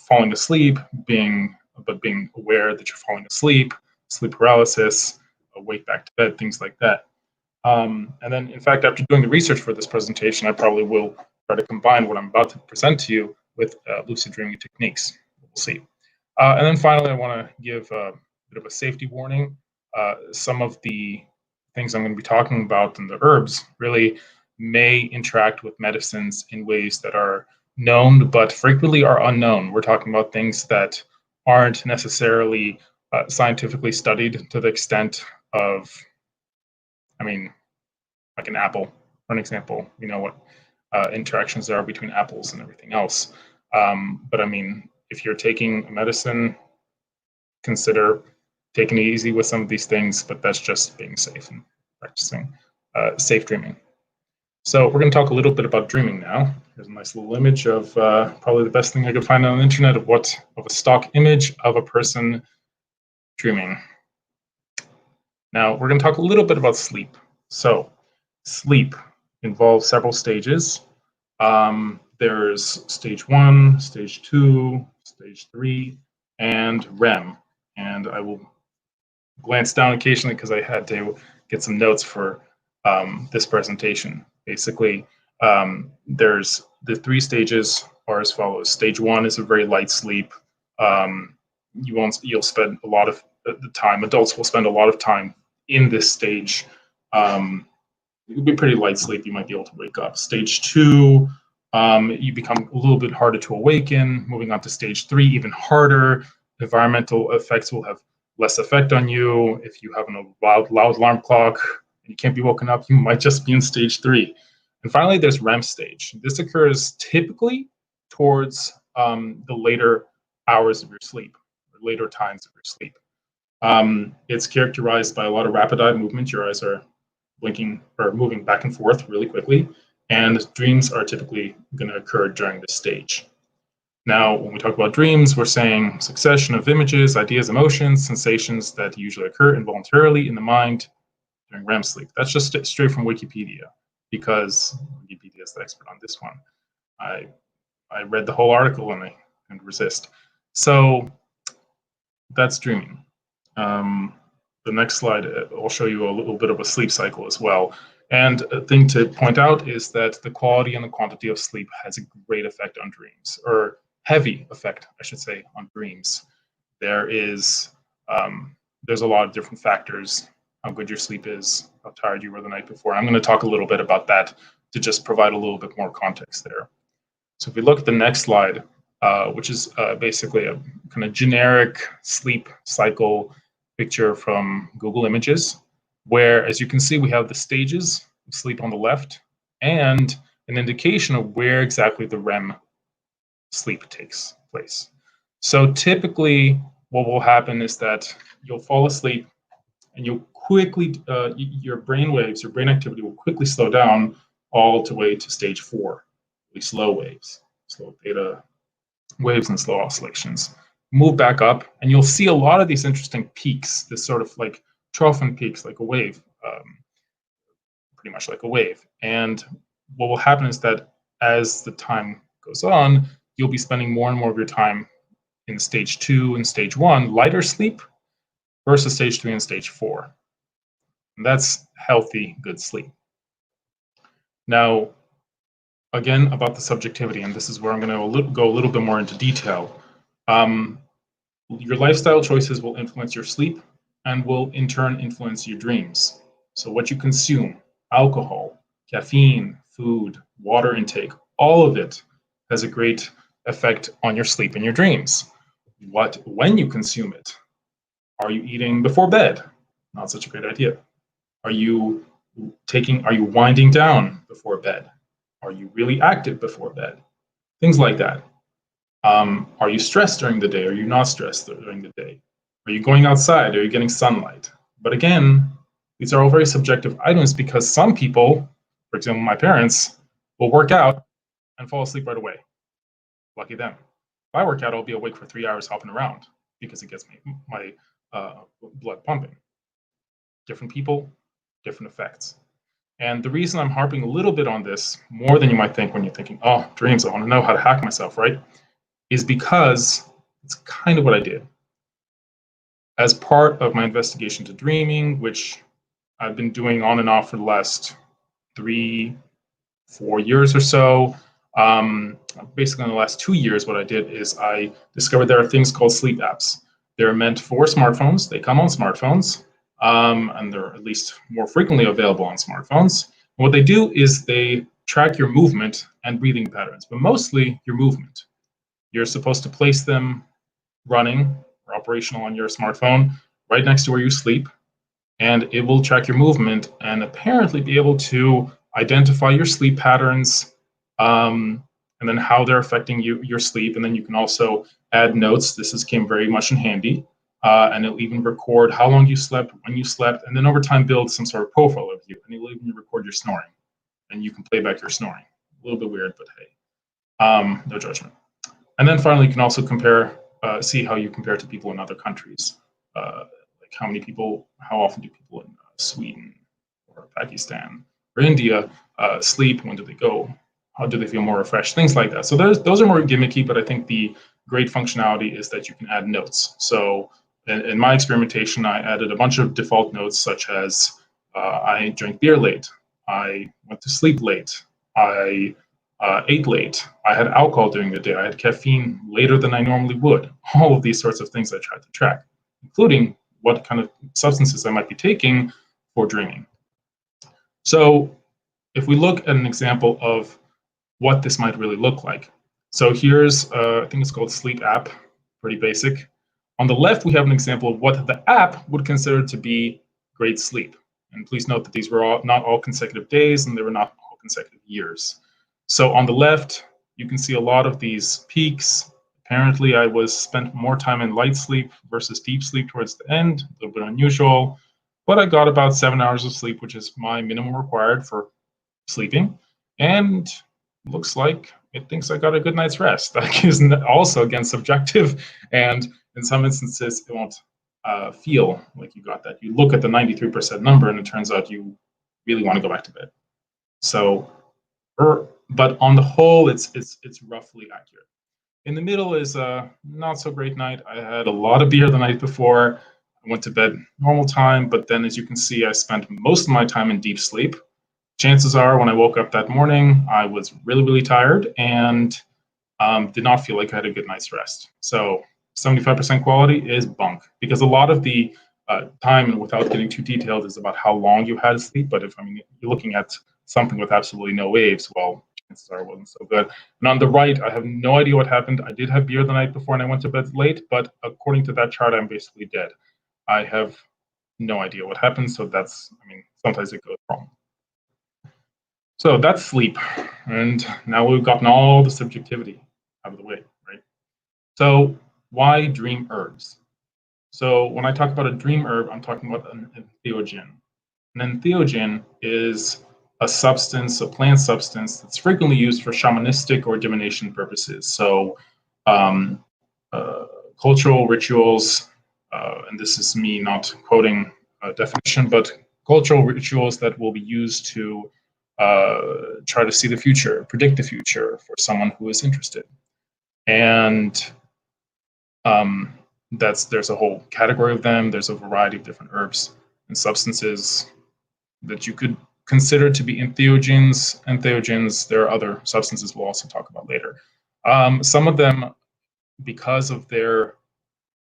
falling asleep, being aware that you're falling asleep, sleep paralysis, wake back to bed, things like that. And then, in fact, after doing the research for this presentation, I probably will try to combine what I'm about to present to you with lucid dreaming techniques. We'll see. And then finally, I want to give a bit of a safety warning. Some of the things I'm going to be talking about and the herbs really may interact with medicines in ways that are known but frequently are unknown. We're talking about things that aren't necessarily scientifically studied to the extent of, I mean, like an apple, for an example. We know what interactions there are between apples and everything else. But I mean, if you're taking a medicine, consider taking it easy with some of these things, but that's just being safe and practicing safe dreaming. So we're going to talk a little bit about dreaming now. Here's a nice little image of probably the best thing I could find on the internet of a stock image of a person dreaming. Now we're going to talk a little bit about sleep. So sleep involves several stages. There's stage 1, stage 2, stage 3, and REM. And I will glance down occasionally because I had to get some notes for this presentation. Basically, there's the 3 stages are as follows. Stage 1 is a very light sleep. You'll spend a lot of the time, adults will spend a lot of time in this stage. It'll be pretty light sleep. You might be able to wake up. Stage 2, you become a little bit harder to awaken. Moving on to stage 3, even harder. Environmental effects will have less effect on you. If you have a loud alarm clock and you can't be woken up, you might just be in stage 3. And finally, there's REM stage. This occurs typically towards the later hours of your sleep, or later times of your sleep. It's characterized by a lot of rapid eye movement. Your eyes are blinking or moving back and forth really quickly, and dreams are typically going to occur during this stage. Now, when we talk about dreams, we're saying succession of images, ideas, emotions, sensations that usually occur involuntarily in the mind during REM sleep. That's just straight from Wikipedia, because Wikipedia is the expert on this one. I read the whole article and I couldn't resist. So That's dreaming. The next slide, I'll show you a little bit of a sleep cycle as well. And a thing to point out is that the quality and the quantity of sleep has a great effect on dreams, or heavy effect, I should say, on dreams. There's a lot of different factors, how good your sleep is, how tired you were the night before. I'm going to talk a little bit about that to just provide a little bit more context there. So if we look at the next slide, which is basically a kind of generic sleep cycle picture from Google Images, where, as you can see, we have the stages of sleep on the left and an indication of where exactly the REM sleep takes place. So typically what will happen is that you'll fall asleep and you'll quickly, your brain waves, your brain activity will quickly slow down all the way to stage 4, really slow waves, slow theta waves and slow oscillations. Move back up, and you'll see a lot of these interesting peaks, this sort of like trough and peaks, like a wave, pretty much like a wave. And what will happen is that as the time goes on, you'll be spending more and more of your time in stage 2 and stage 1, lighter sleep, versus stage 3 and stage 4. And that's healthy, good sleep. Now, again, about the subjectivity, and this is where I'm going to go a little bit more into detail. Your lifestyle choices will influence your sleep and will in turn influence your dreams. So what you consume, alcohol, caffeine, food, water intake, all of it has a great effect on your sleep and your dreams. When you consume it, are you eating before bed? Not such a great idea. Are you winding down before bed? Are you really active before bed? Things like that. Are you stressed during the day? Are you not stressed during the day? Are you going outside? Are you getting sunlight? But again, these are all very subjective items because some people, for example, my parents, will work out and fall asleep right away. Lucky them. If I work out, I'll be awake for 3 hours hopping around because it gets my blood pumping. Different people, different effects. And the reason I'm harping a little bit on this, more than you might think when you're thinking, oh, dreams, I want to know how to hack myself, right? Is because it's kind of what I did. As part of my investigation to dreaming, which I've been doing on and off for the last 3-4 years or so, basically in the last 2 years, what I did is I discovered there are things called sleep apps. They're meant for smartphones. They come on smartphones, and they're at least more frequently available on smartphones. And what they do is they track your movement and breathing patterns, but mostly your movement. You're supposed to place them running or operational on your smartphone right next to where you sleep, and it will track your movement and apparently be able to identify your sleep patterns, and then how they're affecting your sleep. And then you can also add notes. This came very much in handy. And it'll even record how long you slept, when you slept, and then over time build some sort of profile of you. And it'll even record your snoring. And you can play back your snoring. A little bit weird, but hey, no judgment. And then finally, you can also compare, see how you compare to people in other countries. Like how often do people in Sweden or Pakistan or India sleep? When do they go? How do they feel more refreshed? Things like that. So those are more gimmicky, but I think the great functionality is that you can add notes. So in my experimentation, I added a bunch of default notes, such as I drank beer late, I went to sleep late, I ate late, I had alcohol during the day, I had caffeine later than I normally would. All of these sorts of things I tried to track, including what kind of substances I might be taking for dreaming. So if we look at an example of what this might really look like. So here's, I think it's called Sleep App, pretty basic. On the left, we have an example of what the app would consider to be great sleep. And please note that these were not all consecutive days, and they were not all consecutive years. So on the left, you can see a lot of these peaks. Apparently, I spent more time in light sleep versus deep sleep towards the end, a little bit unusual. But I got about 7 hours of sleep, which is my minimum required for sleeping. And looks like it thinks I got a good night's rest. That is also, again, subjective. And in some instances, it won't feel like you got that. You look at the 93% number, and it turns out you really want to go back to bed. So, but on the whole, it's roughly accurate. In the middle is a not so great night. I had a lot of beer the night before. I went to bed normal time, but then as you can see, I spent most of my time in deep sleep. Chances are when I woke up that morning, I was really, really tired and did not feel like I had a good night's rest. So 75% quality is bunk, because a lot of the time, and without getting too detailed, is about how long you had to sleep. But if you're looking at something with absolutely no waves, well, chances are it wasn't so good. And on the right, I have no idea what happened. I did have beer the night before and I went to bed late, but according to that chart, I'm basically dead. I have no idea what happened. So that's, sometimes it goes wrong. So that's sleep. And now we've gotten all the subjectivity out of the way, right? So why dream herbs? So when I talk about a dream herb, I'm talking about an entheogen. An entheogen is a substance, a plant substance that's frequently used for shamanistic or divination purposes. So cultural rituals, and this is me not quoting a definition, but cultural rituals that will be used to try to see the future, predict the future for someone who is interested. And there's a whole category of them. There's a variety of different herbs and substances that you could consider to be entheogens. Entheogens, there are other substances we'll also talk about later. Some of them, because of their,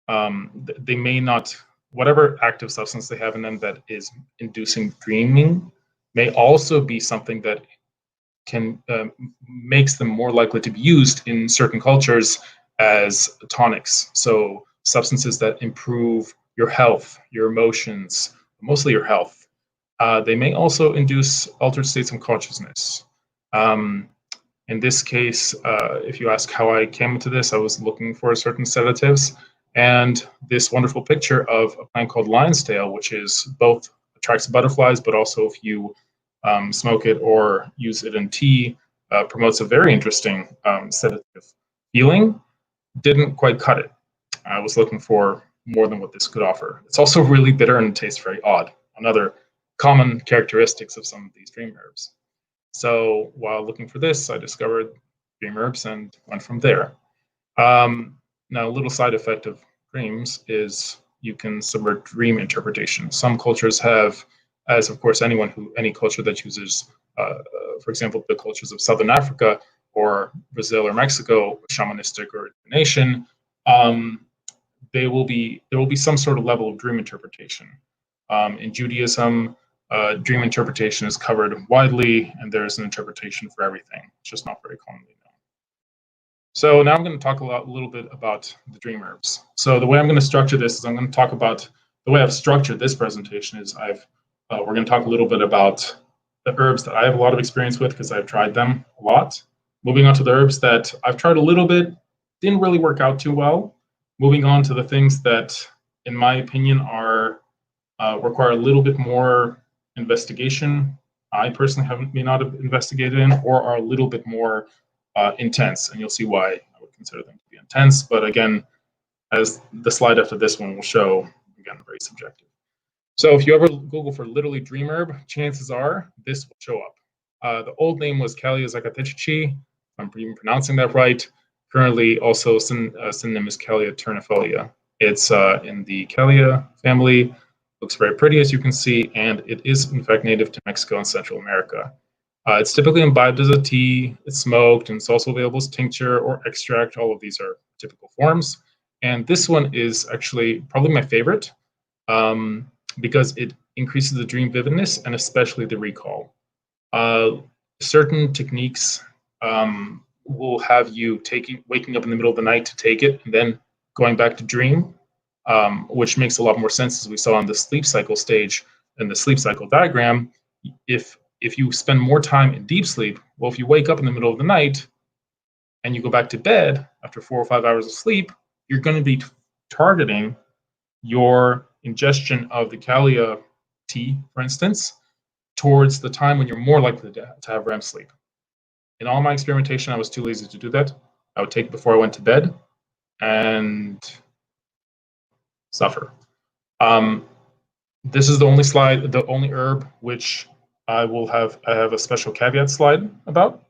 they may not, whatever active substance they have in them that is inducing dreaming, may also be something that can makes them more likely to be used in certain cultures as tonics. So substances that improve your health, your emotions, mostly your health. They may also induce altered states of consciousness. In this case, if you ask how I came to this, I was looking for certain sedatives, and this wonderful picture of a plant called lion's tail, which is both attracts butterflies, but also if you smoke it or use it in tea, promotes a very interesting sedative feeling. Didn't quite cut it. I was looking for more than what this could offer. It's also really bitter and tastes very odd. Another common characteristics of some of these dream herbs. So while looking for this, I discovered dream herbs and went from there. Now, a little side effect of dreams is you can subvert dream interpretation. Some cultures have, as of course any culture that uses, for example, the cultures of Southern Africa or Brazil or Mexico, shamanistic or divination, there will be some sort of level of dream interpretation. In Judaism, dream interpretation is covered widely, and there's an interpretation for everything. It's just not very commonly known. So now I'm going to talk a little bit about the dream herbs. So the way I'm going to structure this is I'm going to talk about the way I've structured this presentation is we're going to talk a little bit about the herbs that I have a lot of experience with because I've tried them a lot. Moving on to the herbs that I've tried a little bit, didn't really work out too well. Moving on to the things that, in my opinion, are require a little bit more investigation. I personally may not have investigated in, or are a little bit more intense, and you'll see why I would consider them to be intense. But again, as the slide after this one will show, again, very subjective. So if you ever Google for literally dream herb, chances are this will show up. The old name was Calea zacatechichi, if I'm even pronouncing that right. Currently, also synonym is Calea ternifolia. It's in the Calea family. Looks very pretty, as you can see, and it is in fact native to Mexico and Central America. It's typically imbibed as a tea, it's smoked, and it's also available as tincture or extract. All of these are typical forms. And this one is actually probably my favorite because it increases the dream vividness and especially the recall. Certain techniques will have you waking up in the middle of the night to take it and then going back to dream, which makes a lot more sense as we saw on the sleep cycle stage and the sleep cycle diagram. If you spend more time in deep sleep, well, if you wake up in the middle of the night and you go back to bed after 4 or 5 hours of sleep, you're going to be targeting your ingestion of the Calea tea, for instance, towards the time when you're more likely to have REM sleep. In all my experimentation, I was too lazy to do that. I would take it before I went to bed and suffer. This is the only slide, the only herb which I have a special caveat slide about.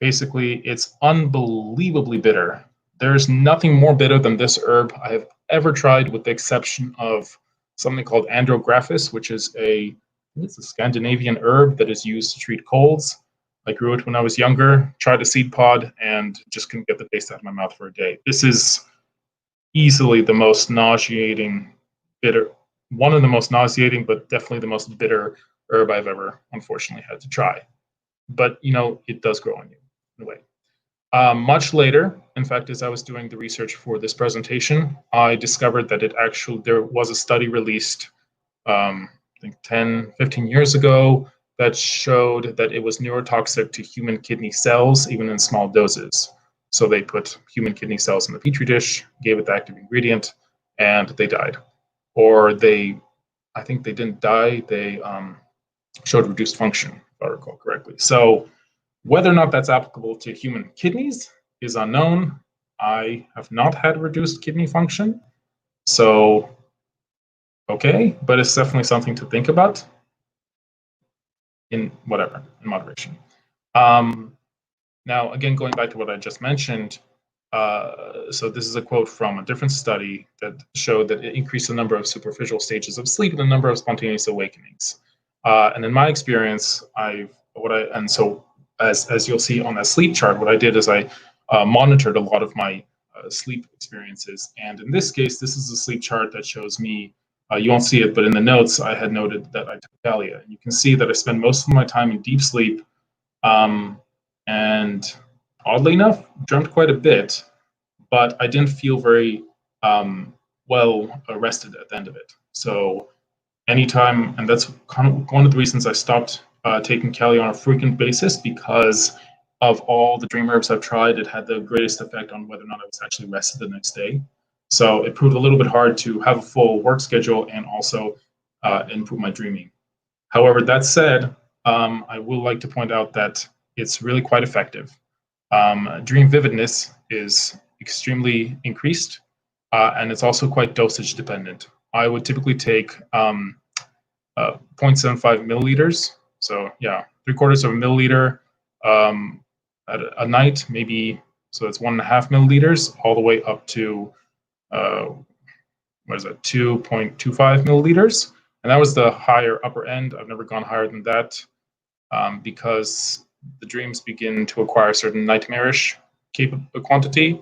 Basically, it's unbelievably bitter, There's nothing more bitter than this herb I have ever tried, with the exception of something called andrographis, which is it's a Scandinavian herb that is used to treat colds. I grew it when I was younger, tried a seed pod, and just couldn't get the taste out of my mouth for a day. This is easily the most nauseating, bitter, one of the most nauseating, but definitely the most bitter herb I've ever, unfortunately, had to try. But, it does grow on you in a way. Much later, in fact, as I was doing the research for this presentation, I discovered that there was a study released, I think 10, 15 years ago, that showed that it was neurotoxic to human kidney cells, even in small doses. So they put human kidney cells in the petri dish, gave it the active ingredient, and they died. Or I think they didn't die, they showed reduced function, if I recall correctly. So whether or not that's applicable to human kidneys is unknown. I have not had reduced kidney function, so okay, but it's definitely something to think about in moderation. Now, again, going back to what I just mentioned, so this is a quote from a different study that showed that it increased the number of superficial stages of sleep and the number of spontaneous awakenings. And in my experience, as you'll see on that sleep chart, what I did is I monitored a lot of my sleep experiences. And in this case, this is a sleep chart that shows me, you won't see it, but in the notes, I had noted that I took Thalia. You can see that I spend most of my time in deep sleep, and oddly enough, dreamt quite a bit, but I didn't feel very well rested at the end of it. So anytime, and that's kind of one of the reasons I stopped taking Kali on a frequent basis, because of all the dream herbs I've tried, it had the greatest effect on whether or not I was actually rested the next day. So it proved a little bit hard to have a full work schedule and also improve my dreaming. However, that said, I will like to point out that it's really quite effective. Dream vividness is extremely increased, and it's also quite dosage dependent. I would typically take 0.75 milliliters. So yeah, 3/4 of a milliliter at a night, maybe. So that's 1.5 milliliters, all the way up to 2.25 milliliters. And that was the higher upper end. I've never gone higher than that, because the dreams begin to acquire certain nightmarish quantity,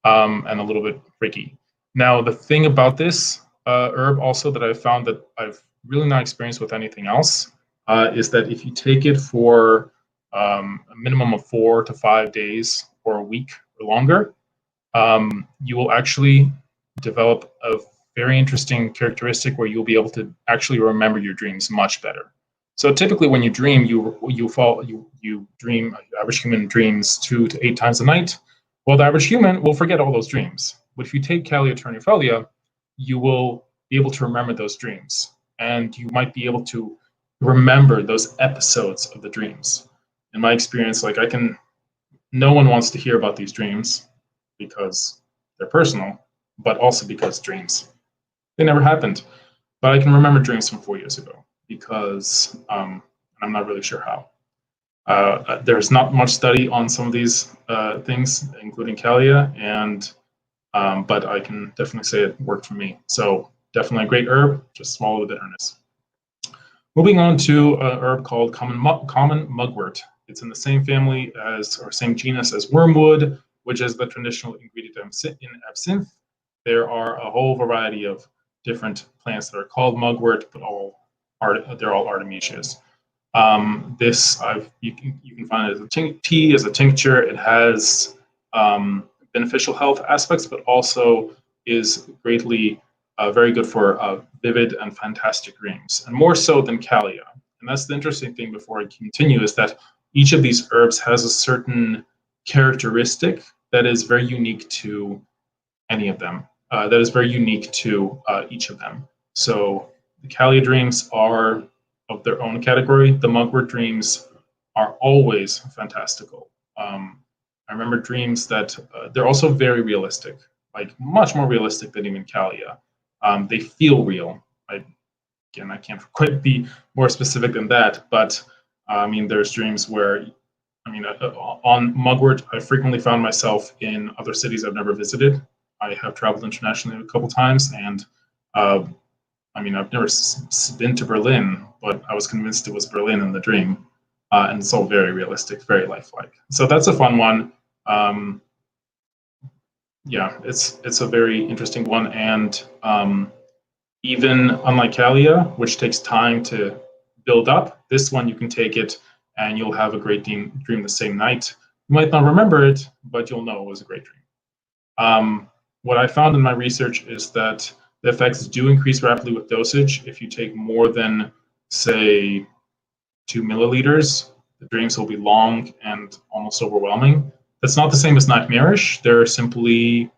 and a little bit freaky. Now, the thing about this herb also that I've found that I've really not experienced with anything else is that if you take it for a minimum of 4 to 5 days or a week or longer, you will actually develop a very interesting characteristic where you'll be able to actually remember your dreams much better. So typically when you dream, you dream, average human dreams 2 to 8 times a night. Well, the average human will forget all those dreams. But if you take Calea ternifolia, you will be able to remember those dreams. And you might be able to remember those episodes of the dreams. In my experience, no one wants to hear about these dreams because they're personal, but also because dreams, they never happened. But I can remember dreams from 4 years ago because I'm not really sure how. There's not much study on some of these things, including Calea, but I can definitely say it worked for me. So definitely a great herb, just swallow the bitterness. Moving on to an herb called common mugwort. It's in the same family or same genus as wormwood, which is the traditional ingredient in absinthe. There are a whole variety of different plants that are called mugwort, but they're all artemisias. You can find it as a tea, as a tincture. It has beneficial health aspects, but also is greatly very good for vivid and fantastic dreams, and more so than Calea. And that's the interesting thing before I continue, is that each of these herbs has a certain characteristic that is very unique to any of them, that is very unique to each of them. So the Calea dreams are of their own category. The mugwort dreams are always fantastical. I remember dreams that they're also very realistic, like much more realistic than even Calea. They feel real. I can't quite be more specific than that, but I mean, there's dreams where, I mean, on Mugwort, I frequently found myself in other cities I've never visited. I have traveled internationally a couple times, and I mean, I've never been to Berlin, but I was convinced it was Berlin in the dream, and it's all very realistic, very lifelike. So that's a fun one. Yeah, it's a very interesting one, and even unlike Kalia, which takes time to build up, this one you can take it and you'll have a great dream the same night. You might not remember it, but you'll know it was a great dream. What I found in my research is that the effects do increase rapidly with dosage. If you take more than, say, 2 milliliters, the dreams will be long and almost overwhelming. That's not the same as nightmarish. They're simply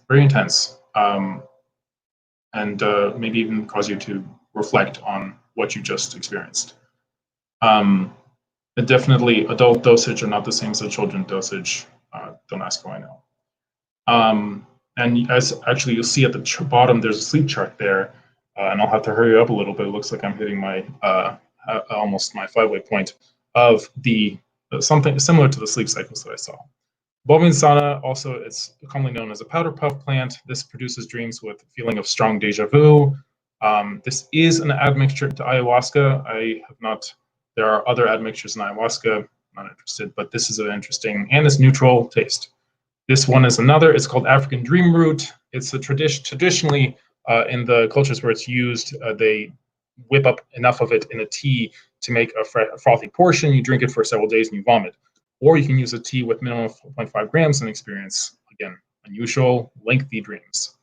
very intense, and maybe even cause you to reflect on what you just experienced. And definitely, adult dosage are not the same as a children dosage. Don't ask how I know. And as actually you'll see at the bottom, there's a sleep chart there, and I'll have to hurry up a little bit. It looks like I'm hitting my almost my 5-way point of the something similar to the sleep cycles that I saw. Bominsana, also it's commonly known as a powder puff plant. This produces dreams with a feeling of strong deja vu. This is an admixture to ayahuasca. I have not. There are other admixtures in ayahuasca. I'm not interested, but this is an interesting and it's neutral taste. This one is another. It's called African dream root. It's a traditionally in the cultures where it's used, they whip up enough of it in a tea to make a frothy portion. You drink it for several days and you vomit. Or you can use a tea with minimum of 4.5 grams and experience, again, unusual, lengthy dreams.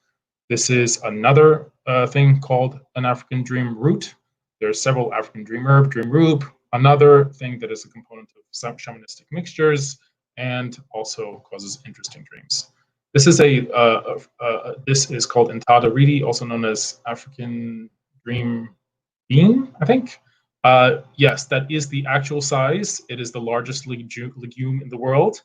This is another thing called an African dream root. There are several African dream herb, dream root, another thing that is a component of some shamanistic mixtures and also causes interesting dreams. This is this is called Entada reedi, also known as African dream bean, I think. Yes, that is the actual size. It is the largest legume in the world.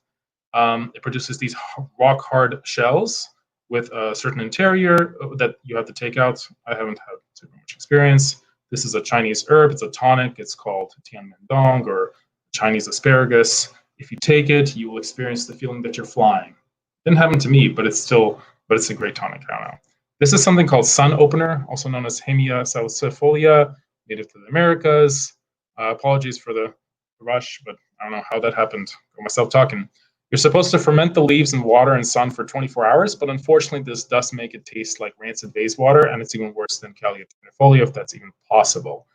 It produces these rock-hard shells with a certain interior that you have to take out. I haven't had too much experience. This is a Chinese herb. It's a tonic. It's called tianmendong or Chinese asparagus. If you take it, you will experience the feeling that you're flying. Didn't happen to me, but it's a great tonic. I don't know. This is something called sun opener, also known as Hemia salicifolia, native to the Americas. Apologies for the rush, but I don't know how that happened. Got myself talking. You're supposed to ferment the leaves in water and sun for 24 hours, but unfortunately this does make it taste like rancid vase water, and it's even worse than Calea ternifolia, if that's even possible.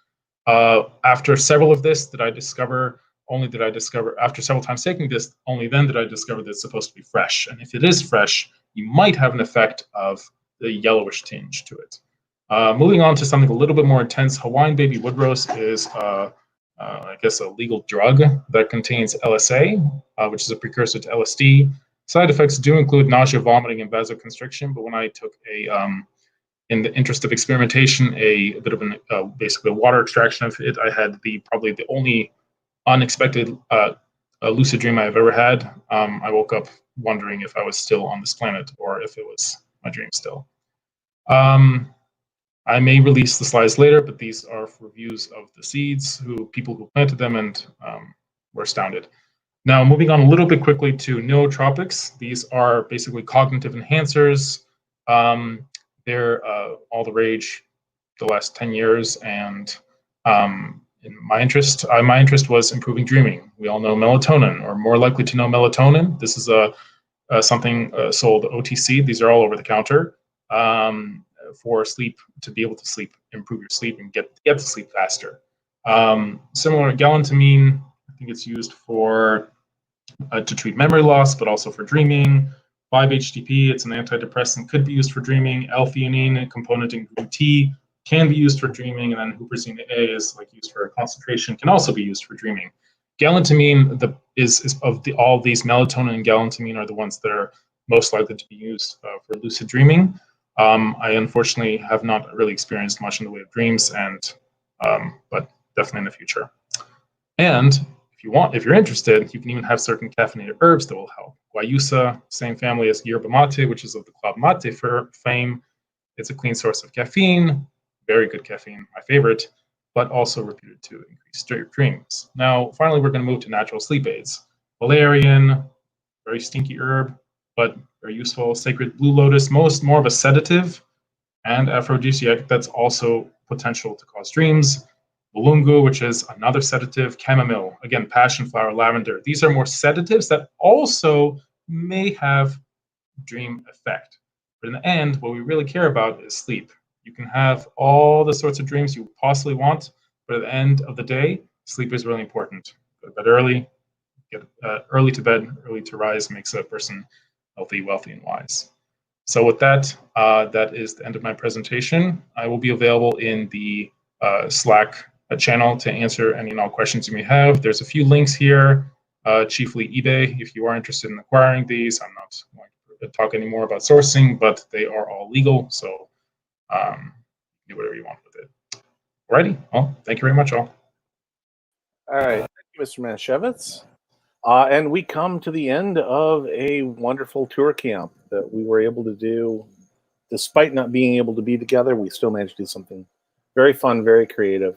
After several of this, after several times taking this, only then did I discover that it's supposed to be fresh. And if it is fresh, you might have an effect of the yellowish tinge to it. Moving on to something a little bit more intense, Hawaiian baby wood rose is, I guess, a legal drug that contains LSA, which is a precursor to LSD. Side effects do include nausea, vomiting, and vasoconstriction. But when I took in the interest of experimentation, a bit of basically a water extraction of it, I had probably the only unexpected lucid dream I've ever had. I woke up wondering if I was still on this planet or if it was my dream still. I may release the slides later, but these are for views of the seeds, people who planted them and were astounded. Now, moving on a little bit quickly to nootropics. These are basically cognitive enhancers. They're all the rage the last 10 years, and in my interest was improving dreaming. We all know melatonin, or more likely to know melatonin. This is something sold OTC. These are all over the counter. For sleep, to be able to sleep, improve your sleep, and get to sleep faster. Similar to galantamine, I think it's used for to treat memory loss, but also for dreaming. 5-HTP, it's an antidepressant, could be used for dreaming. L-theanine, a component in green tea, can be used for dreaming, and then huperzine A is used for concentration, can also be used for dreaming. Galantamine is of all these, melatonin and galantamine are the ones that are most likely to be used for lucid dreaming. I unfortunately have not really experienced much in the way of dreams, but definitely in the future. And if you're interested, you can even have certain caffeinated herbs that will help. Guayusa, same family as yerba mate, which is of the club mate fame. It's a clean source of caffeine, very good caffeine, my favorite. but also reputed to increase dreams. Now, finally, we're going to move to natural sleep aids. Valerian, very stinky herb, but very useful. Sacred blue lotus, more of a sedative and aphrodisiac that's also potential to cause dreams. Mulungu, which is another sedative. Chamomile, again, passion flower, lavender. These are more sedatives that also may have dream effect. But in the end, what we really care about is sleep. You can have all the sorts of dreams you possibly want, but at the end of the day, sleep is really important. Go to bed early, get early to bed, early to rise makes a person healthy, wealthy, and wise. So with that, that is the end of my presentation. I will be available in the Slack channel to answer any and all questions you may have. There's a few links here, chiefly eBay, if you are interested in acquiring these. I'm not going to talk anymore about sourcing, but they are all legal, so do whatever you want with it. Alrighty, well, thank you very much, all. All right, thank you, Mr. Manischewitz. And we come to the end of a wonderful tour camp that we were able to do. Despite not being able to be together, we still managed to do something very fun, very creative.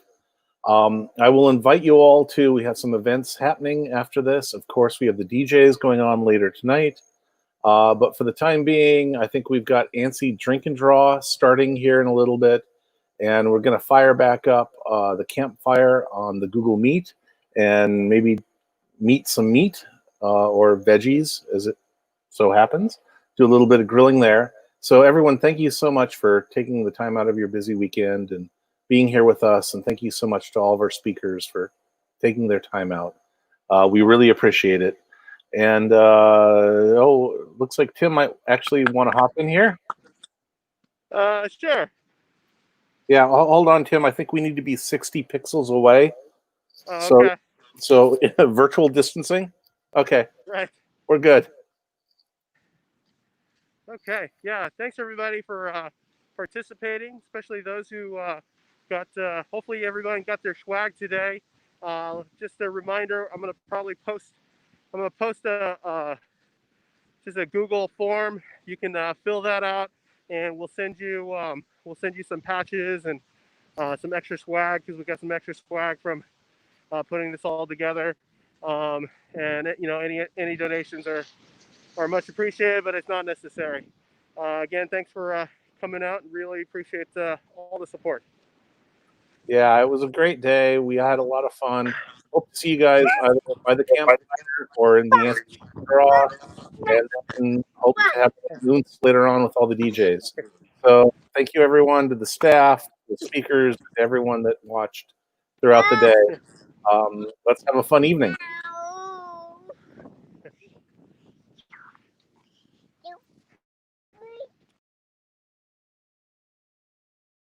I will invite you all to, we have some events happening after this. Of course, we have the DJs going on later tonight. But for the time being, I think we've got ANSI Drink and Draw starting here in a little bit. And we're going to fire back up the campfire on the Google Meet and maybe meet some meat or veggies, as it so happens. Do a little bit of grilling there. So everyone, thank you so much for taking the time out of your busy weekend and being here with us. And thank you so much to all of our speakers for taking their time out. We really appreciate it. And oh, looks like Tim might actually want to hop in here. Sure. Yeah, hold on, Tim. I think we need to be 60 pixels away. Oh, okay. So virtual distancing. Okay. Right. We're good. Okay. Yeah. Thanks everybody for participating, especially those who got. Hopefully everybody got their swag today. Just a reminder. I'm gonna post just a Google form. You can fill that out, and we'll send you some patches and some extra swag, because we got some extra swag from putting this all together. And any donations are much appreciated, but it's not necessary. Again, thanks for coming out. Really appreciate all the support. Yeah, it was a great day. We had a lot of fun. Hope to see you guys either by the campfire or in the ANSI draw, and then hope to have balloons later on with all the DJs. So thank you everyone, to the staff, the speakers, everyone that watched throughout the day. Let's have a fun evening.